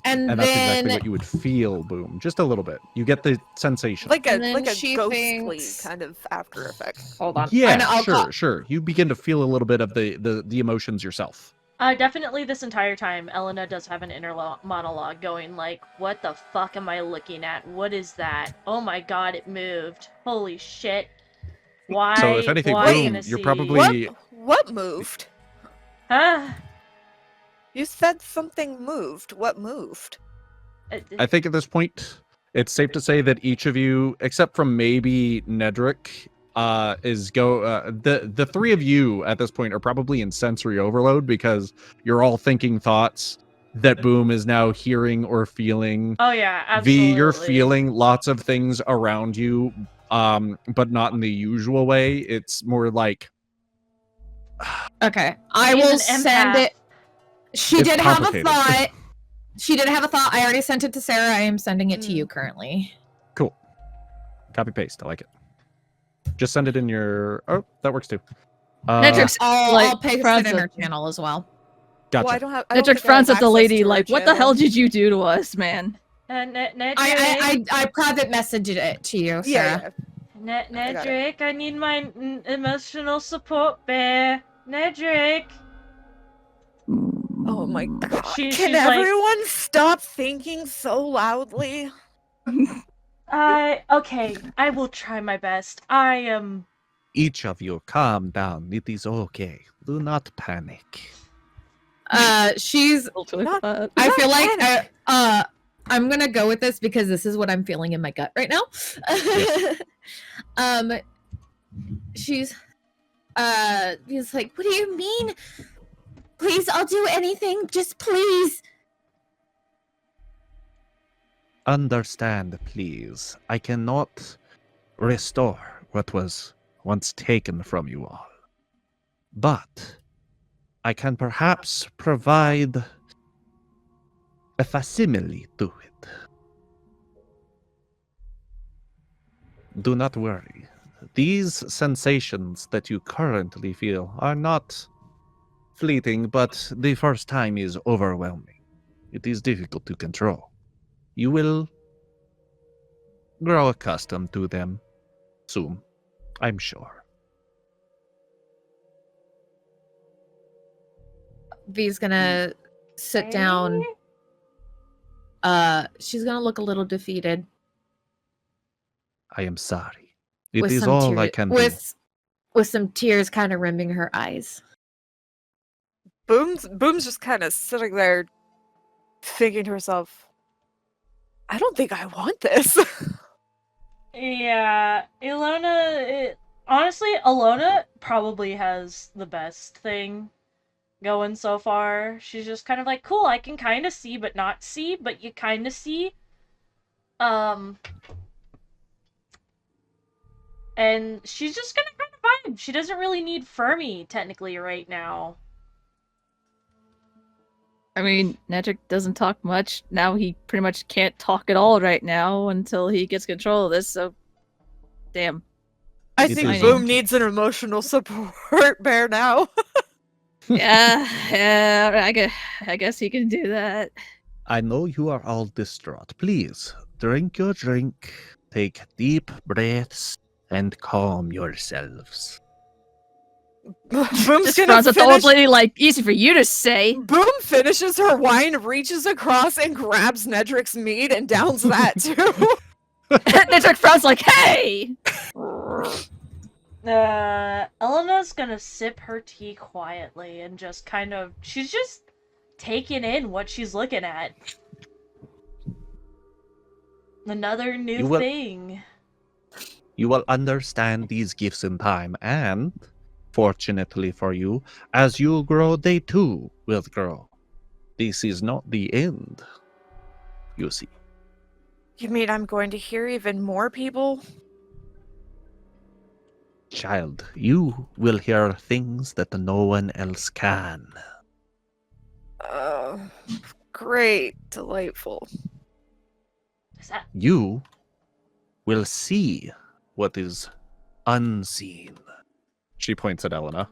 And that's then exactly what you would feel, Boom. Just a little bit. You get the sensation. Like And then a she ghostly thinks- kind of after effect. hold on. Yeah, And I'll sure, call- sure. You begin to feel a little bit of the emotions yourself. Definitely this entire time, Elena does have an inner monologue going like, what the fuck am I looking at? What is that? Oh my god, it moved. Holy shit. Why? So if anything, why Boom, gonna you're see- probably What moved? Huh? You said something moved. What moved? I think at this point, it's safe to say that each of you, except from maybe Nedrick, the three of you at this point are probably in sensory overload because you're all thinking thoughts that Boom is now hearing or feeling. Oh yeah, absolutely. V, you're feeling lots of things around you, but not in the usual way. It's more like Okay, I She's will an send empath. it. She It's did have a complicated. thought. She did have a thought. I already sent it to Sarah. I am sending it to you currently. cool. Copy paste. I like it. Just send it in your. Oh, that works too. Nedrick's I'll like paste frowns it in at- her channel as well. Gotcha. Well, I don't have. I don't Nedrick think I frowns have at the access lady to her like, what the channel. hell did you do to us, man? Nedrick, I private messaged it to you, Sarah. Yeah. Nedrick, I need my emotional support bear. Nedrick. Oh my god. She's Can like- everyone stop thinking so loudly? Okay, I will try my best. I am. Each of you, calm down. It is okay. Do not panic. She's. Not- I Not feel like panic. I'm gonna go with this because this is what I'm feeling in my gut right now. She's like, What do you mean? Please, I'll do anything. Just please. Understand, please. I cannot restore what was once taken from you all. But I can perhaps provide a facsimile to it. Do not worry. These sensations that you currently feel are not fleeting, but the first time is overwhelming. It is difficult to control. You will grow accustomed to them soon, I'm sure. V's gonna sit down. She's gonna look a little defeated. I am sorry. It with is some all I tear- can do. with some tears kind of rimming her eyes. Boom's just kind of sitting there, thinking to herself, "I don't think I want this." Yeah, honestly, Alona probably has the best thing going so far. She's just kind of like, cool, I can kind of see, but not see, but you kind of see. And she's just gonna kind of vibe. She doesn't really need Fermi, technically, right now. I mean, Nedrick doesn't talk much. Now he pretty much can't talk at all right now until he gets control of this, so... Damn. I It think is Boom on- needs an emotional support bear now. Yeah, I guess he can do that. I know you are all distraught. Please, drink your drink, take deep breaths, and calm yourselves. Boom's Just gonna frowns at the old finish. lady like, easy for you to say. Boom finishes her wine, reaches across, and grabs Nedrick's mead and downs that too. Nedrick frowns like, hey! Elena's gonna sip her tea quietly and just kind of... She's just taking in what she's looking at. Another new You will- thing. You will understand these gifts in time, and, fortunately for you, as you grow, they too will grow. This is not the end, you see. You mean I'm going to hear even more people? Child, you will hear things that no one else can. Oh, great. Delightful. Is that... You will see what is unseen. She points at Elena.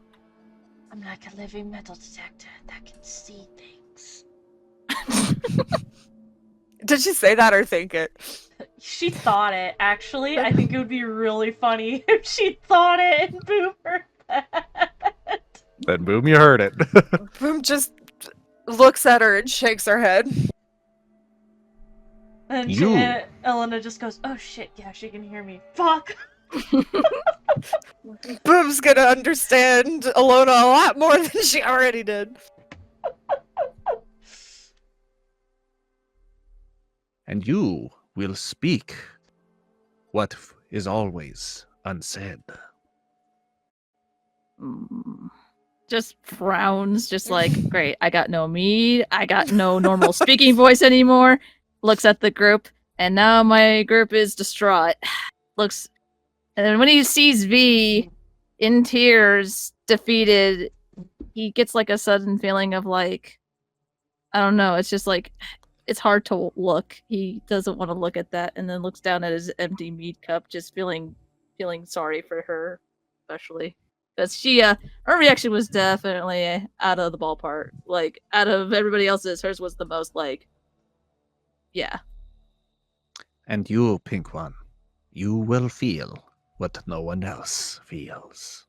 I'm like a living metal detector that can see things. Did she say that or think it? She thought it, actually. I think it would be really funny if she thought it and Boom heard that. Then boom, you heard it. Boom just looks at her and shakes her head. And You- Elena just goes, oh shit, yeah, she can hear me. Fuck! Boom's gonna understand Alona a lot more than she already did. And you will speak what is always unsaid. Just frowns, just like, great, I got no mead, I got no normal speaking voice anymore. Looks at the group, and now my group is distraught. Looks, and then when he sees V in tears, defeated, he gets like a sudden feeling of like, I don't know, it's just like, it's hard to look. He doesn't want to look at that, and then looks down at his empty mead cup, just feeling sorry for her, especially. Because she, her reaction was definitely out of the ballpark. Like, out of everybody else's, hers was the most, like, yeah. And you, Pink One, you will feel what no one else feels.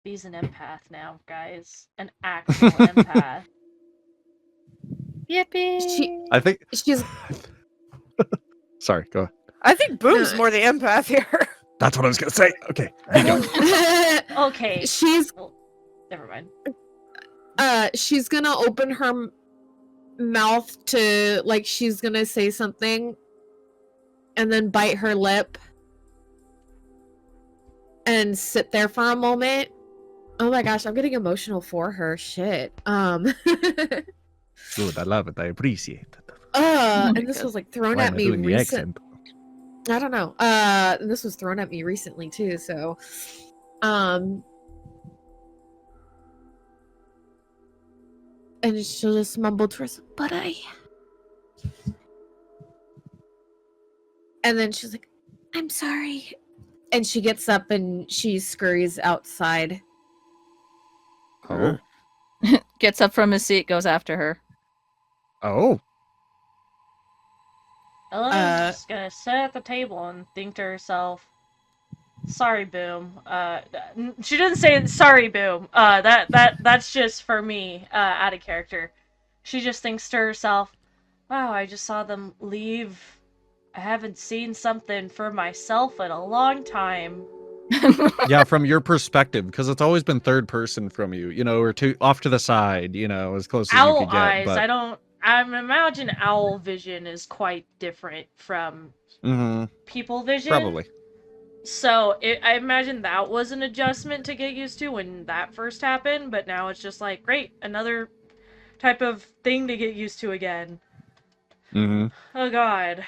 He's an empath now, guys. An actual empath. Yippee! I think. She's Sorry, go ahead. I think Boom's more the empath here. That's what I was gonna say. Okay, you go. Okay. she's Well, never mind. she's gonna open her mouth to, like, she's gonna say something and then bite her lip and sit there for a moment. Oh my gosh, I'm getting emotional for her. Shit. Good, I love it. I appreciate it. my And this God. was like thrown Why at am I me doing the recently. accent? I don't know. And this was thrown at me recently too, so and she'll just mumble to herself, but and then she's like, I'm sorry. And she gets up and she scurries outside. Oh. Gets up from his seat, goes after her. Oh, Elena's just gonna sit at the table and think to herself, sorry, Boom. She didn't say sorry, Boom. That's just for me, out of character. She just thinks to herself, wow, I just saw them leave. I haven't seen something for myself in a long time. yeah. From your perspective, because it's always been third person from you. You know, or off to the side. You know, as close as you Owl could get. eyes, But I imagine owl vision is quite different from Mhm, people vision. probably. So I imagine that was an adjustment to get used to when that first happened, but now it's just like, great, another type of thing to get used to again. Mm-hmm. Oh god.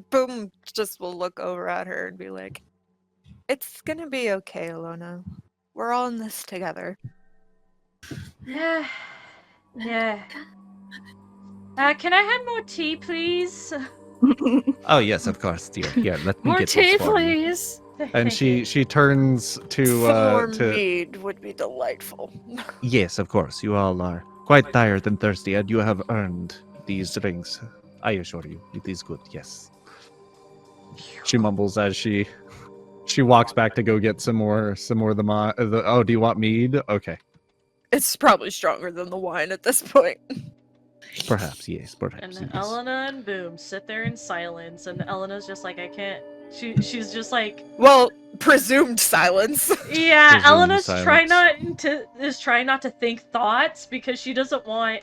Boom just will look over at her and be like, "It's gonna be okay, Alona. We're all in this together." Yeah. Yeah. Can I have more tea, please? Oh yes, of course, dear. Here, let me More get tea, this for you. please. And she turns to Some more to mead would be delightful. Yes, of course. You all are quite tired and thirsty, and you have earned these drinks. I assure you, it is good. Yes. she mumbles as she walks back to go get some more of the oh, do you want mead? Okay. It's probably stronger than the wine at this point. Perhaps, yes. And Perhaps. then Yes. Elena and Boom sit there in silence, and Elena's just like, I can't. She's just like, Well, presumed silence. yeah. Presumed Elena's trying silence. not to think thoughts because she doesn't want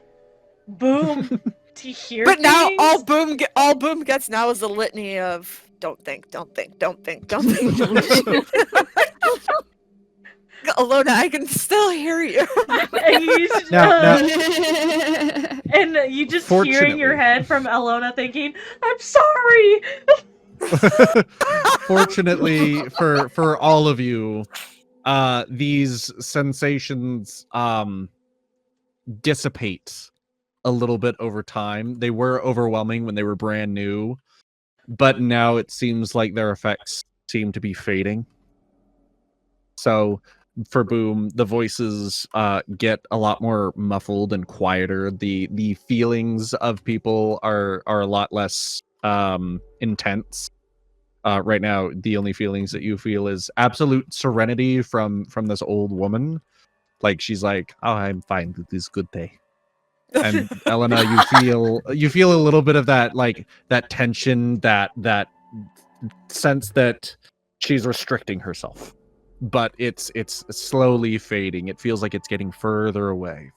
Boom to hear. But now things. all Boom gets now is a litany of don't think, don't think, don't think, don't think. Don't think. Alona, I can still hear you. And you just, Now- and you just hear in your Fortunately. head from Elona thinking, "I'm sorry." Fortunately for all of you, these sensations dissipate a little bit over time. They were overwhelming when they were brand new, but now it seems like their effects seem to be fading. So for Boom, the voices get a lot more muffled and quieter. The feelings of people are a lot less intense. Right now, the only feelings that you feel is absolute serenity from this old woman. Like she's like, "Oh, I'm fine with this good day." And Elena, you feel a little bit of that, like that tension, that sense that she's restricting herself, but it's slowly fading. It feels like it's getting further away.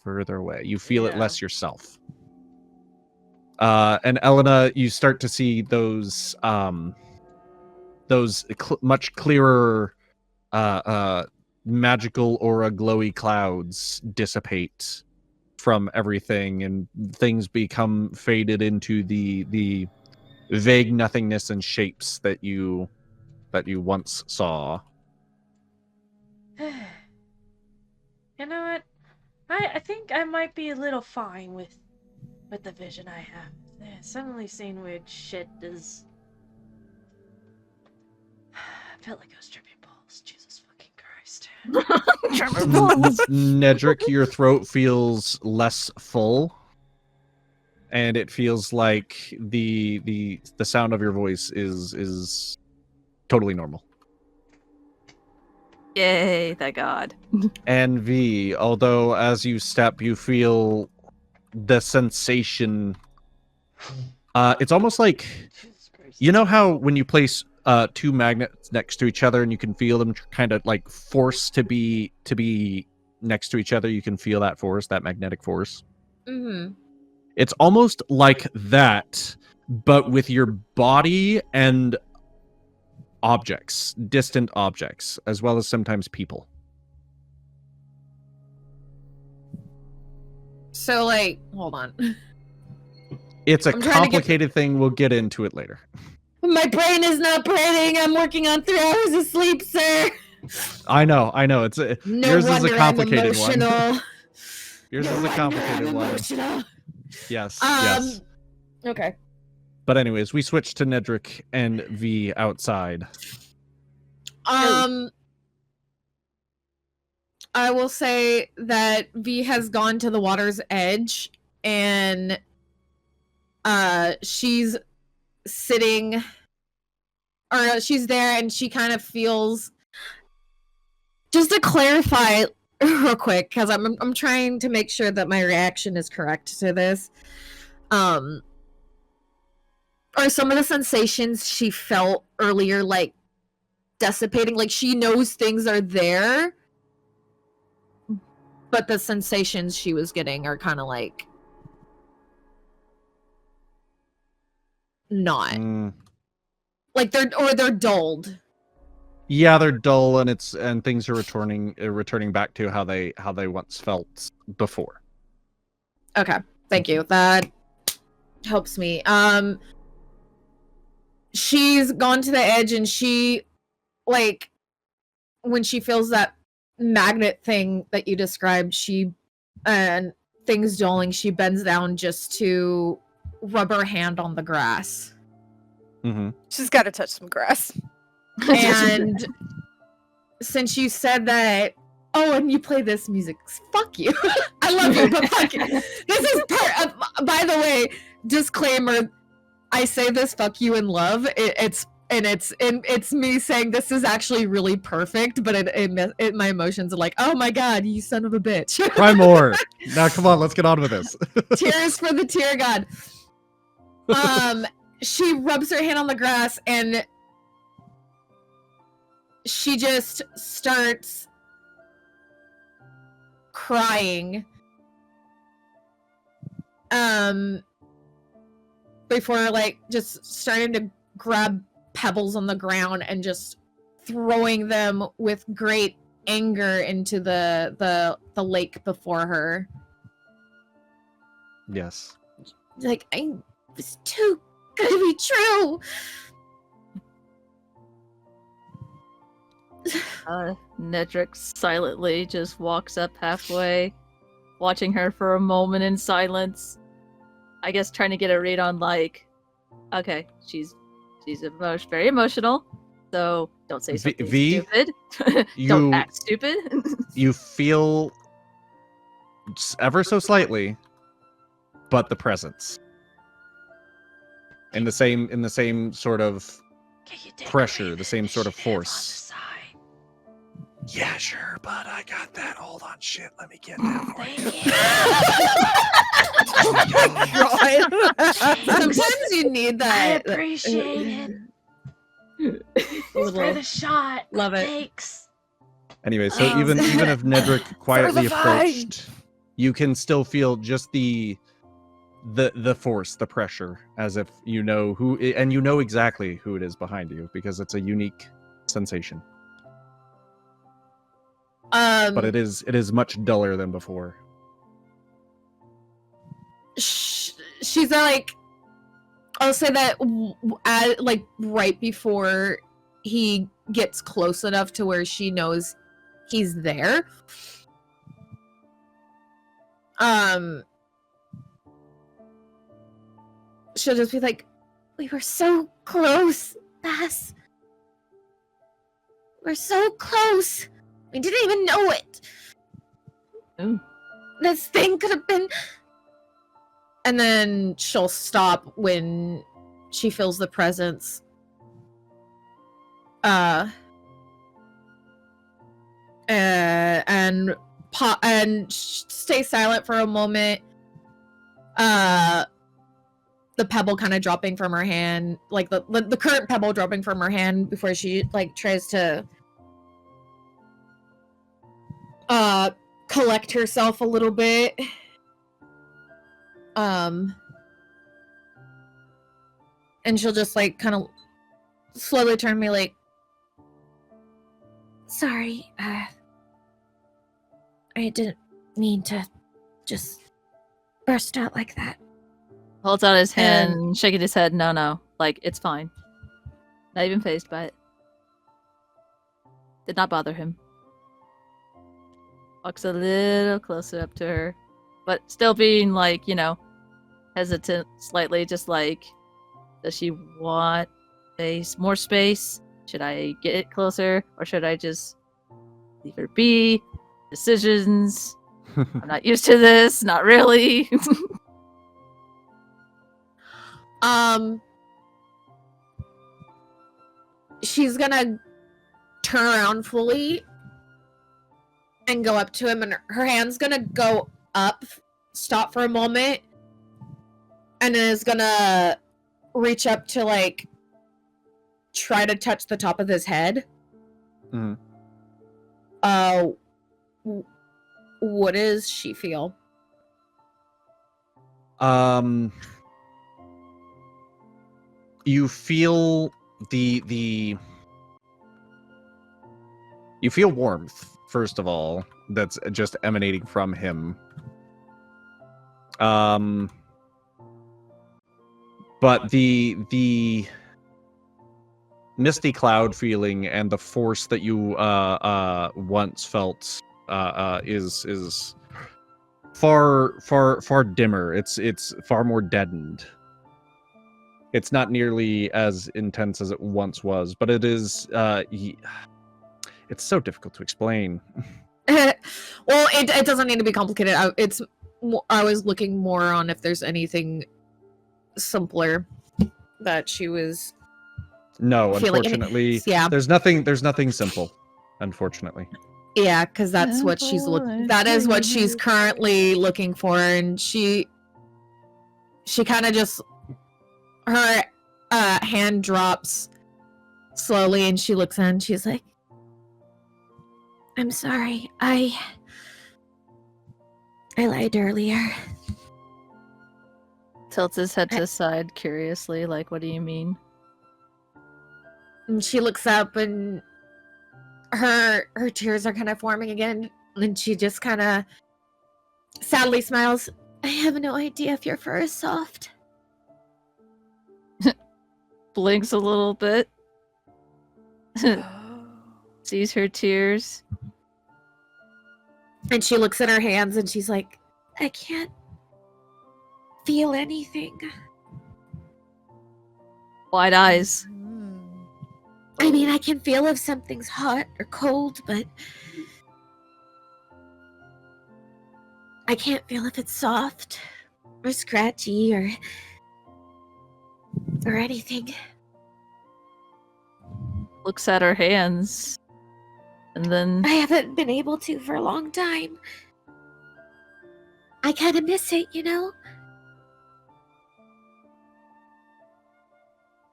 You feel it Yeah. less yourself. And Elena, you start to see those much clearer magical aura glowy clouds dissipate from everything, and things become faded into the vague nothingness and shapes that you once saw. You know what? I think I might be a little fine with the vision I have. Suddenly seeing weird shit is. I felt like I was tripping balls. Jesus fucking Christ. Nedrick, your throat feels less full, and it feels like the sound of your voice is totally normal. Yay, thank God. And V, although as you step, you feel the sensation. It's almost like, Jesus Christ. you know how when you place two magnets next to each other and you can feel them kind of like forced to be next to each other, you can feel that force, that magnetic force. Mm-hmm. It's almost like that, but with your body and objects, distant objects, as well as sometimes people. So, like, hold on. It's a I'm trying to get- complicated thing. We'll get into it later. My brain is not braining. I'm working on 3 hours of sleep, sir. I know. It's No yours is wonder a complicated I'm one. emotional. Yours No is a wonder complicated I'm one. emotional. Yes. Yes. Okay. But anyways, we switch to Nedrick and V outside. I will say that V has gone to the water's edge and she's sitting, or she's there and she kind of feels, just to clarify real quick, because I'm trying to make sure that my reaction is correct to this. Are some of the sensations she felt earlier like dissipating? Like she knows things are there, but the sensations she was getting are kind of like not. Like they're dulled. Yeah, they're dull, and things are returning back to how they once felt before. Okay, thank you. That helps me. She's gone to the edge, and she, like, when she feels that magnet thing that you described, and things dulling, she bends down just to rub her hand on the grass. Mm-hmm. She's got to touch some grass. And since you said that, oh, and you play this music, fuck you. I love you, but fuck you. This is by the way, disclaimer, I say this fuck you in love. It's me saying this is actually really perfect, but my emotions are like, oh my god, you son of a bitch. Cry more. Now come on, let's get on with this. Tears for the tear god. She rubs her hand on the grass, and she just starts crying. Before, like, just starting to grab pebbles on the ground and just throwing them with great anger into the lake before her. Yes. Like, I was too good to be true. Nedrick silently just walks up halfway, watching her for a moment in silence. I guess trying to get a read on, like, okay, she's very emotional, so don't say something stupid. Don't act stupid. You feel ever so slightly, but the presence. In the same sort of pressure, the same sort of force. Yeah, sure, but I got that. Hold on, shit. Let me get that for you. Sometimes you need that. I appreciate it. For the shot. Love it. Thanks. Anyway, so even if Nedrick quietly approached, you can still feel just the force, the pressure, as if you know who, and you know exactly who it is behind you, because it's a unique sensation. But it is much duller than before. She's like, I'll say that like right before he gets close enough to where she knows he's there. She'll just be like, We were so close, Bass. We're so close. We didn't even know it. Ooh. This thing could have been... and then she'll stop when she feels the presence. And stay silent for a moment. The pebble kind of dropping from her hand, like the current pebble dropping from her hand before she like tries to collect herself a little bit. And she'll just like kind of slowly turn me like, Sorry, I didn't mean to just burst out like that. Holds out his hand, shaking his head. No, like, it's fine. Not even fazed by it. Did not bother him. Walks a little closer up to her, but still being like, hesitant slightly, just like, does she want more space? Should I get it closer, or should I just leave her be? Decisions. I'm not used to this, not really. She's gonna turn around fully and go up to him, and her hand's gonna go up, stop for a moment, and then is gonna reach up to like try to touch the top of his head. Mm-hmm. What does she feel? You feel the you feel warmth, first of all, that's just emanating from him. But the misty cloud feeling and the force that you once felt is far dimmer. It's far more deadened. It's not nearly as intense as it once was, but it is. It's so difficult to explain. Well, it doesn't need to be complicated. I was looking more on if there's anything simpler that she was. No, feeling. unfortunately, Yeah. There's nothing simple, unfortunately. Yeah, because that's what she's looking. That is what she's currently looking for, and she kind of just her hand drops slowly, and she looks in. She's like, I'm sorry. I lied earlier. Tilts his head to the side curiously, like, what do you mean? and she looks up, and her tears are kind of forming again, and she just kind of sadly smiles. I have no idea if your fur is soft. Blinks a little bit. Sees her tears. And she looks at her hands, and she's like, I can't feel anything. Wide eyes. I mean, I can feel if something's hot or cold, but I can't feel if it's soft or scratchy or anything. Looks at her hands. And then I haven't been able to for a long time. I kind of miss it, you know?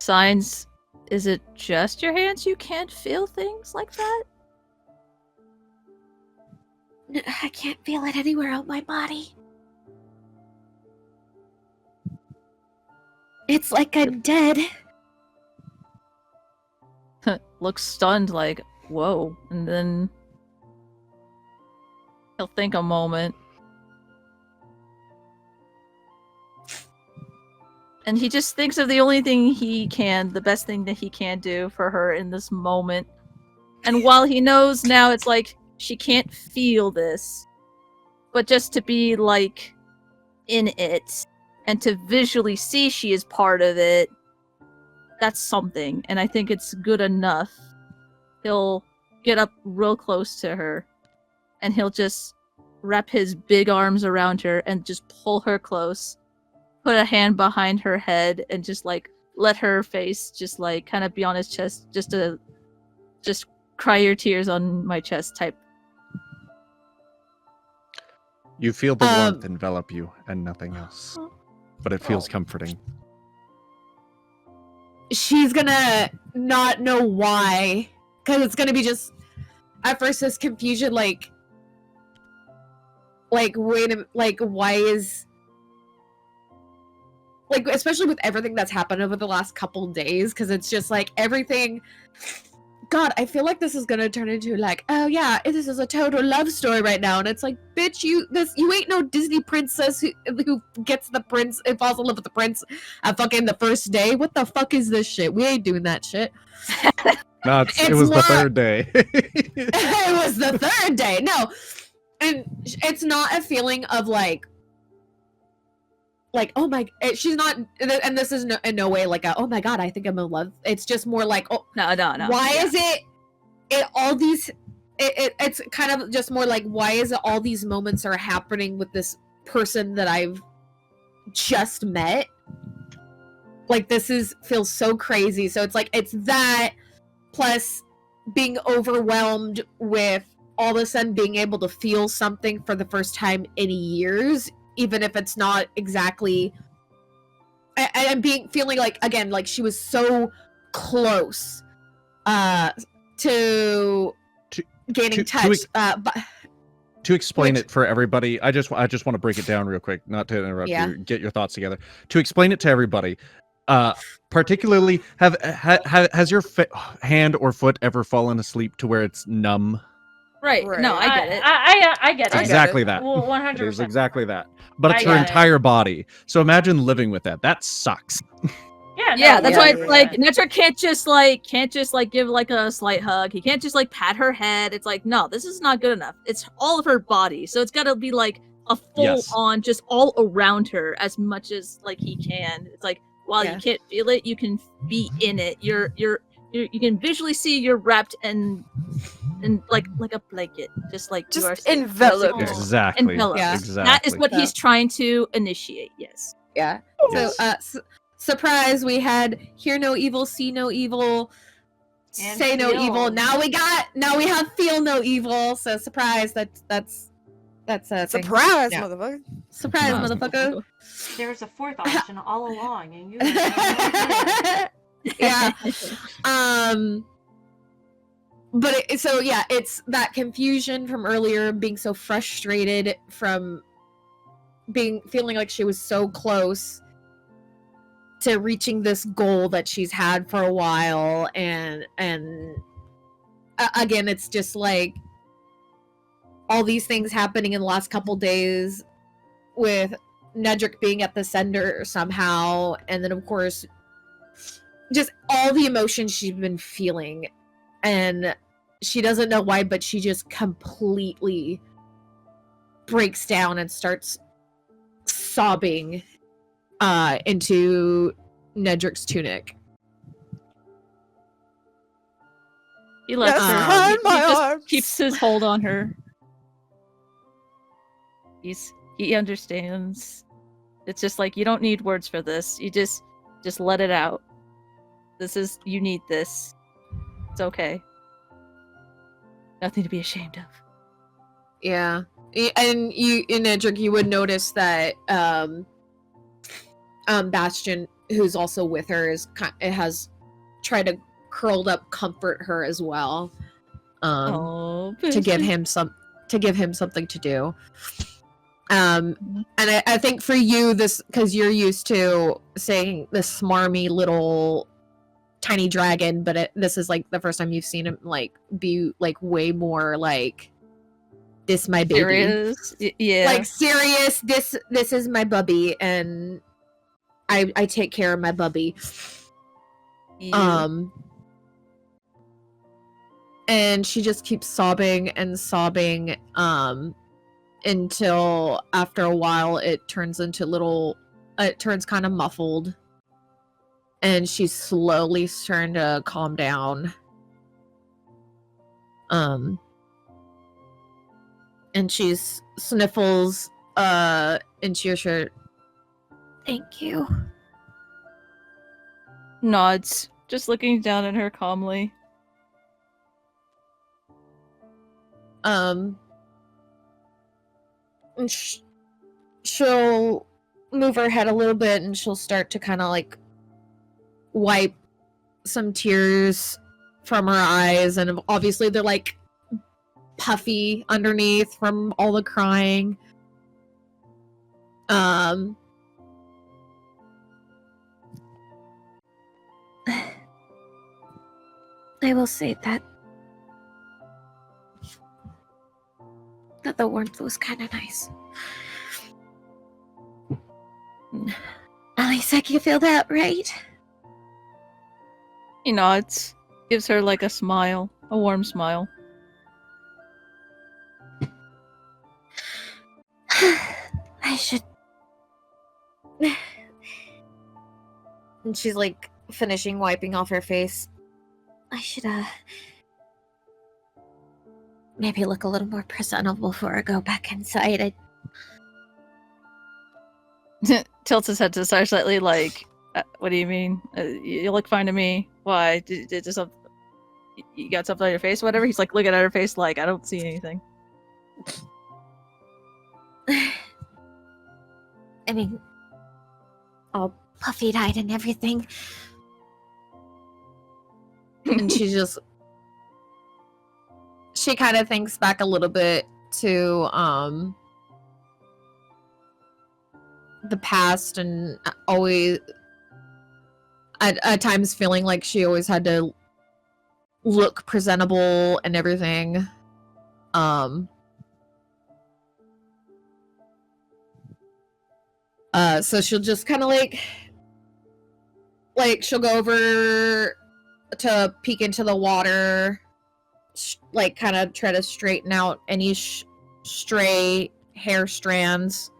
signs. Is it just your hands you can't feel things like that? No, I can't feel it anywhere on my body. It's like I'm dead. Looks stunned, like, whoa. And then he'll think a moment. And he just thinks of the only thing he can, the best thing that he can do for her in this moment. And while he knows now it's like, she can't feel this, but just to be, like, in it, and to visually see she is part of it, that's something. And I think it's good enough. He'll get up real close to her, and he'll just wrap his big arms around her and just pull her close, put a hand behind her head, and just, like, let her face just, like, kind of be on his chest, just cry your tears on my chest type. You feel the warmth envelop you and nothing else. But it feels comforting. She's gonna not know why, because it's gonna be just at first this confusion, like wait a minute, like, why is, like, especially with everything that's happened over the last couple days, because it's just like everything. God, I feel like this is gonna turn into, like, oh yeah, this is a total love story right now, and it's like, bitch, you ain't no Disney princess who gets the prince and falls in love with the prince at fucking the first day. What the fuck is this shit? We ain't doing that shit. No, it was the third day. It was the third day. No, and it's not a feeling of like, oh my, she's not, and this is in no way like a, oh my god, I think I'm in love. It's just more like, oh No. why is it all these, it's kind of just more like, why is it all these moments are happening with this person that I've just met? Like, this feels so crazy. So it's like, it's that plus being overwhelmed with all of a sudden being able to feel something for the first time in years, even if it's not exactly, and feeling like, again, like she was so close to gaining touch. But to explain it for everybody, I just want to break it down real quick, not to interrupt you. Get your thoughts together. To explain it to everybody, Particularly, has your hand or foot ever fallen asleep to where it's numb? Right. No, I get it. I get It's it. exactly that. Well, It is 100%. exactly that. But it's I her get it. entire body. So imagine living with that. That sucks. Yeah, Yeah, no, that's yeah, why yeah, it's like Netra can't just give like a slight hug. He can't just like pat her head. It's like, no, this is not good enough. It's all of her body. So it's gotta be like a full Yes. on just all around her as much as like he can. It's like while Yeah. you can't feel it, you can be in it. You can visually see you're wrapped in like a blanket. Just like you are Just enveloped. Oh, Exactly. enveloped. Yeah. Exactly. That is what Yeah. he's trying to initiate, yes. Yeah. Yes. So, surprise! We had hear no evil, see no evil, And say no feel. evil. Now we have feel no evil. So surprise! That's a thing. Surprise, Yeah. motherfucker. Surprise, motherfucker! There was a fourth option all along, and you. Yeah. But so yeah, it's that confusion from earlier, being so frustrated from feeling like she was so close to reaching this goal that she's had for a while, and again, it's just like all these things happening in the last couple days with Nedrick being at the center somehow, and then of course just all the emotions she's been feeling, and she doesn't know why, but she just completely breaks down and starts sobbing into Nedrick's tunic. He lets Yes, her. cry in He my just arms. keeps his hold on her. He understands. It's just like you don't need words for this. You just let it out. You need this. It's okay. Nothing to be ashamed of. Yeah. And you, in Nedrick, you would notice that Bastion, who's also with her, has tried to curled up comfort her as well. To give him something to do. And I think for you, this, because you're used to saying this smarmy little tiny dragon, but this is like the first time you've seen him like be like way more like, this my baby. Serious? Yeah. Like serious, this is my bubby, and I take care of my bubby. Yeah. And she just keeps sobbing and sobbing until after a while it turns kind of muffled, and she's slowly starting to calm down. And she sniffles into your shirt. Thank you. Nods, just looking down at her calmly. And she'll move her head a little bit, and she'll start to kind of like wipe some tears from her eyes, and obviously they're like puffy underneath from all the crying. I will say that the warmth was kind of nice. At least I can feel that, right? He nods, gives her like a smile, a warm smile. I should. And she's like finishing wiping off her face. I should, maybe look a little more presentable before I go back inside. Tilts his head to the side slightly, like, what do you mean? You look fine to me. Why? Did something? You got something on your face, whatever? He's like looking at her face, like, I don't see anything. I mean, all puffy-eyed and everything. And she kind of thinks back a little bit to the past, and always at times feeling like she always had to look presentable and everything. So she'll just kind of like she'll go over to peek into the water, like kind of try to straighten out any stray hair strands.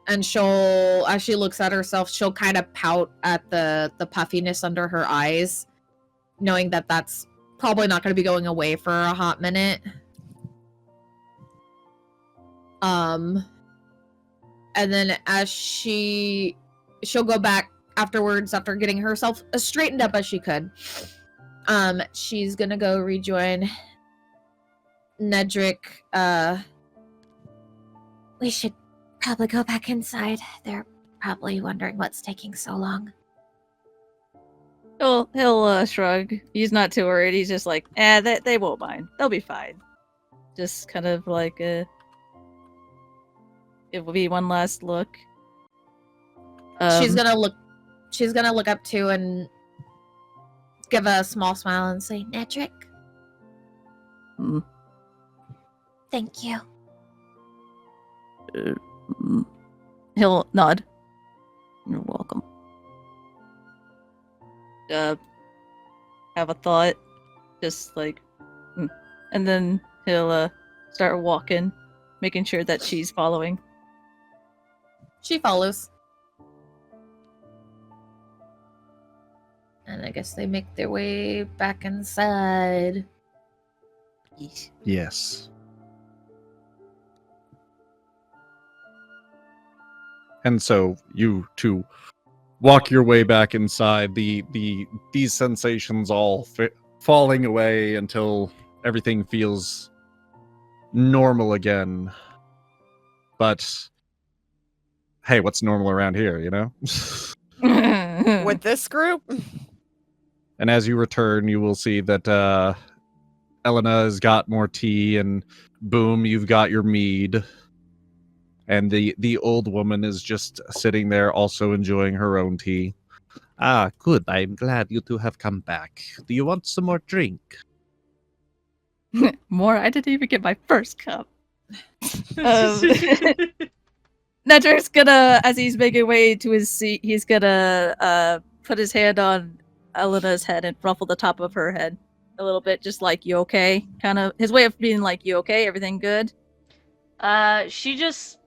And she'll, as she looks at herself, she'll kind of pout at the puffiness under her eyes, knowing that that's probably not going to be going away for a hot minute. And then as she'll go back afterwards after getting herself as straightened up as she could. She's gonna go rejoin Nedrick. We should probably go back inside. They're probably wondering what's taking so long. He'll shrug. He's not too worried. He's just like, they won't mind. They'll be fine. Just kind of like it will be one last look. She's gonna look up too and give a small smile and say, Nedrick? Mm. Thank you. He'll nod. You're welcome. Have a thought, just like, and then he'll start walking, making sure that she's following. She follows. And I guess they make their way back inside. Yes. And so you two walk your way back inside, these sensations all falling away until everything feels normal again. But hey, what's normal around here, you know? With this group? And as you return, you will see that Elena has got more tea, and Boom, you've got your mead. And the old woman is just sitting there also enjoying her own tea. Ah, good. I'm glad you two have come back. Do you want some more drink? More? I didn't even get my first cup. Nedrick's gonna, as he's making way to his seat, he's gonna put his hand on Elena's head and ruffle the top of her head a little bit, just like, you okay? Kind of his way of being like, you okay? Everything good? She just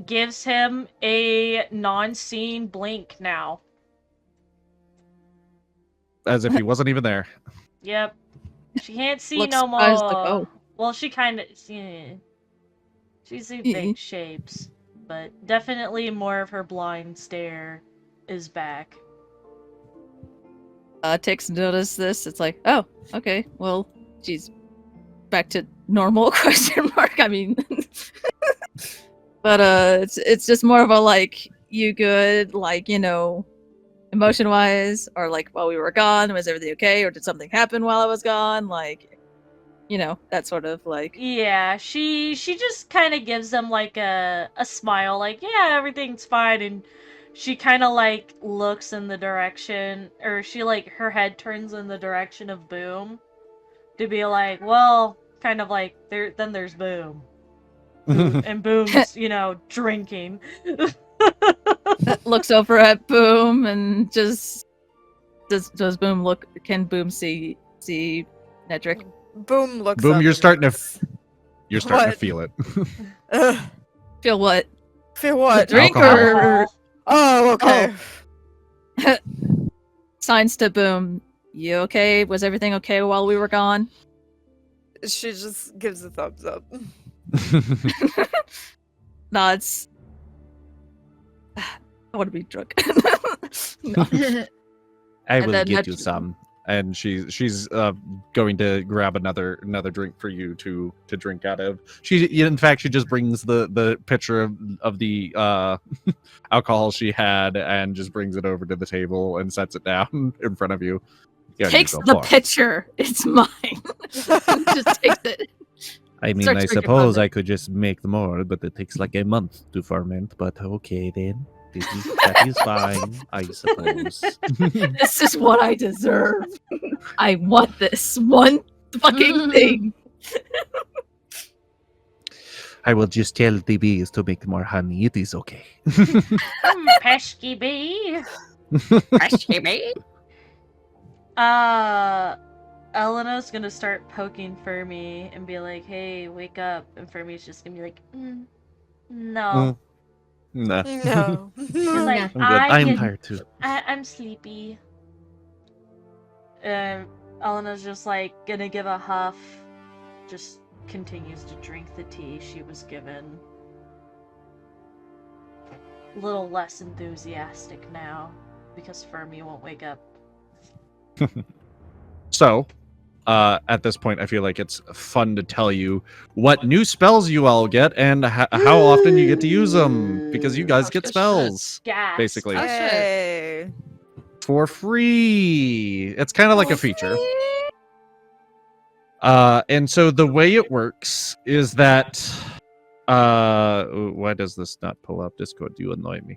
gives him a non-seen blink now. As if he wasn't even there. Yep. She can't see Looks no more. surprised, like, oh. Well, she kind of... Yeah. She sees big shapes. But definitely more of her blind stare is back. Takes notice this. It's like, oh, okay. Well, she's back to normal, question mark. I mean... But it's just more of a like, you good, like, you know, emotion wise, or like while we were gone, was everything okay, or did something happen while I was gone, like, you know, that sort of like. Yeah, she just kind of gives them like a smile, like, yeah, everything's fine, and she kind of like looks in the direction, or she like her head turns in the direction of Boom to be like, well, kind of like then there's Boom. And Boom's, you know, drinking. Looks over at Boom and just does Boom look? Can Boom see Nedrick? Boom looks. Boom, up you're and starting to goes, you're starting What? to feel it. Feel what? Feel what? Drink Alcohol. or Oh, okay. signs to Boom. You okay? Was everything okay while we were gone? She just gives a thumbs up. Nods. I want to be drunk. No. I And will then get you Nedrick- some. And she's going to grab another drink for you to drink out of. In fact, she just brings the pitcher of the alcohol she had and just brings it over to the table and sets it down in front of you. Yeah, Takes you go the for it. pitcher. It's mine. Just takes it. I mean, Start I drinking suppose from it. I could just make more, but it takes like a month to ferment. But okay then. That is fine, I suppose. This is what I deserve. I want this one fucking thing. I will just tell the bees to make more honey. It is okay. Pesky bee. Pesky bee. Elena's gonna start poking Fermi and be like, "Hey, wake up!" And Fermi's just gonna be like, "No." Nah. No. She's like, I'm good. I'm get- tired too. I'm sleepy. Elena's just like gonna give a huff. Just continues to drink the tea she was given. A little less enthusiastic now because Fermi won't wake up. So, at this point, I feel like it's fun to tell you what new spells you all get and how often you get to use them, because you guys get spells, Gas. basically, Oh, shit. Hey. for free. It's kind of like a feature. And so the way it works is that, why does this not pull up Discord? You annoy me.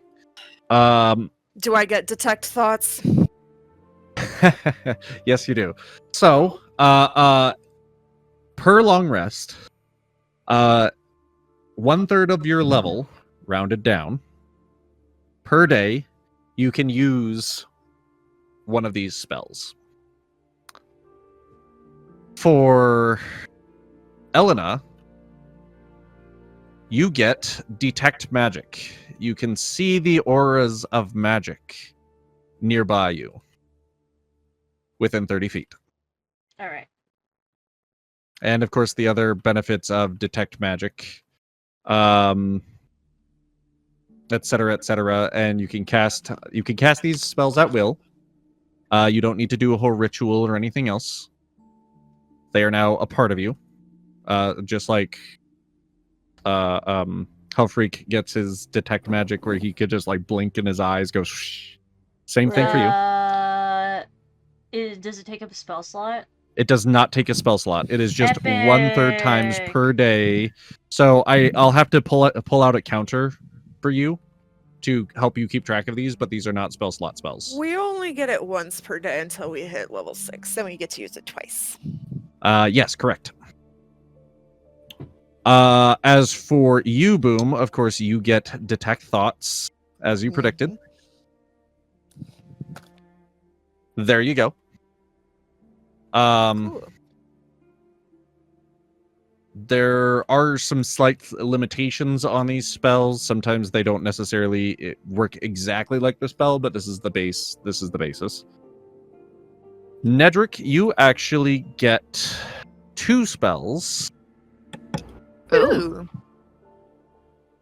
Do I get detect thoughts? Yes, you do. So, per long rest, 1/3 of your level, rounded down, per day, you can use one of these spells. For Elena, you get Detect Magic. You can see the auras of magic nearby you within 30 feet. All right. And of course, the other benefits of Detect Magic, etc., etc. And you can cast these spells at will. You don't need to do a whole ritual or anything else. They are now a part of you. Just like Hellfreak gets his Detect Magic, where he could just like blink and his eyes go. Shh. Same thing for you. Does it take up a spell slot? It does not take a spell slot. It is just 1/3 times Epic. per day. So I'll have to pull out a counter for you to help you keep track of these, but these are not spell slot spells. We only get it once per day until we hit level 6. Then we get to use it twice. Yes, correct. As for you, Boom, of course, you get Detect Thoughts, as you predicted. There you go. Cool. There are some slight limitations on these spells. Sometimes they don't necessarily work exactly like the spell, but this is the base. This is the basis. Nedrick, you actually get 2 spells. Ooh.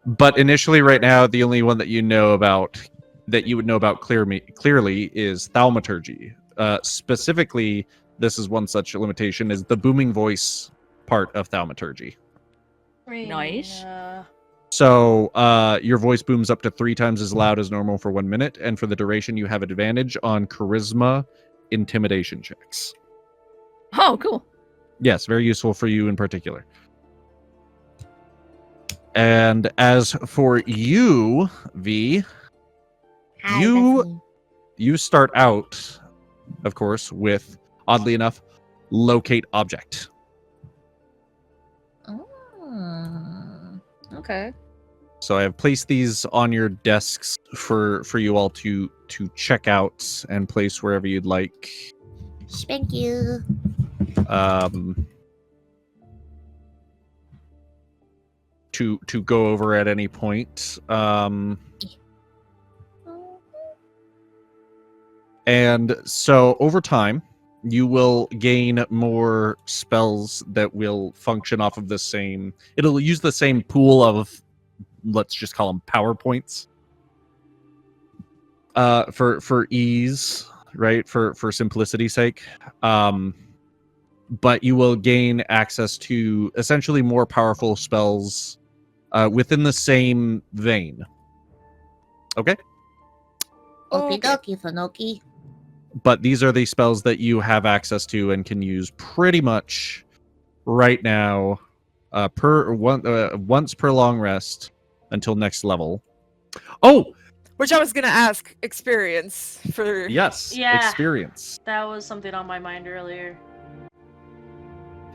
But initially, right now, the only one that you know about, that you would know about clearly, is Thaumaturgy. Specifically, this is one such limitation, is the booming voice part of Thaumaturgy. Nice. So your voice booms up to 3 times as loud as normal for 1 minute, and for the duration, you have advantage on Charisma Intimidation checks. Oh, cool. Yes, very useful for you in particular. And as for you, V, you start out, of course, with, oddly enough, Locate Object. Okay. So I have placed these on your desks for you all to check out and place wherever you'd like. Thank you. To go over at any point. And so over time, you will gain more spells that will function off of the same. It'll use the same pool of, let's just call them power points. For ease, right? For simplicity's sake. But you will gain access to essentially more powerful spells within the same vein. Okay? Okie dokie, Fanoki. But these are the spells that you have access to and can use pretty much right now, once per long rest until next level. Oh, Which I was gonna ask experience for. Yes. Yeah. Experience. That was something on my mind earlier.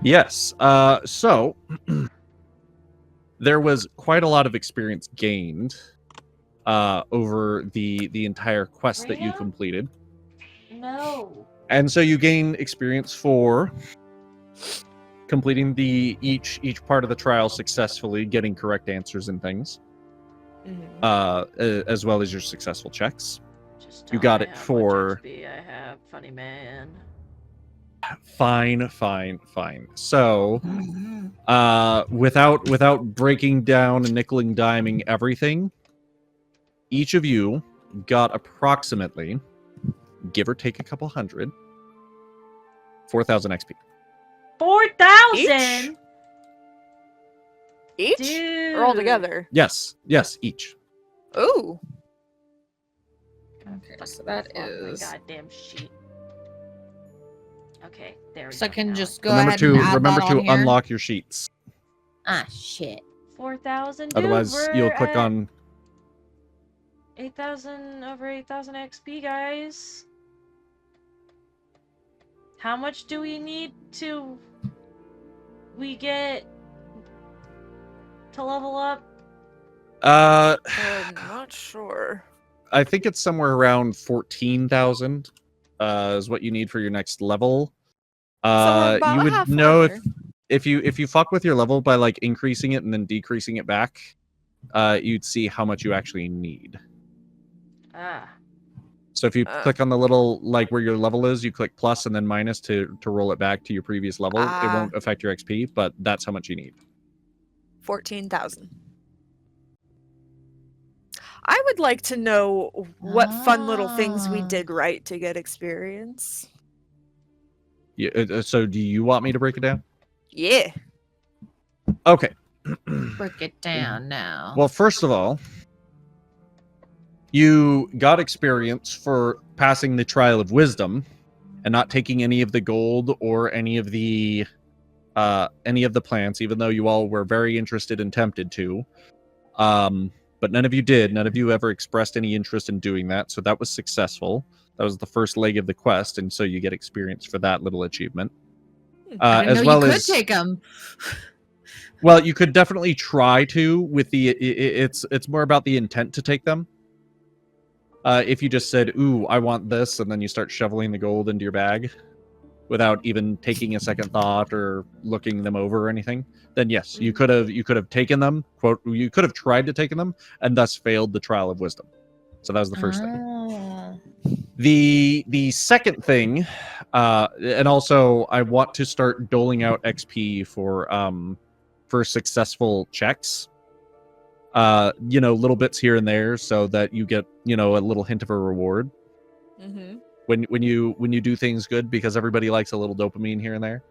Yes. So there was quite a lot of experience gained over the entire quest that you Rita? completed. No. And so you gain experience for completing each part of the trial successfully, getting correct answers and things, as well as your successful checks. Just You tell got me it how much for- XP I have, funny man. Fine. So, without breaking down and nickel and diming everything, each of you got approximately, give or take a couple hundred, 4,000 XP. 4,000? Each? Dude. Or all together? Yes, each. Ooh. Okay, so that Off is. my goddamn sheet. Okay, there we So I go. can now just go Remember ahead and add remember that to on here. unlock your sheets. Ah, shit. 4,000. Otherwise, you'll click at on 8,000 over 8,000 XP, guys. How much do we need to get to level up? I'm not sure. I think it's somewhere around 14,000 is what you need for your next level. So we're about You would halfway know there. if you fuck with your level by like increasing it and then decreasing it back, you'd see how much you actually need. Ah. So if you click on the little like where your level is, you click plus and then minus to roll it back to your previous level. It won't affect your XP, but that's how much you need. 14,000. I would like to know what fun little things we did right to get experience. Yeah. So do you want me to break it down? Yeah. Okay. Break it down now. Well, first of all, you got experience for passing the trial of wisdom and not taking any of the gold or any of the plants, even though you all were very interested and tempted to. But none of you did. None of you ever expressed any interest in doing that, so that was successful. That was the first leg of the quest, and so you get experience for that little achievement. I didn't as know well you could as take them. well, you could definitely try to. With the it's more about the intent to take them. If you just said, "Ooh, I want this," and then you start shoveling the gold into your bag without even taking a second thought or looking them over or anything, then yes, you could have taken them. Quote, you could have tried to take them and thus failed the trial of wisdom. So that was the first thing. The second thing, and also I want to start doling out XP for successful checks. Little bits here and there so that you get, a little hint of a reward. Mm-hmm. When you do things good, because everybody likes a little dopamine here and there.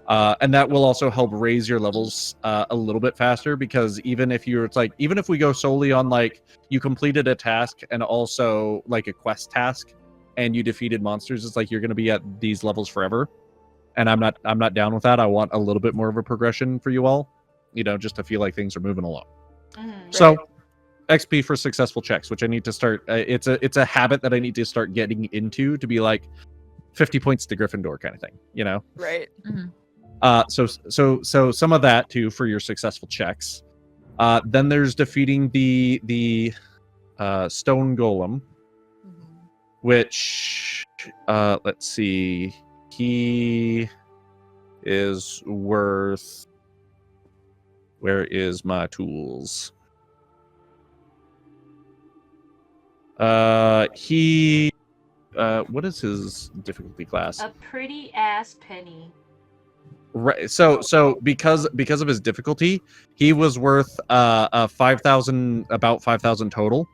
And that will also help raise your levels a little bit faster, because even if we go solely on like you completed a task and also like a quest task and you defeated monsters, it's like you're going to be at these levels forever. And I'm not down with that. I want a little bit more of a progression for you all, just to feel like things are moving along. So XP for successful checks, which I need to start. It's a habit that I need to start getting into, to be like 50 points to Gryffindor kind of thing, Right. So some of that too for your successful checks. Then there's defeating the stone golem, which let's see, he is worth. Where is my tools? He what is his difficulty class? A pretty ass penny. Right. So because of his difficulty, he was worth 5,000, about 5,000 total,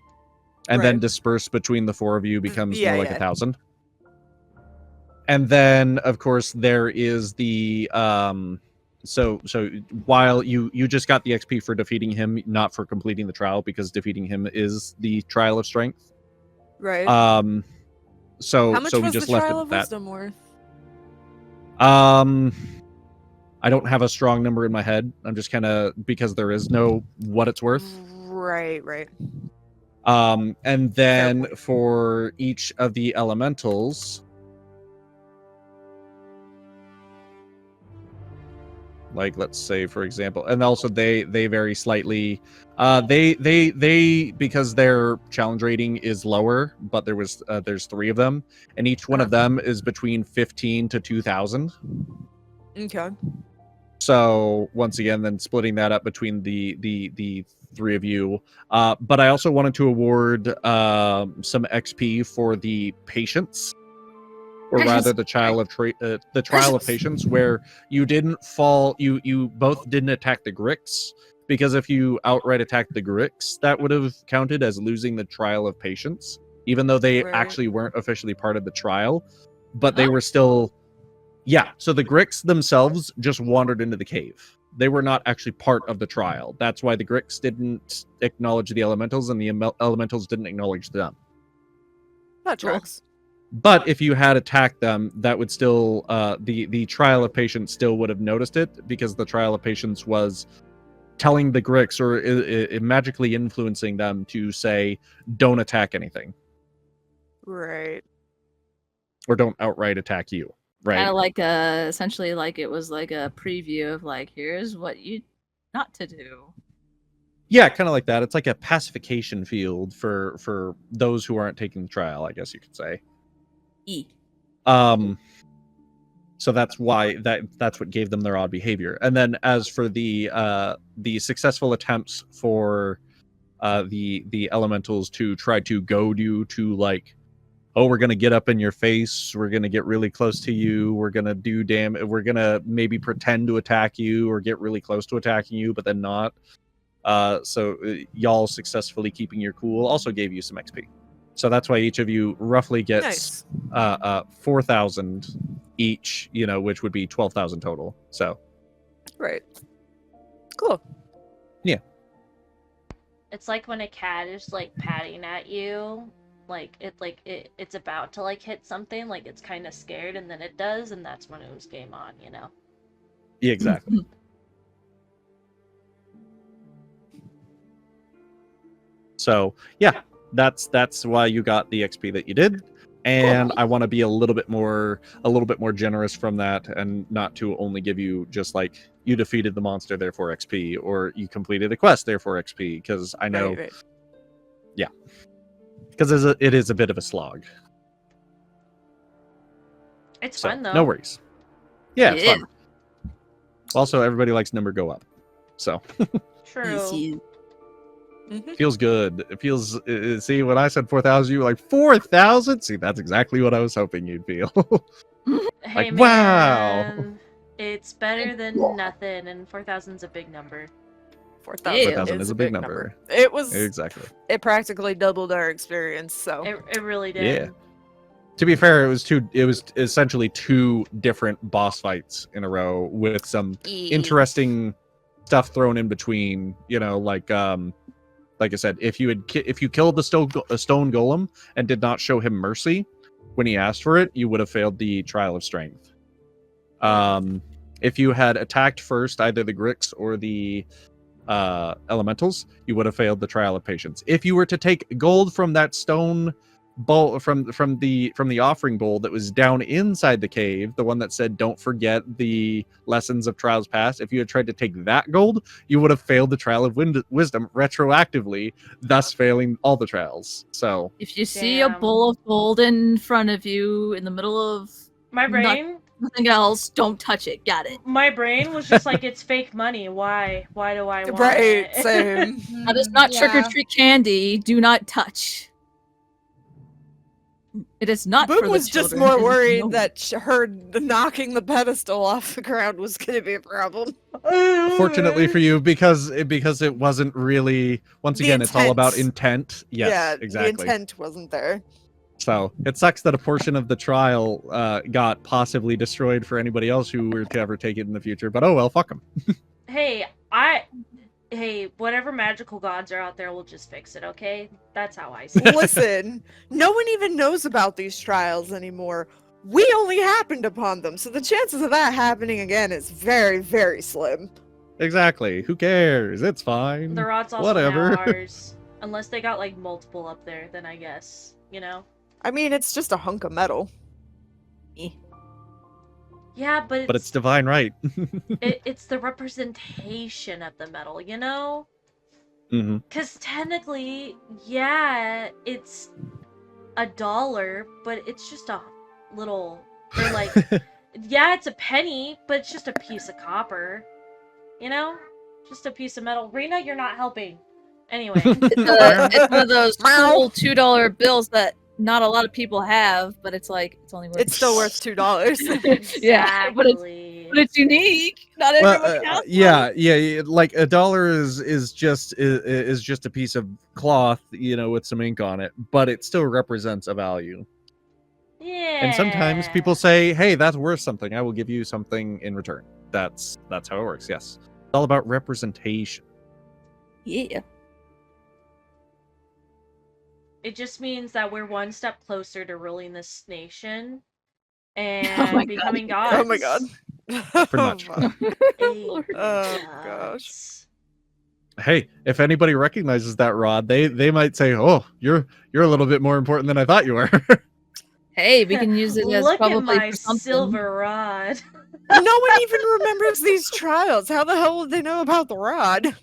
and then dispersed between the four of you becomes more like 1,000. And then of course there is the so while you just got the XP for defeating him, not for completing the trial, because defeating him is the trial of strength. Right. So how much we was just the left trial it of at wisdom worth? that. I don't have a strong number in my head. I'm just kind of, because there is no what it's worth. Right. And then for each of the elementals, like let's say for example, and also they vary slightly. They because their challenge rating is lower, but there's 3 of them, and each one of them is between 15 to 2,000. Okay. So once again, then splitting that up between the 3 of you. But I also wanted to award some XP for the patience, or rather the trial of patience, where you didn't fall. You both didn't attack the Grix, because if you outright attacked the Grix, that would have counted as losing the trial of patience, even though they actually weren't officially part of the trial, but they were still. Yeah, so the Grix themselves just wandered into the cave. They were not actually part of the trial. That's why the Grix didn't acknowledge the elementals, and the elementals didn't acknowledge them. That tracks. But if you had attacked them, that would still the trial of patience still would have noticed it, because the trial of patience was telling the Grix, or magically influencing them to say, don't attack anything. Right. Or don't outright attack you. Right. Kind of like essentially like it was like a preview of like, here's what you not to do. Yeah, kind of like that. It's like a pacification field for those who aren't taking the trial, I guess you could say. So that's why that's what gave them their odd behavior. And then as for the successful attempts for the elementals to try to goad you to, like, oh, we're gonna get up in your face, we're gonna get really close to you, we're gonna do we're gonna maybe pretend to attack you or get really close to attacking you, but then not. So y'all successfully keeping your cool also gave you some XP. So that's why each of you roughly gets 4,000 each, which would be 12,000 total. So right. Cool. Yeah. It's like when a cat is like patting at you, it's about to like hit something, like it's kind of scared, and then it does, and that's when it was game on, Yeah, exactly. So yeah, that's why you got the XP that you did, and I want to be a little bit more generous from that, and not to only give you just like you defeated the monster, therefore XP, or you completed a quest, therefore XP, because I know, yeah, because it is a bit of a slog. It's fun though. No worries. Yeah, it's fun. Also, everybody likes number go up, so True. Feels good. It feels. See, when I said 4,000, you were like 4,000. See, that's exactly what I was hoping you'd feel. Hey, like, wow. Man, it's better than nothing, and 4,000's a big number. 4,000 is a big number. It was exactly. It practically doubled our experience. So it really did. Yeah. To be fair, it was essentially 2 different boss fights in a row with some interesting stuff thrown in between. Like I said, if you killed the stone golem and did not show him mercy when he asked for it, you would have failed the trial of strength. If you had attacked first either the Grix or the elementals, you would have failed the trial of patience. If you were to take gold from that stone bowl from the offering bowl that was down inside the cave, the one that said don't forget the lessons of trials past, if you had tried to take that gold, you would have failed the trial of wisdom retroactively, thus failing all the trials. So if you see a bowl of gold in front of you in the middle of my brain, nothing else, don't touch it. Got it. My brain was just like, it's fake money. Why do I want it? Right, same. That is not trick or treat candy. Do not touch. It is not. Boom for the was children. just more worried that her knocking the pedestal off the ground was going to be a problem. Fortunately for you, because it wasn't really. Once again, it's all about intent. Yes, yeah, exactly. The intent wasn't there. So it sucks that a portion of the trial got possibly destroyed for anybody else who were to ever take it in the future. But oh well, fuck them. Hey, whatever magical gods are out there will just fix it, okay? That's how I see it. Listen, no one even knows about these trials anymore. We only happened upon them, so the chances of that happening again is very, very slim. Exactly. Who cares? It's fine. The rod's also whatever. now ours. Unless they got like multiple up there, then I guess, you know? I mean, it's just a hunk of metal. Yeah, but But it's divine right. it's the representation of the metal, you know? Hmm. Because technically, yeah, it's $1, but it's just a little, or like, yeah, it's a penny, but it's just a piece of copper, you know? Just a piece of metal. Rena, you're not helping. Anyway. It's one of those cool $2 bills that not a lot of people have, but it's like it's only worth. It's still worth $2. Yeah, but it's unique. Not everybody has. Yeah. Like $1 is just a piece of cloth, you know, with some ink on it, but it still represents a value. Yeah. And sometimes people say, "Hey, that's worth something. I will give you something in return." That's how it works. Yes, it's all about representation. Yeah. It just means that we're one step closer to ruling this nation and becoming gods. Oh my god. Pretty much. Oh gosh. Hey, if anybody recognizes that rod, they might say, "Oh, you're a little bit more important than I thought you were." Hey, we can use it as Look probably at my for something. silver rod. No one even remembers these trials. How the hell would they know about the rod?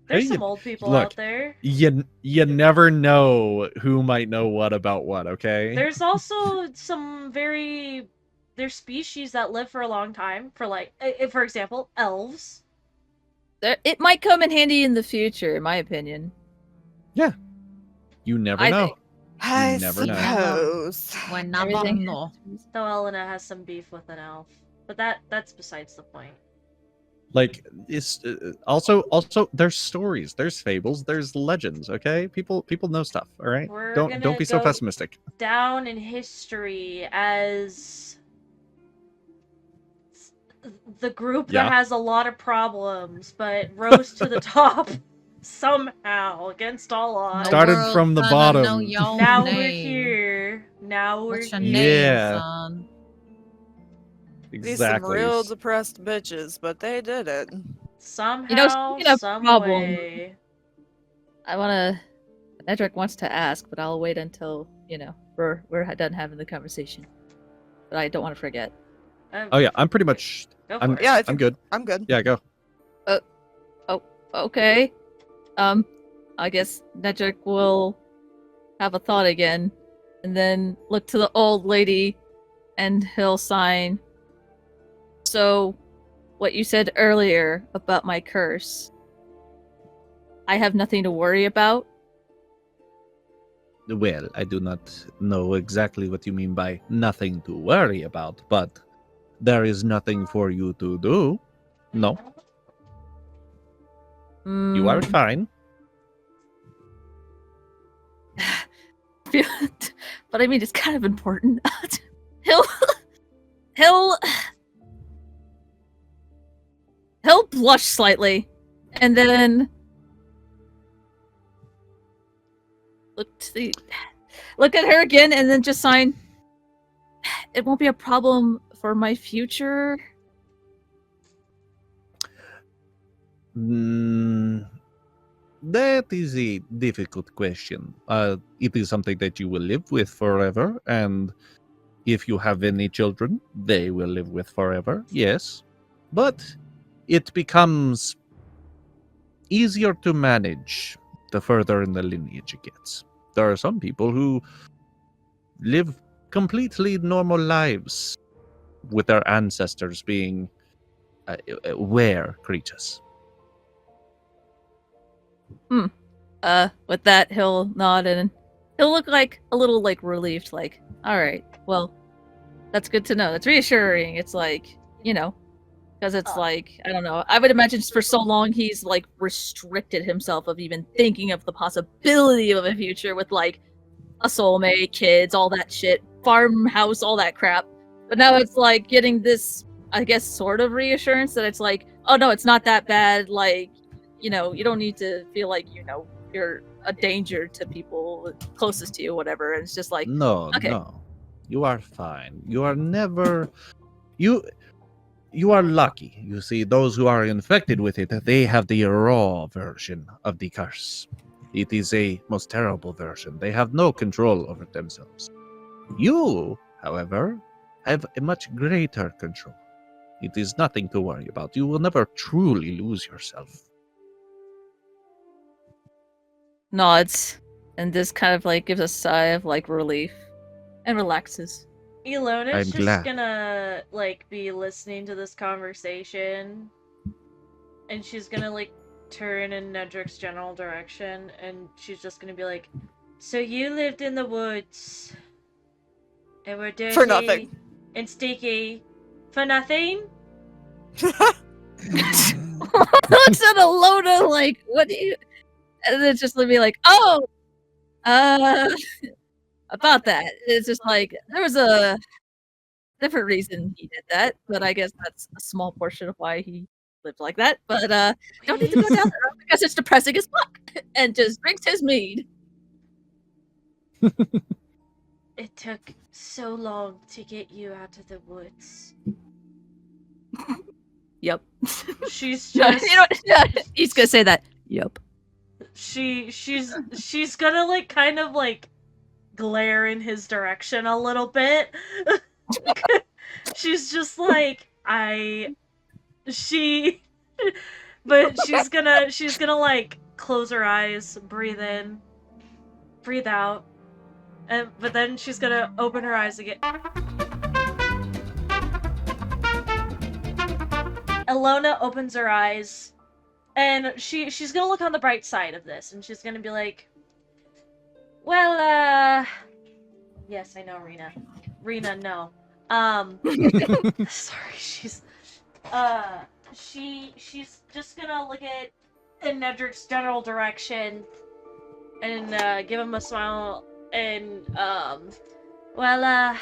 There's Hey, some old people look, out there. You never know who might know what about what, okay? There's also some there's species that live for a long time. For like, for example, elves. It might come in handy in the future, in my opinion. Yeah. You never I know. think. I never know. suppose. When never Everything- know. Though Elena has some beef with an elf, but that's besides the point. Like, it's also there's stories, there's fables, there's legends, okay? People know stuff, all right? We're Don't gonna be so go pessimistic. Down in history as the group Yeah. that has a lot of problems, but rose to the top somehow against all odds. Started world's from the gonna bottom. know your Now we're name. here. Now we're What's your here. name, Yeah. son? These some Exactly. real depressed bitches, but they did it. Somehow, speaking of some problem- way. I wanna. Edric wants to ask, but I'll wait until we're done having the conversation. But I don't want to forget. Oh yeah, I'm pretty much Go for I'm it. Yeah, I I'm think good. I'm good. Yeah, go. Okay. I guess Nedrick will have a thought again, and then look to the old lady, and he'll sign. So, what you said earlier about my curse, I have nothing to worry about. Well, I do not know exactly what you mean by nothing to worry about, but there is nothing for you to do. No, you are fine. But I mean, it's kind of important. he'll blush slightly, and then look at her again, and then just sign. It won't be a problem for my future. That is a difficult question. It is something that you will live with forever, and if you have any children, they will live with forever, yes. But it becomes easier to manage the further in the lineage it gets. There are some people who live completely normal lives with their ancestors being were creatures. With that, he'll nod and he'll look like a little relieved, like, all right, well, that's good to know. That's reassuring. It's like, because it's like, I don't know. I would imagine for so long he's restricted himself of even thinking of the possibility of a future with a soulmate, kids, all that shit, farmhouse, all that crap. But now it's getting this, I guess, sort of reassurance that it's oh no, it's not that bad. You don't need to feel like you're a danger to people closest to you, whatever. And it's just No, okay. no. You are fine. You are never you are lucky. You see, those who are infected with it, they have the raw version of the curse. It is a most terrible version. They have no control over themselves. You, however, have a much greater control. It is nothing to worry about. You will never truly lose yourself. Nods, and this kind of like gives a sigh of like relief and relaxes. Ilona's I'm just glad. gonna like be listening to this conversation, and she's gonna like turn in Nedric's general direction, and she's just gonna be like, "So you lived in the woods, and were dirty For nothing. and sticky for nothing?" Looks at Alona like, what do you? And then just let me like, oh, about that. It's just like there was a different reason he did that, but I guess that's a small portion of why he lived like that. But don't need to go down there because it's depressing as fuck, and just drinks his mead. It took so long to get you out of the woods. Yep. She's No, just you know what? He's gonna say that. Yep. she's gonna like kind of like glare in his direction a little bit. She's just like but she's gonna like close her eyes, breathe in, breathe out, but then she's gonna open her eyes again. Alona opens her eyes, and she's gonna look on the bright side of this, and she's gonna be like, well, yes, I know, Rena, no. Sorry, she's just gonna look at in Nedric's general direction and give him a smile and well,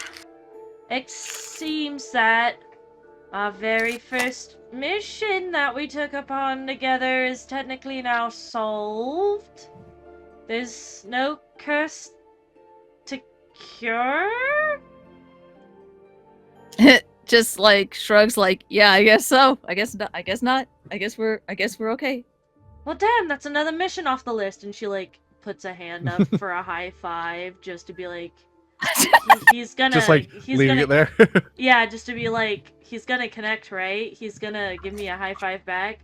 it seems that our very first mission that we took upon together is technically now solved. There's no curse to cure? Just like shrugs like, yeah, I guess so. I guess not. I guess not. I guess we're okay. Well, damn, that's another mission off the list. And she like puts a hand up for a high five, just to be like, he's gonna Just like leaving it there. Yeah, just to be like, he's gonna connect, right? He's gonna give me a high five back.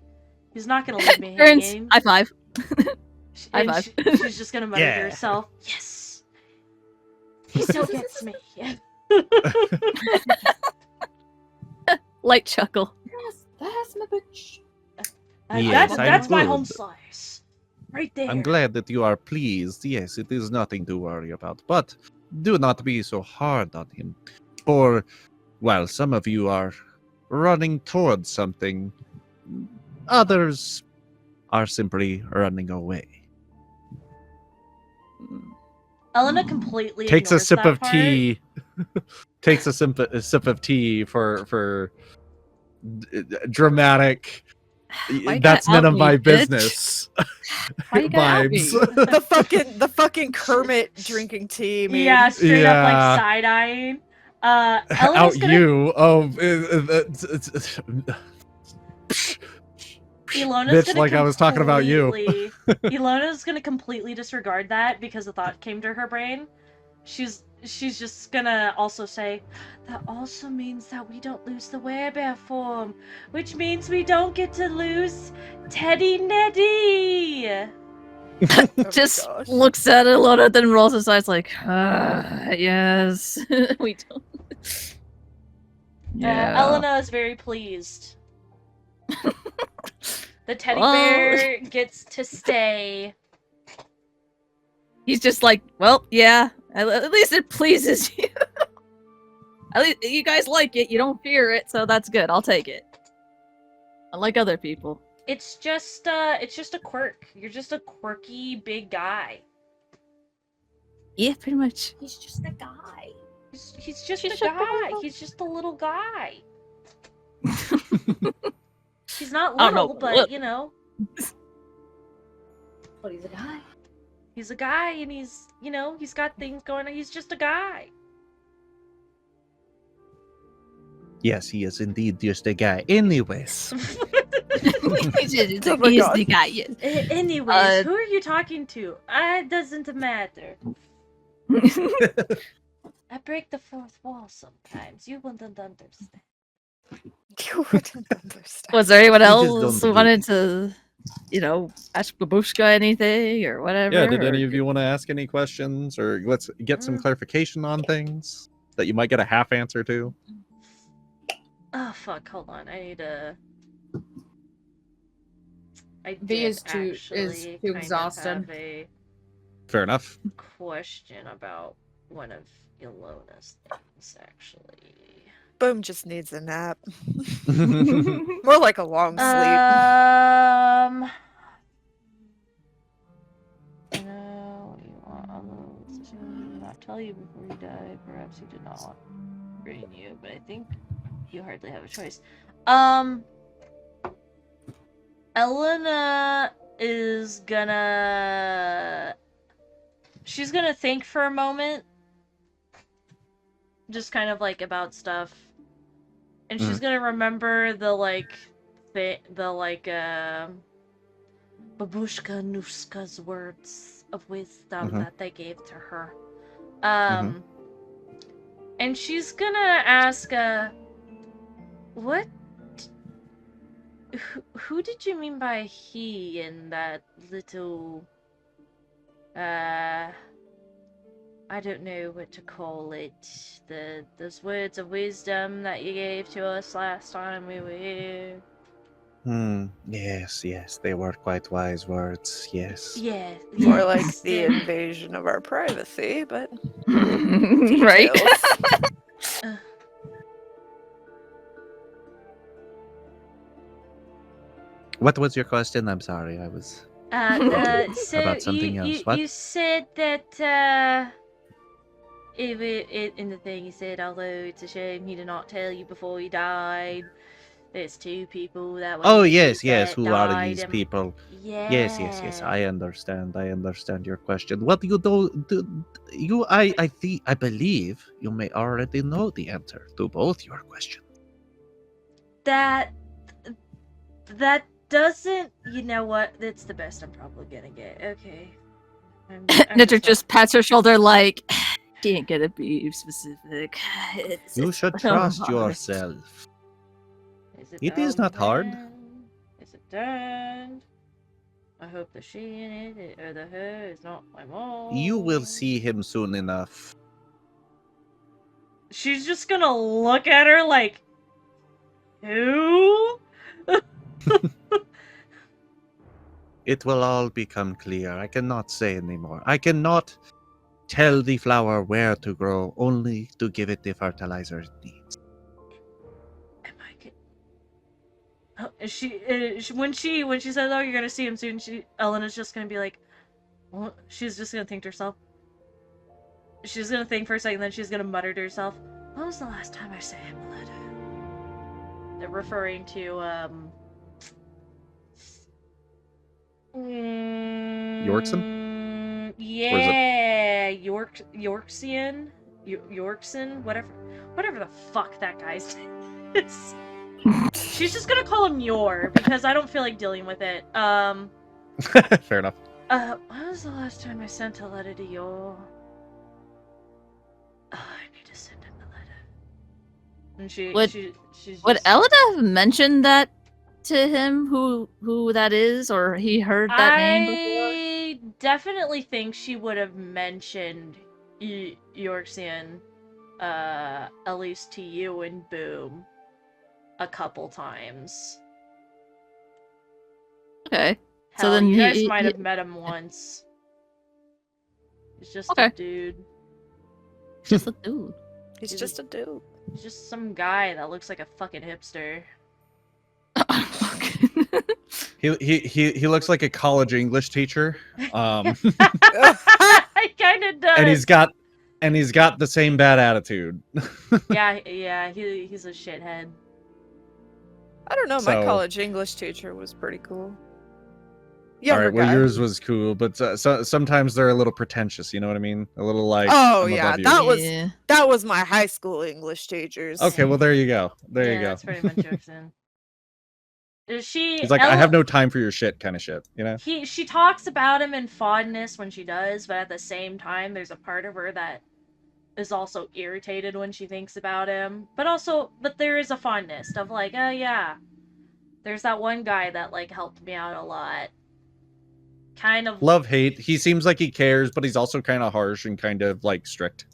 He's not gonna leave me hanging. High five. High And five. she's just gonna mutter to herself, yes. He still gets me. Light chuckle. Yes, that's my bitch. Yes, I'm that's my good. home slice. Right there. I'm glad that you are pleased. Yes, it is nothing to worry about. But do not be so hard on him. For, while some of you are running towards something, others are simply running away. Elena completely Takes a ignores sip that of part. tea. Takes a sip of tea for dramatic. Why you That's gotta none out of me, my bitch? business. Why you gotta out me? Vibes. the fucking Kermit drinking tea, man. Yeah, straight up Yeah. like side-eyeing. Elena's Out gonna... you. Oh, Ilona's bitch, gonna like I was talking about you. Ilona's gonna completely disregard that because a thought came to her brain. She's just gonna also say, that also means that we don't lose the werebear form, which means we don't get to lose Teddy Neddy. Oh my Just gosh. looks at it a little, then rolls his eyes like, yes, we don't. Elena is very pleased. The teddy Well- bear gets to stay. He's just like, well, yeah, at least it pleases you. At least you guys like it. You don't fear it, so that's good. I'll take it. Unlike other people. It's just a quirk. You're just a quirky big guy. Yeah, pretty much. He's just a guy. He's just She's a a guy. little- He's just a little guy. He's not I don't know. little, but Look. you know, But he's a guy. he's a guy, and he's, you know, he's got things going on. He's just a guy. Yes, he is indeed just a guy. Anyways, He's Oh like, my he's God. the guy. Yes. Anyways, who are you talking to? It doesn't matter. I break the fourth wall sometimes. You wouldn't understand. You wouldn't understand. Was there anyone You just else don't who get wanted it. to, ask Babushka anything or whatever? Yeah, did any or of you want to ask any questions or let's get some Mm. clarification on things that you might get a half answer to? Oh fuck! Hold on. I need a. I V did is too actually kind exhausted. of have a Fair enough. question about one of Ilona's things, actually. Boom just needs a nap. More like a long sleep. No, you want others to not tell you before you die. Perhaps he did not want to bring you, but I think you hardly have a choice. Elena is gonna. She's gonna think for a moment. Just kind of like about stuff. And she's gonna remember the Babushka Nuska's words of wisdom that they gave to her. And she's gonna ask, what? Who did you mean by he in that little, I don't know what to call it. Those words of wisdom that you gave to us last time we were here. Yes, they were quite wise words, yes. Yeah. More like yes, the then- invasion of our privacy, but right? details. What was your question? I'm sorry, I was... So About something else, what? you said that in the thing you said, although it's a shame he did not tell you before he died. There's two people that were Oh, needed yes, that who are died these and- people? Yeah. Yes, I understand your question. What you I believe you may already know the answer to both your questions. That doesn't. You know what? That's the best I'm probably gonna get. Okay. I'm Nidrick just pats her shoulder like, she ain't gonna be specific. You It's should so trust hard." yourself. It is all not hard. done? Is it done? I hope the she in it or the her is not my mom. You will see him soon enough. She's just gonna look at her like, who? It will all become clear. I cannot say anymore. I cannot tell the flower where to grow, only to give it the fertilizer it needs. Am I good? Oh, when she says, "Oh, you're gonna see him soon," Elena's just gonna be like, well, she's just gonna think to herself. She's gonna think for a second, then she's gonna mutter to herself, "When was the last time I saw him a letter?" They're referring to Yorkson? Yeah, Yorkson, whatever the fuck that guy's name is. She's just gonna call him Yor because I don't feel like dealing with it. Fair enough. When was the last time I sent a letter to Yor? Oh, I need to send him a letter. And she's Would just... Elena have mentioned that to him, who that is, or he heard that name before? I definitely think she would have mentioned Yorkson, at least to you and Boom, a couple times. Okay. Hell, then you guys he- might he- have met him once. He's just Okay. a dude. Just a dude. He's just a dude. He's just some guy that looks like a fucking hipster. He looks like a college English teacher. I kind of does. and he's got the same bad attitude. yeah, he's a shithead. I don't know. My So- college English teacher was pretty cool. All Younger right, well, guy. yours was cool, but sometimes they're a little pretentious. You know what I mean? A little like. Oh I'm yeah, above you. that was my high school English teachers. Okay, well there you go. There yeah, you go. that's pretty much Yorkson. He's like, I have no time for your shit, kind of shit, you know? She talks about him in fondness when she does, but at the same time, there's a part of her that is also irritated when she thinks about him. But there is a fondness of like, oh yeah, there's that one guy that like helped me out a lot. Kind of Love, hate. He seems like he cares, but he's also kind of harsh and kind of like strict.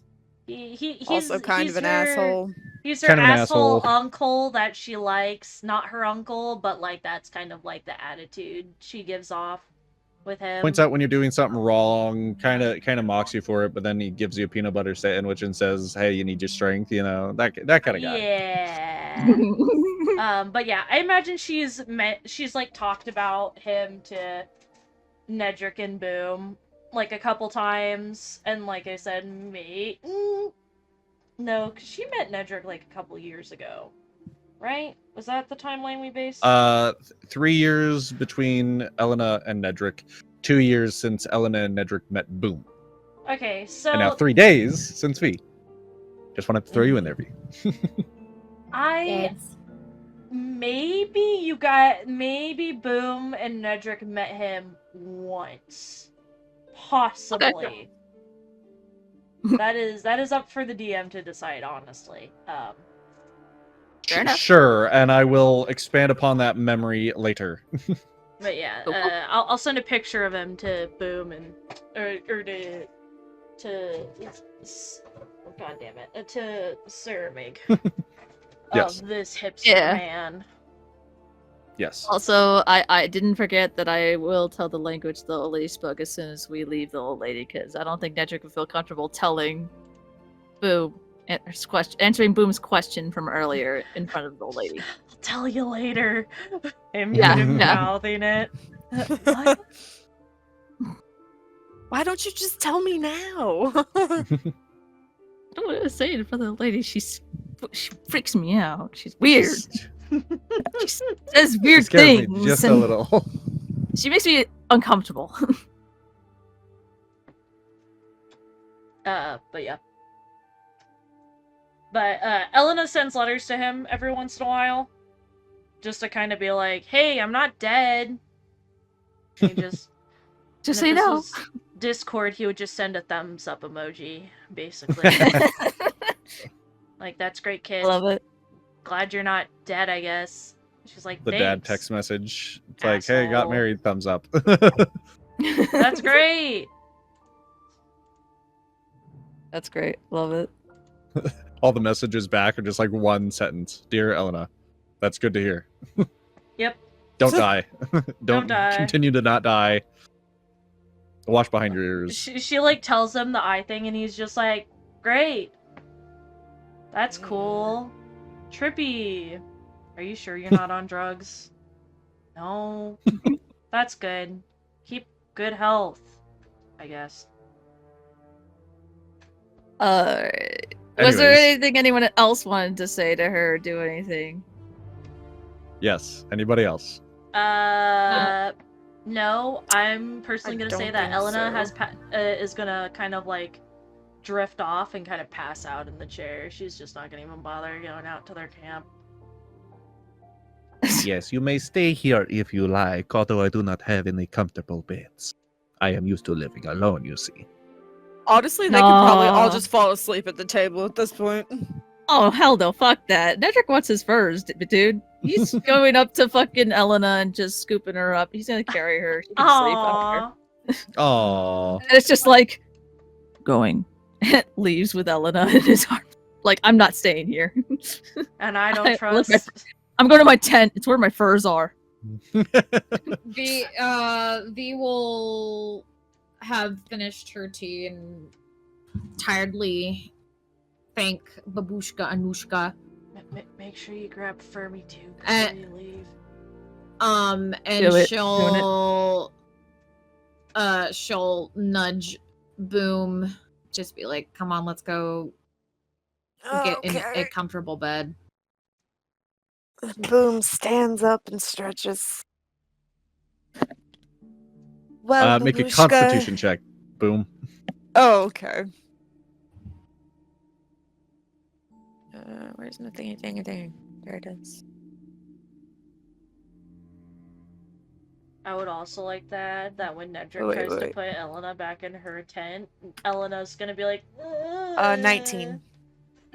He's also kind he's of an her, asshole. He's her Kind of an asshole asshole. uncle that she likes. Not her uncle, but like that's kind of like the attitude she gives off with him. Points out when you're doing something wrong, kind of mocks you for it, but then he gives you a peanut butter sandwich and says, "Hey, you need your strength," you know, that kind of guy. Yeah. But yeah, I imagine she's like talked about him to Nedrick and Boom like a couple times, and like I said, no, because she met Nedrick like a couple years ago, right? Was that the timeline we based? 3 years between Elena and Nedrick, 2 years since Elena and Nedrick met Boom, Okay, so and now 3 days since V. Just wanted to throw you in there, V. Maybe Boom and Nedrick met him once. Possibly. Okay. That is up for the DM to decide, honestly. Fair enough. Sure, and I will expand upon that memory later. But yeah, Cool. I'll send a picture of him to Boom and God damn it, to Sir Mig. Yes. Of this hipster Yeah. man. Yes. Also, I didn't forget that I will tell the language the old lady spoke as soon as we leave the old lady, because I don't think Nedrick would feel comfortable telling Boom, answering Boom's question from earlier in front of the old lady. I'll tell you later. Him Yeah. mouthing it. What? Why don't you just tell me now? I don't want to say it in front of the lady. She freaks me out. She's weird. She says weird Scared me things. just a and little. She makes me uncomfortable. But yeah. But Elena sends letters to him every once in a while, just to kind of be like, "Hey, I'm not dead." And he just Just and say if this no. was Discord, he would just send a thumbs up emoji, basically. Like, that's great, kid. Love it. Glad you're not dead, I guess. She's like, The dad "Thanks." text message. It's like, hey, got Asshole. married, thumbs up. That's great. That's great. Love it. All the messages back are just like one sentence. Dear Elena, that's good to hear. Yep. Don't die. Don't die. continue to not die. Watch behind your ears. She like tells him the eye thing, and he's just like, "Great. That's cool. Trippy. Are you sure you're not on drugs?" No. That's good. Keep good health, I guess. Was there Anyways. anything anyone else wanted to say to her or do anything? Yes. Anybody else? No. I'm personally I gonna don't say that think Elena so. is gonna kind of like drift off and kind of pass out in the chair. She's just not gonna even bother going out to their camp. Yes, you may stay here if you like, although I do not have any comfortable beds. I am used to living alone, you see. Honestly, they could probably all No. just fall asleep at the table at this point. Oh, hell no. Fuck that. Nedrick wants his furs, dude. He's going up to fucking Elena and just scooping her up. He's gonna carry her. She can sleep. I don't care. Aww. Aww. And it's just like, going. Leaves with Elena in his arms. Like, I'm not staying here. And I don't Look, trust. I'm going to my tent. It's where my furs are. V will have finished her tea and tiredly thank Babushka Anushka. Make sure you grab Fermi too Uh, before you leave. And Do it. she'll nudge Boom, just be like, "Come on, let's go get in a comfortable bed." Boom stands up and stretches. Well, Make a Babushka- constitution check. Boom. Oh, okay. Where's my thingy? There it is. I would also like that when Nedrick Wait, tries to wait. put Elena back in her tent, Elena's gonna be like, 19.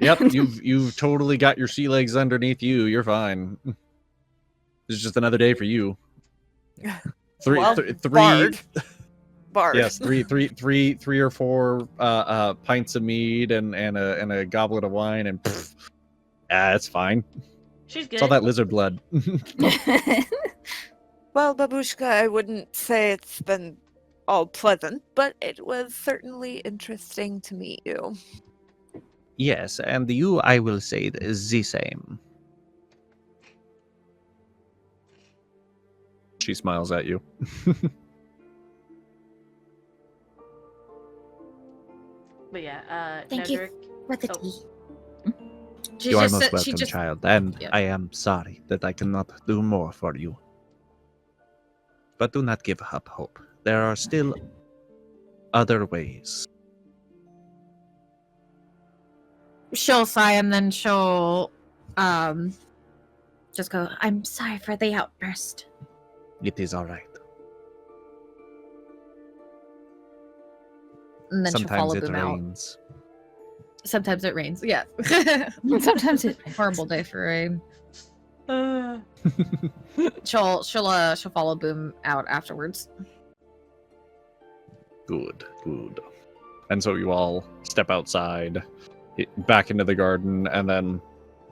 Yep, you've totally got your sea legs underneath you. You're fine. It's just another day for you. Three, Well, three, Bard. Bard. yes, three or four pints of mead and a goblet of wine, and it's fine. She's good. It's all that lizard blood. Well, Babushka, I wouldn't say it's been all pleasant, but it was certainly interesting to meet you. Yes, and you, I will say, is the same. She smiles at you. But yeah, Thank you Nedrick. for the Oh. tea. She You are just most said- welcome, she just child, and Yeah. I am sorry that I cannot do more for you. But do not give up hope. There are still other ways. she'll sigh and then she'll just go, I'm sorry for the outburst. It is all right. and then she'll Sometimes follow it them out. rains. Sometimes it rains. Yeah. Sometimes it. Horrible day for rain. Uh, She'll follow Boom out afterwards. Good. And so you all step outside, back into the garden, and then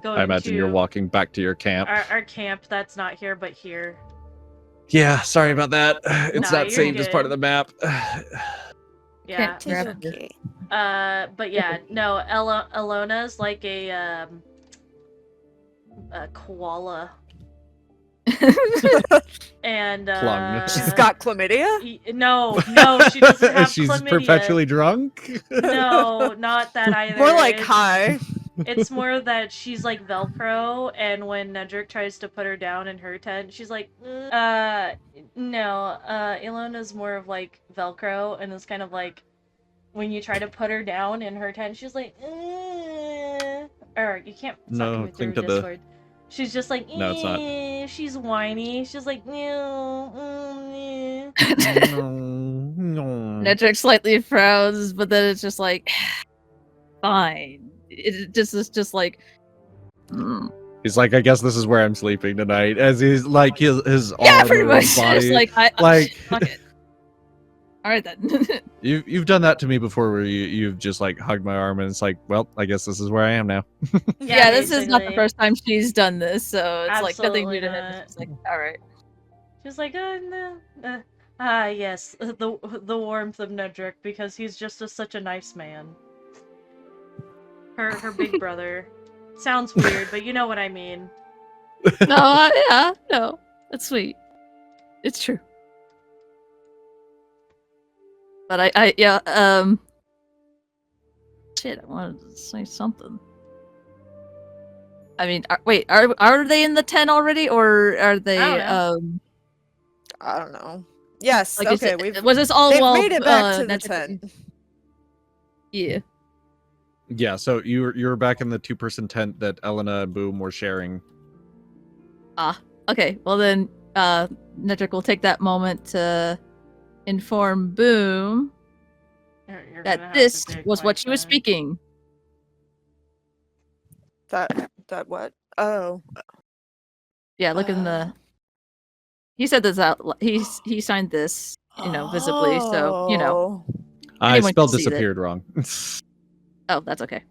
going I imagine to you're walking back to your camp. our camp that's not here but here. Yeah, sorry about that. It's Nah, not you're saved as part of good. the map. Yeah. Tis Grab it. okay. But yeah, no, Elona's like a koala. And Plung. She's got chlamydia? no, she doesn't have She's chlamydia. perpetually drunk. No, not that either. More like It's- high. It's more that she's like Velcro, and when Nedrick tries to put her down in her tent, she's like, no, Ilona's more of like Velcro, and it's kind of like when you try to put her down in her tent, she's like, or you can't. It's not No, coming cling through to the- Discord. She's just like, No, it's not. She's whiny. She's like, no. No. Nedrick slightly frowns, but then it's just like, fine. It just is just like, He's like, I guess this is where I'm sleeping tonight. As he's like his yeah, arm pretty or much. his body. Just like, like- fuck it. All right then. You've done that to me before, where you've just like hugged my arm, and it's like, well, I guess this is where I am now. Yeah, this is not the basically. first time she's done this, so it's like nothing new Absolutely to him. not. It's just like, all right. She's like, no. Yes, the warmth of Nedrick, because he's just such a nice man. Her big brother. Sounds weird, but you know what I mean. No, yeah, no, that's sweet. It's true. But shit, I wanted to say something. I mean, are they in the tent already, or are they? I I don't know. Yes, Like, is okay, it- was this all they've while made it back to the Nedrick- tent. Yeah. Yeah, so you're back in the 2-person tent that Elena and Boom were sharing. Okay. Well then, Nedrick will take that moment to inform Boom You're gonna that have this to take was my what she was time. speaking. That what? Oh. Yeah, look in the. He said this out. He signed this, visibly. So Oh. I Anyone spelled can see that. disappeared wrong. Oh, that's okay.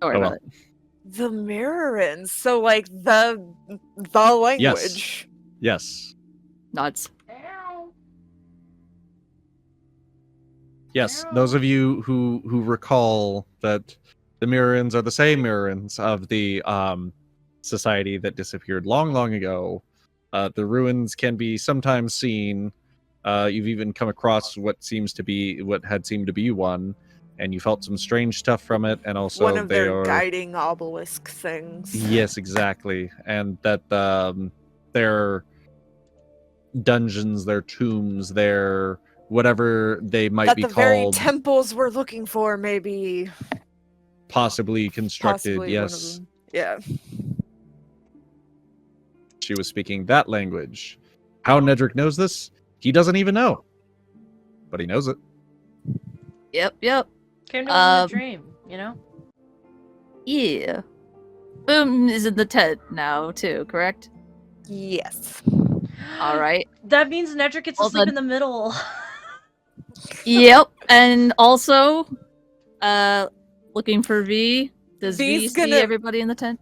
Don't worry Oh, about well. it. The Mirrorins. So like the language. Yes. Nods. Yes, those of you who recall that the Mirrorins are the same Mirrorins of the society that disappeared long ago. The ruins can be sometimes seen. You've even come across what had seemed to be one, and you felt some strange stuff from it, and also One of they their are guiding obelisk things. yes, exactly, and that their dungeons, their tombs, their whatever they might That be the very called, temples we're looking for maybe possibly constructed. possibly one of Yes, them. Yeah. she was speaking that language. How Nedrick knows this? He doesn't even know, but he knows it. Yep. Came to him in a dream, you know? Yeah. Boom is in the tent now too, correct? Yes. All right. That means Nedrick gets to Well sleep done. in the middle. Yep. And also, looking for V. Does V V's see gonna- everybody in the tent?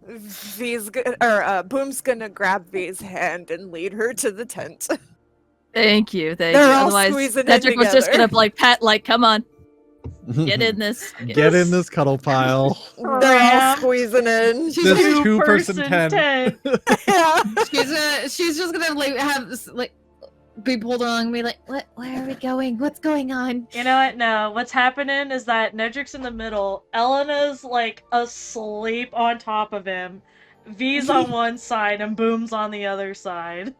Boom's gonna grab V's hand and lead her to the tent. Thank you. They're you. all Otherwise, squeezing in Nedrick was just together. gonna like pat, like, come on, get in this. Get in this cuddle pile. They're all Crap. squeezing in. She's This gonna, two-person Two-person tent. Yeah. she's just gonna like have this, like be pulled along and be like, What? Where are we going? What's going on? You know what? No, what's happening is that Nedrick's in the middle. Elena's like asleep on top of him. V's on one side and Boom's on the other side.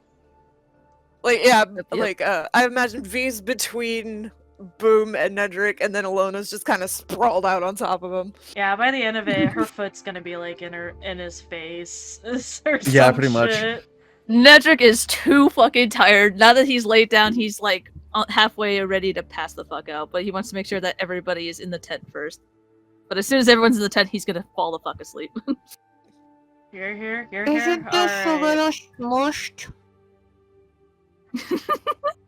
Like, yeah, Yep. like, I imagine V's between Boom and Nedrick, and then Alona's just kind of sprawled out on top of him. Yeah, by the end of it, her foot's gonna be like in his face. Or Yeah, some pretty much. shit. Nedrick is too fucking tired. Now that he's laid down, he's like halfway ready to pass the fuck out. But he wants to make sure that everybody is in the tent first. But as soon as everyone's in the tent, he's gonna fall the fuck asleep. You're here. Isn't this a Alright. little smushed?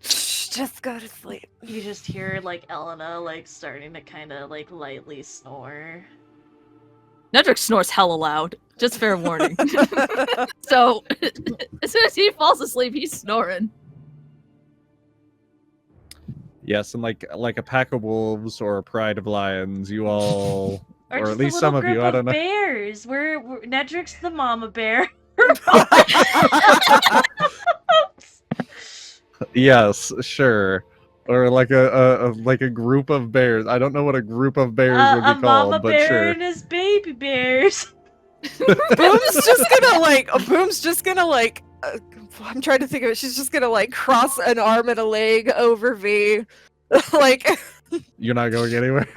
Just go to sleep. You just hear like Elena like starting to kind of like lightly snore. Nedrick snores hella loud. Just fair warning. So as soon as he falls asleep, he's snoring. Yes, and like a pack of wolves or a pride of lions, you all, or just at a least little some of group you, I don't know. Bears. We're Nedrick's the mama bear. Yes, sure. Or like a group of bears. I don't know what a group of bears would a be mama called, but bear sure. and his baby bears. Boom's just gonna like, I'm trying to think of it. She's just gonna like cross an arm and a leg over V. Like, You're not going anywhere.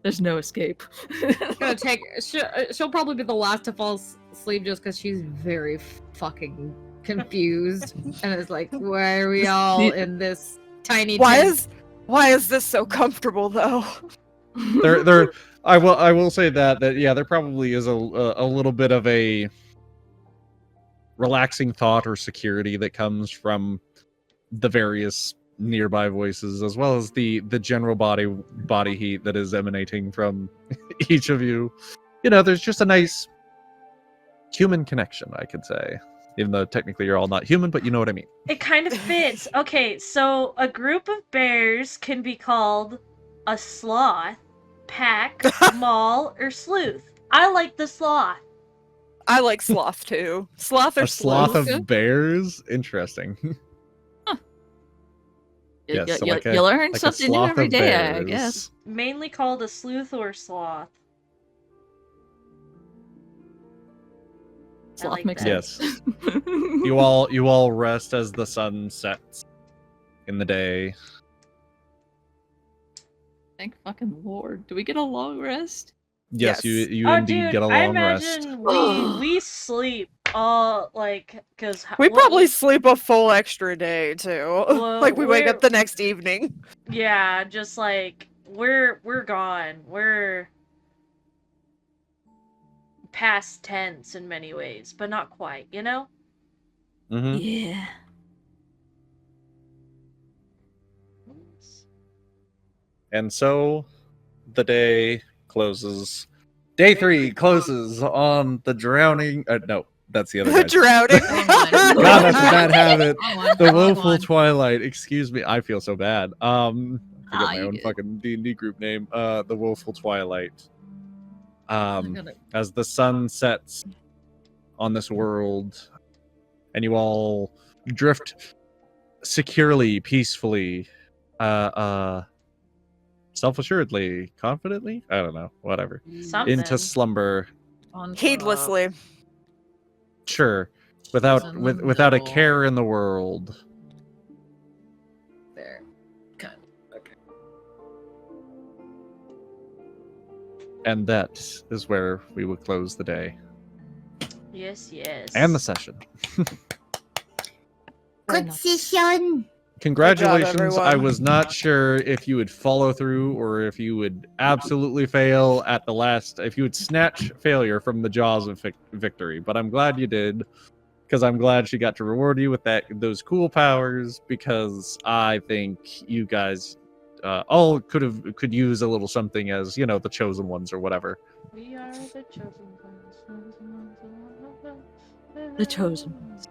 There's no escape. gonna take. She'll probably be the last to fall asleep just because she's very fucking confused and is like, why are we all in this tiny? tent? why is this so comfortable though? there I will say that yeah, there probably is a little bit of a relaxing thought or security that comes from the various nearby voices, as well as the general body heat that is emanating from each of you. You know, there's just a nice human connection, I could say. Even though technically you're all not human, but you know what I mean. It kind of fits. Okay, so a group of bears can be called a sloth, pack, maul, or sleuth. I like the sloth. I like sloth too. Sloth or A sloth sleuth. of bears? Interesting. Yes, so like you learn like a something new sloth every of day, I bears. guess. Mainly called a sleuth or sloth. I Sloth like makes that. sense. Yes. You all rest as the sun sets in the day. Thank fucking Lord. Do we get a long rest? Yes, Yes. you Oh, indeed dude, get a I long rest. imagine we sleep all like because We probably sleep a full extra day too. Well, Like we wake we're- up the next evening. yeah, just like we're gone. We're past tense in many ways, but not quite. You know. Mhm. Yeah. And so the day closes. Day 3 closes on the drowning. No, that's the other The night. drowning. God, that's a bad habit. Wrong one, The wrong Woeful one. Twilight. Excuse me, I feel so bad. I forget my you own good. fucking D&D group name. The Woeful Twilight. I'm gonna- As the sun sets on this world, and you all drift securely, peacefully, self-assuredly, confidently. I don't know, whatever. Something. Into slumber. on Heedlessly. Sure, without in the without a middle. care in the world. there. Good. Okay. And that is where we will close the day Yes, yes. and the session. Very nice. Position. Congratulations. I everyone. was not sure if you would follow through or if you would absolutely fail at the last, if you would snatch failure from the jaws of victory. But I'm glad you did, because I'm glad she got to reward you with those cool powers, because I think you guys all could use a little something as, you know, the chosen ones or whatever. We are the chosen ones. The chosen ones.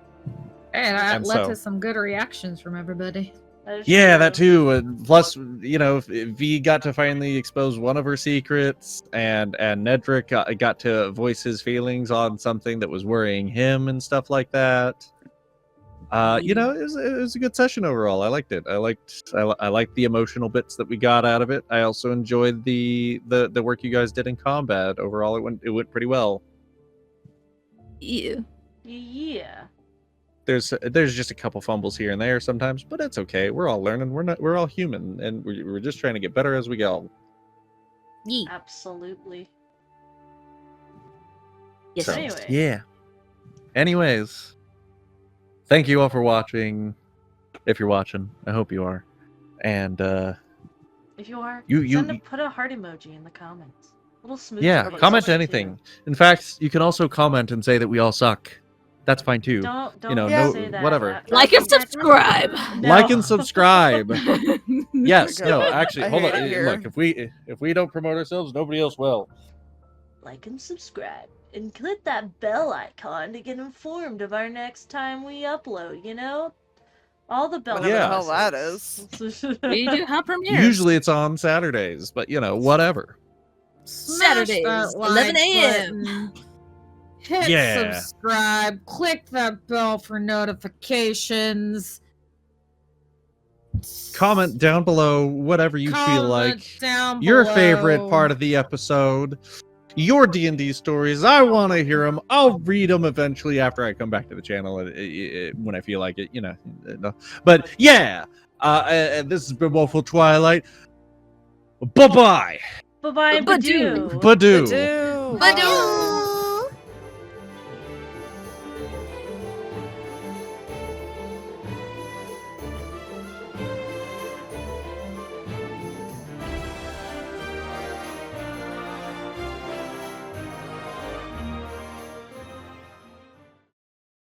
And that And led so- to some good reactions from everybody. That is Yeah, true. that too. Plus, you know, V got to finally expose one of her secrets, and Nedrick got to voice his feelings on something that was worrying him and stuff like that. You know, it was a good session overall. I liked it. I liked the emotional bits that we got out of it. I also enjoyed the work you guys did in combat. Overall, it went pretty well. Yeah. Yeah. There's just a couple fumbles here and there sometimes, but it's okay. We're all learning. We're all human, and we're just trying to get better as we go. Yee. Absolutely. Yes. So, Anyway. yeah. Anyways, thank you all for watching. If you're watching, I hope you are. And If you are, you put a heart emoji in the comments. A little smooth. yeah, emoji comment too. anything. In fact, you can also comment and say that we all suck. That's fine too. Don't know, no- say that. whatever. Like and subscribe. No. Like and subscribe. Yes, There we go. no, actually, I hold hate on. it here. Look, if we don't promote ourselves, nobody else will. Like and subscribe, and click that bell icon to get informed of our next time we upload. You know, all the bell. Whatever the hell that is. We do have premieres. Usually it's on Saturdays, but you know, whatever. Saturdays, Smash that 11 like a.m.. button, Hit Yeah. subscribe. Click that bell for notifications. Comment down below whatever you feel Comment like. down Your below. favorite part of the episode. Your D&D stories. I want to hear them. I'll read them eventually after I come back to the channel when I feel like it, you know. But yeah, this has been Woeful Twilight. Bye-bye. Bye bye, Badoo. Badoo. Badoo. Badoo. Badoo.